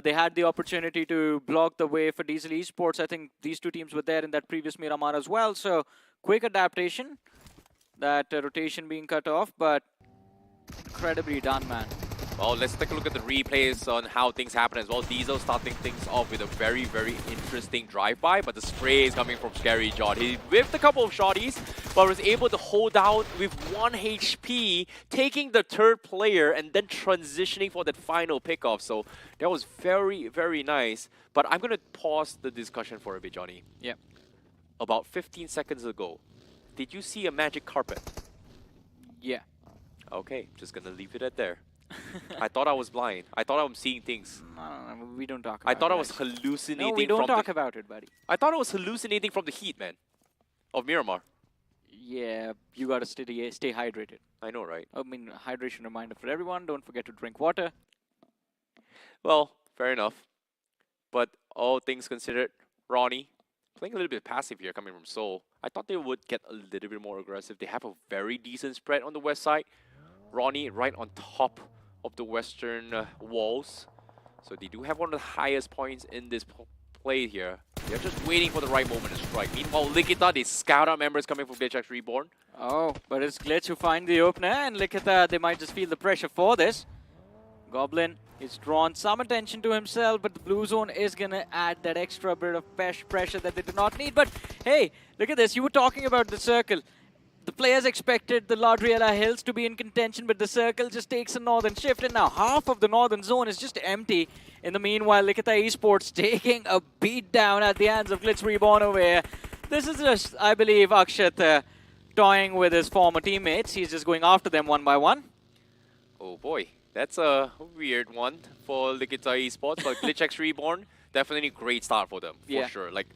they had the opportunity to block the way for Diesel Esports. I think these two teams were there in that previous Miramar as well. So quick adaptation, that rotation being cut off, but incredibly done, man. Well, let's take a look at the replays on how things happen as well. Diesel starting things off with a very, very interesting drive-by, but the spray is coming from Scary John. He whiffed a couple of shotties, but was able to hold out with 1 HP, taking the third player and then transitioning for that final pickoff. So that was very, very nice. But I'm going to pause the discussion for a bit, Johnny. Yeah. About 15 seconds ago, did you see a magic carpet? Yeah. Okay, just going to leave it at there. I thought I was blind. I thought I was seeing things. No, we don't talk about I thought it. I was hallucinating. No, we don't talk about it, buddy. I thought I was hallucinating from the heat, man, of Miramar. Yeah, you gotta stay hydrated. I know, right? I mean, hydration reminder for everyone. Don't forget to drink water. Well, fair enough. But all things considered, Ronnie playing a little bit passive here, coming from Seoul. I thought they would get a little bit more aggressive. They have a very decent spread on the west side. Ronnie right on top of the western walls. So they do have one of the highest points in this play here. They're just waiting for the right moment to strike. Meanwhile, Likita, they scout out members coming from Glitch X Reborn. Oh, but it's Glitch who find the opener, and Likita, they might just feel the pressure for this. Goblin is drawn some attention to himself, but the blue zone is gonna add that extra bit of pressure that they do not need. But hey, look at this. You were talking about the circle. The players expected the Ladriela Hills to be in contention, but the circle just takes a northern shift, and now half of the northern zone is just empty. In the meanwhile, Likita Esports taking a beat down at the hands of Glitz Reborn over here. This is just, I believe, Akshat toying with his former teammates. He's just going after them one by one. Oh boy, that's a weird one for Likita Esports, but Glitch X Reborn, definitely great start for them, for sure. Like,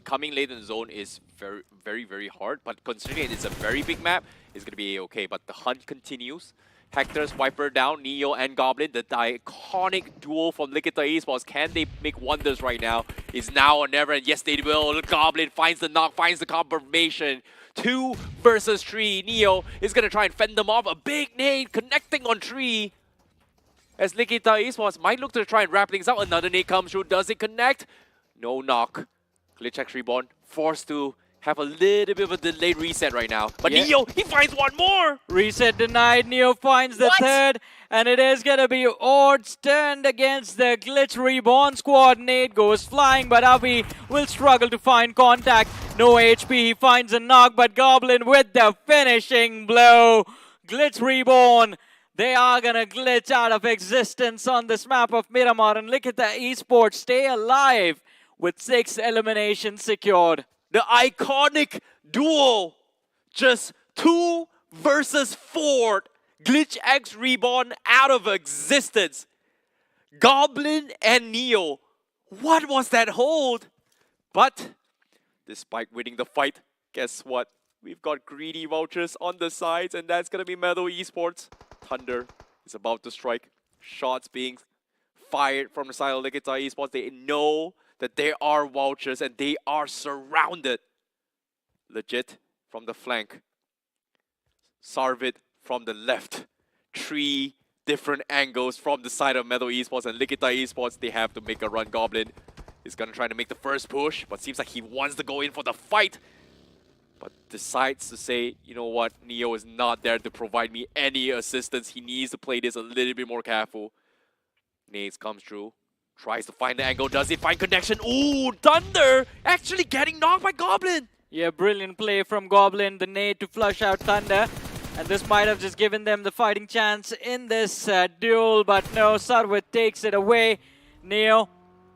coming late in the zone is very, very, very hard, but considering it's a very big map, it's going to be okay. But the hunt continues. Hector's Wiper down, Neo and Goblin, the iconic duo from Likita Esports. Can they make wonders right now? Is now or never, and yes they will. Goblin finds the knock, finds the confirmation. 2 versus 3. Neo is going to try and fend them off. A big nade connecting on 3. As Likita Esports might look to try and wrap things up. Another nade comes through. Does it connect? No knock. Glitch X Reborn forced to have a little bit of a delayed reset right now. But Neo, he finds one more! Reset denied. Neo finds the third. And it is going to be odds turned against the Glitch Reborn squad. Nade goes flying, but Avi will struggle to find contact. No HP, he finds a knock, but Goblin with the finishing blow. Glitch Reborn, they are going to glitch out of existence on this map of Miramar. And look at the esports stay alive with 6 eliminations secured. The iconic duo, just 2 versus 4. Glitch X Reborn out of existence. Goblin and Neo. What was that hold? But despite winning the fight, guess what? We've got greedy vouchers on the sides, and that's gonna be Meadow Esports. Thunder is about to strike. Shots being fired from the side of Likita Esports. They know that there are vouchers and they are surrounded. Legit from the flank. Sarvid from the left. 3 different angles from the side of Meadow Esports and Likita Esports. They have to make a run. Goblin is gonna try to make the first push, but seems like he wants to go in for the fight. But decides to say, you know what, Neo is not there to provide me any assistance. He needs to play this a little bit more careful. Nades comes through. Tries to find the angle. Does he find connection? Ooh, Thunder actually getting knocked by Goblin. Yeah, brilliant play from Goblin. The nade to flush out Thunder. And this might have just given them the fighting chance in this duel. But no, Sarwit takes it away. Neo,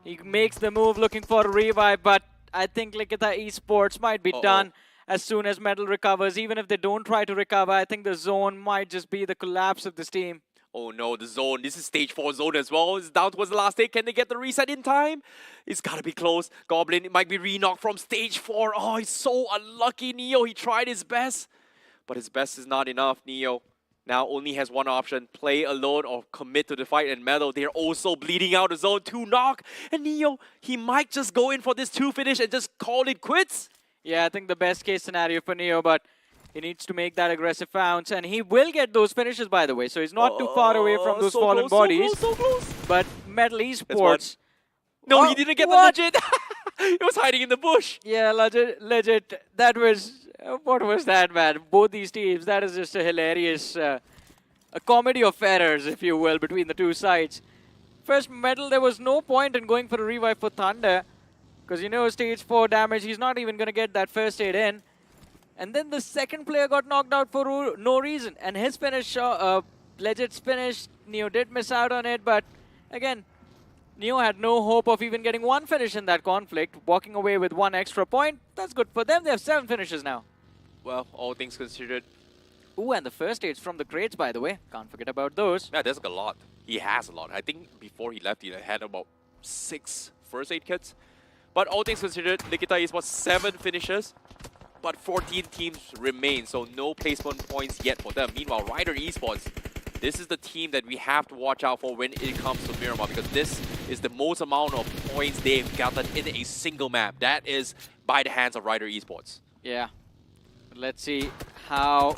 he makes the move looking for a revive. But I think Likita Esports might be done as soon as Metal recovers. Even if they don't try to recover, I think the zone might just be the collapse of this team. Oh no, the zone. This is stage 4 zone as well. It's down towards the last stage. Can they get the reset in time? It's gotta be close. Goblin might be re-knocked from stage 4. Oh, he's so unlucky, Neo. He tried his best. But his best is not enough. Neo now only has one option. Play alone or commit to the fight. And Metal, they're also bleeding out the zone. 2 knock. And Neo, he might just go in for this 2 finish and just call it quits. Yeah, I think the best case scenario for Neo, but he needs to make that aggressive bounce, and he will get those finishes, by the way. So he's not too far away from those so fallen close, bodies. So close, so close. But Metal Esports. No, Oh, he didn't get what? the legit. He was hiding in the bush. Yeah, legit. That was what was that, man? Both these teams. That is just a hilarious, a comedy of errors, if you will, between the two sides. First Metal, there was no point in going for a revive for Thunder, because you know stage 4 damage. He's not even gonna get that first aid in. And then the second player got knocked out for no reason, and his finish, Legit's finish, Neo did miss out on it, but again, Neo had no hope of even getting one finish in that conflict, walking away with 1 extra point. That's good for them. They have 7 finishes now. Well, all things considered, Ooh, and the first aids from the crates, by the way. Can't forget about those. yeah, there's a lot. He has a lot. I think before he left, he had about 6 first aid kits. But all things considered, Nikita Esports 7 finishes, but 14 teams remain, so no placement points yet for them. Meanwhile, Ryder Esports, this is the team that we have to watch out for when it comes to Miramar, because this is the most amount of points they've gathered in a single map. That is by the hands of Ryder Esports. Yeah. Let's see how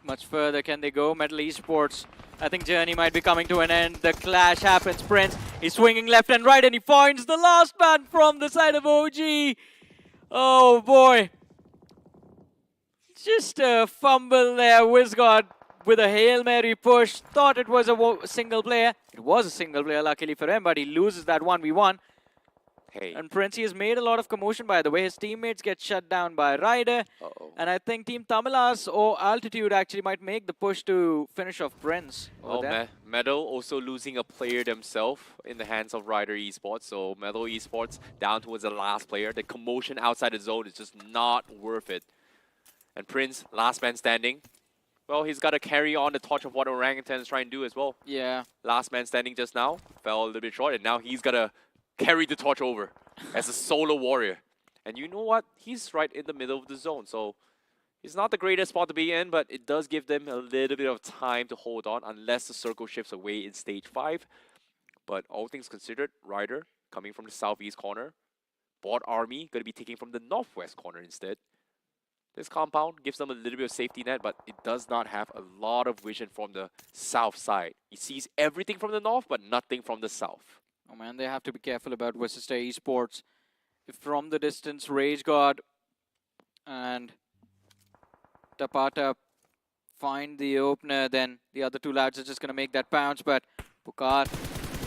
much further can they go. Metal Esports, I think journey might be coming to an end. The clash happens. Prince, he's swinging left and right, and he finds the last man from the side of OG. Oh boy. Just a fumble there. Wizgod with a Hail Mary push. Thought it was a single player. It was a single player, luckily for him, but he loses that 1v1. Hey. And Princey has made a lot of commotion, by the way. His teammates get shut down by Ryder. And I think Team Tamilas or Altitude actually might make the push to finish off Prince. Oh, Meadow also losing a player themselves in the hands of Ryder Esports. So Meadow Esports down towards the last player. The commotion outside the zone is just not worth it. And Prince, last man standing. Well, he's got to carry on the torch of what Orangutan is trying to do as well. Yeah. Last man standing just now. Fell a little bit short, and now he's got to carry the torch over as a solo warrior. And you know what? He's right in the middle of the zone. So it's not the greatest spot to be in, but it does give them a little bit of time to hold on unless the circle shifts away in stage 5. But all things considered, Ryder coming from the southeast corner. Bot Army going to be taking from the northwest corner instead. This compound gives them a little bit of safety net, but it does not have a lot of vision from the south side. It sees everything from the north, but nothing from the south. Oh man, they have to be careful about Worcester Esports. If from the distance, Rage God and Tapata find the opener, then the other two lads are just going to make that bounce. But Pucar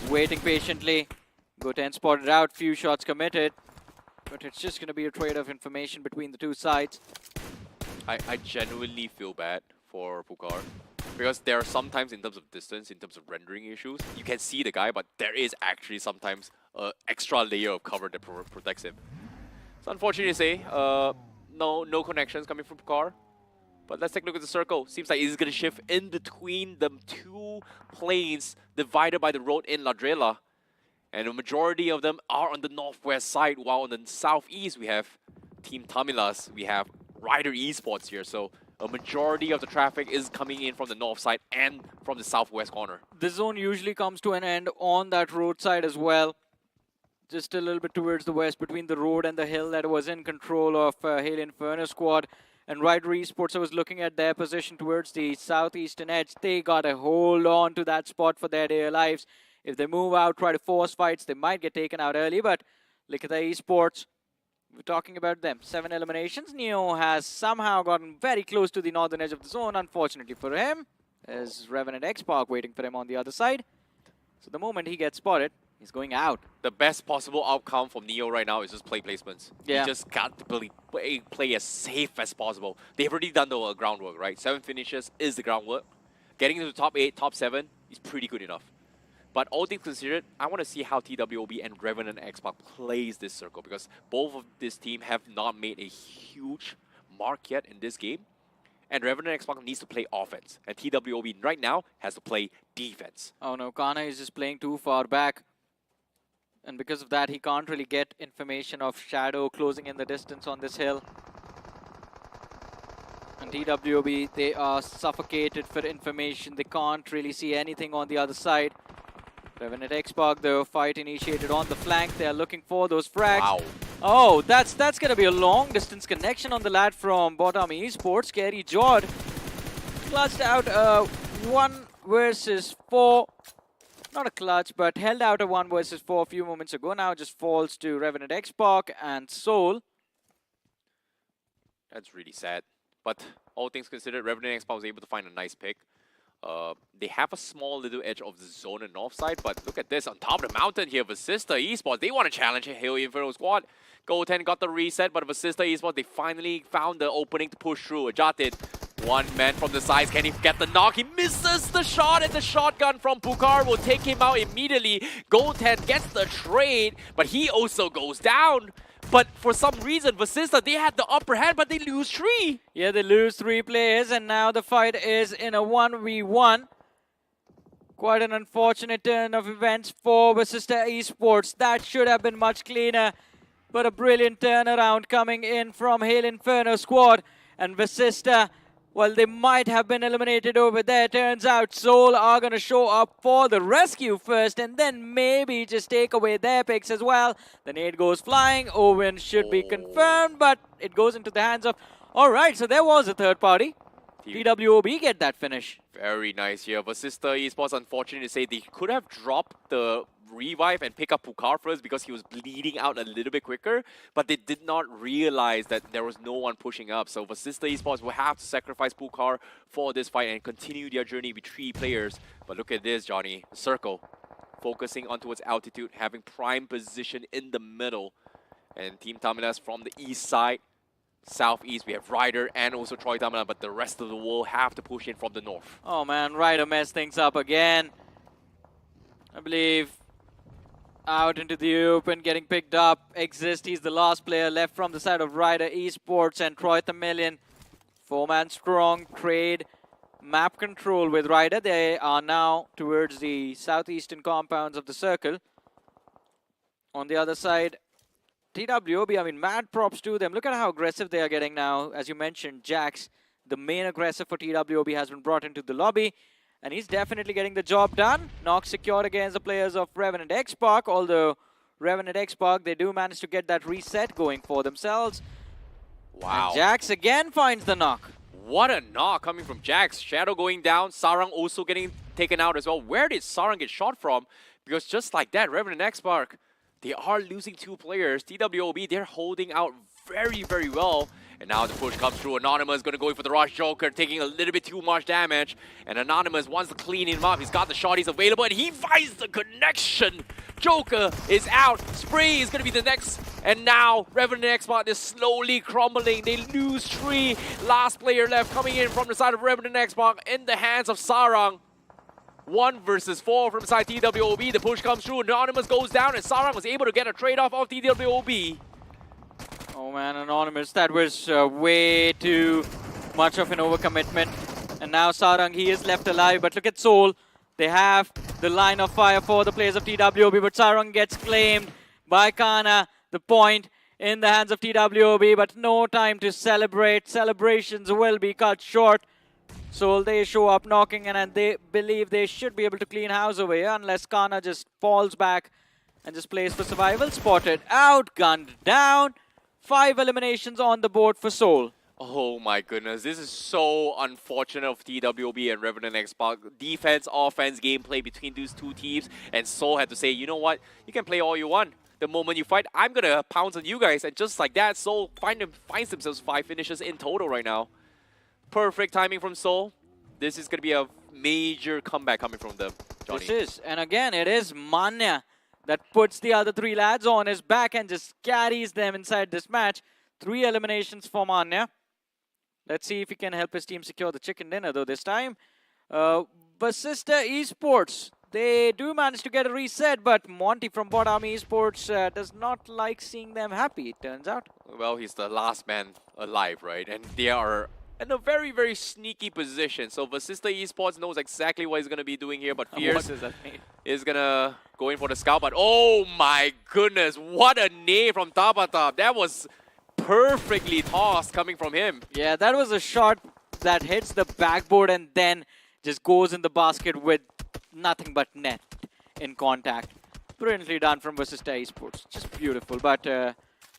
waiting patiently. Goten spotted out, few shots committed. But it's just going to be a trade of information between the two sides. I genuinely feel bad for Pucar. Because there are sometimes, in terms of distance, in terms of rendering issues, you can see the guy, but there is actually sometimes an extra layer of cover that protects him. So unfortunately to say, no connections coming from Pucar. But let's take a look at the circle. Seems like it's going to shift in between the two planes divided by the road in Ladrela. And a majority of them are on the northwest side, while on the southeast we have Team Tamilas, we have Ryder Esports here. So a majority of the traffic is coming in from the north side and from the southwest corner. This zone usually comes to an end on that roadside as well. Just a little bit towards the west between the road and the hill that was in control of Hail Inferno squad. And Ryder Esports, I was looking at their position towards the southeastern edge. They got to hold on to that spot for their dear lives. If they move out, try to force fights, they might get taken out early. But look at the Esports. We're talking about them. 7 eliminations. Neo has somehow gotten very close to the northern edge of the zone. Unfortunately for him, there's Revenant X-Park waiting for him on the other side. So the moment he gets spotted, he's going out. The best possible outcome from Neo right now is just play placements. Yeah. You just got to play as safe as possible. They've already done the groundwork, right? 7 finishes is the groundwork. Getting into the top 8, top 7 is pretty good enough. But all things considered, I want to see how TWOB and Revenant X-Pac plays this circle, because both of this team have not made a huge mark yet in this game. And Revenant X-Pac needs to play offense. And TWOB right now has to play defense. Oh no, Kana is just playing too far back. And because of that, he can't really get information of Shadow closing in the distance on this hill. And TWOB, they are suffocated for information. They can't really see anything on the other side. Revenant X-Pac, the fight initiated on the flank. They are looking for those frags. Wow. Oh, that's gonna be a long distance connection on the lad from bottom esports. Scary Jord clutched out a 1 versus 4. Not a clutch, but held out a 1 versus 4 a few moments ago. Now just falls to Revenant Xpark and Soul. That's really sad. But all things considered, Revenant Xpark was able to find a nice pick. They have a small little edge of the zone and north side, but look at this on top of the mountain here. Vasista Esports, they want to challenge Hail Inferno Squad. Goal 10 got the reset, but Vasista Esports, they finally found the opening to push through. Ajatid, one man from the sides, can he get the knock? He misses the shot, and the shotgun from Pukar will take him out immediately. Goal 10 gets the trade, but he also goes down. But for some reason, Vasista, they had the upper hand, but they lose 3. Yeah, they lose 3 players, and now the fight is in a 1v1. Quite an unfortunate turn of events for Vasista Esports. That should have been much cleaner, but a brilliant turnaround coming in from Hail Inferno Squad. And Vasista, well, they might have been eliminated over there. Turns out Soul are going to show up for the rescue first and then maybe just take away their picks as well. The nade goes flying. Owen should be confirmed, but it goes into the hands of... Alright, so there was a third party. TWOB get that finish. Very nice here. Vasista Esports, unfortunate to say, they could have dropped the revive and pick up Pukar first because he was bleeding out a little bit quicker, but they did not realize that there was no one pushing up. So Vasista Esports will have to sacrifice Pukar for this fight and continue their journey with 3 players. But look at this, Johnny. Circle. Focusing on towards altitude, having prime position in the middle. And Team Tamilas from the east side. Southeast, we have Ryder and also Troy Tamila, but the rest of the world have to push in from the north. Oh man, Ryder messed things up again. I believe out into the open, getting picked up. Exist, he's the last player left from the side of Ryder Esports, and Troy Tamilian. 4-man strong, trade, map control with Ryder. They are now towards the southeastern compounds of the circle. On the other side, TWOB, I mean, mad props to them. Look at how aggressive they are getting now. As you mentioned, Jax, the main aggressor for TWOB, has been brought into the lobby. And he's definitely getting the job done. Knock secured against the players of Revenant Xpark. Although Revenant Xpark, they do manage to get that reset going for themselves. Wow. And Jax again finds the knock. What a knock coming from Jax. Shadow going down. Sarang also getting taken out as well. Where did Sarang get shot from? Because just like that, Revenant Xpark, they are losing 2 players. TWOB, they're holding out very, very well. And now the push comes through. Anonymous going to go for the rush. Joker taking a little bit too much damage. And Anonymous wants to clean him up. He's got the shot. He's available. And he finds the connection. Joker is out. Spree is going to be the next. And now Revenant Xpark is slowly crumbling. They lose 3. Last player left coming in from the side of Revenant Xpark in the hands of Sarang. 1 versus 4 from side TWOB. The push comes through. Anonymous goes down. And Sarang was able to get a trade-off of TWOB. Oh man, Anonymous, that was way too much of an overcommitment. And now Sarang, he is left alive, but look at Soul. They have the line of fire for the players of TWOB, but Sarang gets claimed by Kana. The point in the hands of TWOB, but no time to celebrate. Celebrations will be cut short. Soul, they show up knocking, and they believe they should be able to clean house over here unless Kana just falls back and just plays for survival. Spotted out, gunned down. 5 eliminations on the board for Soul. Oh my goodness, this is so unfortunate of TWOB and Revenant Xpark. Defense, offense, gameplay between these 2 teams, and Soul had to say, you know what, you can play all you want. The moment you fight, I'm gonna pounce on you guys, and just like that, Soul finds themselves 5 finishes in total right now. Perfect timing from Soul. This is gonna be a major comeback coming from them, Johnny. This is, and again, it is Manya that puts the other 3 lads on his back and just carries them inside this match. 3 eliminations for Manya. Let's see if he can help his team secure the chicken dinner, though, this time. Vasista Esports, they do manage to get a reset, but Monty from bottom Esports does not like seeing them happy, it turns out. Well, he's the last man alive, right? And they are in a very, very sneaky position. So Vasista Esports knows exactly what he's going to be doing here, but Fierce What does that mean? is going to go in for the scout. But oh my goodness, what a nade from Tabata. That was perfectly tossed coming from him. Yeah, that was a shot that hits the backboard and then just goes in the basket with nothing but net in contact. Brilliantly done from Vasista Esports. Just beautiful. But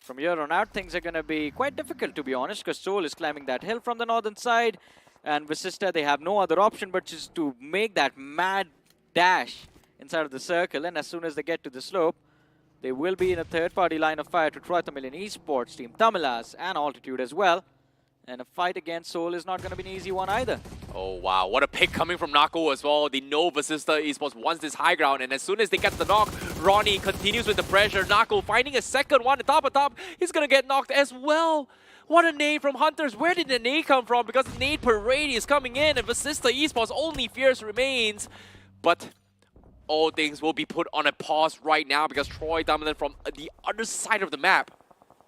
From here on out, things are going to be quite difficult, to be honest, because Seoul is climbing that hill from the northern side. And Vasista, they have no other option but just to make that mad dash inside of the circle. And as soon as they get to the slope, they will be in a third-party line of fire to Troy Tamilian Esports, Team Tamilas, and Altitude as well. And a fight against Seoul is not going to be an easy one either. Oh wow, what a pick coming from Nako as well. They know Vasista Esports wants this high ground, and as soon as they get the knock, Ronnie continues with the pressure. Nako finding a second one, top, he's gonna get knocked as well. What a nade from Hunters. Where did the nade come from? Because the nade parade is coming in, and Vasista Esports only fierce remains. But all things will be put on a pause right now because Troy Tamilian from the other side of the map,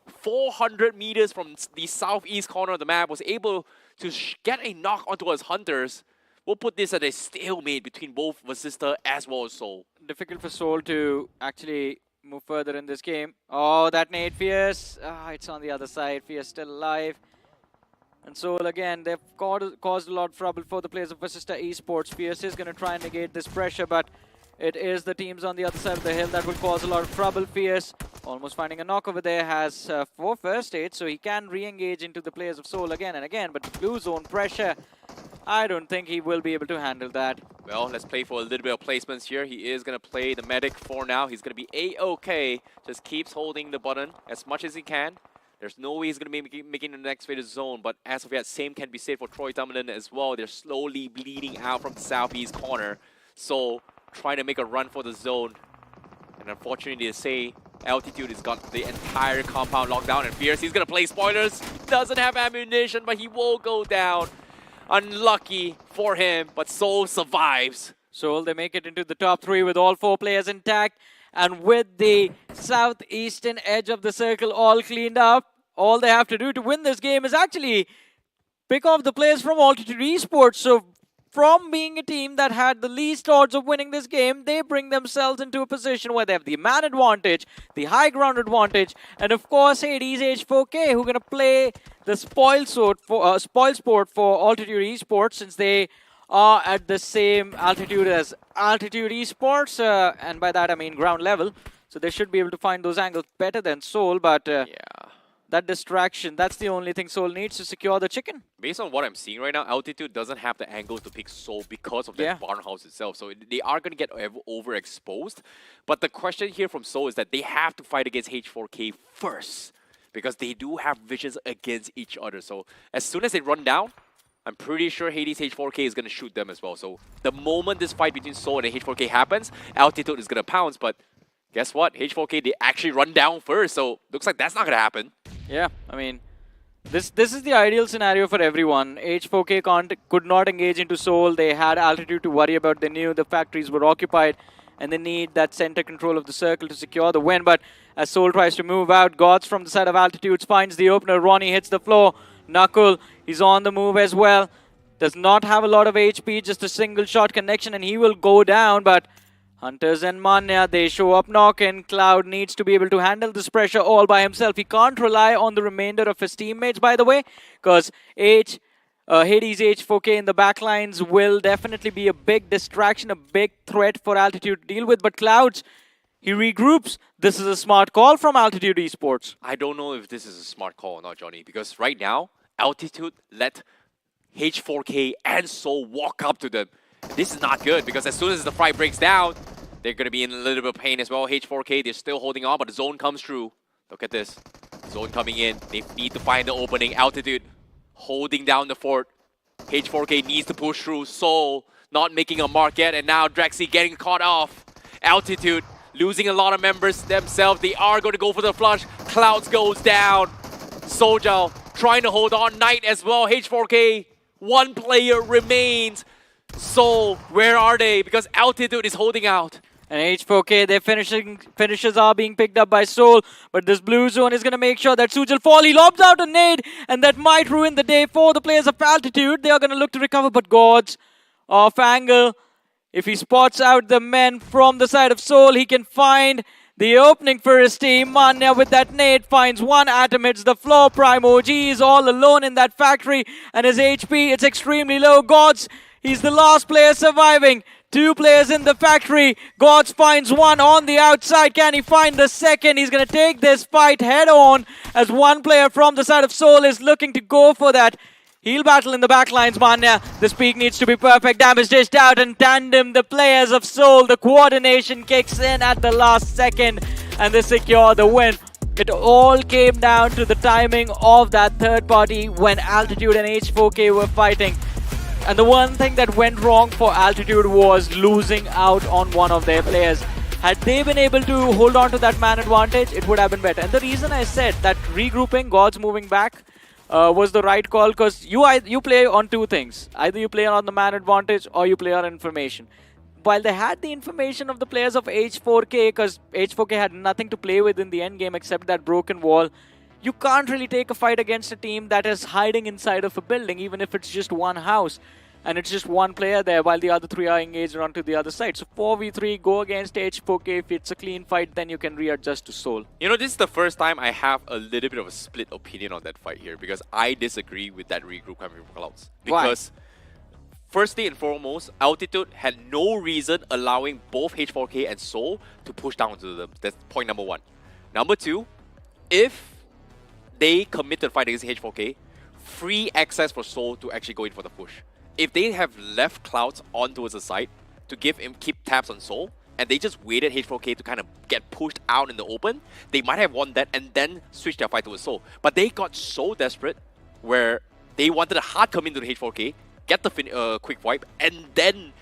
400 meters from the southeast corner of the map, was able to get a knock onto his Hunters. We'll put this at a stalemate between both Vasista as well as Seoul. Difficult for Seoul to actually move further in this game. Oh, that nade, Fierce. It's on the other side. Fierce still alive. And Seoul again, they've caused a lot of trouble for the players of Vasista Esports. Fierce is going to try and negate this pressure, but it is the teams on the other side of the hill that will cause a lot of trouble. Fierce almost finding a knock over there, has 4 first aid, so he can re-engage into the players of Seoul again and again. But the blue zone pressure, I don't think he will be able to handle that. Well, let's play for a little bit of placements here. He is going to play the medic for now. He's going to be A-okay. Just keeps holding the button as much as he can. There's no way he's going to be making the next phase zone, but as of yet, same can be said for Troy Tamilian as well. They're slowly bleeding out from the southeast corner. So, trying to make a run for the zone. And unfortunately, they say Altitude has got the entire compound locked down. And Fierce, he's going to play spoilers. He doesn't have ammunition, but he will go down. Unlucky for him, but Seoul survives. Seoul, they make it into the top 3 with all 4 players intact. And with the southeastern edge of the circle all cleaned up, all they have to do to win this game is actually pick off the players from Altitude Esports. So from being a team that had the least odds of winning this game, they bring themselves into a position where they have the man advantage, the high ground advantage, and of course Hades H4K, who are going to play the spoil sport for Altitude Esports, since they are at the same altitude as Altitude Esports, and by that I mean ground level. So they should be able to find those angles better than Seoul, but that distraction, that's the only thing Seoul needs to secure the chicken. Based on what I'm seeing right now, Altitude doesn't have the angles to pick Seoul because of that barn house itself. So they are going to get overexposed. But the question here from Seoul is that they have to fight against H4K first, because they do have visions against each other. So as soon as they run down, I'm pretty sure Hades H4K is going to shoot them as well. So the moment this fight between Seoul and H4K happens, Altitude is going to pounce. But guess what? H4K, they actually run down first. So looks like that's not going to happen. Yeah, I mean, this is the ideal scenario for everyone. H4K could not engage into Seoul. They had Altitude to worry about. They knew the factories were occupied, and they need that center control of the circle to secure the win. But as Seoul tries to move out, Gods from the side of Altitude finds the opener. Ronnie hits the floor. Knuckle, he's on the move as well. Does not have a lot of HP, just a single shot connection, and he will go down. But Hunters and Manya, they show up knocking. Cloud needs to be able to handle this pressure all by himself. He can't rely on the remainder of his teammates, by the way, because Hades H4K in the backlines will definitely be a big distraction, a big threat for Altitude to deal with. But Clouds, he regroups. This is a smart call from Altitude Esports. I don't know if this is a smart call or not, Johnny, because right now, Altitude let H4K and Seoul walk up to them. This is not good, because as soon as the fight breaks down, they're going to be in a little bit of pain as well. H4K, they're still holding on, but the zone comes through. Look at this. Zone coming in. They need to find the opening. Altitude holding down the fort. H4K needs to push through. Seoul not making a mark yet, and now Drexy getting caught off. Altitude losing a lot of members themselves. They are going to go for the flush. Clouds goes down. Sojal trying to hold on. Knight as well. H4K, one player remains. Seoul, where are they? Because Altitude is holding out. And H4K, their finishes are being picked up by Seoul. But this blue zone is going to make sure that Sujal fall. He lobs out a nade, and that might ruin the day for the players of Altitude. They are going to look to recover, but Gods off angle. If he spots out the men from the side of Seoul, he can find the opening for his team. Manya with that nade finds one atom, hits the floor. Prime OG is all alone in that factory, and his HP, it's extremely low. Gods, he's the last player surviving. Two players in the factory. Gods finds one on the outside. Can he find the second? He's going to take this fight head on as one player from the side of Soul is looking to go for that. He'll battle in the backlines, Manya. This peak needs to be perfect. Damage dished out in tandem. The players of Soul, the coordination kicks in at the last second and they secure the win. It all came down to the timing of that third party when Altitude and H4K were fighting. And the one thing that went wrong for Altitude was losing out on one of their players. Had they been able to hold on to that man advantage, it would have been better. And the reason I said that regrouping, Gods moving back, was the right call, because you play on two things. Either you play on the man advantage or you play on information. While they had the information of the players of H4K, because H4K had nothing to play with in the end game except that broken wall, you can't really take a fight against a team that is hiding inside of a building, even if it's just one house. And it's just one player there while the other three are engaged onto the other side. So 4v3, go against H4K. If it's a clean fight, then you can readjust to Soul. You know, this is the first time I have a little bit of a split opinion on that fight here, because I disagree with that regroup coming from Clouds. Because firstly and foremost, Altitude had no reason allowing both H4K and Soul to push down to them. That's point number one. Number two, if they commit to the fight against H4K, free access for Soul to actually go in for the push. If they have left Clouds on towards the side to keep tabs on Soul, and they just waited H4K to kind of get pushed out in the open, they might have won that and then switch their fight towards Soul. But they got so desperate where they wanted a hard come into the H4K, get the quick wipe, and then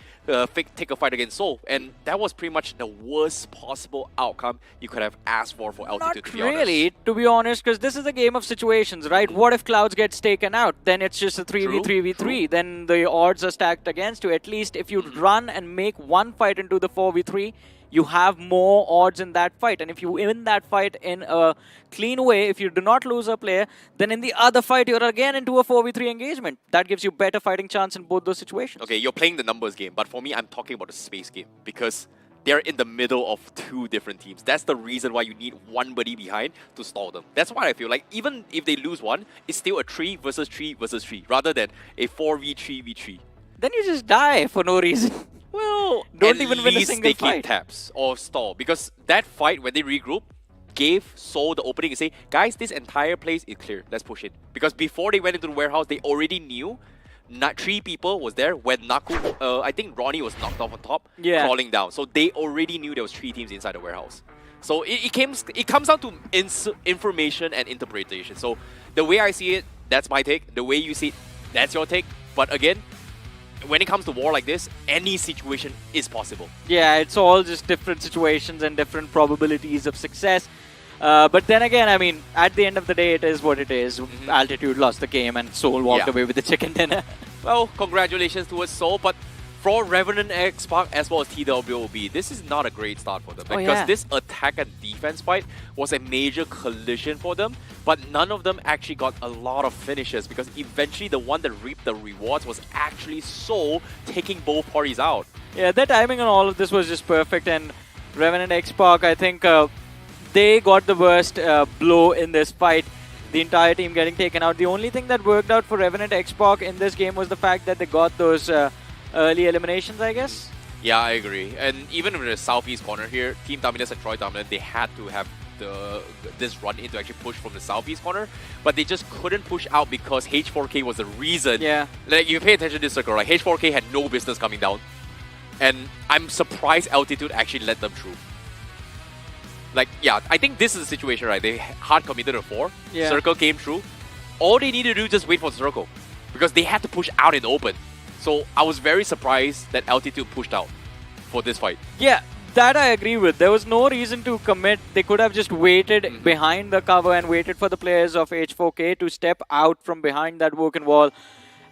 take a fight against Soul. And that was pretty much the worst possible outcome you could have asked for Altitude, to be honest. Not really, to be honest, because this is a game of situations, right? What if Clouds gets taken out? Then it's just a 3v3v3. Then the odds are stacked against you. At least if you run and make one fight into the 4v3, you have more odds in that fight. And if you win that fight in a clean way, if you do not lose a player, then in the other fight, you're again into a 4v3 engagement. That gives you better fighting chance in both those situations. Okay, you're playing the numbers game, but for me, I'm talking about the space game, because they're in the middle of two different teams. That's the reason why you need one buddy behind to stall them. That's why I feel like even if they lose one, it's still a 3 versus 3 versus 3, rather than a 4v3v3. Then you just die for no reason. Well, don't even win a single they keep taps or stall, because that fight when they regroup gave Soul the opening to say, guys, this entire place is clear, let's push it. Because before they went into the warehouse, they already knew three people was there when Naku, I think Ronnie was knocked off on top, crawling down. So they already knew there was 3 teams inside the warehouse. So it comes down to information and interpretation. So the way I see it, that's my take. The way you see it, that's your take. But again, when it comes to war like this, any situation is possible. Yeah, it's all just different situations and different probabilities of success. But then again, I mean, at the end of the day, it is what it is. Altitude lost the game and Soul walked away with the chicken dinner. Well, congratulations towards Soul, but for Revenant X Park as well as TWOB, this is not a great start for them, because this attack and defense fight was a major collision for them, but none of them actually got a lot of finishes, because eventually the one that reaped the rewards was actually Soul taking both parties out. Yeah, the timing on all of this was just perfect, and Revenant X Park, I think they got the worst blow in this fight. The entire team getting taken out. The only thing that worked out for Revenant X Park in this game was the fact that they got those early eliminations, I guess. Yeah, I agree. And even with the southeast corner here, Team Dominus and Troy Dominant, they had to have this run in to actually push from the southeast corner, but they just couldn't push out because H4K was the reason. Yeah. Like, you pay attention to this circle, right? H4K had no business coming down. And I'm surprised Altitude actually let them through. Like, yeah, I think this is the situation, right? They hard committed a 4. Yeah. Circle came through. All they needed to do is just wait for the circle, because they had to push out in the open. So I was very surprised that Altitude pushed out for this fight. Yeah, that I agree with. There was no reason to commit. They could have just waited behind the cover and waited for the players of H4K to step out from behind that broken wall.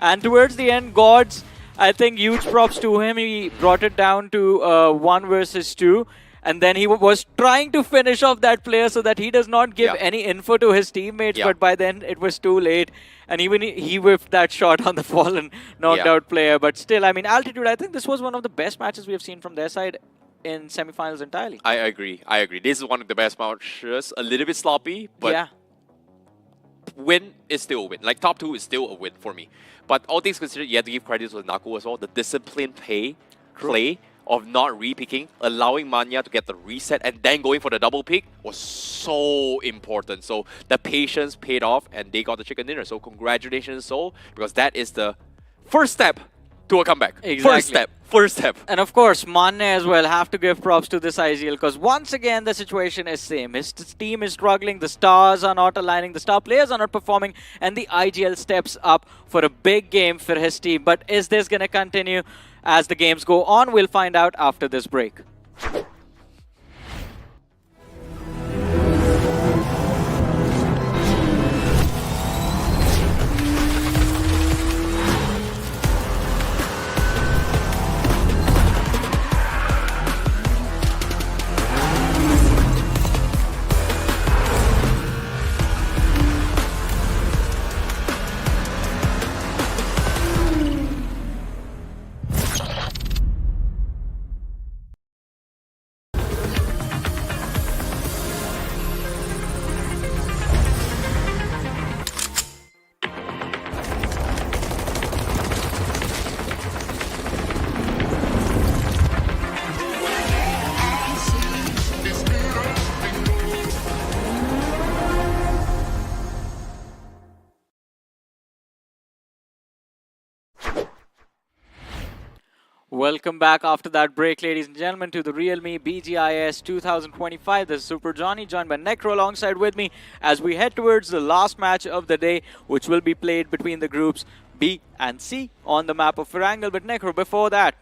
And towards the end, Gods, I think huge props to him. He brought it down to 1 versus 2. And then he was trying to finish off that player so that he does not give any info to his teammates. But by then, it was too late. And even he whiffed that shot on the fallen knocked out player. But still, I mean, Altitude, I think this was one of the best matches we have seen from their side in semifinals entirely. I agree. This is one of the best matches. A little bit sloppy, but win is still a win. Like, top 2 is still a win for me. But all things considered, you have to give credit to Naku as well. The disciplined play play of not re-picking, allowing Manya to get the reset and then going for the double pick was so important. So the patience paid off and they got the chicken dinner. So congratulations, Seoul, because that is the first step to a comeback. Exactly. First step. And of course, Mane as well have to give props to this IGL because once again the situation is same. His team is struggling, the stars are not aligning, the star players are not performing, and the IGL steps up for a big game for his team. But is this going to continue as the games go on? We'll find out after this break. Welcome back after that break, ladies and gentlemen, to the realme BGIS 2025. This is Super Johnny, joined by Necro alongside with me as we head towards the last match of the day, which will be played between the groups B and C on the map of Erangel. But Necro, before that,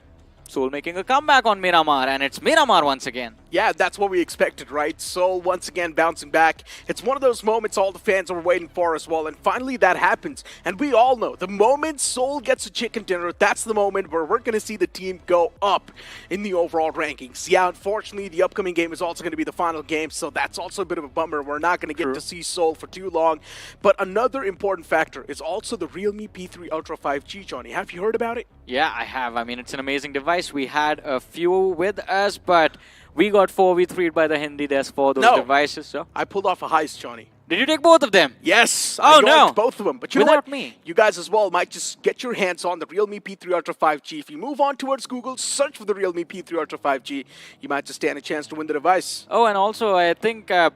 Seoul making a comeback on Miramar, and it's Miramar once again. Yeah, that's what we expected, right? Seoul once again bouncing back. It's one of those moments all the fans were waiting for as well, and finally that happens. And we all know, the moment Seoul gets a chicken dinner, that's the moment where we're going to see the team go up in the overall rankings. Yeah, unfortunately, the upcoming game is also going to be the final game, so that's also a bit of a bummer. We're not going to get to see Seoul for too long. But another important factor is also the realme P3 Ultra 5G, Johnny. Have you heard about it? Yeah, I have. I mean, it's an amazing device. We had a few with us, but we got 4v3'd by the Hindi desk for those devices. So I pulled off a heist, Johnny. Did you take both of them? Yes. Oh, I no. Both of them. But you know Without what? me. You guys as well might just get your hands on the realme P3 Ultra 5G. If you move on towards Google, search for the realme P3 Ultra 5G, you might just stand a chance to win the device. Oh, and also I think, I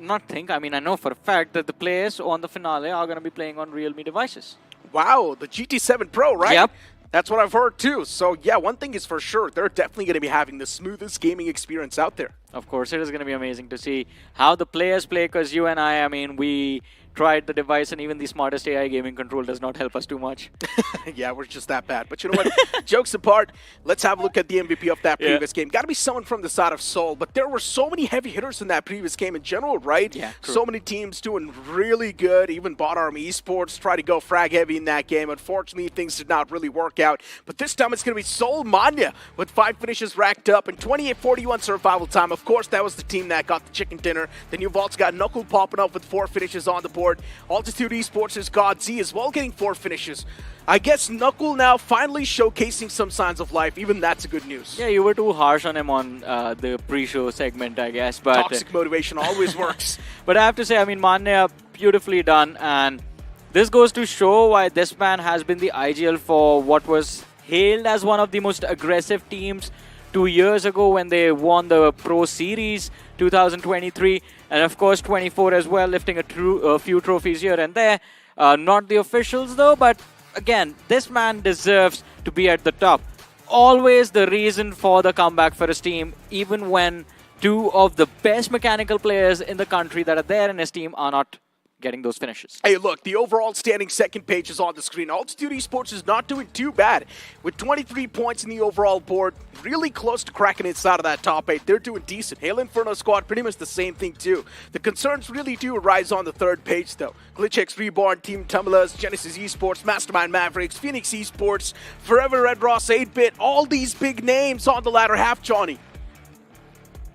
know for a fact that the players on the finale are going to be playing on realme devices. Wow, the GT7 Pro, right? Yep. That's what I've heard too. So yeah, one thing is for sure, they're definitely going to be having the smoothest gaming experience out there. Of course, it is going to be amazing to see how the players play, because you and I mean, we tried the device, and even the smartest AI gaming control does not help us too much. Yeah, we're just that bad. But you know what? Jokes apart, let's have a look at the MVP of that previous game. Got to be someone from the side of Seoul, but there were so many heavy hitters in that previous game in general, right? Yeah, true. So many teams doing really good. Even Bot Army Esports tried to go frag heavy in that game. Unfortunately, things did not really work out. But this time it's going to be Seoul Manya with 5 finishes racked up and 28-41 survival time. Of course, that was the team that got the chicken dinner. Then you've also got Knuckle popping up with 4 finishes on the board. Altitude Esports is God Z as well, getting 4 finishes. I guess Knuckle now finally showcasing some signs of life. Even that's a good news. Yeah, you were too harsh on him on the pre-show segment, I guess. But toxic motivation always works. But I have to say, I mean, Manya, beautifully done. And this goes to show why this man has been the IGL for what was hailed as one of the most aggressive teams 2 years ago when they won the Pro Series 2023. And of course, 24 as well, lifting a few trophies here and there. Not the officials though, but again, this man deserves to be at the top. Always the reason for the comeback for his team, even when 2 of the best mechanical players in the country that are there in his team are not getting those finishes. Hey, look, the overall standing second page is on the screen. Altitude Esports is not doing too bad. With 23 points in the overall board, really close to cracking inside of that top 8. They're doing decent. Hail Inferno squad, pretty much the same thing too. The concerns really do arise on the third page though. GlitchX Reborn, Team Tumblers, Genesis Esports, Mastermind Mavericks, Phoenix Esports, Forever Red Ross, 8-Bit, all these big names on the latter half, Johnny.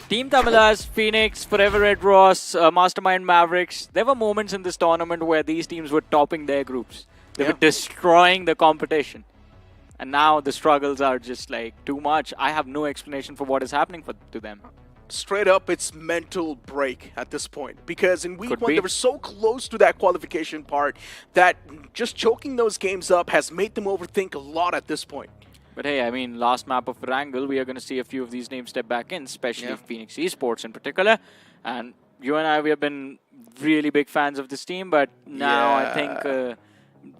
Team Tamilas, Phoenix, Forever Red Ross, Mastermind Mavericks. There were moments in this tournament where these teams were topping their groups. They were destroying the competition. And now the struggles are just like too much. I have no explanation for what is happening to them. Straight up, it's mental break at this point. Because in week 1, they were so close to that qualification part that just choking those games up has made them overthink a lot at this point. But hey, I mean, last map of Erangel, we are going to see a few of these names step back in, especially Phoenix Esports in particular. And you and I, we have been really big fans of this team, but now I think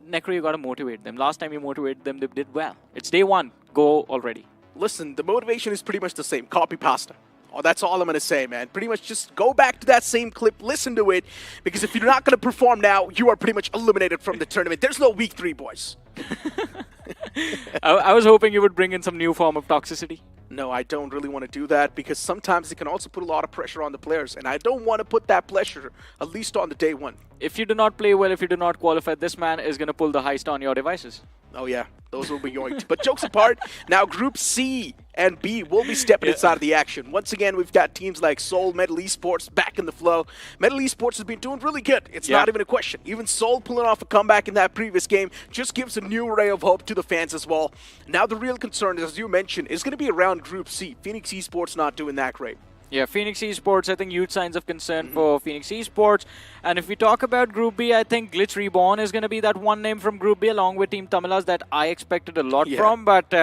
Necro, you got to motivate them. Last time you motivated them, they did well. It's day one. Go already. Listen, the motivation is pretty much the same. Copy pasta. Oh, that's all I'm going to say, man. Pretty much just go back to that same clip, listen to it, because if you're not going to perform now, you are pretty much eliminated from the tournament. There's no week 3, boys. I was hoping you would bring in some new form of toxicity. No, I don't really want to do that because sometimes it can also put a lot of pressure on the players, and I don't want to put that pressure, at least on the day one. If you do not play well, if you do not qualify, this man is going to pull the heist on your devices. Oh yeah, those will be yoinked. But jokes apart, now Group C and B will be stepping inside of the action. Once again, we've got teams like Seoul, Metal Esports back in the flow. Metal Esports has been doing really good. It's not even a question. Even Seoul pulling off a comeback in that previous game just gives a new ray of hope to the fans as well. Now the real concern, as you mentioned, is going to be around Group C. Phoenix Esports not doing that great. Yeah, Phoenix Esports, I think huge signs of concern for Phoenix Esports. And if we talk about Group B, I think Glitch Reborn is going to be that one name from Group B along with Team Tamilas that I expected a lot from. But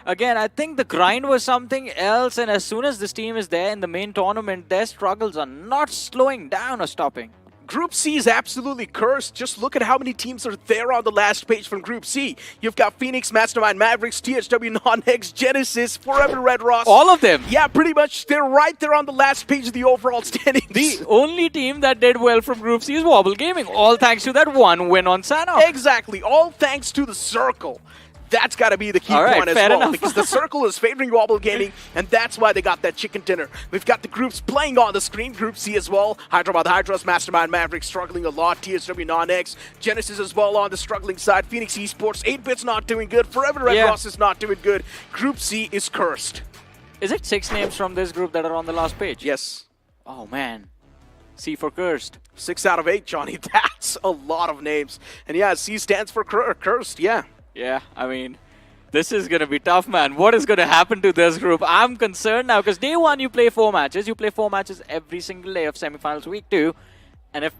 again, I think the grind was something else. And as soon as this team is there in the main tournament, their struggles are not slowing down or stopping. Group C is absolutely cursed. Just look at how many teams are there on the last page from Group C. You've got Phoenix, Mastermind, Mavericks, THW, Non-X, Genesis, Forever Red Ross. All of them. Yeah, pretty much. They're right there on the last page of the overall standings. The only team that did well from Group C is Wobble Gaming. All thanks to that one win on Sanhok. Exactly. All thanks to the Circle. That's got to be the key point as well, because the Circle is favoring Wobble Gaming, and that's why they got that chicken dinner. We've got the groups playing on the screen, Group C as well. Hyderabad Hydras, Mastermind Mavericks struggling a lot, THW Non-X, Genesis as well on the struggling side, Phoenix Esports, 8-Bit's not doing good, Forever Red Ross is not doing good. Group C is cursed. Is it 6 names from this group that are on the last page? Yes. Oh, man. C for cursed. 6 out of 8, Johnny. That's a lot of names. And yeah, C stands for cursed, yeah. Yeah, I mean, this is going to be tough, man. What is going to happen to this group? I'm concerned now because day one, you play 4 matches. You play 4 matches every single day of semifinals week 2. And if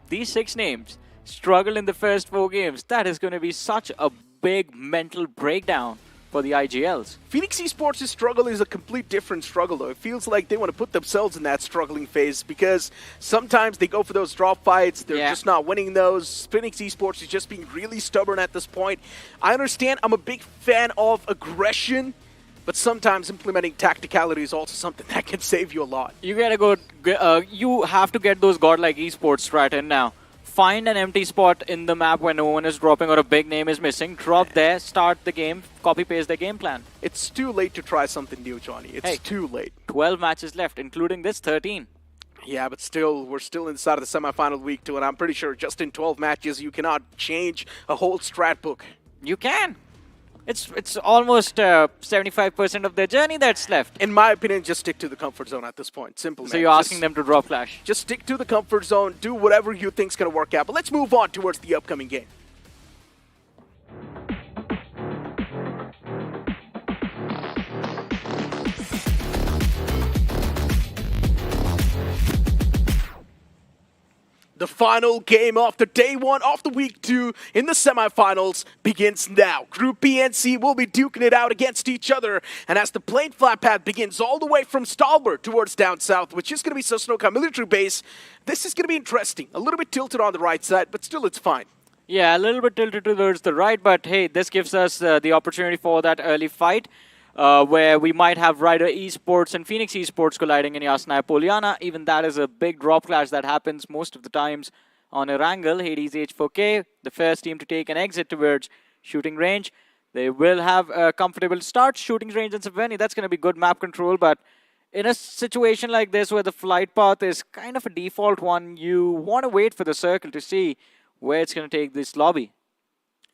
these 6 names struggle in the first 4 games, that is going to be such a big mental breakdown for the IGLs. Phoenix Esports' struggle is a complete different struggle, though. It feels like they want to put themselves in that struggling phase because sometimes they go for those drop fights. They're just not winning those. Phoenix Esports is just being really stubborn at this point. I understand. I'm a big fan of aggression, but sometimes implementing tacticality is also something that can save you a lot. You gotta go. You have to get those godlike esports right in now. Find an empty spot in the map where no one is dropping or a big name is missing. Drop there, start the game, copy-paste the game plan. It's too late to try something new, Johnny. It's too late. 12 matches left, including this 13. Yeah, but still, we're still inside of the semifinal week 2, and I'm pretty sure just in 12 matches, you cannot change a whole strat book. You can. It's almost 75% of their journey that's left. In my opinion, just stick to the comfort zone at this point. Simple, man. So you're asking them to drop Flash? Just stick to the comfort zone. Do whatever you think's going to work out. But let's move on towards the upcoming game. The final game of the day 1 of the week 2 in the semifinals begins now. Group B and C will be duking it out against each other. And as the plane flat path begins all the way from Stalbert towards down south, which is going to be Sanhok military base, this is going to be interesting. A little bit tilted on the right side, but still it's fine. Yeah, a little bit tilted towards the right, but hey, this gives us the opportunity for that early fight. Where we might have Rider Esports and Phoenix Esports colliding in Yasnaya Poliana. Even that is a big drop clash that happens most of the times on Erangel. Hades H4K, the first team to take an exit towards shooting range. They will have a comfortable start, shooting range and Savani. That's going to be good map control, but in a situation like this where the flight path is kind of a default one, you want to wait for the circle to see where it's going to take this lobby.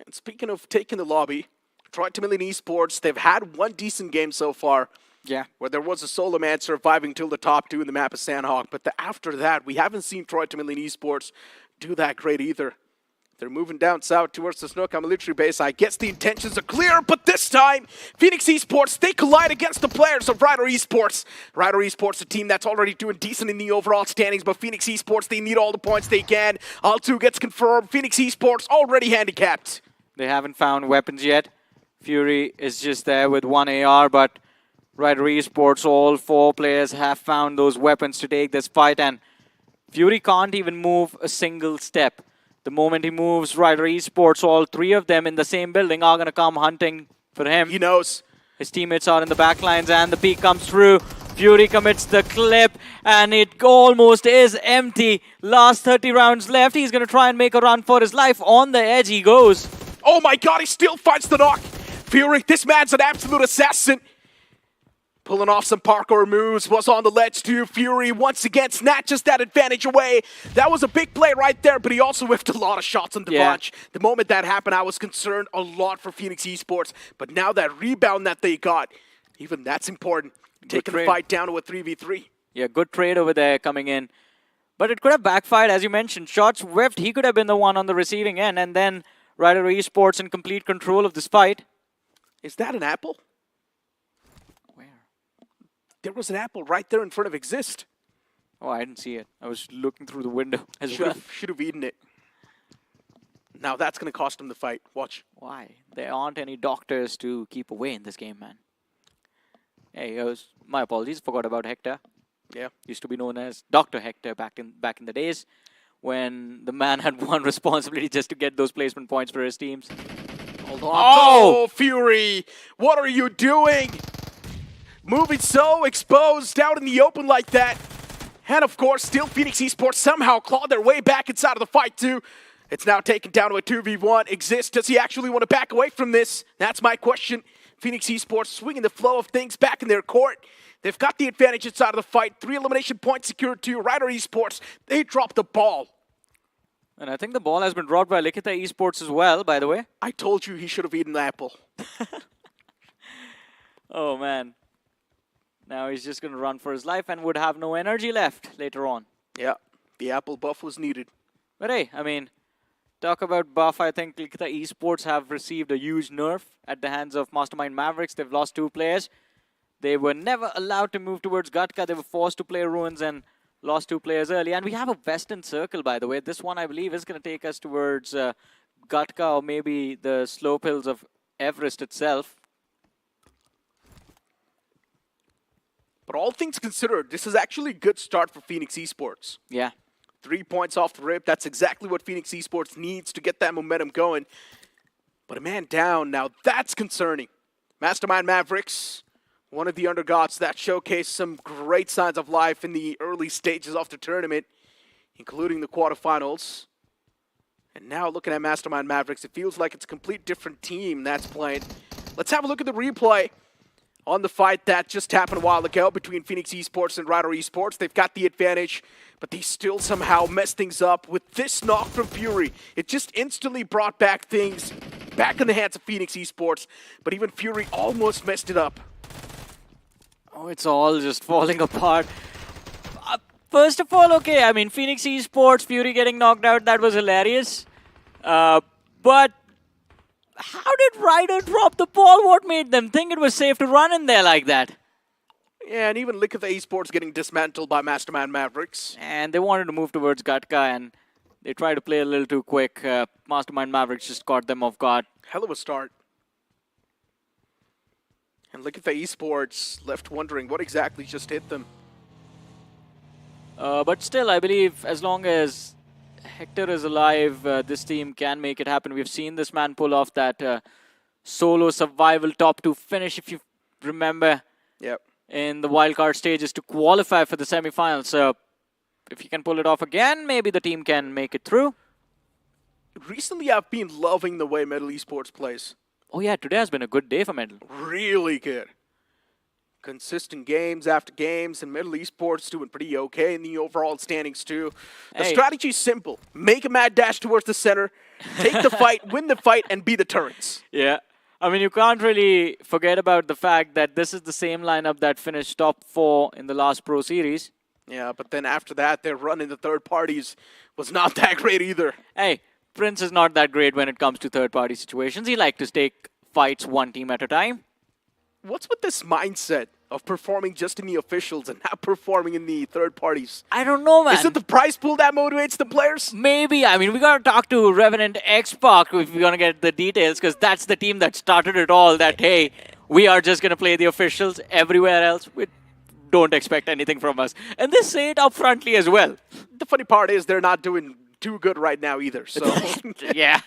And speaking of taking the lobby, Troy Tamilian Esports, they've had one decent game so far. Yeah. Where there was a solo man surviving till the top 2 in the map of Sanhok. But after that, we haven't seen Troy Tamilian Esports do that great either. They're moving down south towards the Sanhok military base. I guess the intentions are clear, but this time, Phoenix Esports, they collide against the players of Rider Esports. Rider Esports, a team that's already doing decent in the overall standings, but Phoenix Esports, they need all the points they can. All 2 gets confirmed. Phoenix Esports already handicapped. They haven't found weapons yet. Fury is just there with one AR, but Rider Esports, all 4 players have found those weapons to take this fight, and Fury can't even move a single step. The moment he moves, Rider Esports, all 3 of them in the same building are going to come hunting for him. He knows. His teammates are in the backlines, and the peek comes through. Fury commits the clip, and it almost is empty. Last 30 rounds left. He's going to try and make a run for his life. On the edge he goes. Oh my god, he still finds the knock. Fury, this man's an absolute assassin. Pulling off some parkour moves, was on the ledge too. Fury once again snatches that advantage away. That was a big play right there, but he also whiffed a lot of shots on Devanch. The moment that happened, I was concerned a lot for Phoenix Esports, but now that rebound that they got, even that's important. Taking the fight down to a 3v3. Yeah, good trade over there coming in. But it could have backfired, as you mentioned. Shots whiffed, he could have been the one on the receiving end, and then Rider Esports in complete control of this fight. Is that an apple? Where? There was an apple right there in front of Exist. Oh, I didn't see it. I was looking through the window as well. Should have eaten it. Now that's going to cost him the fight. Watch. Why? There aren't any doctors to keep away in this game, man. Hey, my apologies. Forgot about Hector. Yeah. Used to be known as Dr. Hector back in the days when the man had one responsibility just to get those placement points for his teams. Hold on. Oh, Fury! What are you doing? Moving so exposed out in the open like that. And of course, still Phoenix Esports somehow clawed their way back inside of the fight too. It's now taken down to a 2v1. Exist, does he actually want to back away from this? That's my question. Phoenix Esports swinging the flow of things back in their court. They've got the advantage inside of the fight. 3 elimination points secured to Rider Esports. They dropped the ball. And I think the ball has been dropped by Likita Esports as well, by the way. I told you he should have eaten the apple. Oh, man. Now he's just going to run for his life and would have no energy left later on. Yeah, the apple buff was needed. But hey, I mean, talk about buff. I think Likita Esports have received a huge nerf at the hands of Mastermind Mavericks. They've lost 2 players. They were never allowed to move towards Gatka. They were forced to play Ruins and lost 2 players early. And we have a Western Circle, by the way. This one, I believe, is going to take us towards Gatka or maybe the slope hills of Everest itself. But all things considered, this is actually a good start for Phoenix Esports. Yeah. 3 points off the rip. That's exactly what Phoenix Esports needs to get that momentum going. But a man down, now that's concerning. Mastermind Mavericks, one of the undergods that showcased some great signs of life in the early stages of the tournament, including the quarterfinals. And now looking at Mastermind Mavericks, it feels like it's a complete different team that's playing. Let's have a look at the replay on the fight that just happened a while ago between Phoenix Esports and Rider Esports. They've got the advantage, but they still somehow messed things up with this knock from Fury. It just instantly brought back things back in the hands of Phoenix Esports, but even Fury almost messed it up. Oh, it's all just falling apart. First of all, okay, I mean, Phoenix Esports, Fury getting knocked out, that was hilarious. But how did Ryder drop the ball? What made them think it was safe to run in there like that? Yeah, and even Likita Esports getting dismantled by Mastermind Mavericks. And they wanted to move towards Gatka, and they tried to play a little too quick. Mastermind Mavericks just caught them off guard. Hell of a start. And Likita Esports left wondering what exactly just hit them. But still, I believe as long as Hector is alive, this team can make it happen. We've seen this man pull off that solo survival top 2 finish, if you remember. Yep. In the wildcard stages to qualify for the semifinals. So if he can pull it off again, maybe the team can make it through. Recently, I've been loving the way Metal Esports plays. Oh yeah, today has been a good day for Metal. Really good. Consistent games after games, and Metal Esports doing pretty okay in the overall standings too. The strategy is simple. Make a mad dash towards the center, take the fight, win the fight, and be the turrets. Yeah. I mean, you can't really forget about the fact that this is the same lineup that finished top 4 in the last Pro Series. Yeah, but then after that, their run in the third parties was not that great either. Hey, Prince is not that great when it comes to third-party situations. He likes to take fights one team at a time. What's with this mindset? of performing just in the officials and not performing in the third parties? I don't know, man. Is it the prize pool that motivates the players? Maybe. I mean, we gotta talk to Revenant X-Pac if we're gonna get the details, because that's the team that started it all, that, hey, we are just gonna play the officials. Everywhere else, we don't expect anything from us. And they say it up frontly as well. The funny part is they're not doing too good right now either, so... Yeah.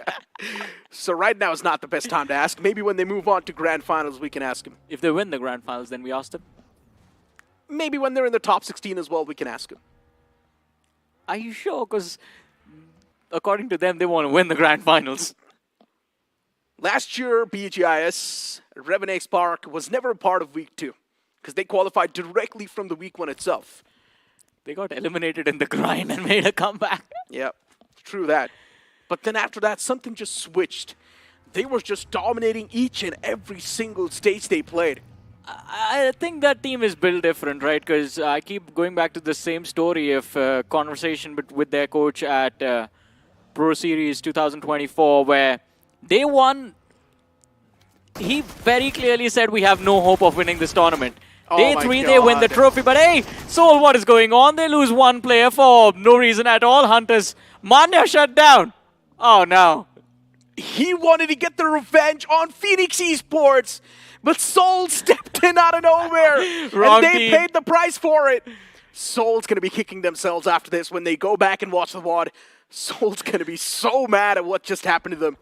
So right now is not the best time to ask. Maybe when they move on to Grand Finals, we can ask them. If they win the Grand Finals, then we ask them. Maybe when they're in the top 16 as well, we can ask them. Are you sure? Because according to them, they want to win the Grand Finals. Last year, BGIS, Revenant Spark, was never a part of Week 2 because they qualified directly from the Week 1 itself. They got eliminated in the grind and made a comeback. Yeah, true that. But then after that, something just switched. They were just dominating each and every single stage they played. I think that team is built different, right? Because I keep going back to the same story of conversation with their coach at Pro Series 2024, where they won. He very clearly said, we have no hope of winning this tournament. Day 3, they win the trophy, but hey, Soul, what is going on? They lose one player for no reason at all. Hunters, Manya shut down. Oh, no. He wanted to get the revenge on Phoenix Esports, but Soul stepped in out of nowhere, and they paid the price for it. Soul's going to be kicking themselves after this when they go back and watch the VOD. Soul's going to be so mad at what just happened to them.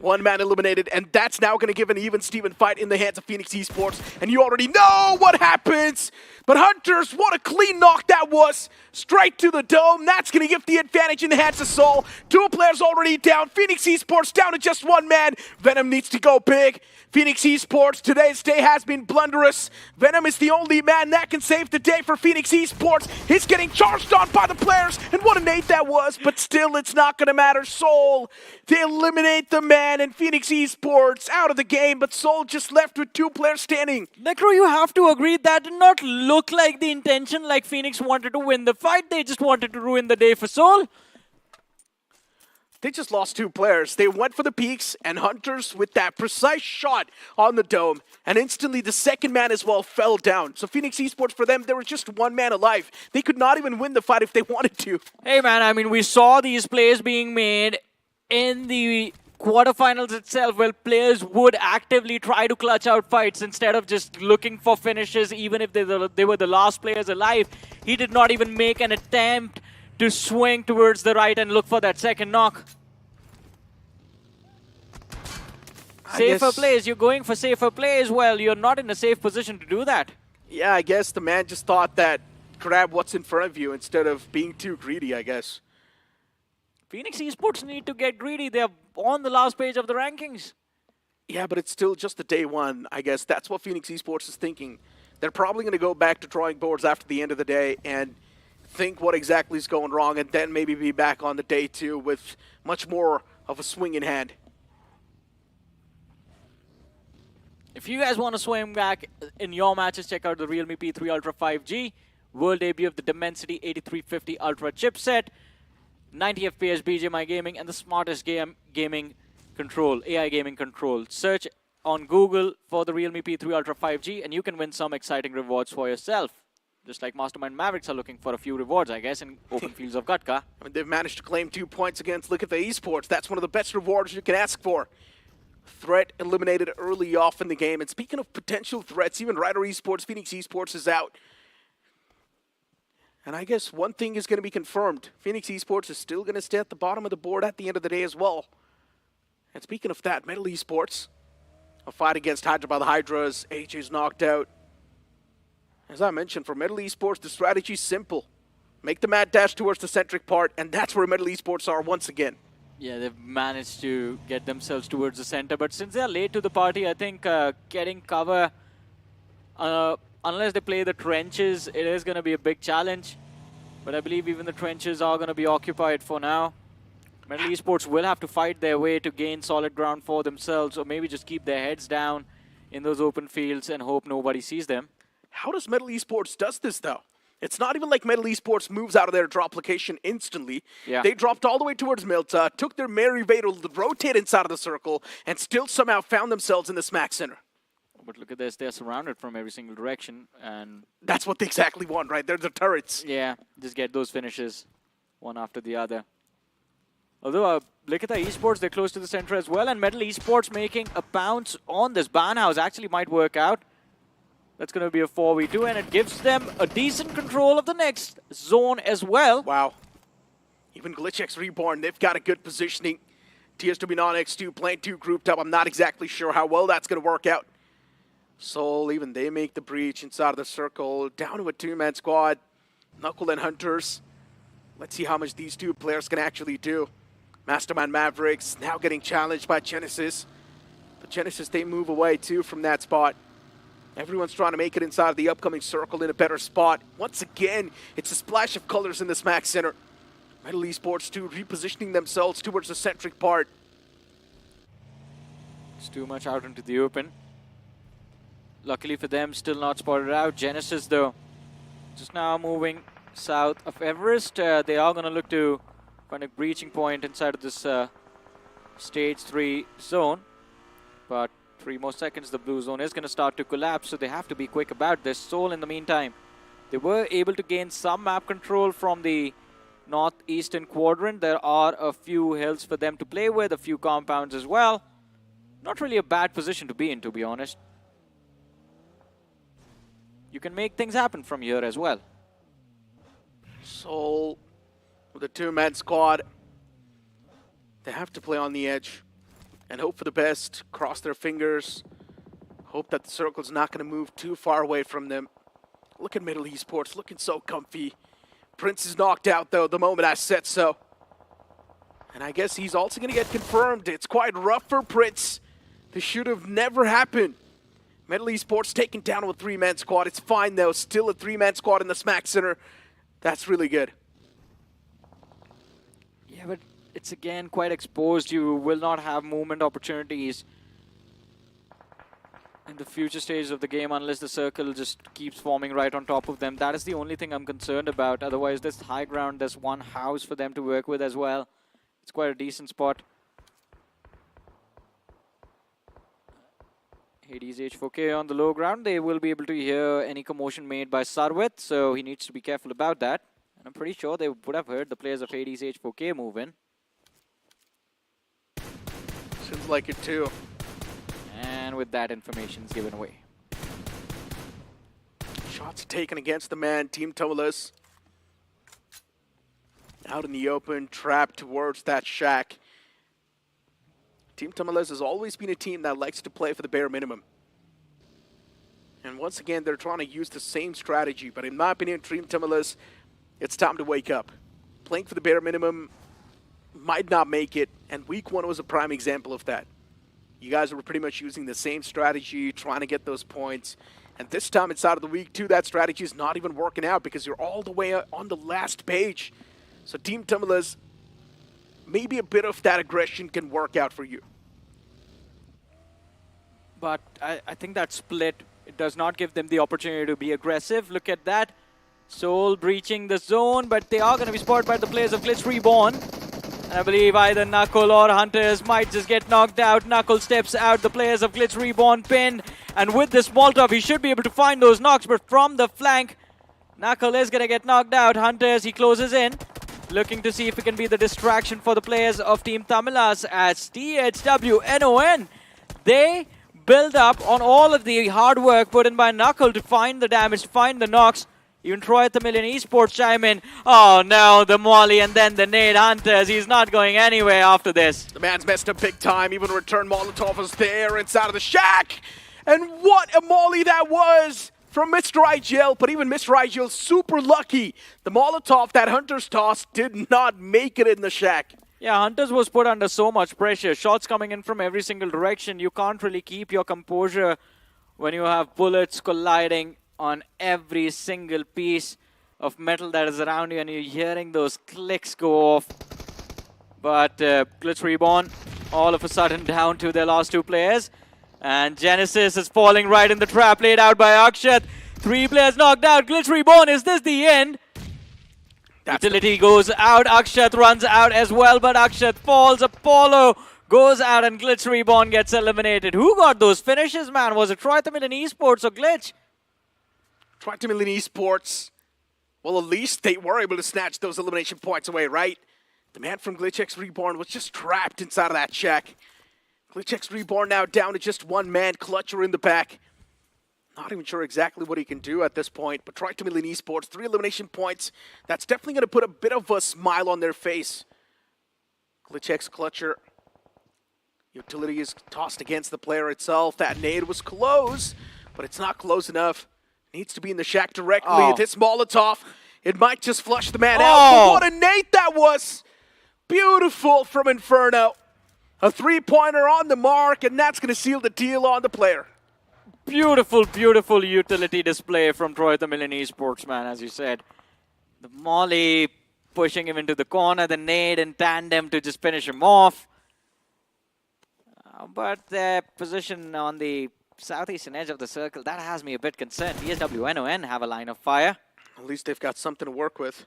One man eliminated, and that's now going to give an even-Steven fight in the hands of Phoenix Esports, and you already know what happens. But Hunters, what a clean knock that was. Straight to the dome. That's going to give the advantage in the hands of Soul. 2 players already down. Phoenix Esports down to just 1 man. Venom needs to go big. Phoenix Esports, today's day has been blunderous. Venom is the only man that can save the day for Phoenix Esports. He's getting charged on by the players, and what a nade that was, but still it's not going to matter. Soul, they eliminate the man, and Phoenix Esports out of the game, but Soul just left with 2 players standing. Necro, you have to agree that did not look like the intention, like Phoenix wanted to win the fight. They just wanted to ruin the day for Soul. They just lost 2 players. They went for the peaks, and Hunters with that precise shot on the dome, and instantly the second man as well fell down. So Phoenix Esports, for them, there was just 1 man alive. They could not even win the fight if they wanted to. Hey man, I mean, we saw these plays being made in the quarterfinals itself, where players would actively try to clutch out fights instead of just looking for finishes, even if they were the last players alive. He did not even make an attempt to swing towards the right and look for that second knock. Safer plays, you're going for safer plays. Well, you're not in a safe position to do that. Yeah, I guess the man just thought that grab what's in front of you instead of being too greedy, I guess. Phoenix Esports need to get greedy. They're on the last page of the rankings. Yeah, but it's still just the day 1, I guess. That's what Phoenix Esports is thinking. They're probably going to go back to drawing boards after the end of the day and think what exactly is going wrong, and then maybe be back on the day 2 with much more of a swing in hand. If you guys want to swing back in your matches, check out the Realme P3 Ultra 5G, world debut of the Dimensity 8350 Ultra chipset, 90 FPS BGMI gaming, and the smartest gaming control, AI gaming control. Search on Google for the Realme P3 Ultra 5G, and you can win some exciting rewards for yourself. Just like Mastermind Mavericks are looking for a few rewards, I guess, in open fields of Gatka. I mean, they've managed to claim 2 points against Look at the Esports. That's one of the best rewards you can ask for. Threat eliminated early off in the game. And speaking of potential threats, even Rider Esports, Phoenix Esports is out. And I guess one thing is going to be confirmed. Phoenix Esports is still going to stay at the bottom of the board at the end of the day as well. And speaking of that, Metal Esports, a fight against Hydra by the Hydras. AJ's knocked out. As I mentioned, for Metal Esports, the strategy is simple. Make the mad dash towards the centric part, and that's where Metal Esports are once again. Yeah, they've managed to get themselves towards the center, but since they're late to the party, I think getting cover, unless they play the trenches, it is going to be a big challenge. But I believe even the trenches are going to be occupied for now. Metal Esports will have to fight their way to gain solid ground for themselves, or maybe just keep their heads down in those open fields and hope nobody sees them. How does Metal Esports does this, though? It's not even like Metal Esports moves out of their drop location instantly. Yeah. They dropped all the way towards Milta, took their Merry Vadel to rotate inside of the circle, and still somehow found themselves in the smack center. But look at this, they're surrounded from every single direction, and That's what they exactly want, right? They're the turrets. yeah, just get those finishes, one after the other. Although, Likita Esports, they're close to the center as well, and Metal Esports making a bounce on this ban house actually might work out. That's going to be a 4v2, and it gives them a decent control of the next zone as well. Wow. Even GlitchX Reborn, they've got a good positioning. TSW Non-X2 playing 2 grouped up. I'm not exactly sure how well that's going to work out. Soul, even they make the breach inside of the circle. Down to a 2-man squad. Knuckle and Hunters. Let's see how much these 2 players can actually do. Mastermind Mavericks now getting challenged by Genesis. But Genesis, they move away too from that spot. Everyone's trying to make it inside of the upcoming circle in a better spot. Once again, it's a splash of colors in the Smack Center. Metal Esports too repositioning themselves towards the centric part. It's too much out into the open. Luckily for them, still not spotted out. Genesis, though, just now moving south of Everest. They are going to look to find a breaching point inside of this stage 3 zone. But 3 more seconds, the blue zone is going to start to collapse, so they have to be quick about this. Soul, in the meantime, they were able to gain some map control from the northeastern quadrant. There are a few hills for them to play with, a few compounds as well. Not really a bad position to be in, to be honest. You can make things happen from here as well. Soul with a 2-man squad. They have to play on the edge and hope for the best. Cross their fingers. Hope that the circle's not going to move too far away from them. Look at Metal Esports looking so comfy. Prince is knocked out though the moment I said so. And I guess he's also going to get confirmed. It's quite rough for Prince. This should have never happened. Metal Esports taken down with a 3-man squad. It's fine though. Still a 3-man squad in the Smack Center. That's really good. Yeah, but it's again quite exposed. You will not have movement opportunities in the future stages of the game unless the circle just keeps forming right on top of them. That is the only thing I'm concerned about. Otherwise, there's high ground. There's one house for them to work with as well. It's quite a decent spot. Hades H4K on the low ground. They will be able to hear any commotion made by Sarwit, so he needs to be careful about that. And I'm pretty sure they would have heard the players of Hades H4K move in. Seems like it too. And with that, information is given away. Shots taken against the man, Team Tumulus. Out in the open, trapped towards that shack. Team Tumulus has always been a team that likes to play for the bare minimum. And once again, they're trying to use the same strategy. But in my opinion, Team Tumulus, it's time to wake up. Playing for the bare minimum might not make it. And week 1 was a prime example of that. You guys were pretty much using the same strategy, trying to get those points. And this time inside of the week 2, that strategy is not even working out because you're all the way on the last page. So Team Tumulus, maybe a bit of that aggression can work out for you. But I think that split, it does not give them the opportunity to be aggressive. Look at that. Soul breaching the zone, but they are going to be spotted by the players of Glitch Reborn. And I believe either Knuckle or Hunters might just get knocked out. Knuckle steps out, the players of Glitch Reborn pinned. And with this Molotov, he should be able to find those knocks, but from the flank, Knuckle is going to get knocked out. Hunters, he closes in, looking to see if it can be the distraction for the players of Team Tamilas as THWNON. They build up on all of the hard work put in by Knuckle to find the damage, to find the knocks. Even Troy at the Million Esports chime in. Oh no, the Molly and then the nade. Hunters, he's not going anywhere after this. The man's messed up big time. Even return Molotov was there inside of the shack. And what a Molly that was from Mr. IGL. But even Mr. IGL super lucky. The Molotov that Hunters tossed did not make it in the shack. Yeah, Hunters was put under so much pressure. Shots coming in from every single direction. You can't really keep your composure when you have bullets colliding on every single piece of metal that is around you and you're hearing those clicks go off. But Glitch Reborn all of a sudden down to their last 2 players. And Genesis is falling right in the trap laid out by Akshat. 3 players knocked out. Glitch Reborn, is this the end? Utility goes out. Akshat runs out as well, but Akshat falls. Apollo goes out and Glitch Reborn gets eliminated. Who got those finishes, man? Was it Troy Tamil Esports or Glitch? Troy Tamil Esports. Well, at least they were able to snatch those elimination points away, right? The man from GlitchX Reborn was just trapped inside of that shack. GlitchX Reborn now down to just one man, Clutcher in the back. Not even sure exactly what he can do at this point, but Troy Tamil Esports, 3 elimination points. That's definitely going to put a bit of a smile on their face. GlitchX Clutcher. Utility is tossed against the player itself. That nade was close, but it's not close enough. Needs to be in the shack directly. This Molotov, it might just flush the man out. But what a nade that was! Beautiful from Inferno. A 3-pointer on the mark, and that's going to seal the deal on the player. Beautiful, beautiful utility display from Troy Tamil Esports, man, as you said. The molly pushing him into the corner, the nade in tandem to just finish him off. But their position on the southeastern edge of the circle, that has me a bit concerned. DSWNON have a line of fire. At least they've got something to work with.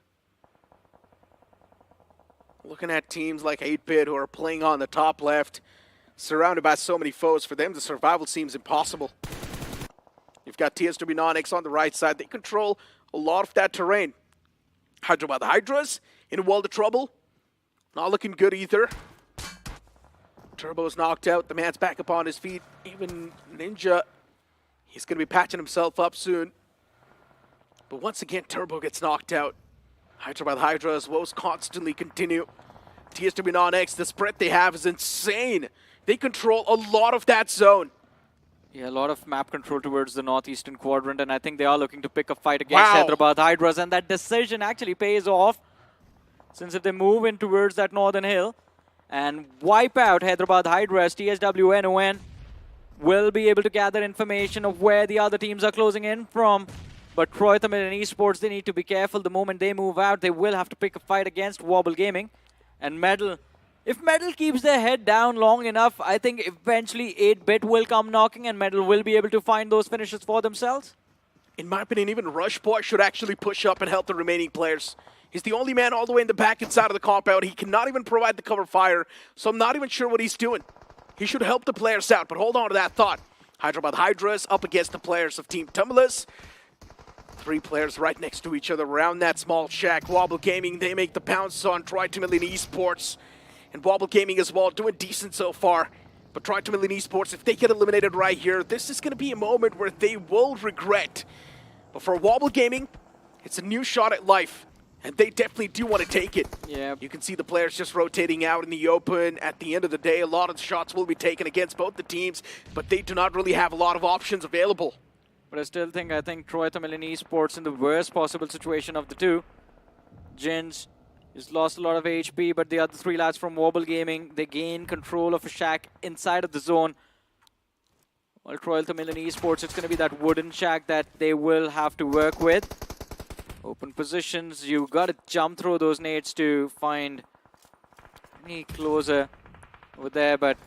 Looking at teams like 8-Bit who are playing on the top left, surrounded by so many foes, for them the survival seems impossible. You've got TSW Non-X on the right side. They control a lot of that terrain. Hyderabad Hydras in a world of trouble. Not looking good either. Turbo's knocked out. The man's back up on his feet. Even Ninja, he's going to be patching himself up soon. But once again, Turbo gets knocked out. Hyderabad Hydra's woes constantly continue. TSW Non-X, the spread they have is insane. They control a lot of that zone. Yeah, a lot of map control towards the northeastern quadrant, and I think they are looking to pick a fight against Hyderabad Hydras, and that decision actually pays off, since if they move in towards that northern hill and wipe out Hyderabad Hydras, TSWNON will be able to gather information of where the other teams are closing in from. But Troy Tamil Esports, they need to be careful. The moment they move out, they will have to pick a fight against Wobble Gaming. And Medal, if Medal keeps their head down long enough, I think eventually 8-Bit will come knocking and Medal will be able to find those finishes for themselves. In my opinion, even Rush Boy should actually push up and help the remaining players. He's the only man all the way in the back inside of the compound. He cannot even provide the cover fire, so I'm not even sure what he's doing. He should help the players out, but hold on to that thought. Hyderabad Hydras up against the players of Team Tumulus. 3 players right next to each other around that small shack. Wobble Gaming, they make the pounce on Troy Tamil Esports. And Wobble Gaming as well, doing decent so far. But Troy Tamil Esports, if they get eliminated right here, this is going to be a moment where they will regret. But for Wobble Gaming, it's a new shot at life. And they definitely do want to take it. Yeah. You can see the players just rotating out in the open. At the end of the day, a lot of the shots will be taken against both the teams, but they do not really have a lot of options available. But I think Troy Tamil Esports in the worst possible situation of the two. Jins has lost a lot of HP, but the other 3 lads from Wobble Gaming, they gain control of a shack inside of the zone. While Troy Tamil Esports, it's going to be that wooden shack that they will have to work with. Open positions, you got to jump through those nades to find any closer over there, but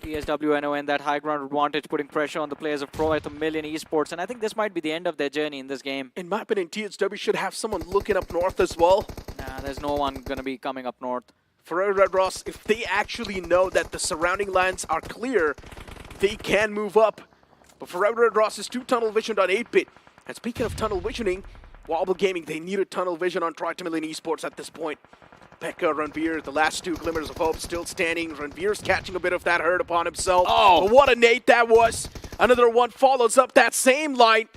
TSWNON, that high ground advantage, putting pressure on the players of Troy Tamil Esports, and I think this might be the end of their journey in this game. In my opinion, TSW should have someone looking up north as well. Nah, there's no one going to be coming up north. For Red Ross, if they actually know that the surrounding lands are clear, they can move up. But for Red Ross, is 2 tunnel visioned on 8-Bit. And speaking of tunnel visioning, Wobble Gaming, they needed tunnel vision on Troy Tamil Esports at this point. Pekka, Ranveer, the last 2 glimmers of hope still standing. Ranveer's catching a bit of that hurt upon himself. But what a nade that was. Another one follows up that same line.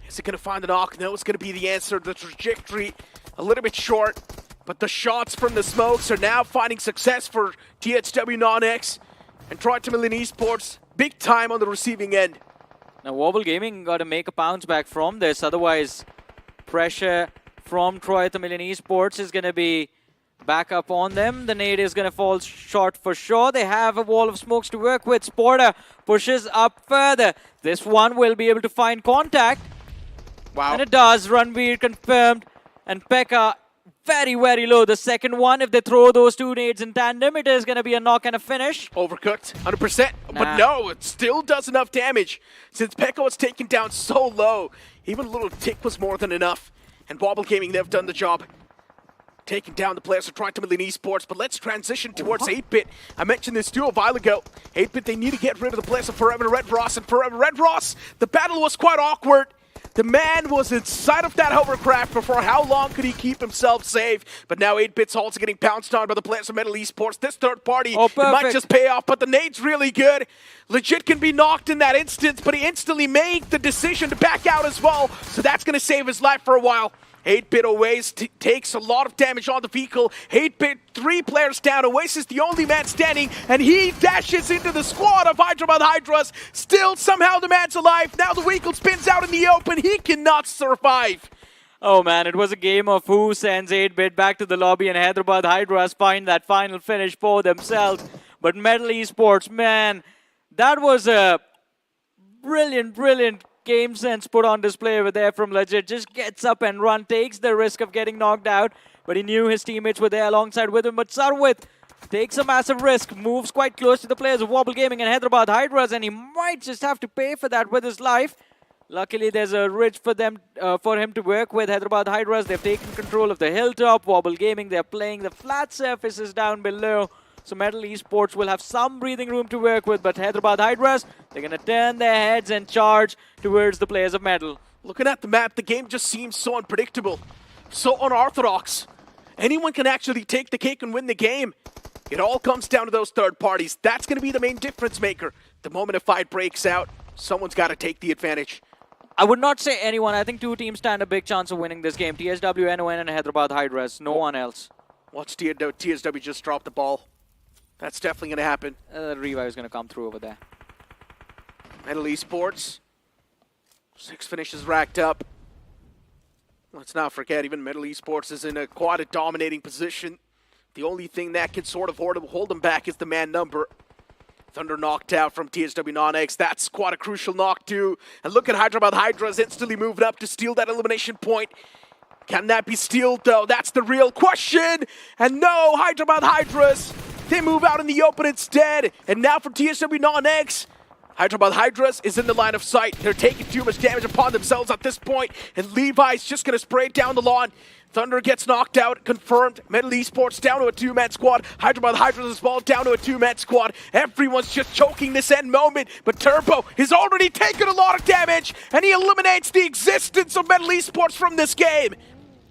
Is it going to find the knock? No, it's going to be the answer. The trajectory a little bit short. But the shots from the smokes are now finding success for THW Non-X. And Troy Tamil Esports, big time on the receiving end. Now Wobble Gaming got to make a bounce back from this. Otherwise, pressure from Troy Tamil Esports is going to be back up on them. The nade is going to fall short for sure. They have a wall of smokes to work with. Sporter pushes up further. This one will be able to find contact. Wow. And it does. Ranveer confirmed. And Pekka very, very low. The second one, if they throw those 2 nades in tandem, it is going to be a knock and a finish. Overcooked, 100%. Nah. But no, it still does enough damage. Since Pekka was taken down so low, even a little tick was more than enough. And Wobble Gaming, they've done the job. taking down the players of Triton Esports, but let's transition towards 8-Bit. I mentioned this too a while ago. 8-Bit, they need to get rid of the players of Forever Red Ross, and Forever Red Ross, the battle was quite awkward. The man was inside of that hovercraft, but for how long could he keep himself safe? But now 8-Bit's also getting pounced on by the players of Metal Esports. This third party, it might just pay off, but the nade's really good. Legit can be knocked in that instance, but he instantly made the decision to back out as well, so that's going to save his life for a while. 8-Bit always takes a lot of damage on the vehicle. 8-Bit, 3 players down. Oasis the only man standing, and he dashes into the squad of Hyderabad Hydras. Still, somehow the man's alive. Now the vehicle spins out in the open. He cannot survive. Oh man, it was a game of who sends 8-Bit back to the lobby, and Hyderabad Hydras find that final finish for themselves. But Metal Esports, man, that was a brilliant game sense put on display over there from Legit. Just gets up and run, takes the risk of getting knocked out, but he knew his teammates were there alongside with him. But Sarwith takes a massive risk, moves quite close to the players of Wobble Gaming and Hyderabad Hydras, and he might just have to pay for that with his life. Luckily, there's a ridge for him to work with. Hyderabad Hydras, they've taken control of the hilltop. Wobble Gaming, they're playing the flat surfaces down below. So Metal Esports will have some breathing room to work with, but Hyderabad Hydras, they're going to turn their heads and charge towards the players of Metal. Looking at the map, the game just seems so unpredictable, so unorthodox. Anyone can actually take the cake and win the game. It all comes down to those third parties. That's going to be the main difference maker. The moment a fight breaks out, someone's got to take the advantage. I would not say anyone. I think 2 teams stand a big chance of winning this game. TSW, NON, and Hyderabad Hydras. No one else. Watch TSW just drop the ball. That's definitely going to happen. Revive is going to come through over there. Metal Esports. 6 finishes racked up. Let's not forget, even Metal Esports is in quite a dominating position. The only thing that can sort of hold them back is the man number. Thunder knocked out from TSW Non-X. That's quite a crucial knock too. And look at Hyderabad Hydras instantly moved up to steal that elimination point. Can that be stealed though? That's the real question. And no, Hyderabad Hydras, they move out in the open instead. And now for TSW Non-X, Hyderabad Hydras is in the line of sight. They're taking too much damage upon themselves at this point. And Levi's just going to spray it down the lawn. Thunder gets knocked out, confirmed. Metal Esports down to a 2-man squad. Hyderabad Hydras as well down to a 2-man squad. Everyone's just choking this end moment. But Turbo has already taken a lot of damage. And he eliminates the existence of Metal Esports from this game.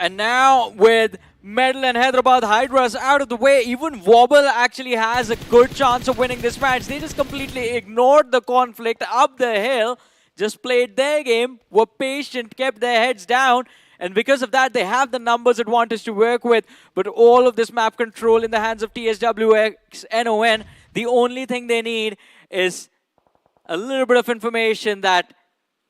And now with Metal and Hyderabad Hydras out of the way, even Wobble actually has a good chance of winning this match. They just completely ignored the conflict up the hill, just played their game, were patient, kept their heads down, and because of that, they have the numbers advantage to work with. But all of this map control in the hands of TSWX NON, the only thing they need is a little bit of information that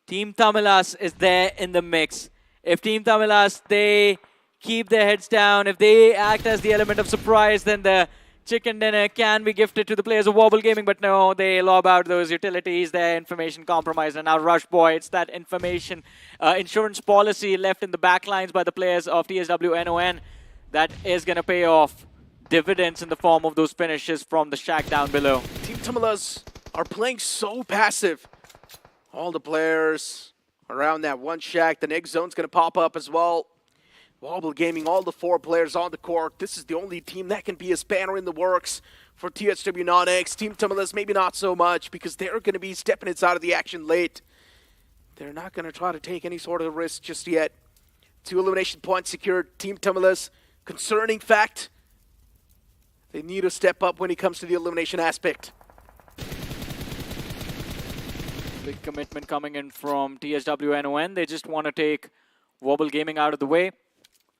Team Tamilas is there in the mix. If Team Tamilas, they keep their heads down, if they act as the element of surprise, then the chicken dinner can be gifted to the players of Wobble Gaming, but no, they lob out those utilities, their information compromised, and now Rush Boy, it's that information insurance policy left in the backlines by the players of TSW NON that is going to pay off dividends in the form of those finishes from the shack down below. Team Tamilas are playing so passive. All the players around that one shack, the next zone's going to pop up as well. Wobble Gaming, all the 4 players on the court. This is the only team that can be a spanner in the works for TSW Non-X. Team Tamilas, maybe not so much, because they're going to be stepping inside of the action late. They're not going to try to take any sort of risk just yet. 2 elimination points secured. Team Tamilas, concerning fact, they need to step up when it comes to the elimination aspect. Big commitment coming in from TSW NON. They just want to take Wobble Gaming out of the way.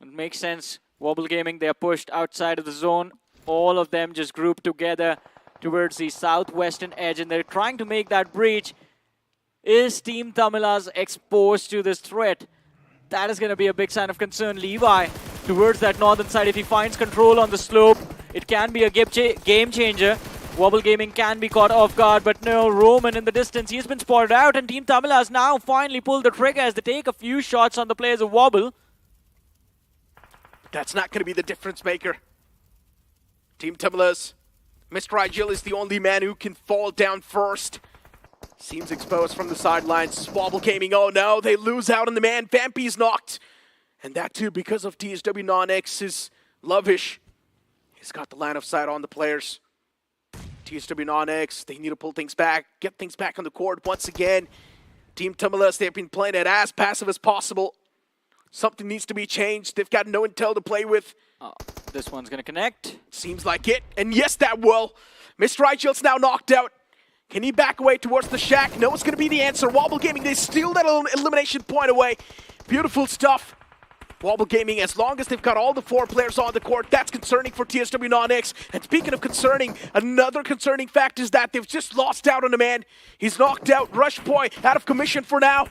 It makes sense. Wobble Gaming, they're pushed outside of the zone. All of them just grouped together towards the southwestern edge, and they're trying to make that breach. Is Team Tamilas exposed to this threat? That is going to be a big sign of concern. Levi towards that northern side. If he finds control on the slope, it can be a game changer. Wobble Gaming can be caught off guard, but no, Roman in the distance, he's been spotted out, and Team Tamilas now finally pulled the trigger as they take a few shots on the players of Wobble. That's not going to be the difference maker. Team Tamilas, Mr. Erangel is the only man who can fall down first. Seems exposed from the sidelines. Wobble Gaming, oh no, they lose out on the man. Vampy's knocked. And that too because of TSW Non-X's Lovish, he's got the line of sight on the players. TSW Non-X, they need to pull things back, get things back on the court once again. Team Tumulus, they've been playing it as passive as possible. Something needs to be changed. They've got no intel to play with. This one's going to connect. Seems like it. And yes, that will. Mr. Erangel's now knocked out. Can he back away towards the shack? No, it's going to be the answer. Wobble Gaming, they steal that elimination point away. Beautiful stuff. Wobble Gaming, as long as they've got all the 4 players on the court, that's concerning for TSW Non-X. And speaking of concerning, another concerning fact is that they've just lost out on a man. He's knocked out. Rush Boy out of commission for now.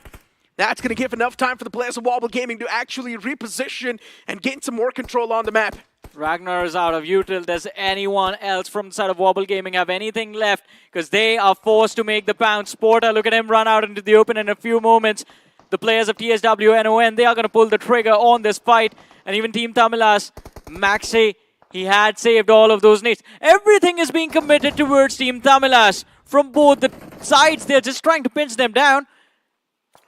That's going to give enough time for the players of Wobble Gaming to actually reposition and gain some more control on the map. Ragnar is out of util. Does anyone else from the side of Wobble Gaming have anything left? Because they are forced to make the pound. Sporter, look at him run out into the open in a few moments. The players of TSW NON, they are going to pull the trigger on this fight. And even Team Tamilas, Maxi, he had saved all of those nades. Everything is being committed towards Team Tamilas. From both the sides, they're just trying to pinch them down.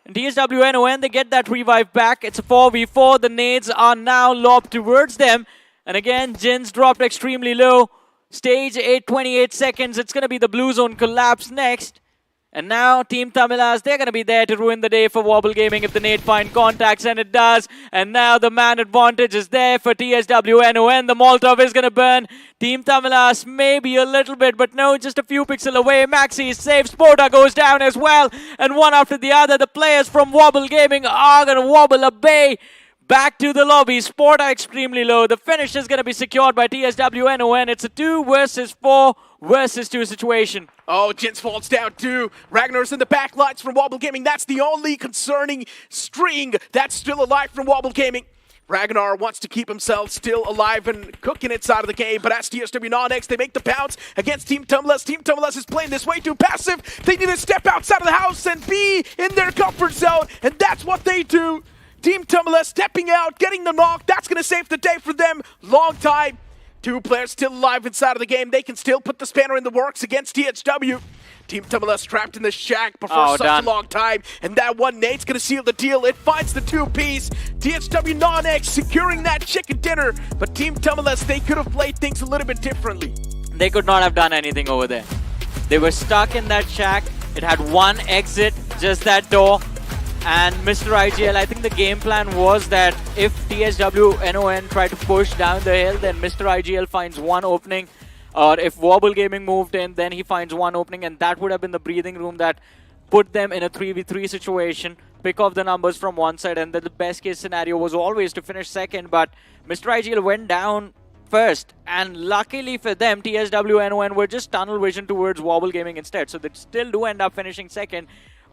And TSW NON, they get that revive back. It's a 4v4. The nades are now lobbed towards them. And again, Jin's dropped extremely low. Stage 8, 28 seconds. It's going to be the blue zone collapse next. And now Team Tamilas, they're going to be there to ruin the day for Wobble Gaming if the nade find contacts, and it does. And now the man advantage is there for TSW NON. The Molotov is going to burn. Team Tamilas maybe a little bit, but no, just a few pixels away. Maxi is safe. Sporta goes down as well. And one after the other, the players from Wobble Gaming are going to wobble a bay. Back to the lobby. Sporta extremely low. The finish is going to be secured by TSW NON. It's a 2 versus 4 versus 2 situation. Oh, Jins falls down too. Ragnar's in the back lines from Wobble Gaming. That's the only concerning string that's still alive from Wobble Gaming. Ragnar wants to keep himself still alive and cooking inside of the game, but as TSW Non-X, they make the bounce against Team Tumulus. Team Tumulus is playing this way too passive. They need to step outside of the house and be in their comfort zone, and that's what they do. Team Tumulus stepping out, getting the knock. That's going to save the day for them. Long time. 2 players still alive inside of the game. They can still put the spanner in the works against THW. Team Tumulus trapped in the shack for such a long time. And that one nade's going to seal the deal. It finds the 2-piece. THW Non-X securing that chicken dinner. But Team Tumulus, they could have played things a little bit differently. They could not have done anything over there. They were stuck in that shack. It had one exit, just that door. And Mr. IGL, I think the game plan was that if TSW NON tried to push down the hill, then Mr. IGL finds one opening. Or if Wobble Gaming moved in, then he finds one opening. And that would have been the breathing room that put them in a 3v3 situation. Pick off the numbers from one side. And then the best case scenario was always to finish second. But Mr. IGL went down first. And luckily for them, TSW NON were just tunnel vision towards Wobble Gaming instead. So they still do end up finishing second.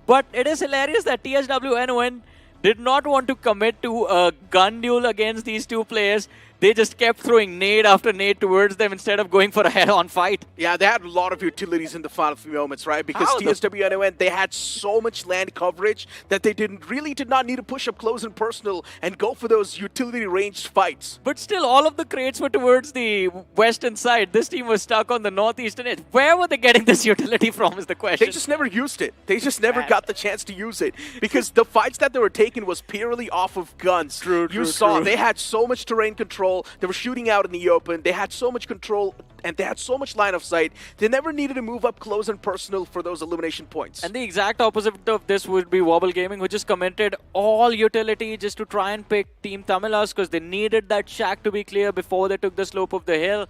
But it is hilarious that TSW NON did not want to commit to a gun duel against these 2 players. They just kept throwing nade after nade towards them instead of going for a head-on fight. Yeah, they had a lot of utilities in the final few moments, right? Because TSW NON, they had so much land coverage that they did not need to push up close and personal and go for those utility-ranged fights. But still, all of the crates were towards the western side. This team was stuck on the northeastern edge. Where were they getting this utility from is the question. They just never used it. They just never got the chance to use it. Because the fights that they were taking was purely off of guns. True. They had so much terrain control. They were shooting out in the open. They had so much control and they had so much line of sight. They never needed to move up close and personal for those elimination points. And the exact opposite of this would be Wobble Gaming, who just committed all utility just to try and pick Team Tamilas because they needed that shack to be clear before they took the slope of the hill.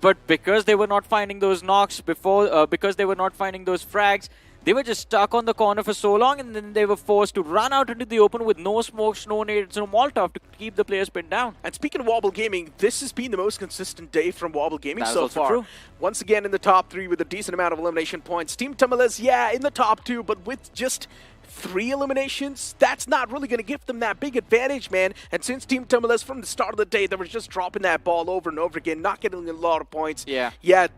But because they were not finding those knocks because they were not finding those frags, they were just stuck on the corner for so long, and then they were forced to run out into the open with no smokes, no nades, no Molotov to keep the players pinned down. And speaking of Wobble Gaming, this has been the most consistent day from Wobble Gaming so far. True. Once again in the top 3 with a decent amount of elimination points. Team Tumulus, yeah, in the top 2, but with just 3 eliminations, that's not really going to give them that big advantage, man. And since Team Tumulus, from the start of the day, they were just dropping that ball over and over again, not getting a lot of points. Yeah,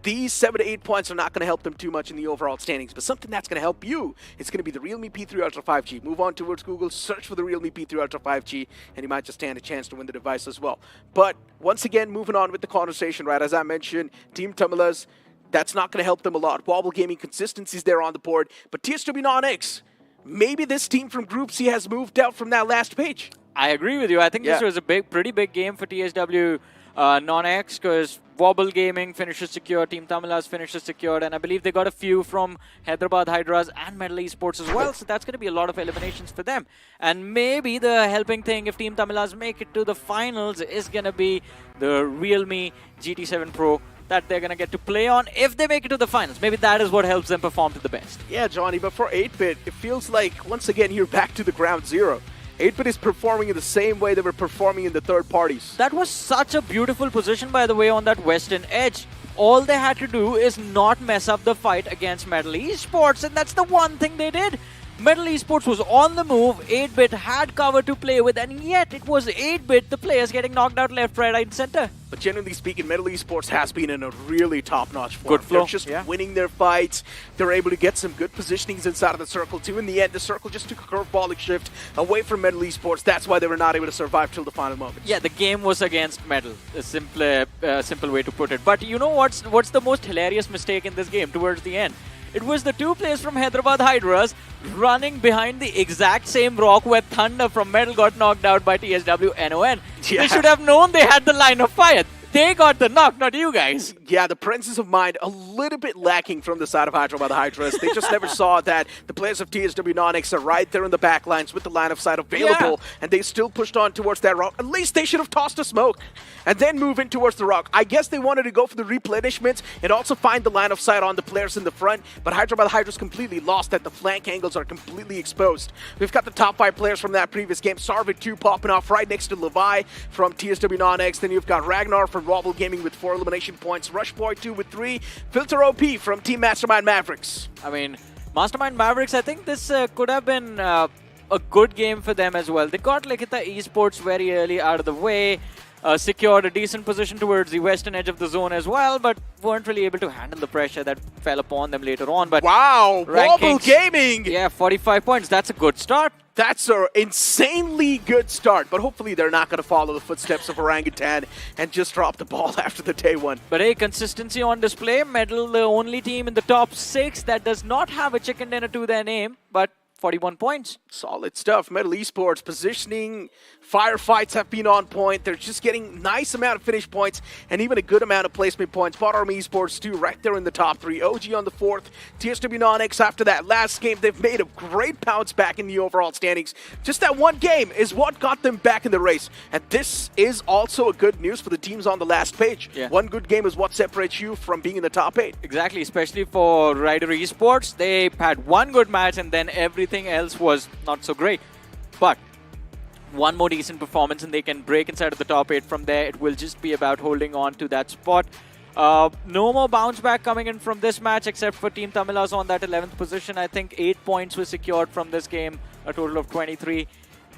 these 7 to 8 points are not going to help them too much in the overall standings. But something that's going to help you, it's going to be the realme P3 Ultra 5G. Move on towards Google, search for the realme P3 Ultra 5G, and you might just stand a chance to win the device as well. But once again, moving on with the conversation, right, as I mentioned, Team Tumulus, that's not going to help them a lot. Wobble Gaming consistency is there on the board, but TSW Non-X, maybe this team from Group C has moved out from that last page. I agree with you. I think this was a pretty big game for TSW Non-X, because Wobble Gaming finishes secure, Team Tamila's finishes secured, and I believe they got a few from Hyderabad Hydras and Metal Esports as well, so that's going to be a lot of eliminations for them. And maybe the helping thing, if Team Tamila's make it to the finals, is going to be the realme GT7 Pro that they're going to get to play on if they make it to the finals. Maybe that is what helps them perform to the best. Yeah, Johnny, but for 8-Bit, it feels like, once again, you're back to the ground zero. 8-Bit is performing in the same way they were performing in the third parties. That was such a beautiful position, by the way, on that western edge. All they had to do is not mess up the fight against Metal Esports, and that's the one thing they did. Metal Esports was on the move, 8-Bit had cover to play with, and yet it was 8-Bit, the players getting knocked out left, right, and center. But generally speaking, Metal Esports has been in a really top-notch form. Good flow. They're just winning their fights. They're able to get some good positionings inside of the circle, too. In the end, the circle just took a curveballing shift away from Metal Esports. That's why they were not able to survive till the final moments. Yeah, the game was against Metal. A simple way to put it. But you know what's the most hilarious mistake in this game towards the end? It was the two players from Hyderabad Hydras running behind the exact same rock where Thunder from Metal got knocked out by TSW NON. Yeah. They should have known they had the line of fire. They got the knock, not you guys. Yeah, the presence of mind a little bit lacking from the side of Hyderabad Hydras. They just never saw that the players of TSW Non-X are right there in the back lines with the line of sight available, and they still pushed on towards that rock. At least they should have tossed a smoke and then move in towards the rock. I guess they wanted to go for the replenishments and also find the line of sight on the players in the front, but Hyderabad Hydras completely lost that. The flank angles are completely exposed. We've got the top 5 players from that previous game. Sarvit 2 popping off right next to Levi from TSW Non-X. Then you've got Ragnar from Wobble Gaming with 4 elimination points. Rushboy 2 with 3. Filter OP from Team Mastermind Mavericks. I mean, Mastermind Mavericks, I think this could have been a good game for them as well. They got Likita Esports very early out of the way, secured a decent position towards the western edge of the zone as well, but weren't really able to handle the pressure that fell upon them later on. But wow, Wobble Gaming! Yeah, 45 points. That's a good start. That's an insanely good start, but hopefully they're not going to follow the footsteps of Orangutan and just drop the ball after the day one. But hey, consistency on display. Metal, the only team in the top 6 that does not have a chicken dinner to their name, but 41 points. Solid stuff. Metal Esports positioning, firefights have been on point. They're just getting nice amount of finish points and even a good amount of placement points. Bot Army Esports too, right there in the top 3. OG on the 4th. TSW Non-X after that last game, they've made a great bounce back in the overall standings. Just that one game is what got them back in the race. And this is also a good news for the teams on the last page. Yeah. One good game is what separates you from being in the top 8. Exactly, especially for Rider Esports. They had one good match and then everything else was not so great. But one more decent performance and they can break inside of the top 8 from there. It will just be about holding on to that spot. No more bounce back coming in from this match except for Team Tamila's on that 11th position. I think 8 points were secured from this game, a total of 23.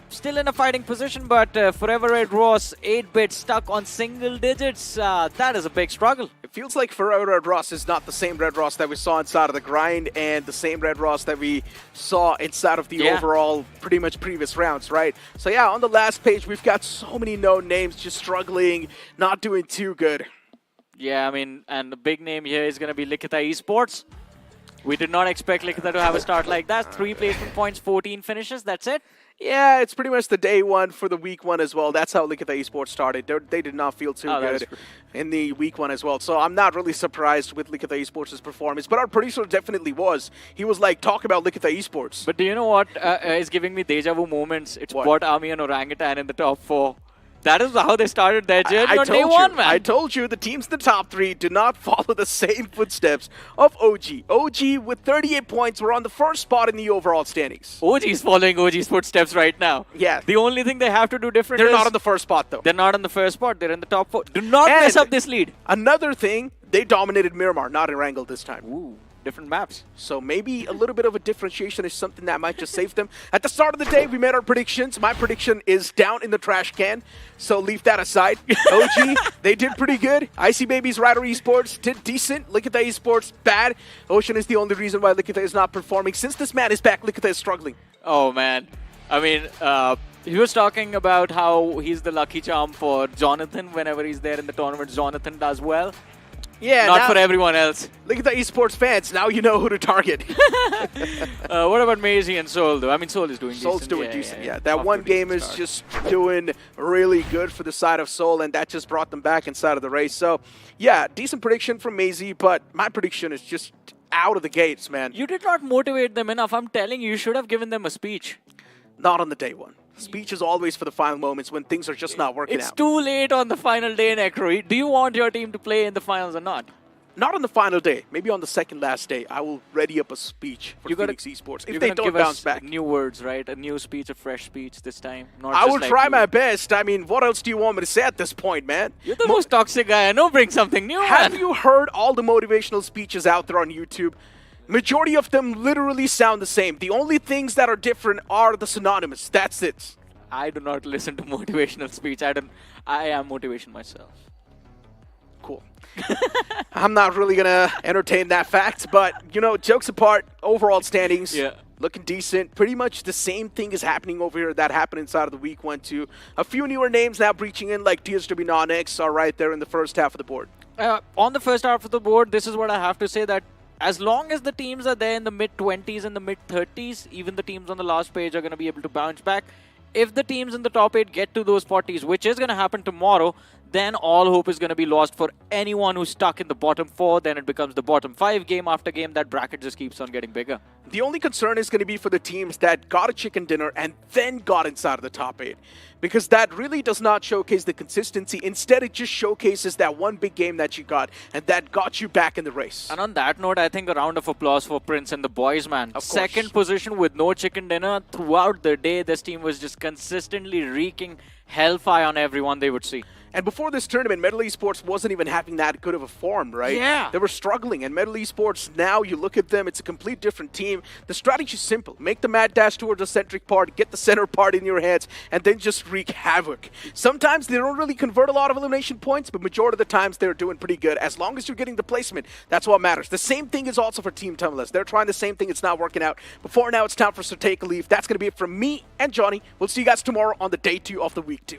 Still in a fighting position, but Forever Red Ross, 8-Bit stuck on single digits. That is a big struggle. It feels like Forever Red Ross is not the same Red Ross that we saw inside of the grind and the same Red Ross that we saw inside of the overall pretty much previous rounds, right? So yeah, on the last page, we've got so many known names just struggling, not doing too good. Yeah, I mean, and the big name here is going to be Likita Esports. We did not expect Likita to have a start like that. 3 placement points, 14 finishes, that's it. Yeah, it's pretty much the day one for the week one as well. That's how Likita Esports started. They did not feel too good in the week one as well. So I'm not really surprised with Likita Esports' performance. But our producer definitely was. He was like, talk about Likita Esports. But do you know what is giving me deja vu moments? It's Bot Army and Orangutan in the top 4. That is how they started their journey on day one, man. I told you, the teams in the top 3 do not follow the same footsteps of OG. OG, with 38 points, were on the first spot in the overall standings. OG is following OG's footsteps right now. Yeah. The only thing they have to do different They're not on the first spot, though. They're not on the first spot. They're in the top 4. Do not mess up this lead. Another thing, they dominated Miramar, not Erangel this time. Ooh. Different maps. So maybe a little bit of a differentiation is something that might just save them. At the start of the day, we made our predictions. My prediction is down in the trash can, so leave that aside. OG, they did pretty good. Icy Babies, Rider Esports did decent. Likita Esports, bad. Ocean is the only reason why Likita is not performing. Since this man is back, Likita is struggling. Oh, man. I mean, he was talking about how he's the lucky charm for Jonathan whenever he's there in the tournaments. Jonathan does well. Yeah, not now- for everyone else. Look at the esports fans. Now you know who to target. What about Maisie and Soul, though? I mean, Soul is doing Soul's decent. doing decent. Yeah, that Off to one a decent game is start. just doing really good for the side of Soul, and that just brought them back inside of the race. So, yeah, decent prediction from Maisie, but my prediction is just out of the gates, man. You did not motivate them enough. I'm telling you, you should have given them a speech. Not on the day one. Speech is always for the final moments when things are just not working It's out. too late on the final day, Necro. Do you want your team to play in the finals or not? Not on the final day. Maybe on the second last day, I will ready up a speech for You gotta- Phoenix Esports. You're If they gonna don't give bounce us back. new words, right? A new speech, a fresh speech this time. Not I just will like try you. my best. I mean, what else do you want me to say at this point, man? You're the most toxic guy I know. Bring something new. Have man. you heard all the motivational speeches out there on YouTube? Majority of them literally sound the same. The only things that are different are the synonymous. That's it. I do not listen to motivational speech. I am motivation myself. Cool. I'm not really gonna entertain that fact, but you know, jokes apart, overall standings Yeah. looking decent. Pretty much the same thing is happening over here that happened inside of the week 1 too. A few newer names now breaching in, like DSW Non-X are right there in the first half of the board. On the first half of the board, this is what I have to say, that as long as the teams are there in the mid-20s and the mid-30s, even the teams on the last page are going to be able to bounce back. If the teams in the top 8 get to those 40s, which is going to happen tomorrow, then all hope is going to be lost for anyone who's stuck in the bottom 4. Then it becomes the bottom 5 game after game. That bracket just keeps on getting bigger. The only concern is going to be for the teams that got a chicken dinner and then got inside of the top 8. Because that really does not showcase the consistency. Instead, it just showcases that one big game that you got and that got you back in the race. And on that note, I think a round of applause for Prince and the boys, man. Of Second course. position with no chicken dinner throughout the day. This team was just consistently wreaking hellfire on everyone they would see. And before this tournament, Metal Esports wasn't even having that good of a form, right? Yeah. They were struggling, and Metal Esports, now you look at them, it's a complete different team. The strategy is simple. Make the mad dash towards the centric part, get the center part in your hands, and then just wreak havoc. Sometimes they don't really convert a lot of elimination points, but majority of the times they're doing pretty good. As long as you're getting the placement, that's what matters. The same thing is also for Team Tumbleless. They're trying the same thing, it's not working out. Before now, it's time for us to take a leave. That's going to be it from me and Johnny. We'll see you guys tomorrow on the day 2 of the week 2.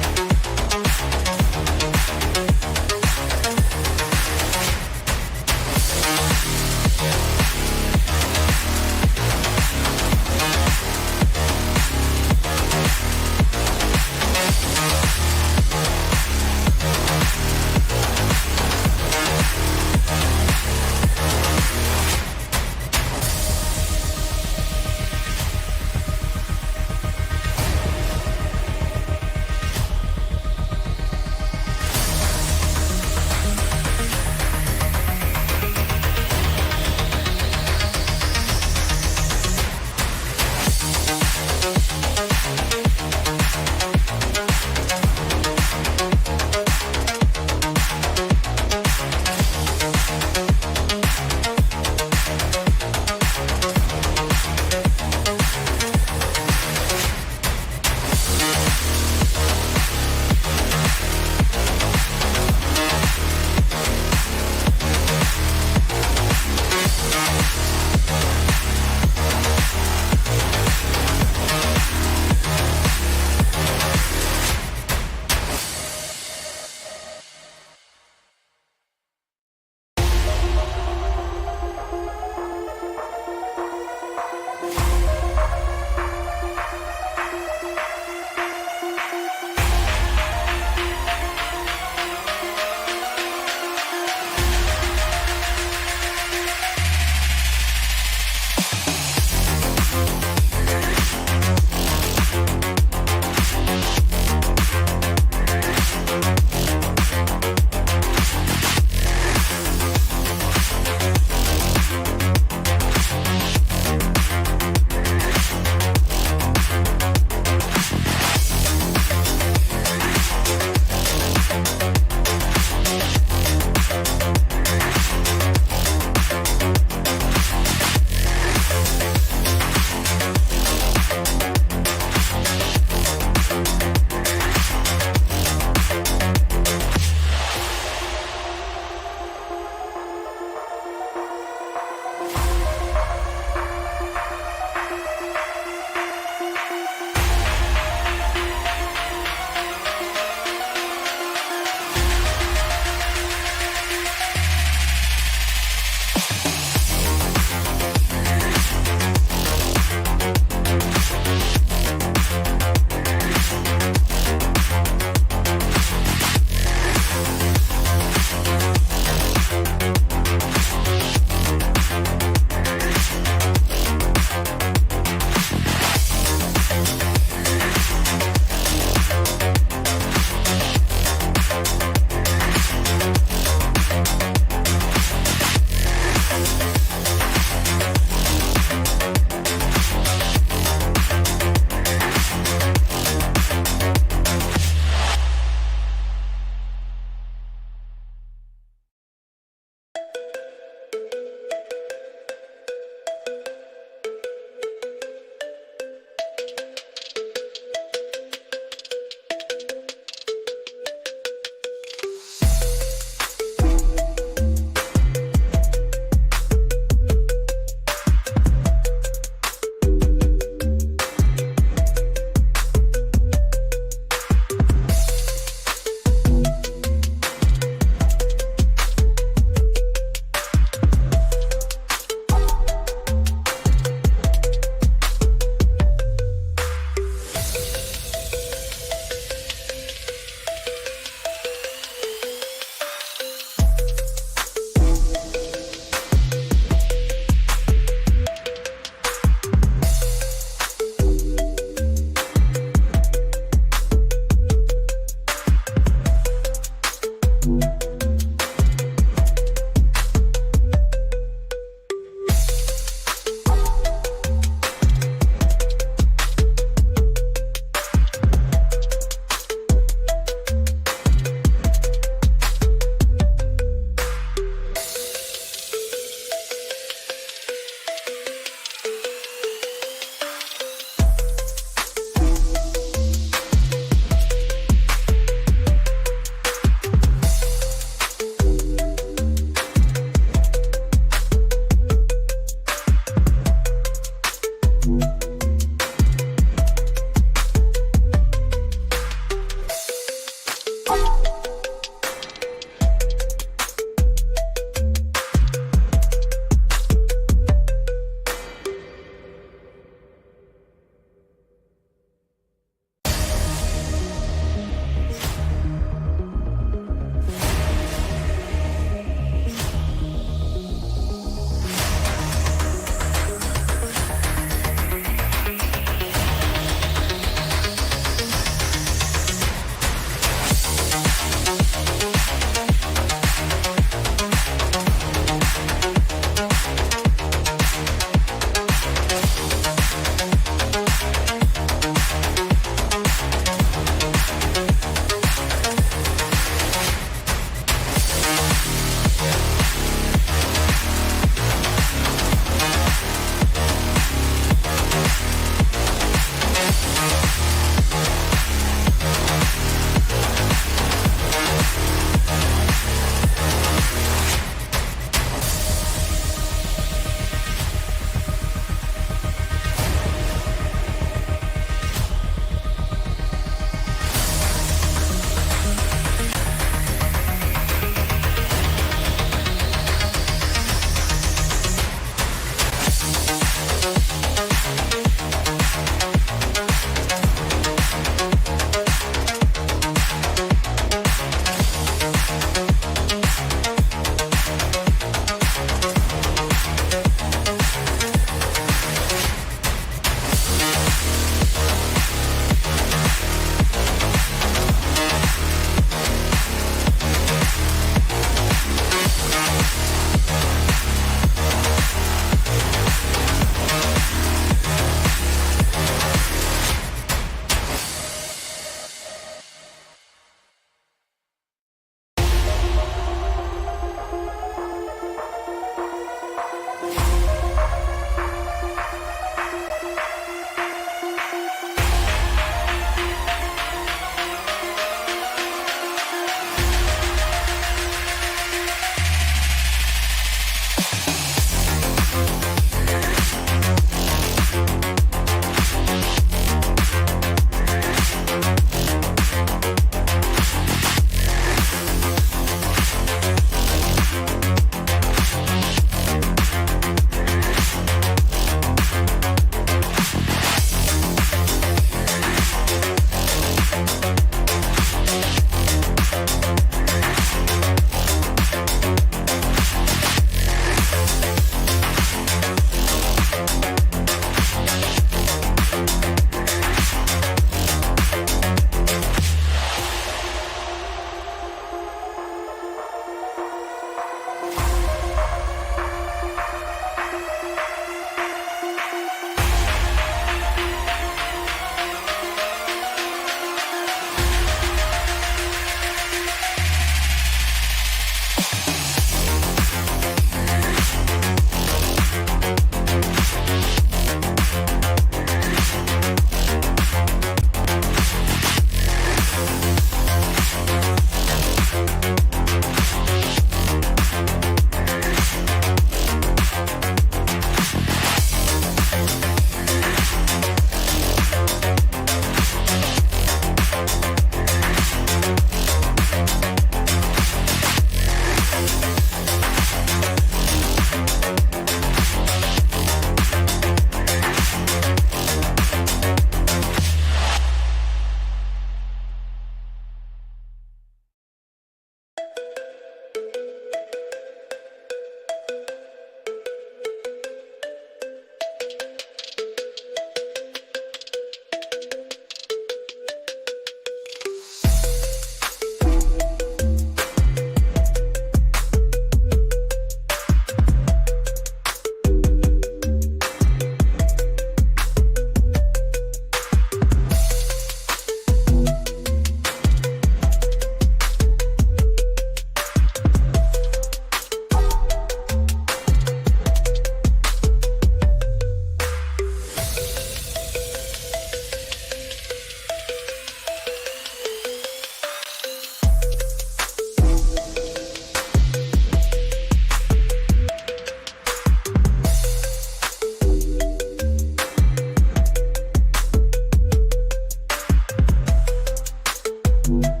है